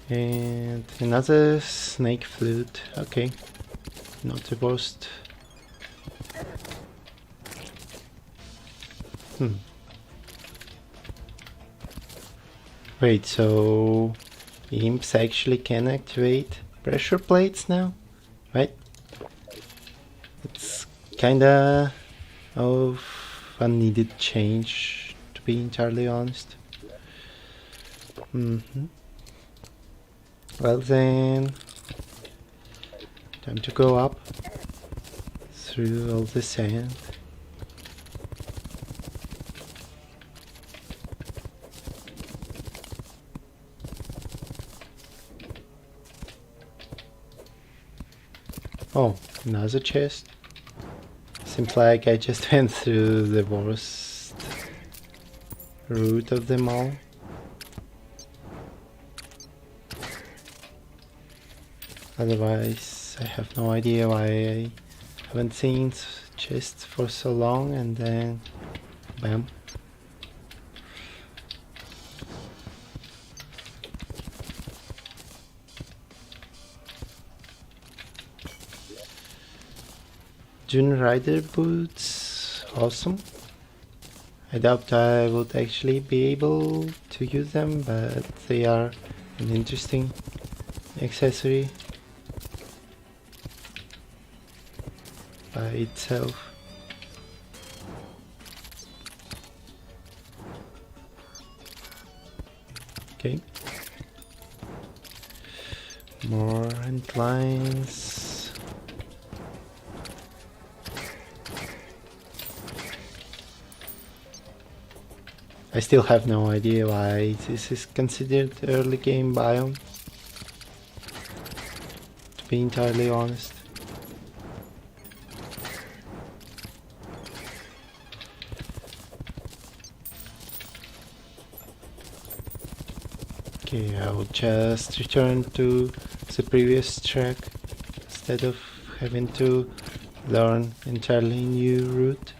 And another snake flute. Okay, not the worst. Wait, so imps actually can activate pressure plates now, right? It's kinda of unneeded change, to be entirely honest. Well then, time to go up through all the sand. Oh, another chest. Seems like I just went through the worst route of them all. Otherwise, I have no idea why I haven't seen chests for so long, and then bam. Dune Rider boots, awesome. I doubt I would actually be able to use them, but they are an interesting accessory. by itself. Okay. More end lines. I still have no idea why this is considered early game biome, to be entirely honest. Okay, I will just return to the previous track instead of having to learn entirely new route.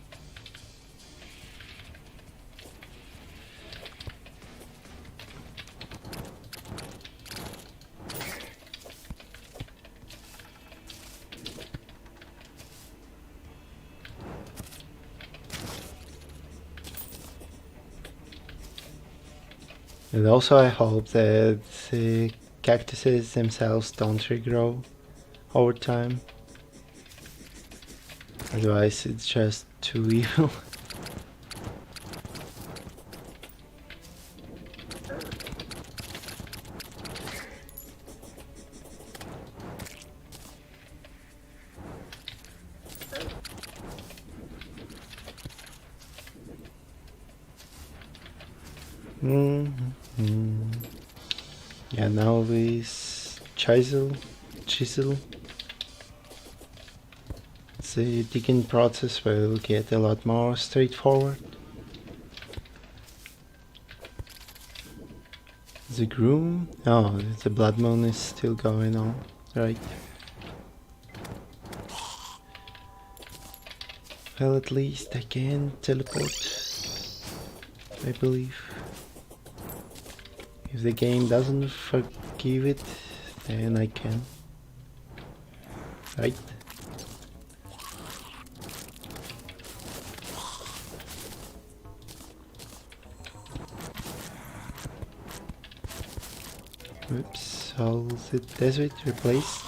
And also I hope that the cactuses themselves don't regrow over time. Otherwise it's just too evil. Yeah, now this chisel, the digging process will get a lot more straightforward. The groom? Oh, the blood moon is still going on, right? Well, at least I can teleport, I believe. If the game doesn't forgive it, then I can. Right? Oops, all the desert replaced.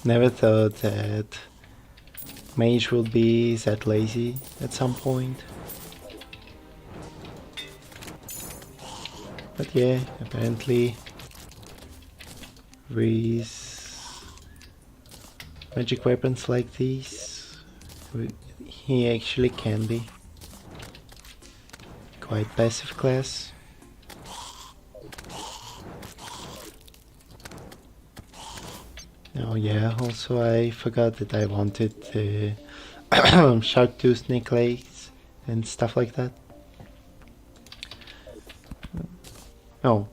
Never thought that mage would be that lazy at some point. But yeah, apparently with magic weapons like these, he actually can be quite passive class. Oh yeah, also I forgot that I wanted the shark tooth necklace and stuff like that. Oh,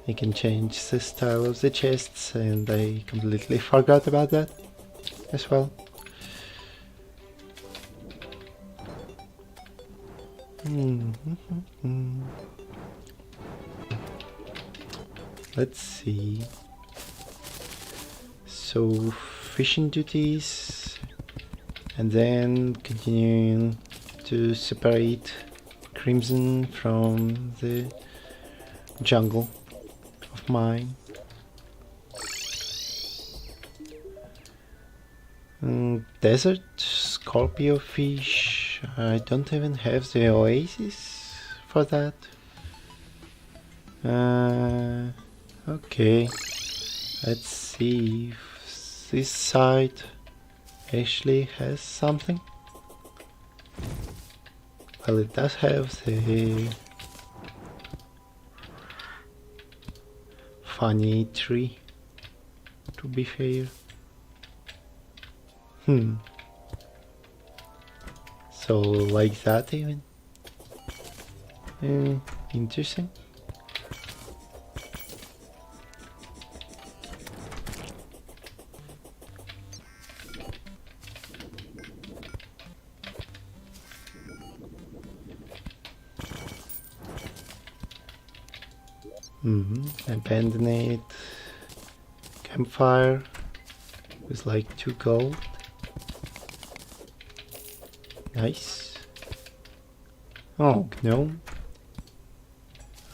I can change the style of the chests, and I completely forgot about that as well. Let's see. So fishing duties, and then continuing to separate Crimson from the jungle of mine. Desert Scorpio fish. I don't even have the oasis for that. Okay, let's see if this side actually has something. Well, it does have the funny tree, to be fair. So like that even? Interesting. Abandoned campfire with like 2 gold. Nice. Oh, gnome.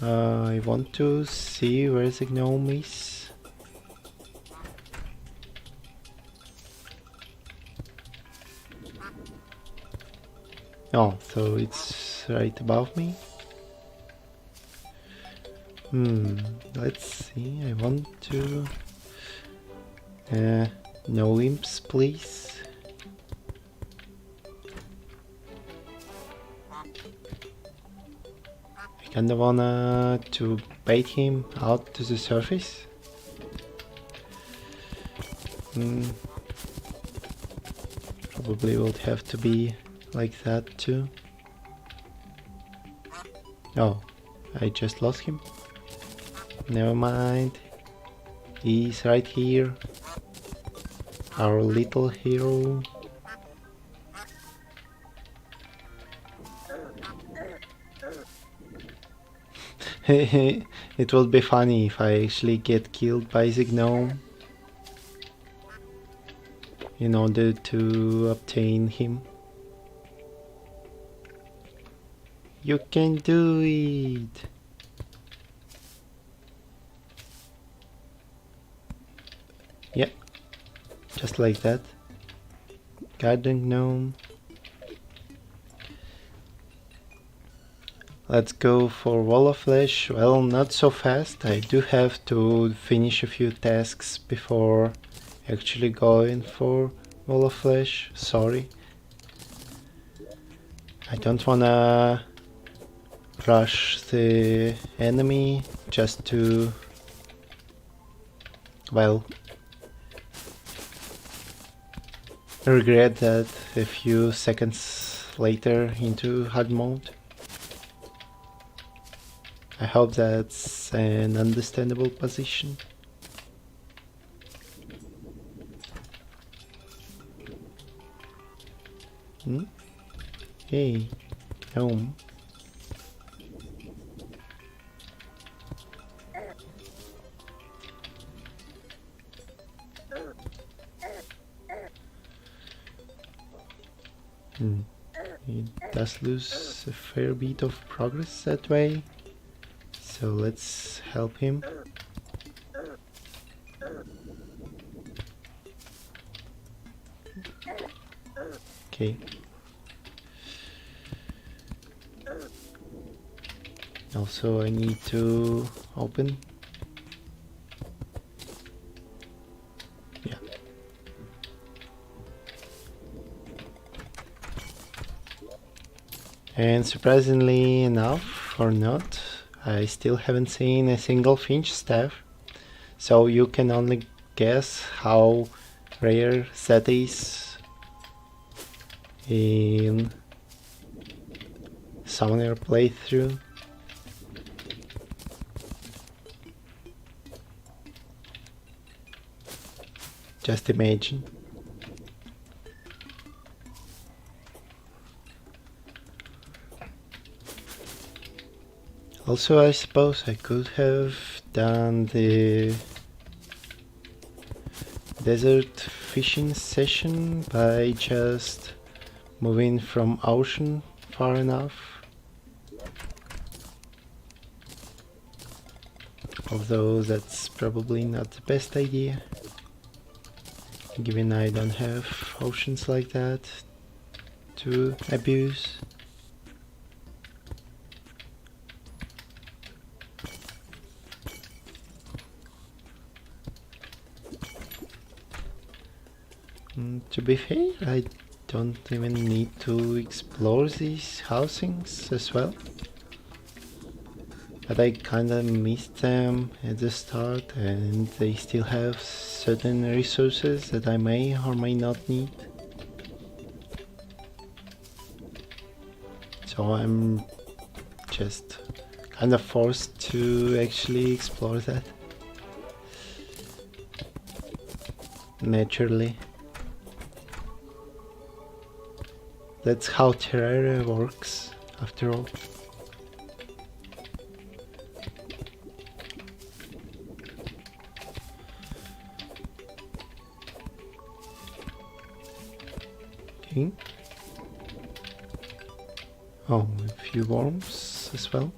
I want to see where the gnome is. Oh, so it's right above me. Let's see. I want to... no imps, please. I kinda wanna to bait him out to the surface. Probably would have to be like that too. Oh, I just lost him. Never mind. He's right here. Our little hero. It would be funny if I actually get killed by the gnome in order to obtain him. You can do it! Yeah, just like that. Garden gnome. Let's go for wall of flesh. Well, not so fast. I do have to finish a few tasks before actually going for wall of flesh. Sorry. I don't wanna rush the enemy just to, well, regret that a few seconds later into hard mode. I hope that's an understandable position. Hey, gnome. It does lose a fair bit of progress that way. So let's help him. Okay. Also, I need to open. Yeah. And surprisingly enough, or not, I still haven't seen a single finch staff. So you can only guess how rare that is in Summoner playthrough. Just imagine. Also, I suppose I could have done the desert fishing session by just moving from ocean far enough. Although that's probably not the best idea, given I don't have oceans like that to abuse. To be fair, I don't even need to explore these housings as well. But I kinda missed them at the start, and they still have certain resources that I may or may not need. So I'm just kinda forced to actually explore that. Naturally. That's how Terraria works, after all. Okay. Oh, a few worms as well.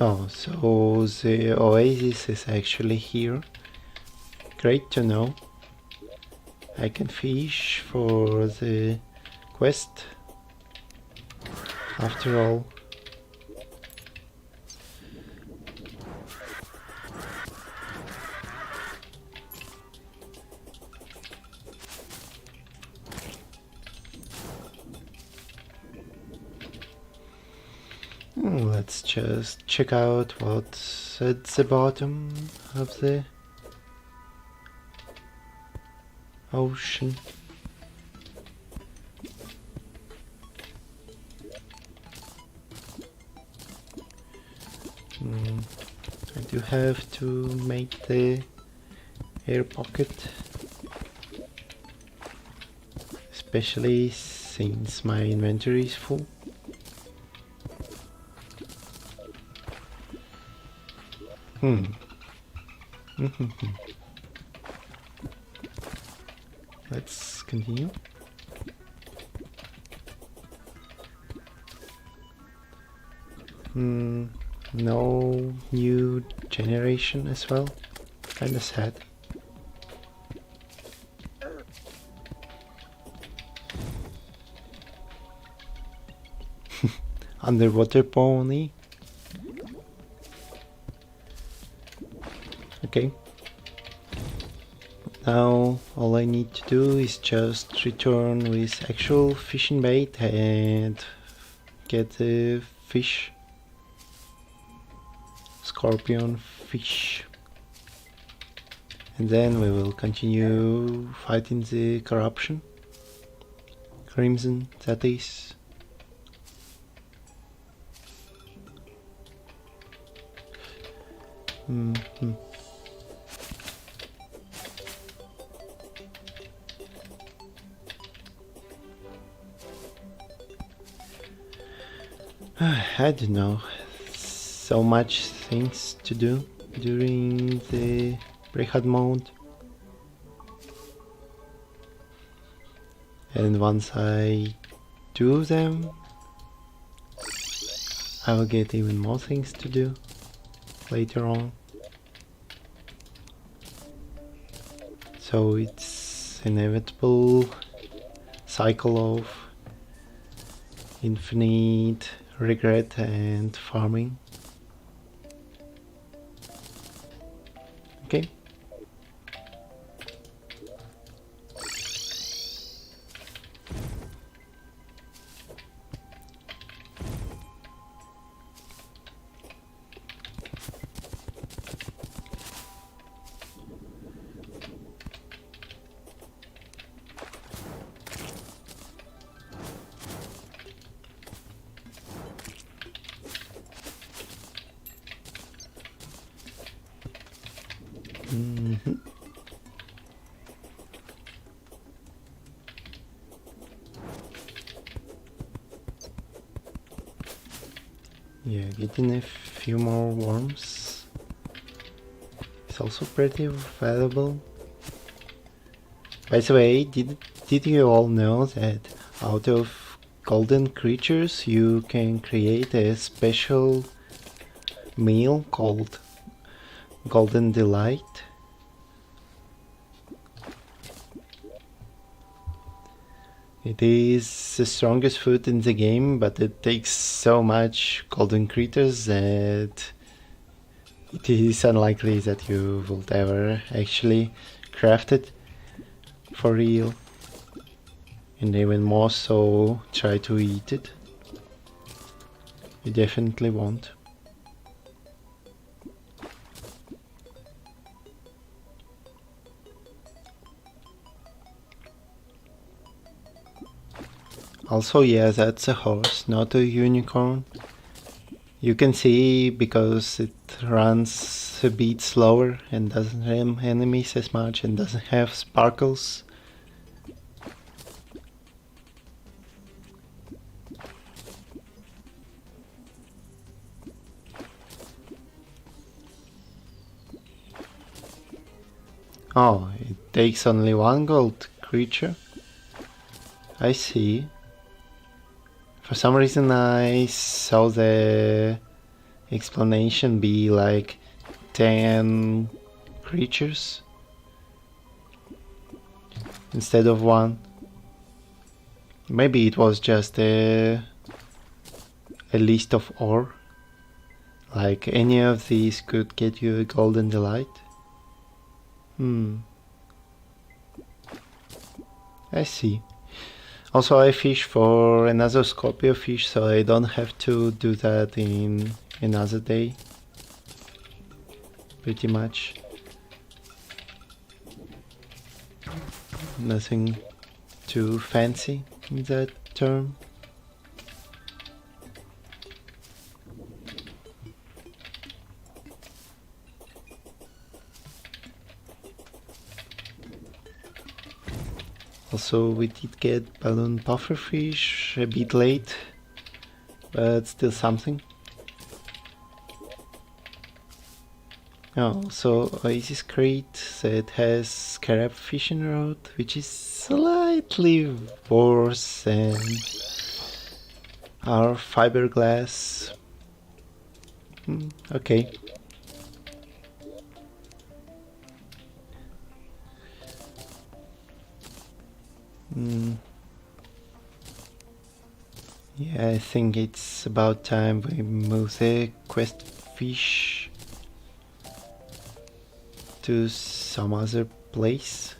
Oh, so the oasis is actually here. Great to know. I can fish for the quest after all. Let's just check out what's at the bottom of the ocean. I do have to make the air pocket, especially since my inventory is full. Let's continue. No new generation as well. Kinda sad. Underwater pony. Okay. Now all I need to do is just return with actual fishing bait and get the fish. Scorpion fish. And then we will continue fighting the corruption. Crimson, that is. I don't know. So much things to do during the Hardmode. And once I do them, I will get even more things to do later on. So it's inevitable cycle of infinite regret and farming. Okay. Yeah, getting a few more worms is also pretty valuable. By the way, did you all know that out of golden creatures you can create a special meal called Golden Delight? It is the strongest food in the game, but it takes so much golden critters that it is unlikely that you will ever actually craft it for real. And even more so, try to eat it. You definitely won't. Also, yeah, that's a horse, not a unicorn. You can see because it runs a bit slower and doesn't ram enemies as much and doesn't have sparkles. Oh, it takes only one gold creature. I see. For some reason I saw the explanation be like 10 creatures instead of one. Maybe it was just a list of ore. Like any of these could get you a golden delight. I see. Also I fish for another Scorpio fish, so I don't have to do that in another day. Pretty much. Nothing too fancy in that term. Also we did get balloon pufferfish a bit late, but still something. Oh, so Oasis Crate that has scarab fishing rod, which is slightly worse than our fiberglass. Okay. Yeah, I think it's about time we move the quest fish to some other place.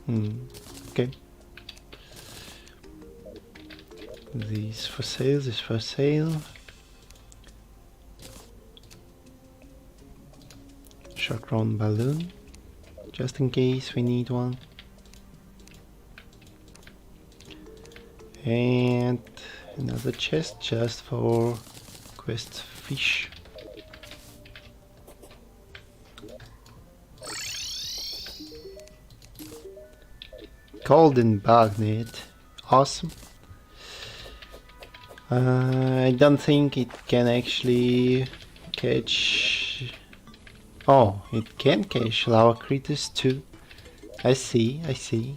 Okay. This for sale, this for sale. Short round balloon, just in case we need one. And another chest just for quest fish. Golden bagnet, awesome. I don't think it can actually catch... Oh, it can catch lava critters too. I see, I see.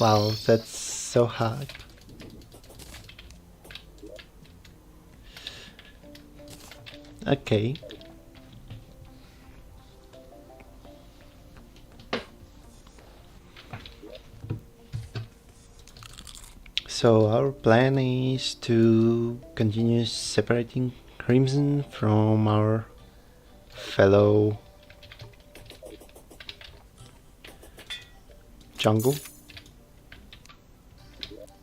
Wow, that's so hard. Okay. So our plan is to continue separating Crimson from our fellow jungle.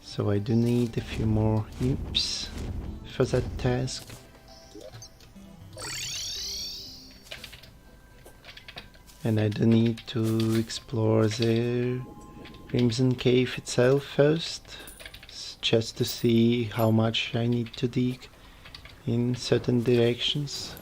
So I do need a few more imps for that task. And I do need to explore the Crimson Cave itself first, just to see how much I need to dig in certain directions.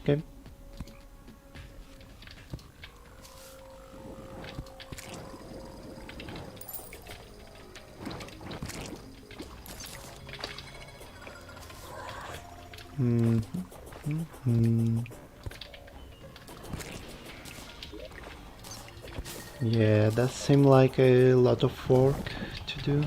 Okay. Yeah, that seemed like a lot of work to do.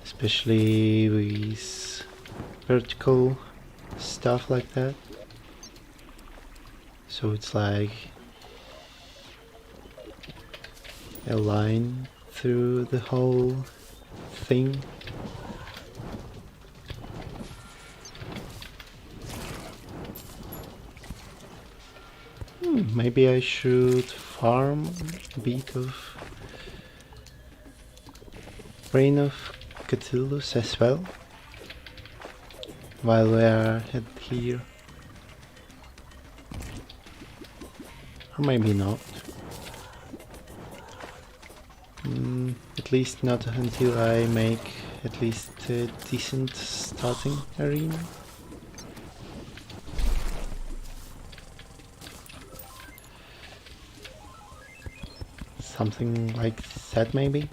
Especially with vertical stuff like that. So it's like a line through the whole thing. Maybe I should farm a bit of Brain of Cthulhu as well. while we are here. Or maybe not. At least not until I make at least a decent starting arena. Something like that maybe?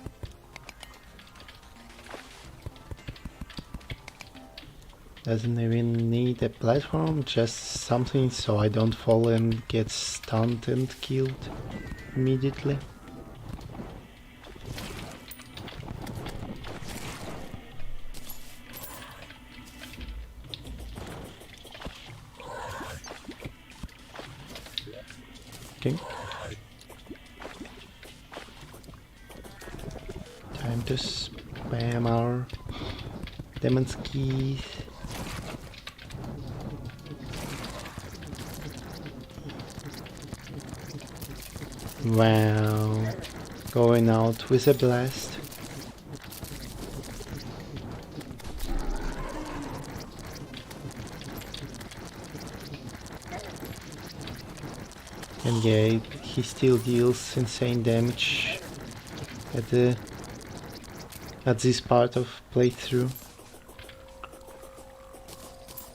Doesn't even need a platform, just something so I don't fall and get stunned and killed immediately. Okay. Time to spam our demon's keys. Wow, going out with a blast. And yeah, he still deals insane damage at this part of playthrough.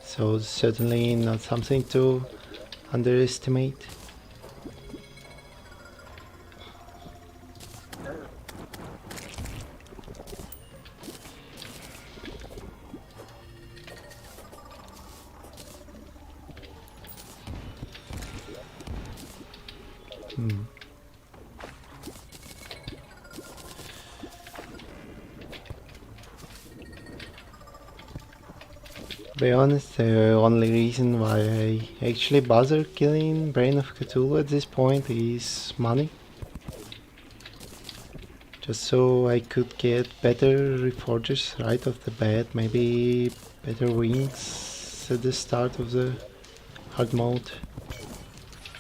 So certainly not something to underestimate. To be honest, the only reason why I actually bother killing Brain of Cthulhu at this point is money. Just so I could get better reforgers right off the bat, maybe better wings at the start of the hard mode.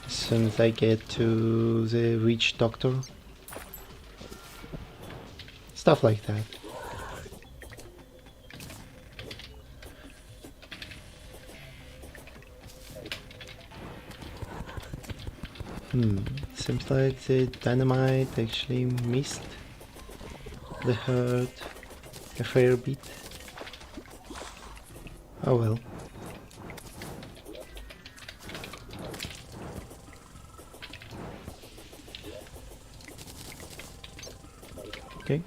As soon as I get to the witch doctor. Stuff like that. Seems like the dynamite actually missed the herd a fair bit. Oh well. Okay,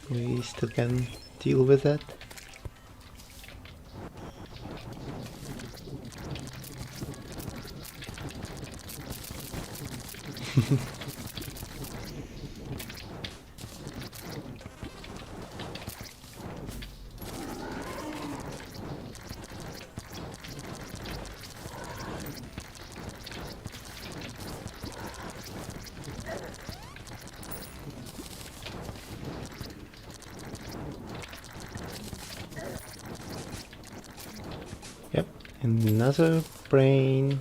we still can deal with that. Yep, another brain.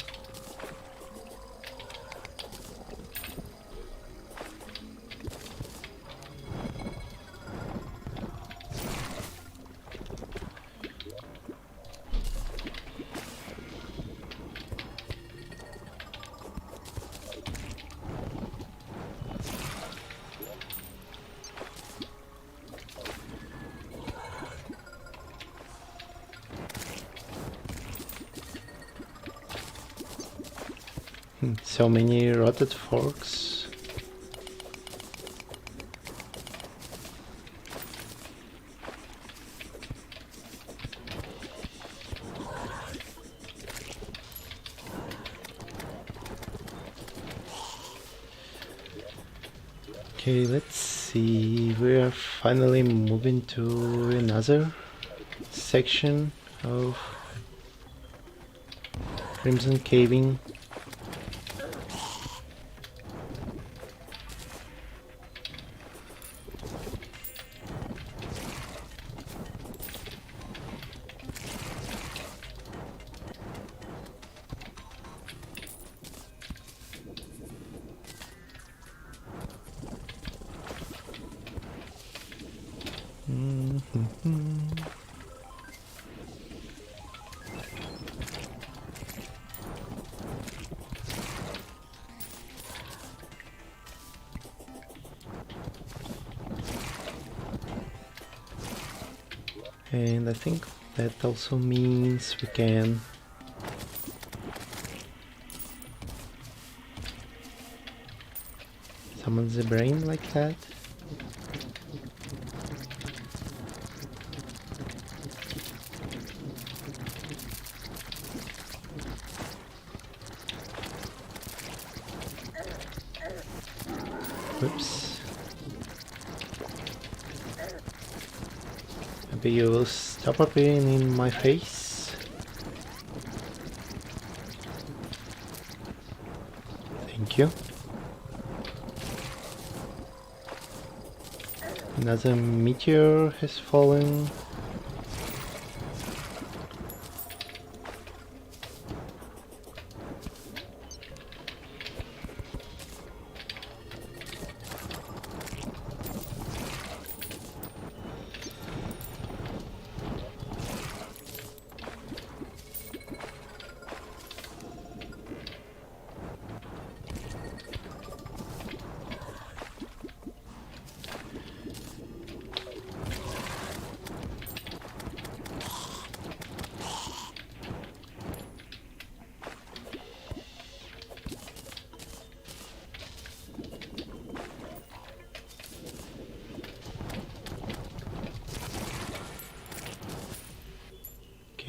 So many rotted forks. Okay, let's see. We are finally moving to another section of Crimson Caving. And I think that also means we can summon the brain like that. Whoops. Maybe you will stop appearing in my face. Thank you. Another meteor has fallen.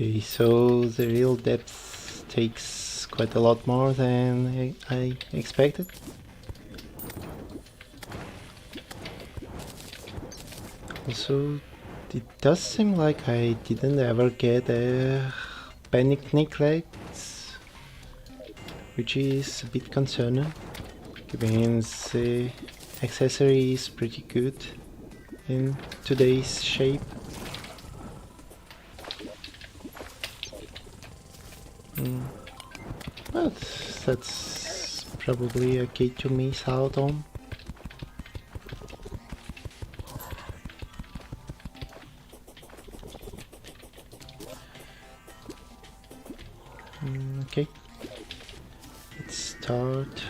Okay, so the real depth takes quite a lot more than I expected. Also, it does seem like I didn't ever get a panic necklace, which is a bit concerning, given the accessory is pretty good in today's shape. But that's probably okay to miss out on. Okay, let's start.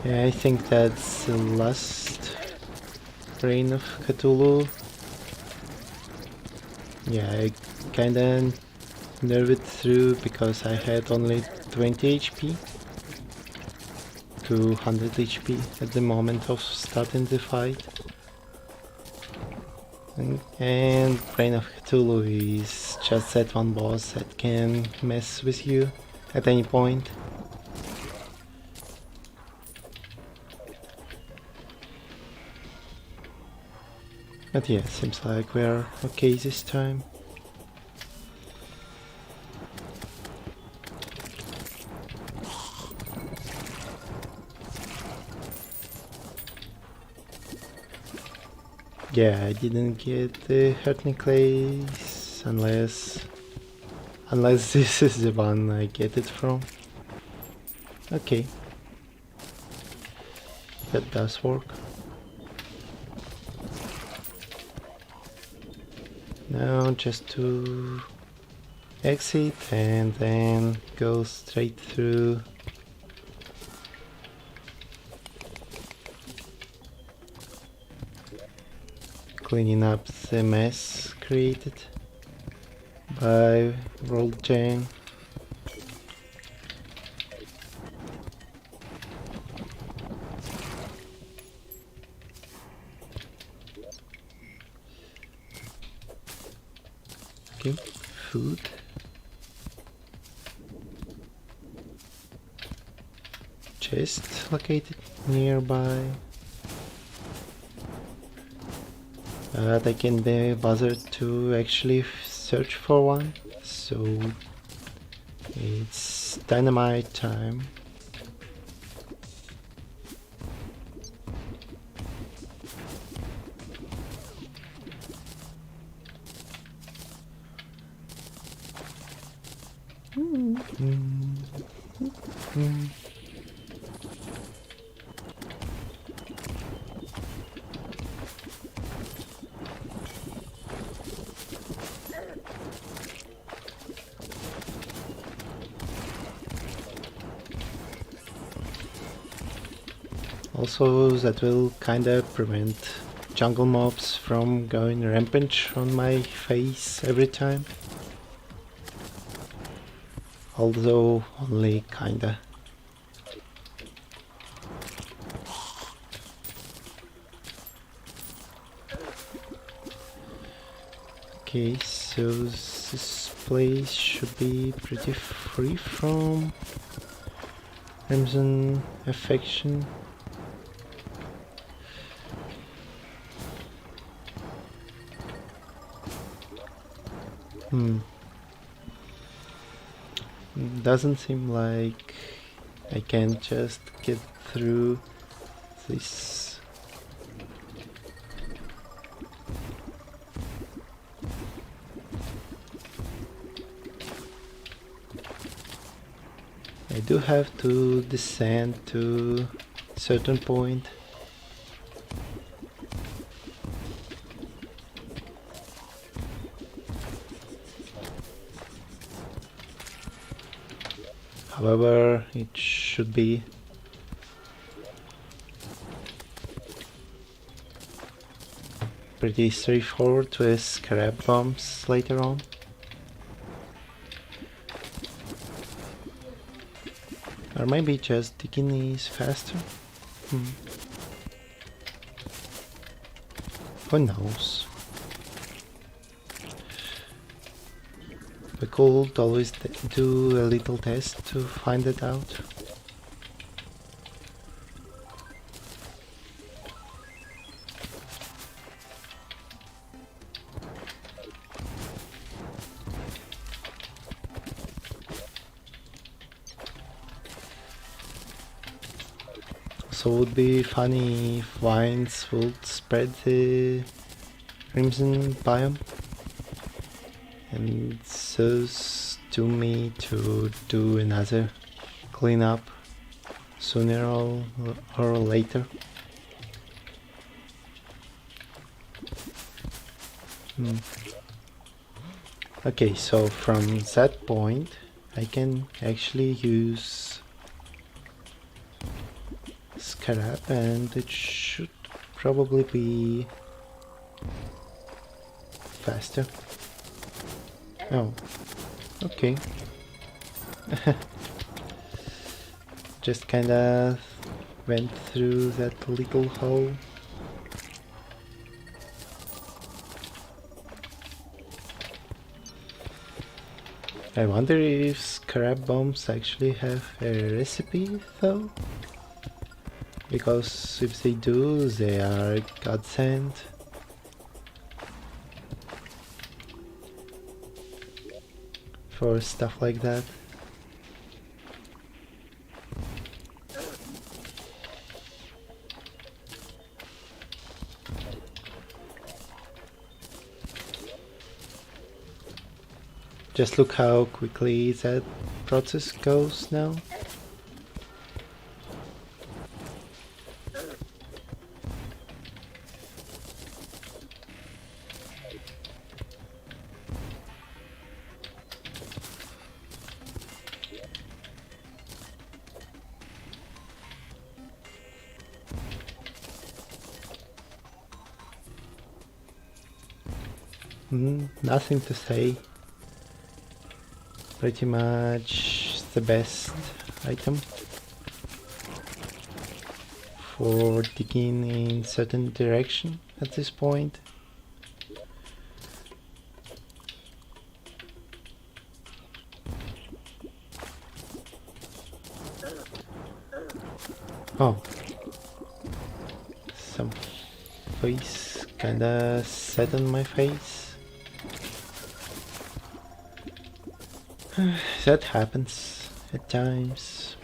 Yeah, I think that's the last Reign of Cthulhu. Yeah, I kinda nerved through because I had only 20 HP to 100 HP at the moment of starting the fight. And Reign of Cthulhu is just that one boss that can mess with you at any point. But yeah, seems like we're okay this time. Yeah, I didn't get the Hurt Necklace unless this is the one I get it from. Okay, that does work. Now just to exit and then go straight through. Cleaning up the mess created by Rolled Chain. Okay, food. Chest located nearby. But I can't be bothered to actually search for one, so it's dynamite time. Also, that will kinda prevent jungle mobs from going rampage on my face every time. Although only kinda. Okay, so this place should be pretty free from Crimson affection. Doesn't seem like I can just get through this. I do have to descend to a certain point. However, it should be pretty straightforward with scarab bombs later on. Or maybe just digging is faster? Who knows? We could always do a little test to find it out. So it would be funny if vines would spread the crimson biome, and so to me to do another cleanup sooner or later. Okay, so from that point I can actually use scarab and it should probably be faster. Oh, okay. Just kinda went through that little hole. I wonder if scarab bombs actually have a recipe though? Because if they do, they are godsend. For stuff like that. Just look how quickly that process goes now. Nothing to say. Pretty much the best item for digging in certain direction at this point. Oh, some face kinda set on my face. That happens at times.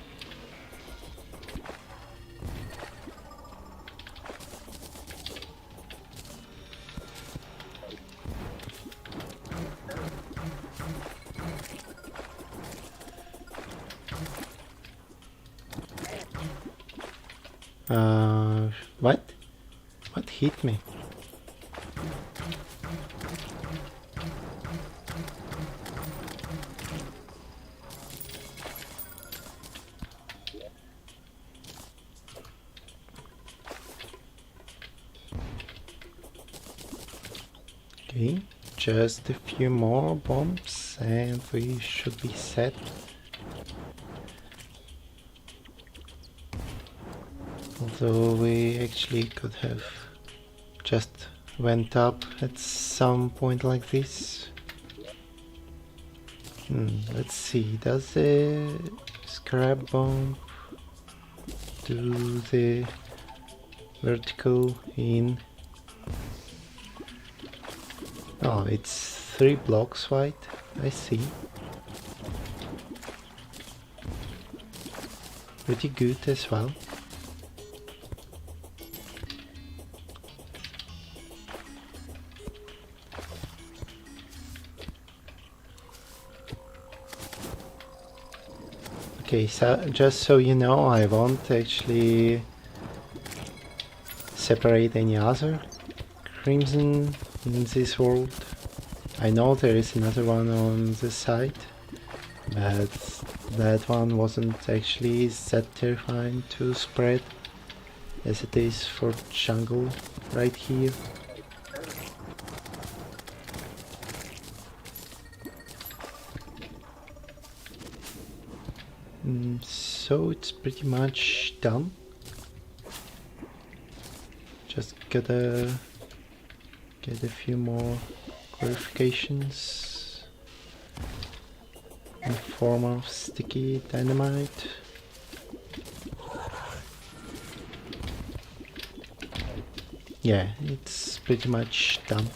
What? What hit me? Okay, just a few more bombs and we should be set. Although we actually could have just went up at some point like this. Let's see, does the scrap bomb do the vertical in? Oh, it's 3 blocks wide, I see. Pretty good as well. Okay, so just so you know, I won't actually separate any other crimson in this world. I know there is another one on the side, but that one wasn't actually that terrifying to spread as it is for jungle right here. So it's pretty much done. Just gotta get a few more clarifications in form of sticky dynamite. Yeah, it's pretty much done.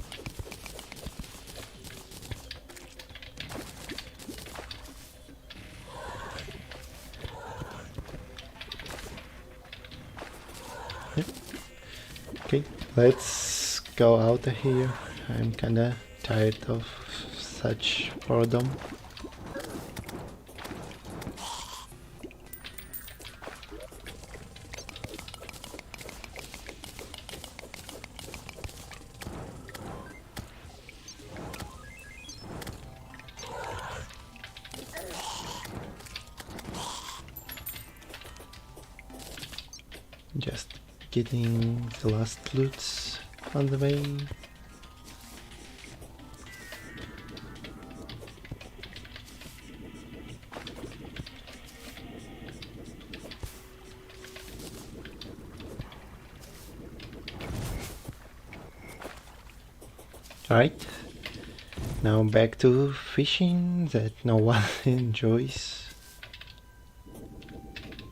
Okay, let's go out of here. I'm kinda tired of such boredom. Just getting the last loots on the way. Alright, now back to fishing that no one enjoys.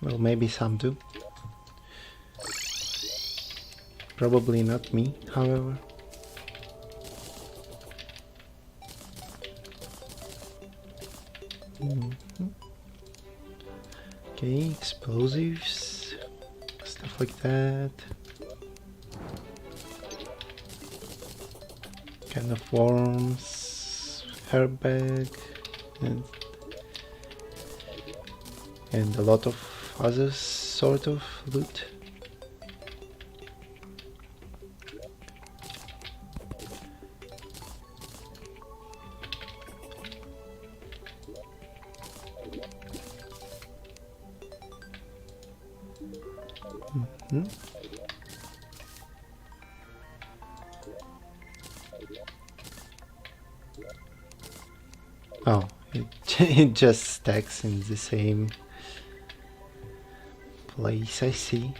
Well, maybe some do. Probably not me, however. Okay, explosives, stuff like that. Kind of worms, herb bag, and a lot of other sort of loot. Oh, it just stacks in the same place. I see.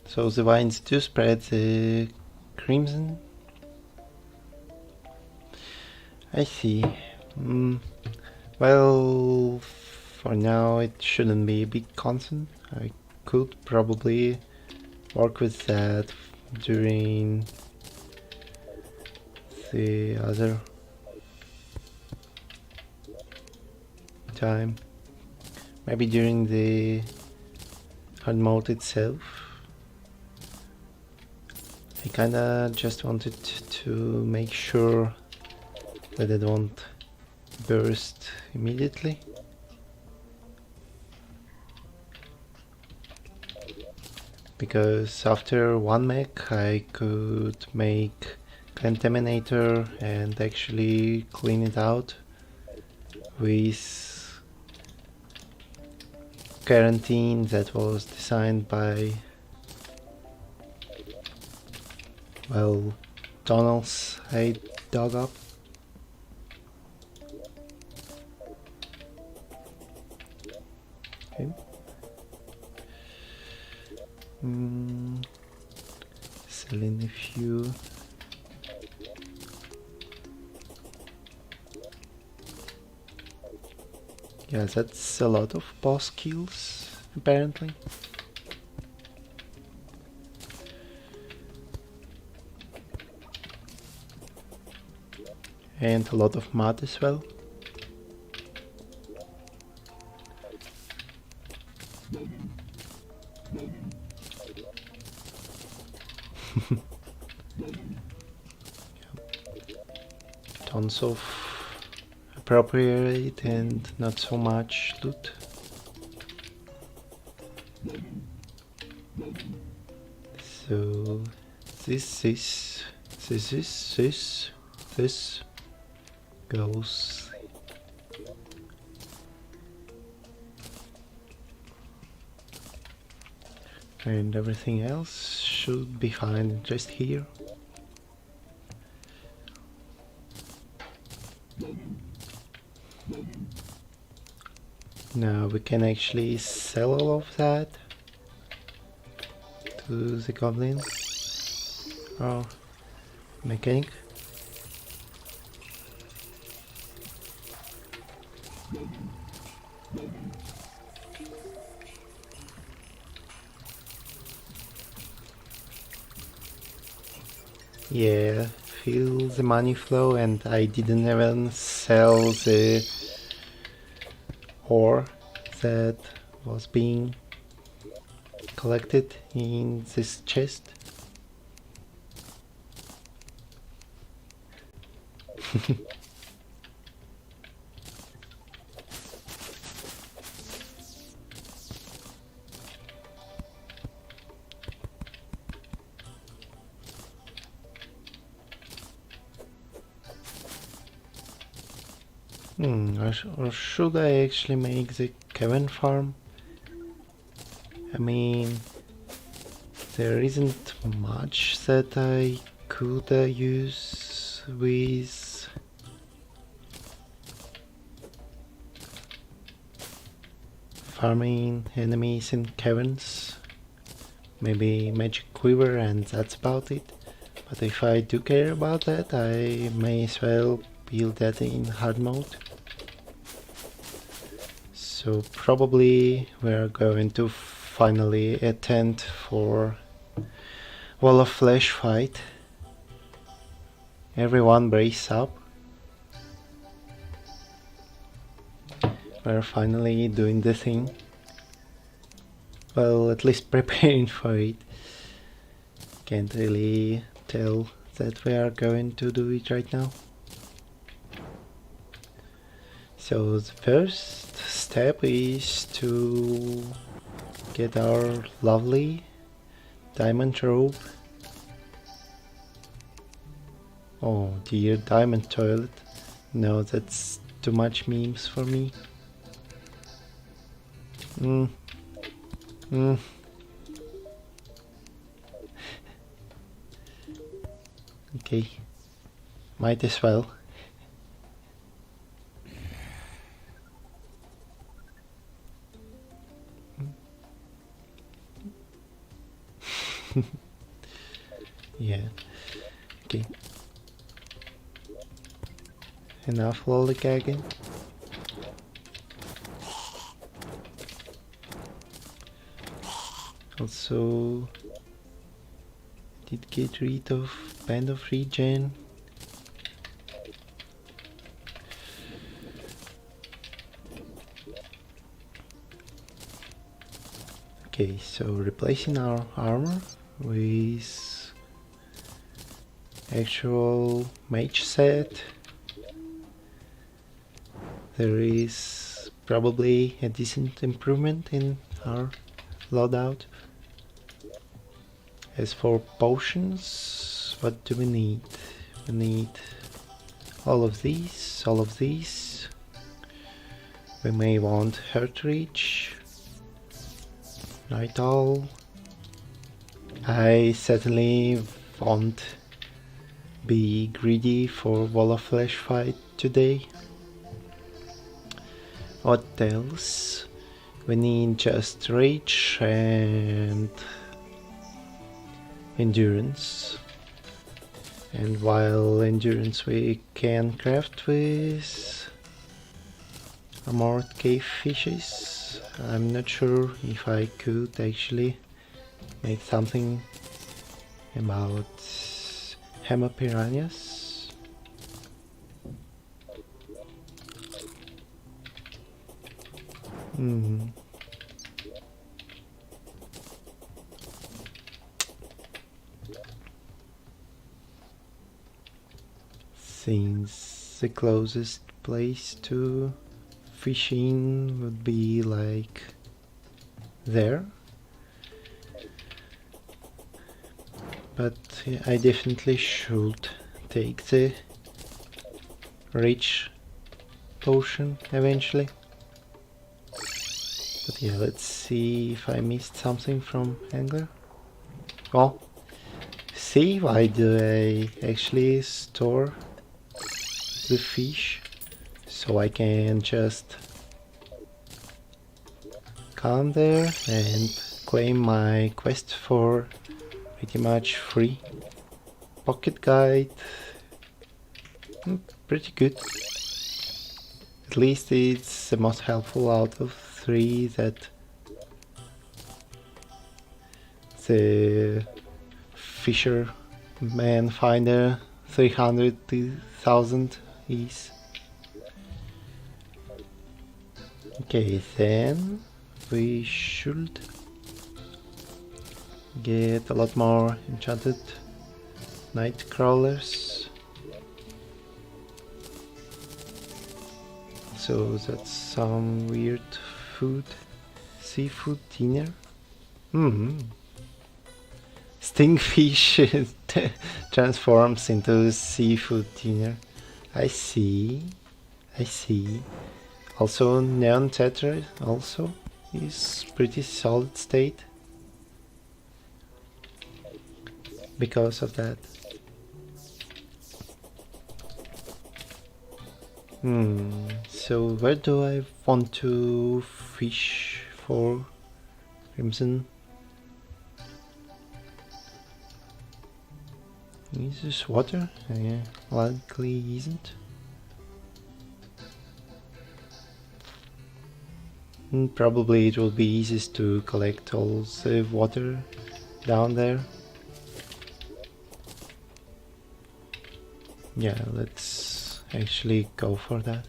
So the vines do spread the crimson. I see. Well, for now it shouldn't be a big concern. I could probably work with that during the other time. Maybe during the Hardmode itself. I kinda just wanted to make sure that it won't burst immediately. Because after one mech I could make contaminator and actually clean it out with quarantine that was designed by, well, tunnels I dug up. Okay. Selling a few. Yeah, that's a lot of boss kills, apparently. And a lot of mud as well. Tons of appropriate and not so much loot. So this goes. And everything else should be fine just here. Now we can actually sell all of that to the goblin or mechanic. Yeah, feel the money flow, and I didn't even sell the ore that was being collected in this chest. Or should I actually make the cavern farm? I mean, there isn't much that I could use with farming enemies in caverns. Maybe magic quiver and that's about it. But if I do care about that, I may as well build that in hard mode. So probably we're going to finally attend for Wall of Flesh fight. Everyone brace up. We're finally doing the thing. Well, at least preparing for it. Can't really tell that we are going to do it right now. So the first step is to get our lovely diamond robe. Oh dear, diamond toilet. No, that's too much memes for me. Okay, might as well. Yeah, okay. Enough lollygagging. Also, did get rid of Band of Regen. Okay, so replacing our armor with actual mage set. There is probably a decent improvement in our loadout. As for potions, what do we need? We need all of these, all of these. We may want Heart Reach, Night Owl. I certainly won't be greedy for Wall of Flesh fight today. What else? We need just Rage and Endurance. And while Endurance we can craft with Armored Cave Fishes, I'm not sure if I could actually make something about Hammer Piranhas. Since the closest place to fishing would be like there. But I definitely should take the Rage potion eventually. But yeah, let's see if I missed something from Angler. Oh, see, why do I actually store the fish? So I can just come there and claim my quest for pretty much free. Pocket guide, pretty good. At least it's the most helpful out of 3 that the Fisherman Finder 300,000 is. Okay, then we should get a lot more enchanted night crawlers. So that's some weird food, seafood dinner. Stingfish transforms into seafood dinner. I see. Also, Neon Tetra also is pretty solid state because of that. So where do I want to fish for Crimson? Is this water? Yeah, likely isn't. Probably it will be easiest to collect all the water down there. Yeah, let's actually go for that.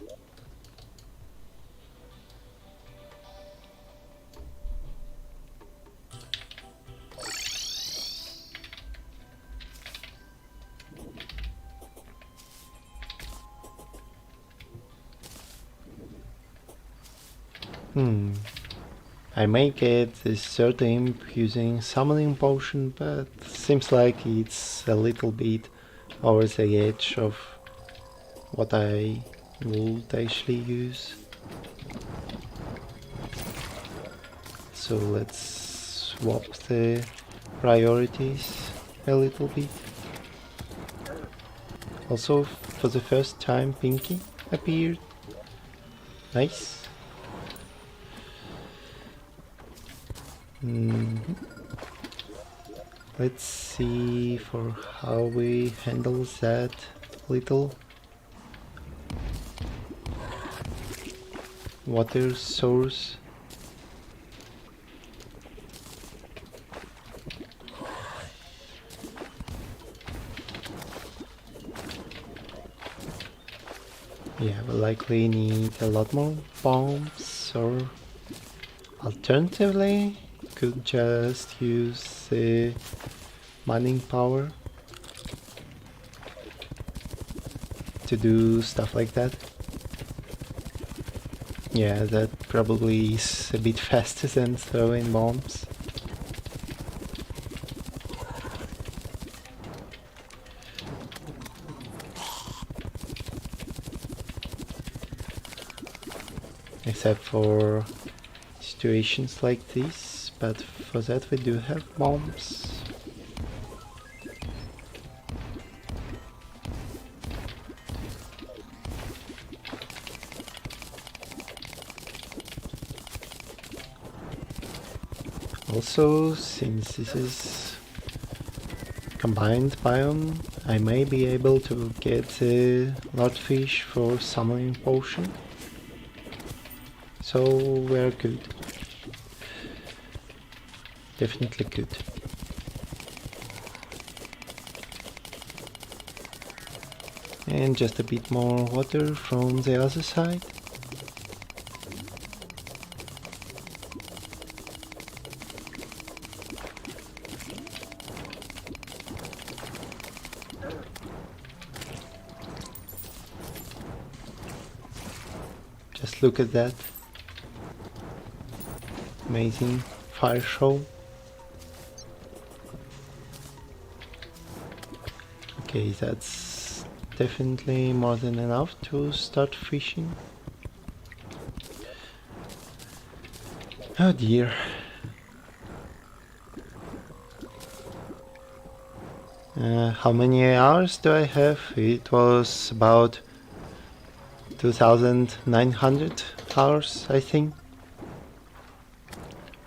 I may get this third imp using summoning potion, but seems like it's a little bit over the edge of what I would actually use. So let's swap the priorities a little bit. Also, for the first time, Pinky appeared. Nice. Let's see for how we handle that little water source. Yeah, we'll likely need a lot more bombs, or alternatively could just use the mining power to do stuff like that. Yeah, that probably is a bit faster than throwing bombs. except for situations like this, but for that we do have bombs. Also, since this is combined biome, I may be able to get a Lordfish for summoning potion. So we're good. Definitely good. And just a bit more water from the other side. Just look at that. Amazing fire show. Okay, that's definitely more than enough to start fishing. Oh dear. How many hours do I have? It was about 2,900 hours, I think.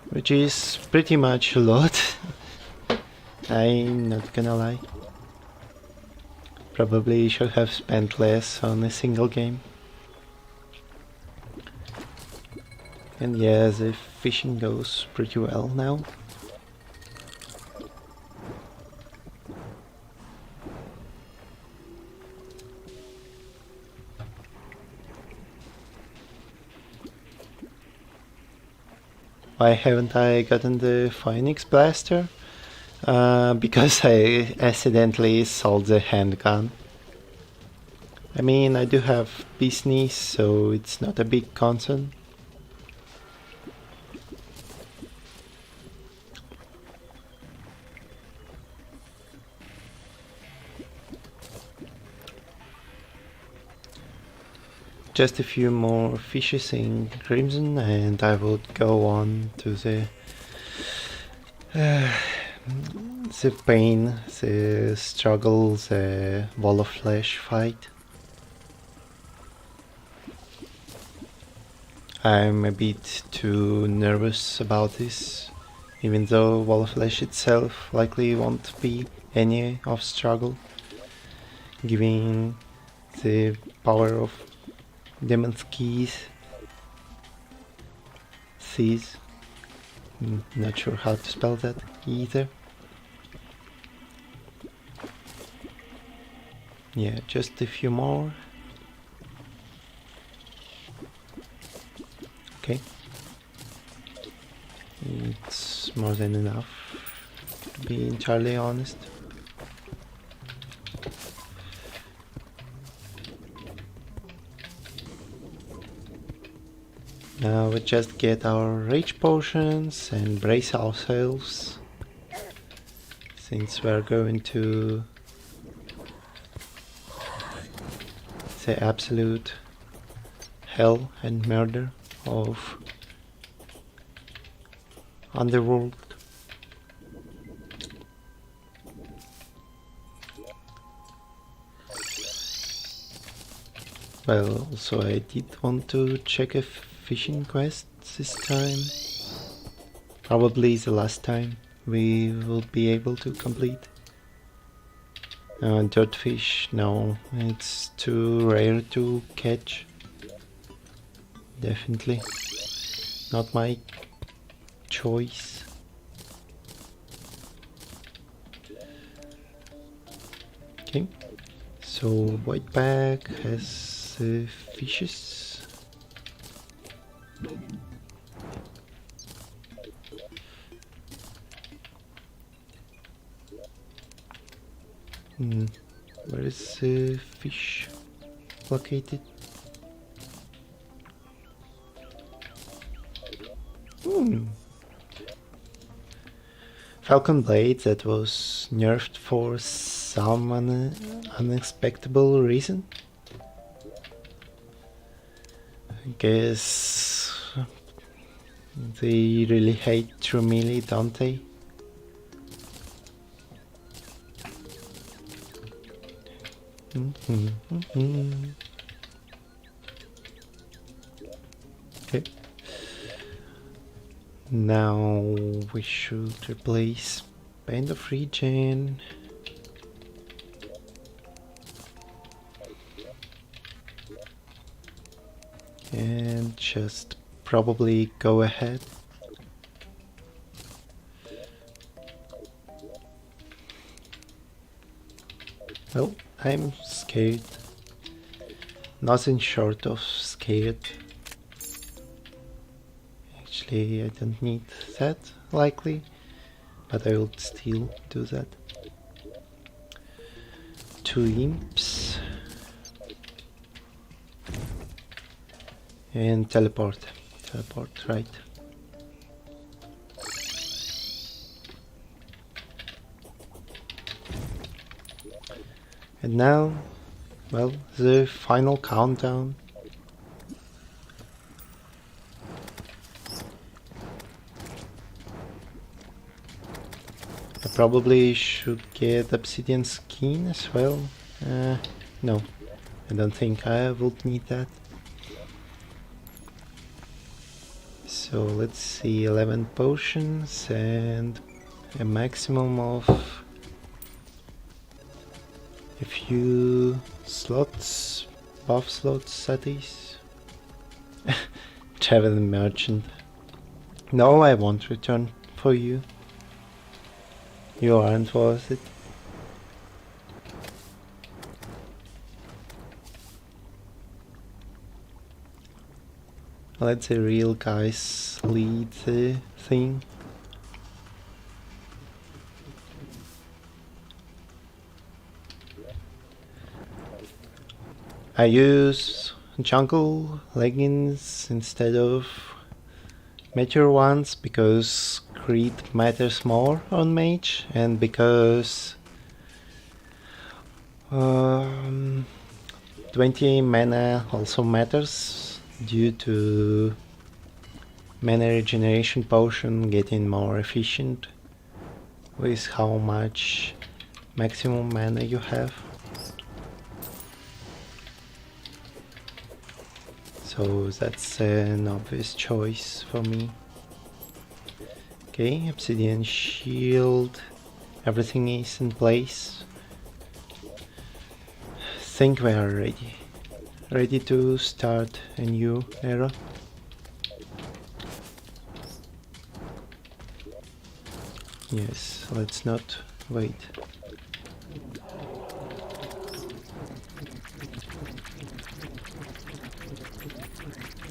Which is pretty much a lot. I'm not gonna lie. Probably should have spent less on a single game. And yeah, the fishing goes pretty well now. Why haven't I gotten the Phoenix Blaster? Because I accidentally sold the handgun. I mean, I do have business, so it's not a big concern. Just a few more fishes in Crimson and I would go on to the pain, the struggle, the wall of flesh fight. I'm a bit too nervous about this, even though wall of flesh itself likely won't be any of struggle, given the power of Demon's Keys. Seas. Not sure how to spell that either. Yeah, just a few more. Okay. It's more than enough, to be entirely honest. Now we just get our rage potions and brace ourselves, since we're going to the absolute hell and murder of Underworld. Well, also I did want to check a fishing quest this time. Probably the last time we will be able to complete. Dirtfish, no, it's too rare to catch. Definitely not my choice. Okay, so white bag has fishes. Where is the fish located? Falcon Blade that was nerfed for some unexpected reason. I guess they really hate true melee, don't they? Okay. Now we should replace Band of Regen. And just probably go ahead. Well, I'm scared. Nothing short of scared. Actually, I don't need that, likely, but I will still do that. 2 imps. And teleport. Teleport, right. And now, well, the final countdown. I probably should get obsidian skin as well. No, I don't think I would need that. So let's see, 11 potions and a maximum of a few slots, buff slots that is. Traveling merchant. No, I won't return for you. You aren't worth it. Let the real guys lead the thing. I use jungle leggings instead of meteor ones because crit matters more on mage, and because 20 mana also matters due to mana regeneration potion getting more efficient with how much maximum mana you have. So that's an obvious choice for me. Okay, obsidian shield, everything is in place. Think we are ready. Ready to start a new era. Yes, let's not wait.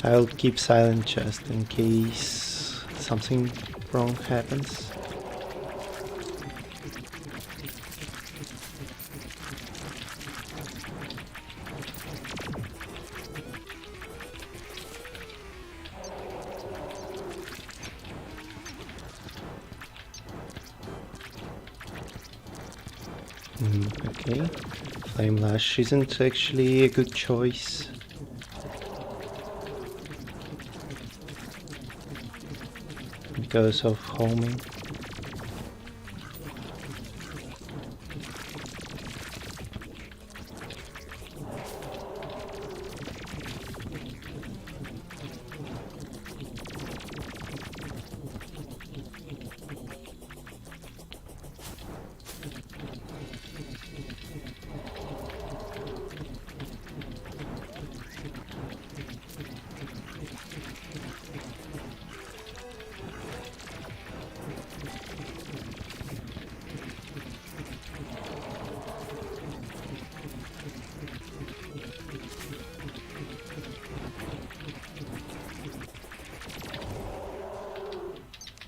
I'll keep silent just in case something wrong happens. Okay, Flame Lash isn't actually a good choice. Because of homing.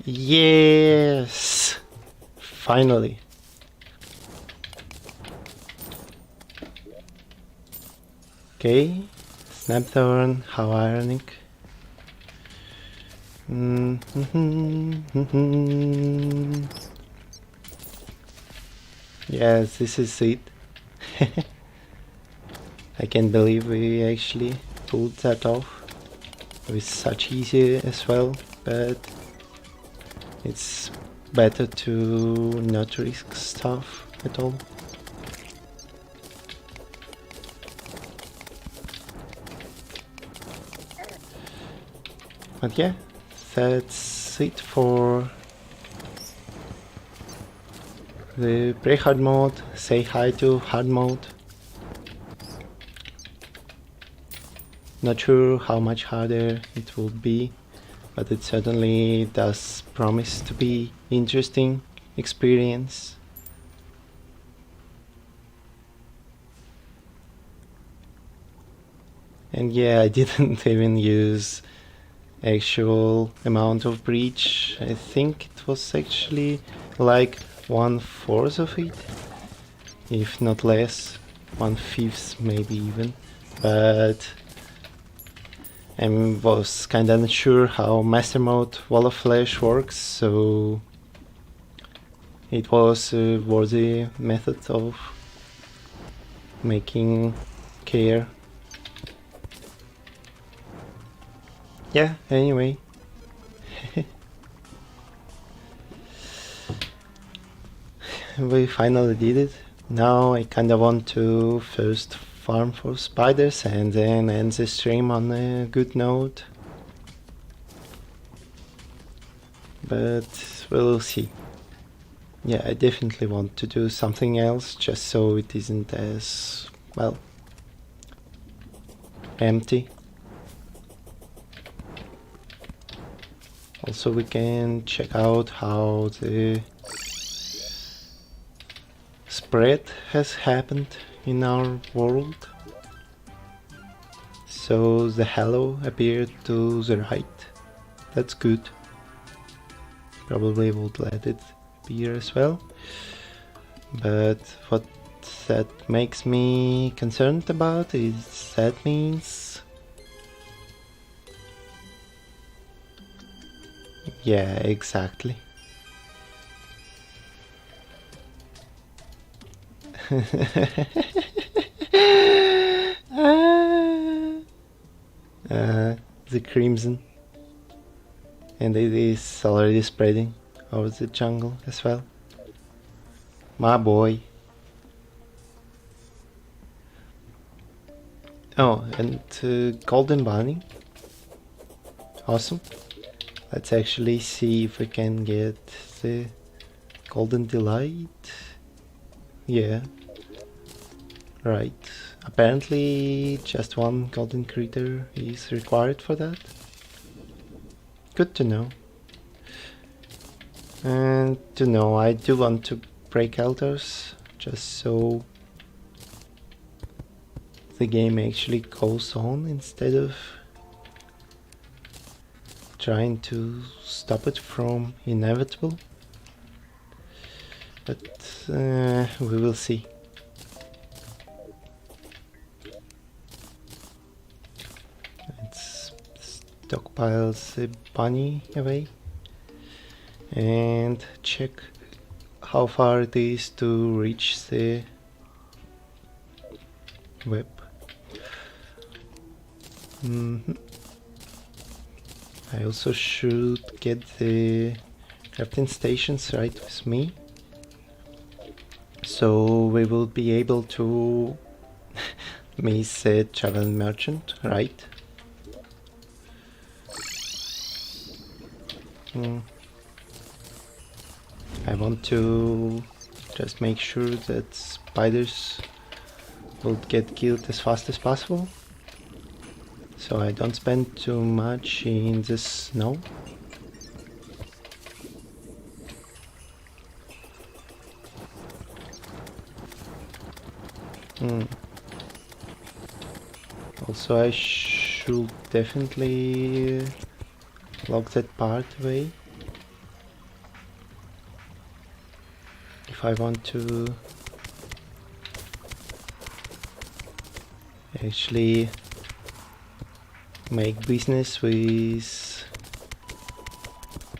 Yes! Finally. Okay, Snapthorn, how ironic. Yes, this is it. I can't believe we actually pulled that off. with such easy as well, but it's better to not risk stuff at all. But yeah, that's it for the pre-hard mode. Say hi to hard mode. Not sure how much harder it will be, but it certainly does promise to be interesting experience. And yeah, I didn't even use actual amount of breach. I think it was actually like 1/4 of it, if not less, 1/5 maybe even, but I was kinda unsure how Master Mode Wall of Flash works, so it was a worthy method of making care. Yeah, anyway. We finally did it. Now I kinda want to first farm for spiders and then end the stream on a good note. But we'll see. Yeah, I definitely want to do something else just so it isn't as, well, empty. Also we can check out how the spread has happened in our world. So the halo appeared to the right. That's good. Probably would let it appear as well. But what that makes me concerned about is that means... yeah, exactly. The crimson, and it is already spreading over the jungle as well. My boy. Oh, and golden bunny. Awesome. Let's actually see if we can get the golden delight. Yeah. Right. Apparently just one golden critter is required for that. Good to know. And to know I do want to break elders just so the game actually goes on instead of trying to stop it from inevitable. But we will see. Let's stockpile the bunny away and check how far it is to reach the web. I also should get the crafting stations right with me, so we will be able to miss a travel merchant, right? I want to just make sure that spiders will get killed as fast as possible, so I don't spend too much in the snow. Also I should definitely lock that part away if I want to actually make business with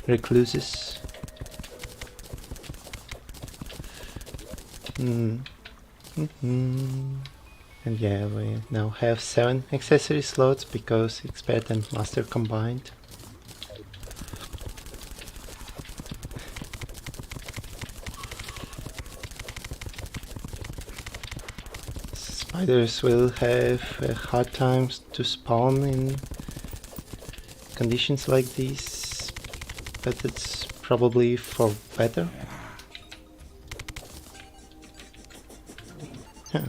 recluses. And yeah, we now have 7 accessory slots because expert and master combined. Spiders will have hard times to spawn in conditions like these, but it's probably for better. Huh.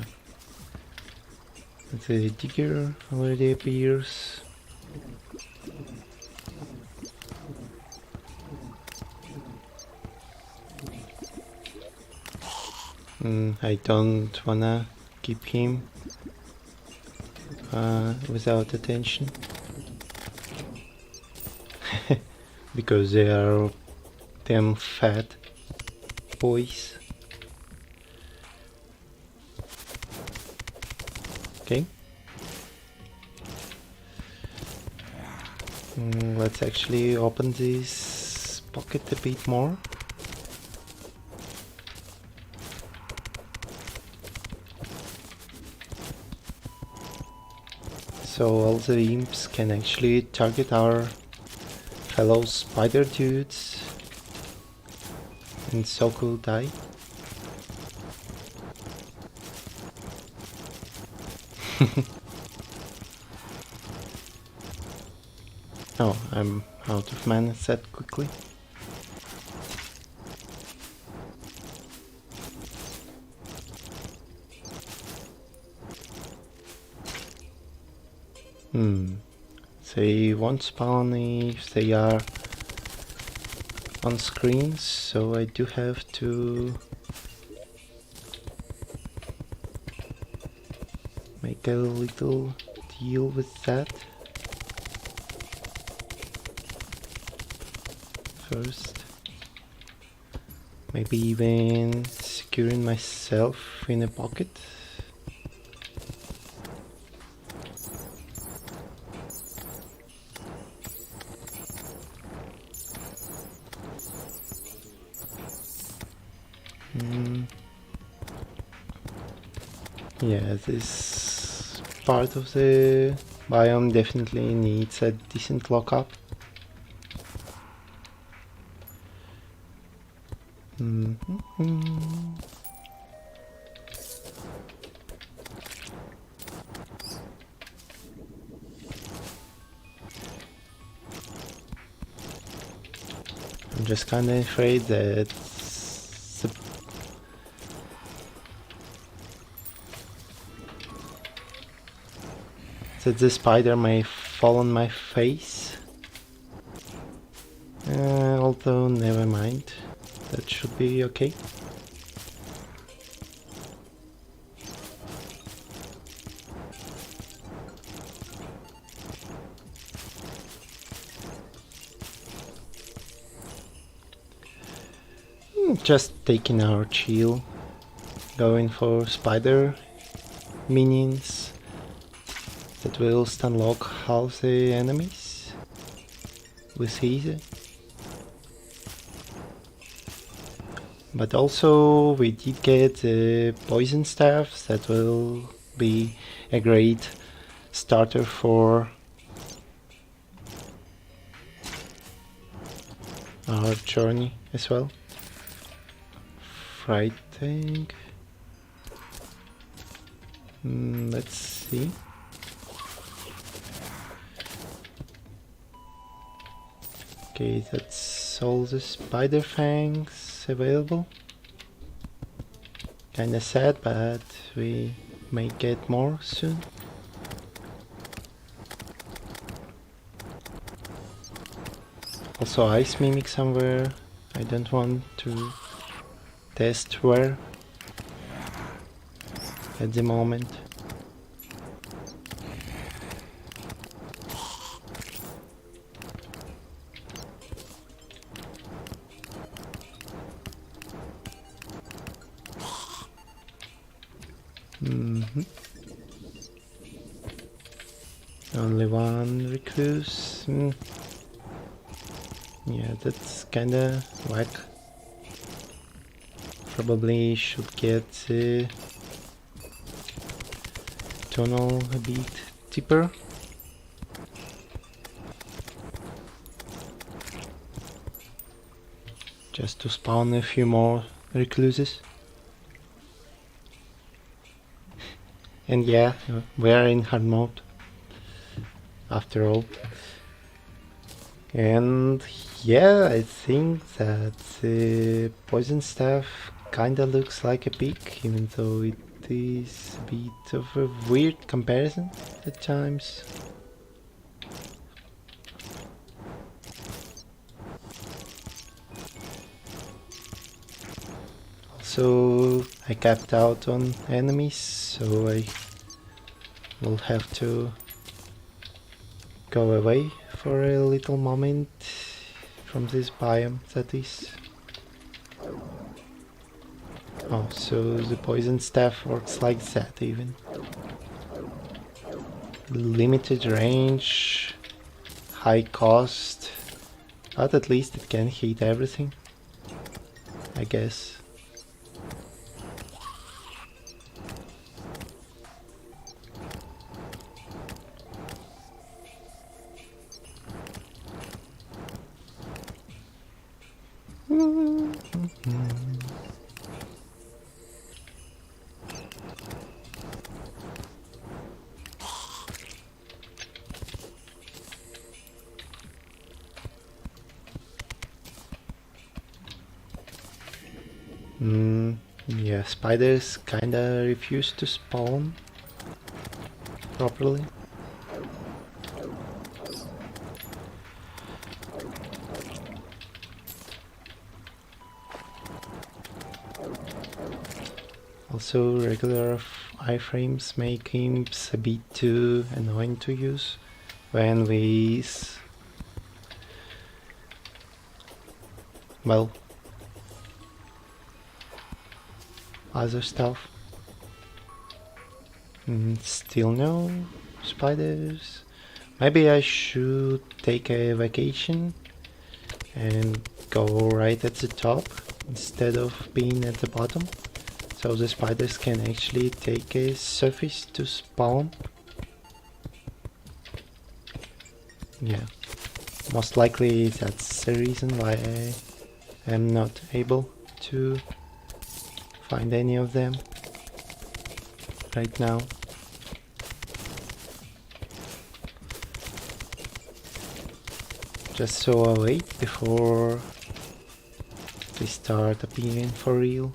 The digger already appears. I don't wanna keep him without attention because they are damn fat boys. Okay. Let's actually open this pocket a bit more. So all the imps can actually target our fellow spider dudes and Soko die. Oh, I'm out of mana set quickly. They won't spawn if they are on screen, so I do have to make a little deal with that. First, maybe even securing myself in a pocket. Yeah, this part of the biome definitely needs a decent lockup. I'm just kinda afraid that the spider may fall on my face. Although never mind, that should be okay. Just taking our chill, going for spider minions that will stun lock half the enemies with easy. But also we did get the poison staffs that will be a great starter for our journey as well. Frighting. Let's see. Okay, that's all the spider fangs available. Kinda sad, but we may get more soon. Also ice mimic somewhere. I don't want to test where at the moment. Only one recluse. Yeah, that's kinda whack. Probably should get tunnel a bit deeper. Just to spawn a few more recluses. And yeah, we're in hard mode after all. And yeah, I think that the poison staff kinda looks like a peak, even though it is a bit of a weird comparison at times. Also, I capped out on enemies, so I will have to go away for a little moment from this biome, that is. Oh, so the poison staff works like that even. Limited range, high cost, but at least it can hit everything, I guess. Yeah, spiders kinda refuse to spawn properly. Also, regular iframes make imps a bit too annoying to use when with, well, other stuff. Still no spiders. Maybe I should take a vacation and go right at the top instead of being at the bottom, so the spiders can actually take a surface to spawn. Yeah, most likely that's the reason why I am not able to find any of them right now. Just so I'll wait before they start appearing for real.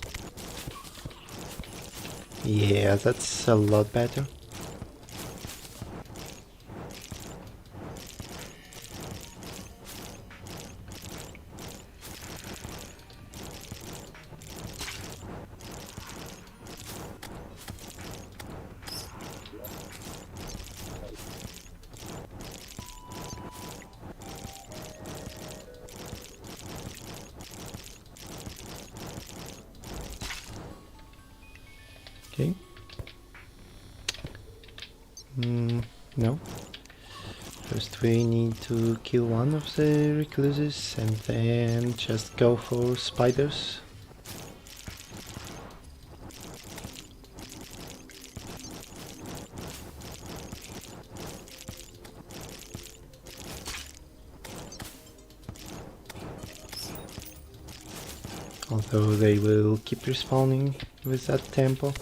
Yeah, that's a lot better. Okay. No. First we need to kill one of the recluses and then just go for spiders. Although they will keep respawning with that tempo.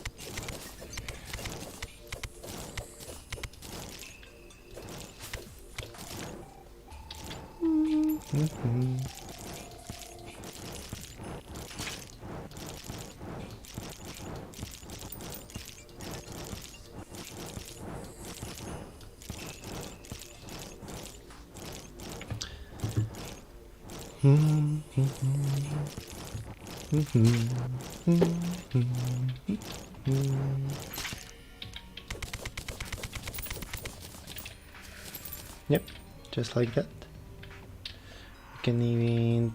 Yep, just like that. You can even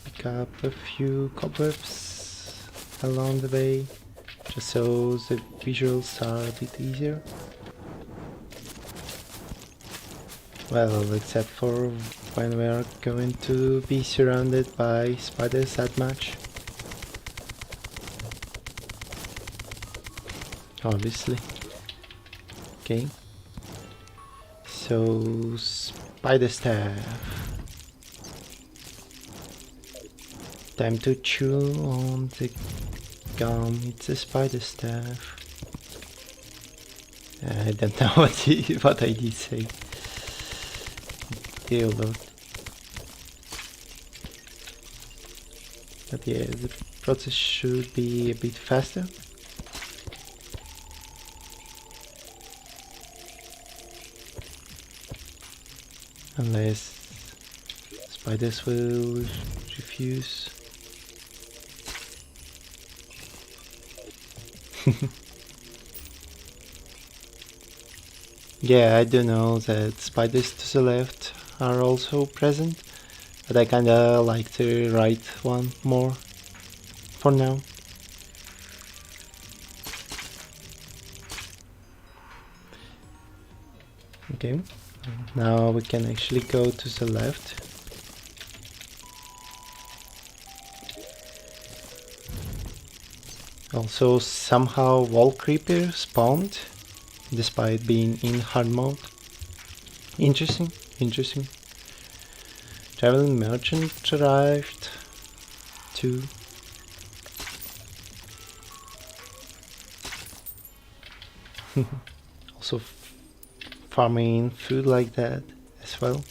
pick up a few cobwebs along the way, just so the visuals are a bit easier. Well, except for when we are going to be surrounded by spiders that much. Obviously. Okay. So, spider staff. Time to chew on the gum. It's a spider staff. I don't know what I did say. Dear Lord. But yeah, the process should be a bit faster. Unless spiders will refuse. Yeah, I do know that spiders to the left are also present, but I kinda like the right one more for now. Okay, now we can actually go to the left. Also, somehow wall creeper spawned despite being in hard mode. Interesting, interesting. Traveling merchant arrived too. Also farming food like that as well.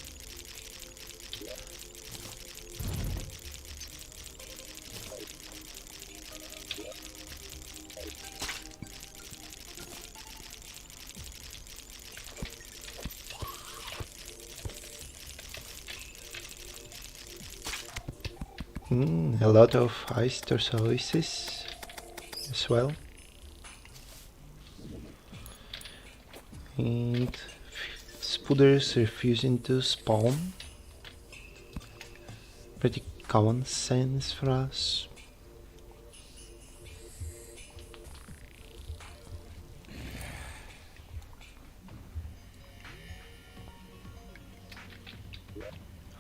A lot of ice tortoises as well. And spooders refusing to spawn. Pretty common sense for us.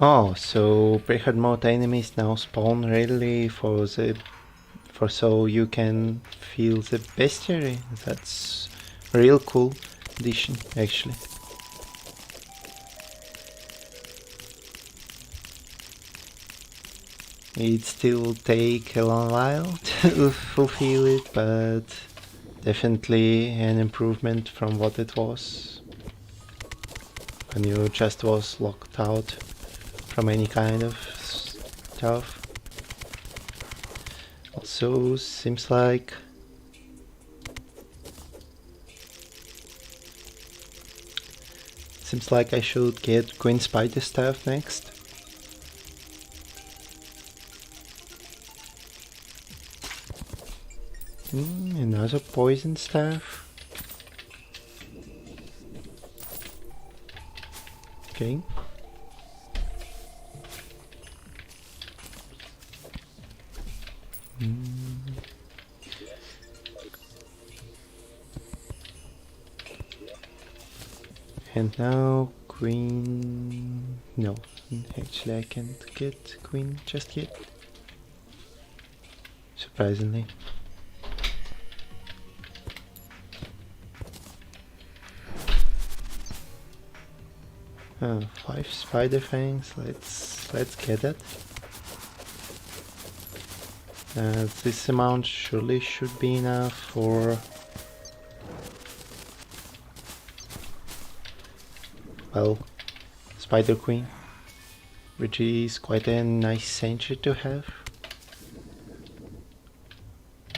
Oh, so pre-Hardmode enemies now spawn readily for so you can feel the bestiary. That's a real cool addition, actually. It still take a long while to fulfill it, but definitely an improvement from what it was when you just was locked out from any kind of stuff. Also, seems like I should get Queen Spider Staff next. Another poison staff. Okay. And now queen... No, actually I can't get queen just yet. Surprisingly. Oh, 5 spider fangs, let's get that. This amount surely should be enough for... well, Spider Queen, which is quite a nice sentry to have.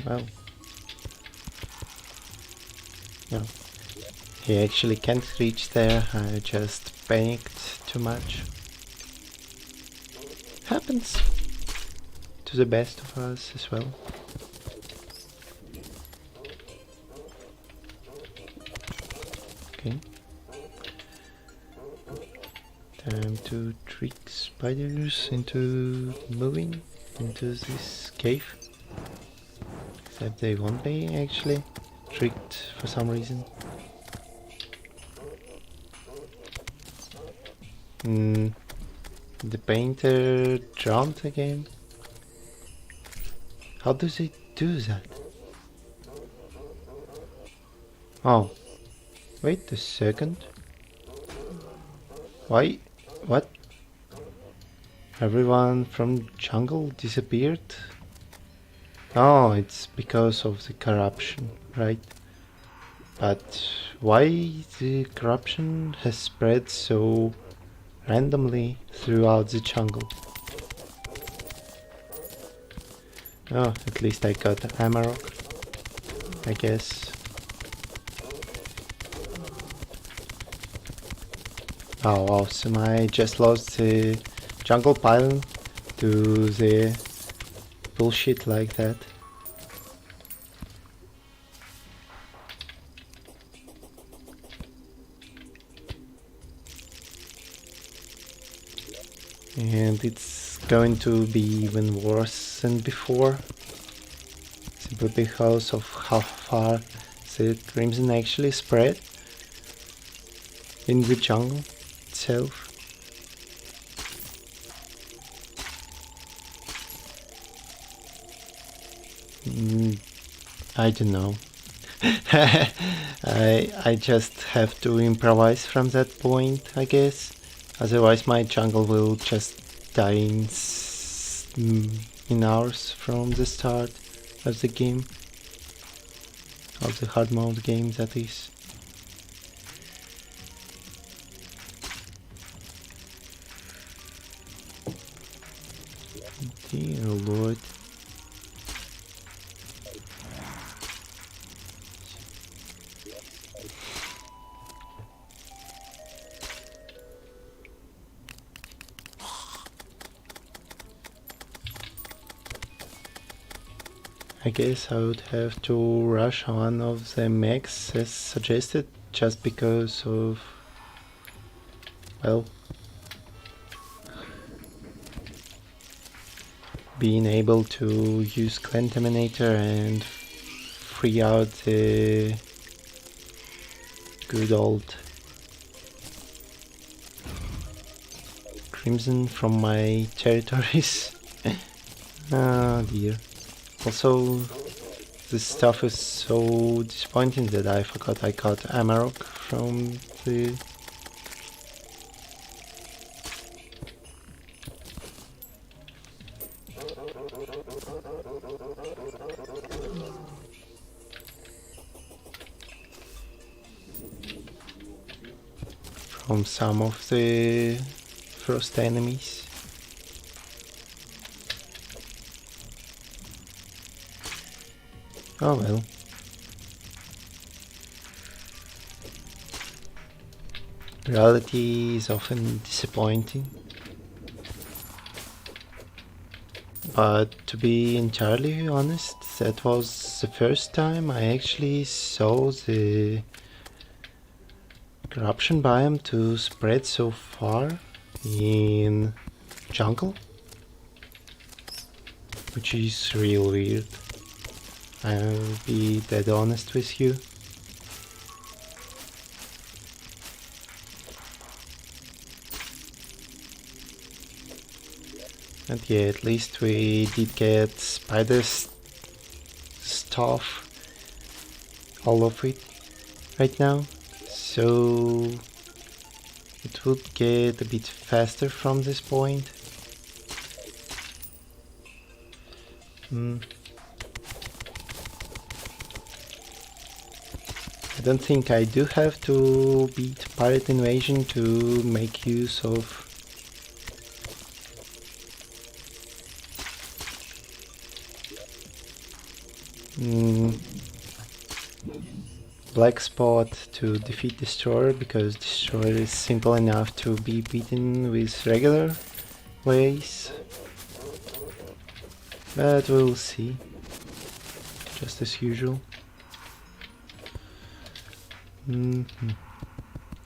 Well, no, he actually can't reach there, I just panicked too much. Happens to the best of us as well. Okay. Time to trick spiders into moving into this cave. Except they won't be actually tricked for some reason. The painter drowned again. How does it do that? Oh, Wait a second. Why? What? Everyone from jungle disappeared? Oh, it's because of the corruption, right? But why the corruption has spread so randomly throughout the jungle? Oh, at least I got Amarok, I guess. Oh, awesome. I just lost the jungle pile to the bullshit like that. And it's going to be even worse than before, simply because of how far the crimson actually spread in the jungle itself. I don't know. I just have to improvise from that point, I guess. Otherwise my jungle will just die in hours from the start of the game. Of the hard mode game, that is. Dear Lord. I guess I would have to rush one of the mechs as suggested, just because of, well, being able to use Contaminator and free out the good old Crimson from my territories. Oh dear. Also, this stuff is so disappointing that I forgot I got Amarok from the... from some of the first enemies. Oh well. Reality is often disappointing. But to be entirely honest, that was the first time I actually saw the corruption biome to spread so far in jungle, which is real weird. I'll be dead honest with you. And yeah, at least we did get spider stuff, all of it, right now. So it would get a bit faster from this point. I don't think I do have to beat Pirate Invasion to make use of Black Spot to defeat Destroyer, because Destroyer is simple enough to be beaten with regular ways. But we'll see, just as usual.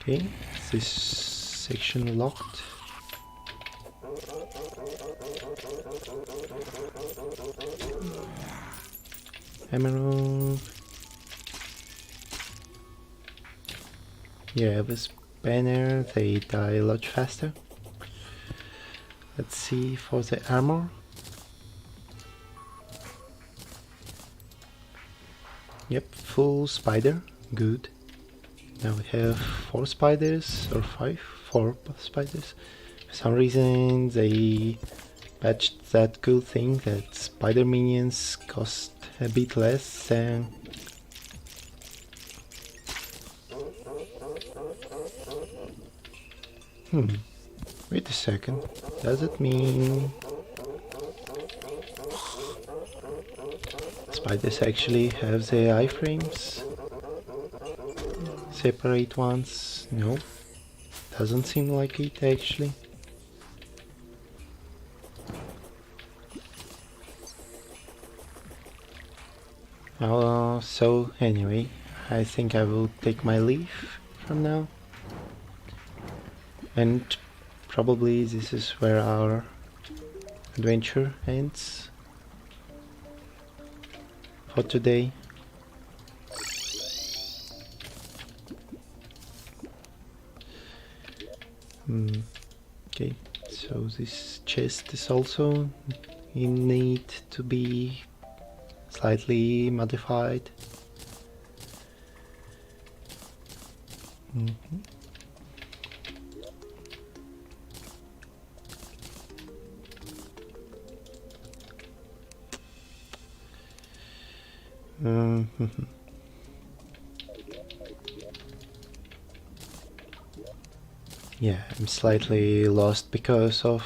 Okay, is this section locked? Emerald. Yeah, with banner they die a lot faster. Let's see for the armor. Yep, full spider, good. Now we have 4 spiders, or 5? 4 spiders. For some reason they patched that cool thing that spider minions cost a bit less than... Wait a second, does it mean spiders actually have the iframes? Separate ones? No, doesn't seem like it actually. So anyway, I think I will take my leave from now. And probably this is where our adventure ends for today. Okay, so this chest is also in need to be slightly modified. Yeah, I'm slightly lost because of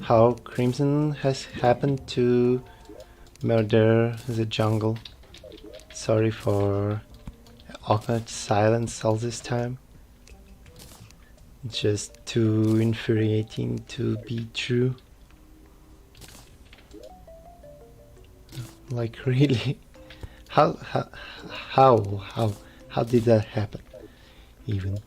how Crimson has happened to murder the jungle. Sorry for awkward silence all this time. It's just too infuriating to be true. Like really? How did that happen? Even.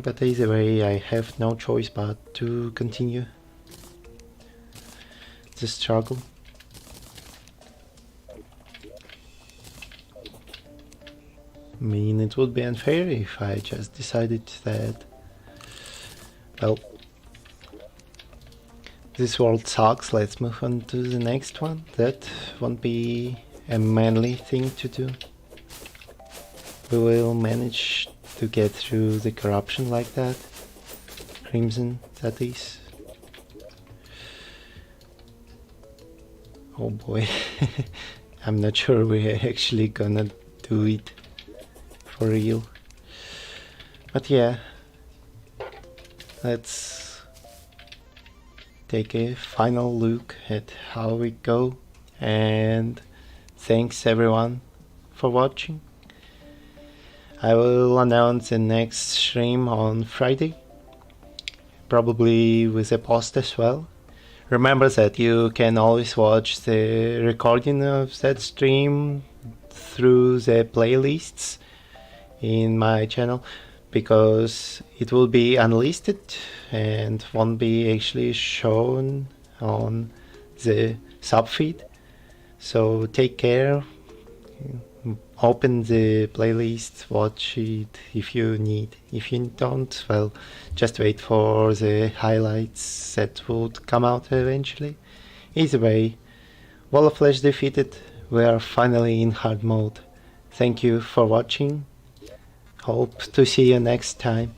But either way, I have no choice but to continue the struggle. I mean, it would be unfair if I just decided that, well, this world sucks, let's move on to the next one. That won't be a manly thing to do. We will manage to get through the corruption like that. Crimson, that is. Oh boy. I'm not sure we're actually gonna do it for real. But yeah, let's take a final look at how we go, and thanks everyone for watching. I will announce the next stream on Friday, probably with a post as well. Remember that you can always watch the recording of that stream through the playlists in my channel, because it will be unlisted and won't be actually shown on the subfeed. So take care, open the playlist, watch it if you need. If you don't, well, just wait for the highlights that would come out eventually. Either way, Wall of Flesh defeated, we are finally in hard mode. Thank you for watching. Hope to see you next time.